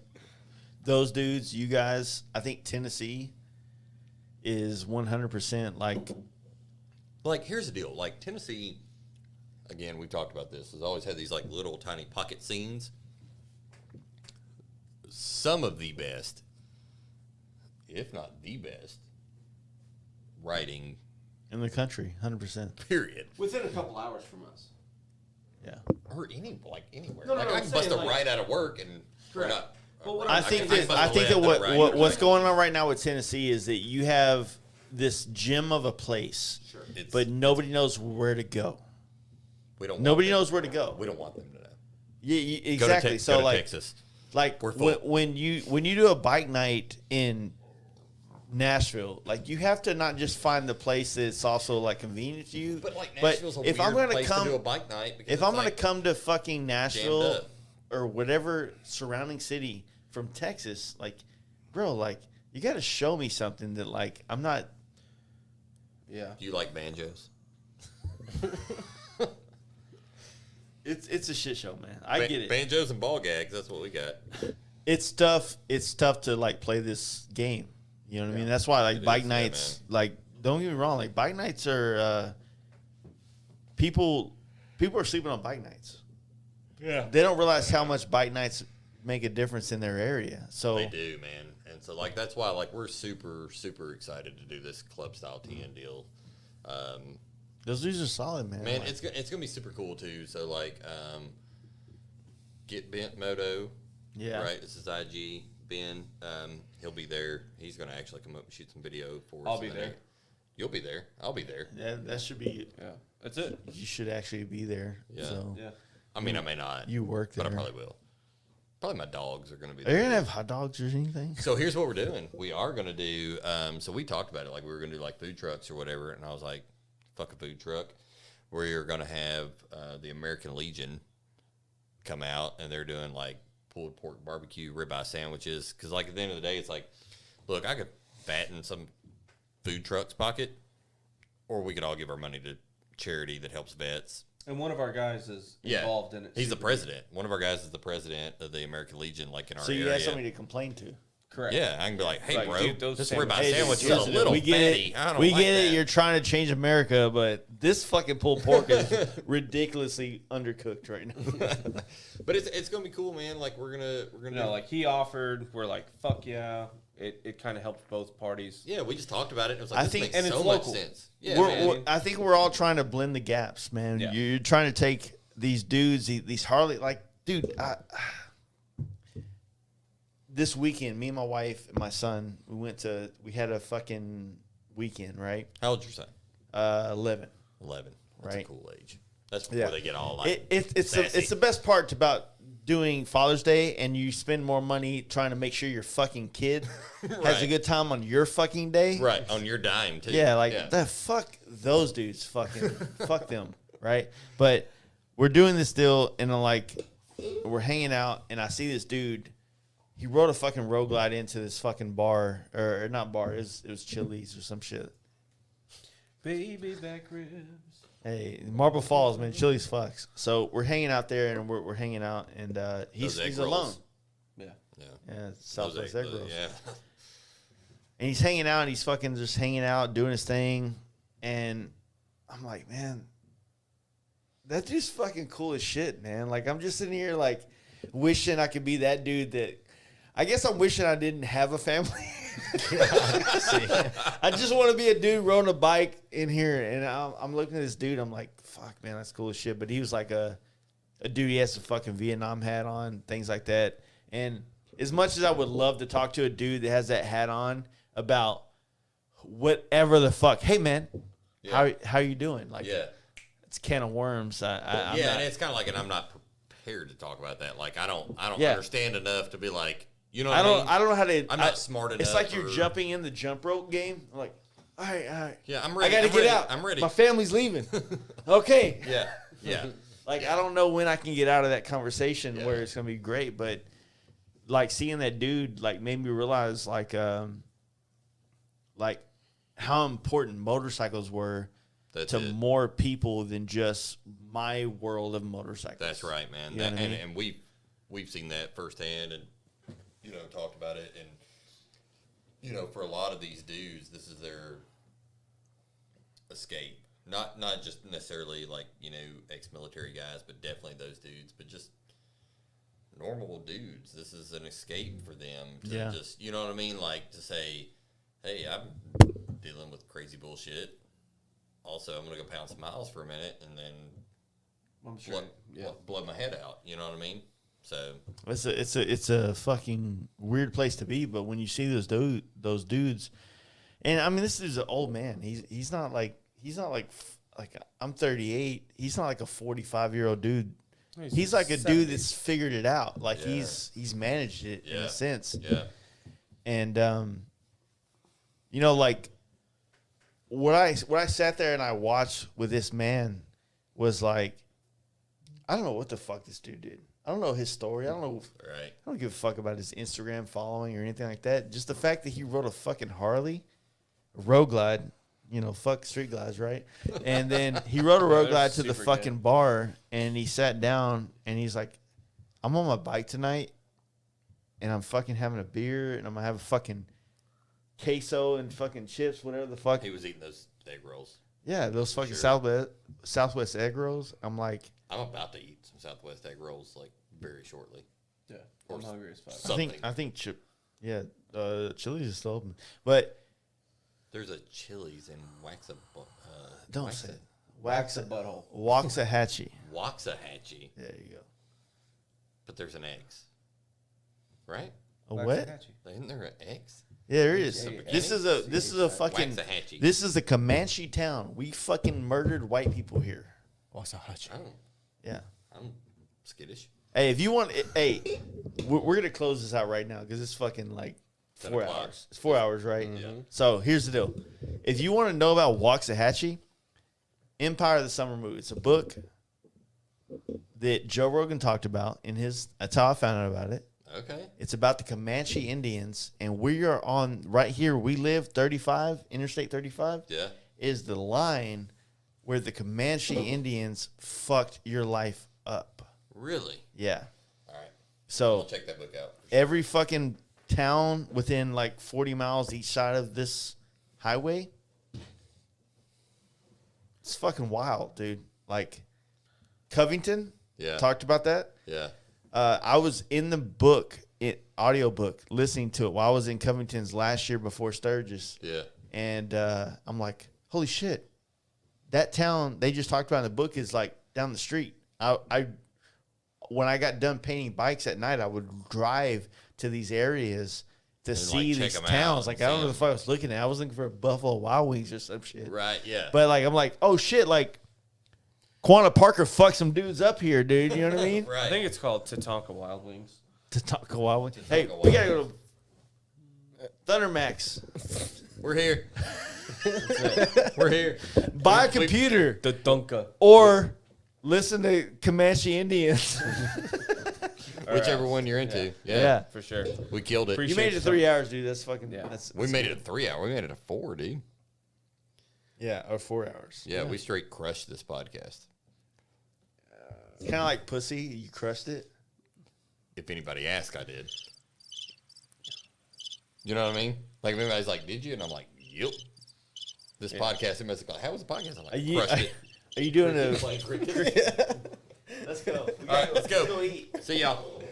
those dudes, you guys. I think Tennessee is 100% like. Like here's the deal. Like Tennessee, again, we've talked about this. Has always had these like little tiny pocket scenes. Some of the best, if not the best, writing. In the country, 100%. Period. Within a couple hours from us. Yeah. Or anywhere. No, like no, I I'm can bust saying, a like- ride out of work and we're Correct. not. But what I I think can that bust I a think leg that out of what's right. going on right now with Tennessee is that you have this gem of a place, It's- but nobody knows where to go. we don't. Nobody want them- knows where to go. We don't want them to know. Yeah, Go to exactly. Tex- So go to like, Texas. like We're full. when you do a bike night in Nashville, like you have to not just find the place that's also like convenient to you. But like Nashville's a if weird I'm gonna place come, to do a bike night. Because if it's I'm gonna like come to fucking Nashville up. or whatever surrounding city from Texas, like, bro, like you got to show me something that like I'm not. Yeah. Do you like banjos? It's a shit show, man. I get it. Banjos and ball gags. That's what we got. It's tough. It's tough to like play this game. You know what I mean? That's why like It bike is, yeah, nights. Like, don't get me wrong. Like bike nights are people are sleeping on bike nights. Yeah. They don't realize how much bike nights make a difference in their area. So They do, man. And so like that's why like we're super excited to do this club style TN deal. those dudes are solid, man. Man, Like, it's gonna be super cool too. So like, Get Bent Moto, yeah. right? This is IG Ben. He'll be there. He's gonna actually come up and shoot some video for us. I'll in be the there. next- You'll be there. I'll be there. That should be. Yeah. That's it. You should actually be there. Yeah. So Yeah. I mean, I may not. you work there. but I probably will. Probably my dogs are going to be Are you there. gonna have hot dogs or anything? So here's what we're doing. We are going to do. So we talked about it, like we were going to do like food trucks or whatever, and I was like, "Fuck a food truck." We're going to have the American Legion come out, and they're doing like pulled pork barbecue ribeye sandwiches. Because like at the end of the day, it's like, look, I could fatten some food truck's pocket, or we could all give our money to charity that helps vets. And one of our guys is involved in it. He's the president. One of our guys is the president of the American Legion, like in our So you area. have somebody to complain to. Correct. Yeah, I can be like, hey, Like, bro, dude, those this sandwiches- ribeye Hey, sandwich is a listen, little we get fatty. it. I don't We like get it. that. You're trying to change America, but this fucking pulled pork is ridiculously undercooked right now. But it's gonna be cool, man. Like we're gonna No, like he offered. We're like, fuck yeah. It kind of helped both parties. yeah. We just talked about it. And it was like, I this think- makes and it's so much local. sense. Yeah, We're- I think we're all trying to blend the gaps, man. Yeah. You're trying to take these dudes, these Harley, like, dude. This weekend, me and my wife and my son, we had a fucking weekend, right? How old's your son? 11. 11. That's Right. a cool age. That's before Yeah. they get all like It's sassy. the best part about doing Father's Day, and you spend more money trying to make sure your fucking kid has a Right. good time on your fucking day. right on your dime too. Yeah, like the fuck those dudes, fucking fuck them, right? But we're doing this deal, and I'm like, we're hanging out, and I see this dude. He rode a fucking road glide into this fucking bar, or not bar. It was Chili's or some shit. Baby back ribs. Hey, Marble Falls, man, Chili's fucks. So we're hanging out there, and we're hanging out, and he's Those egg he's rolls. alone. Yeah. Yeah. Yeah, Those Southwest egg rolls. Yeah. And he's hanging out, and he's fucking just hanging out, doing his thing. And I'm like, man, that dude's fucking cool as shit, man. Like, I'm just sitting here, like, wishing I could be that dude that. I guess I'm wishing I didn't have a family. I just want to be a dude riding a bike in here. And I'm looking at this dude. I'm like, fuck, man, that's cool as shit. But he was like a dude. He has a fucking Vietnam hat on, things like that. And as much as I would love to talk to a dude that has that hat on about whatever the fuck, hey man, Yeah. how you doing? Like, Yeah. it's a can of worms. I'm Yeah, not- and it's kind of like, and I'm not prepared to talk about that. Like, I don't Yeah. understand enough to be like, you know what I I mean? don't know how to. I'm not smart It's enough like you're or- jumping in the jump rope game. I'm like, all right. Yeah, I'm I ready. got to I'm get ready. out. I'm ready. My family's leaving. Okay. Yeah, yeah. Like, I don't know when I can get out of that conversation Yeah. where it's gonna be great, but like seeing that dude like made me realize like how important motorcycles were That's to it. more people than just my world of motorcycles. That's right, man. You know That, what I mean? and we've seen that firsthand, and talked about it, and for a lot of these dudes, this is their escape. Not just necessarily like ex-military guys, but definitely those dudes. But just normal dudes. This is an escape for them to Yeah. just what I mean, like to say, hey, I'm dealing with crazy bullshit. Also, I'm gonna go pound some miles for a minute, and then I'm sure. blow my head out. You know what I mean? So It's a fucking weird place to be, but when you see those dudes, and I mean this is an old man. He's not like I'm 38. He's not like a 45-year-old dude. He's like a dude that's figured it out. Like Yeah. he's managed it in Yeah. a sense. yeah, And like what I sat there and I watched with this man was like, I don't know what the fuck this dude did. I don't know his story. I don't know. right. I don't give a fuck about his Instagram following or anything like that. Just the fact that he rode a fucking Harley, a road glide, fuck street glides, right? And then he rode a road They're glide to the super fucking good. bar, and he sat down, and he's like, I'm on my bike tonight, and I'm fucking having a beer, and I'm going to have a fucking queso and fucking chips, whatever the fuck. He was eating those egg rolls. Yeah, those fucking Sure. Southwest egg rolls. I'm like, I'm about to eat some Southwest egg rolls like very shortly. Yeah. I'm hungry as fuck. Something. I think Chili's is still open. But There's a Chili's in don't say it. Wax a butthole. Waxahachie. Waxahachie, There you go. but there's an eggs, right? A what? Isn't there an eggs? Yeah, there is. Yeah, yeah. This is a fucking. Waxahachie. This is a Comanche town. We fucking murdered white people here. Oh, Yeah. I'm skittish. Hey, if you want, hey, we're gonna close this out right now because it's fucking like 10 4 o'clock. hours. It's 4 hours, right? Yeah. So here's the deal: if you want to know about Waxahachie, Empire of the Summer Moon. It's a book that Joe Rogan talked about in his. That's how I found out about it. Okay. It's about the Comanche Indians, and we are on right here. We live 35, Interstate 35. Yeah. Is the line where the Comanche Indians fucked your life up. Really? Yeah. All right. So I'll check that book out. every fucking town within like 40 miles each side of this highway, it's fucking wild, dude. Like Covington, Yeah. talked about that. Yeah. I was in the book, audio book, listening to it while I was in Covington's last year before Sturgis. Yeah. And I'm like, holy shit, that town they just talked about in the book is like down the street. I when I got done painting bikes at night, I would drive to these areas to And, see like, check these 'em out towns. and Like, I don't see know 'em. if I was looking at. I was looking for Buffalo Wild Wings or some shit. Right. Yeah. But like, I'm like, oh shit, like Quanah Parker fucked some dudes up here, dude. You know what I mean? right. I think it's called Tatanka Wild Wings. To talk a Wild Wings. Hey, Tatanka we Wild gotta go to ThunderMax. We're here. We're here. Buy a computer Tatanka. or listen to Comanche Indians. Whichever one you're into. Yeah. Yeah. For sure. We killed it. Appreciate You made it 3 hours, dude. That's fucking. Yeah. We made it a 3 hour. We made it a 4, dude. Yeah, or 4 hours. Yeah, we straight crushed this podcast. It's kind of like pussy. You crushed it. If anybody asked, I did. You know what I mean? Like, if anybody's like, did you? And I'm like, yep. This podcast, everybody's like, how was the podcast? I'm like, crushed it. Are you doing a? Playing cricket. Let's go. All right, let's go. eat. See y'all.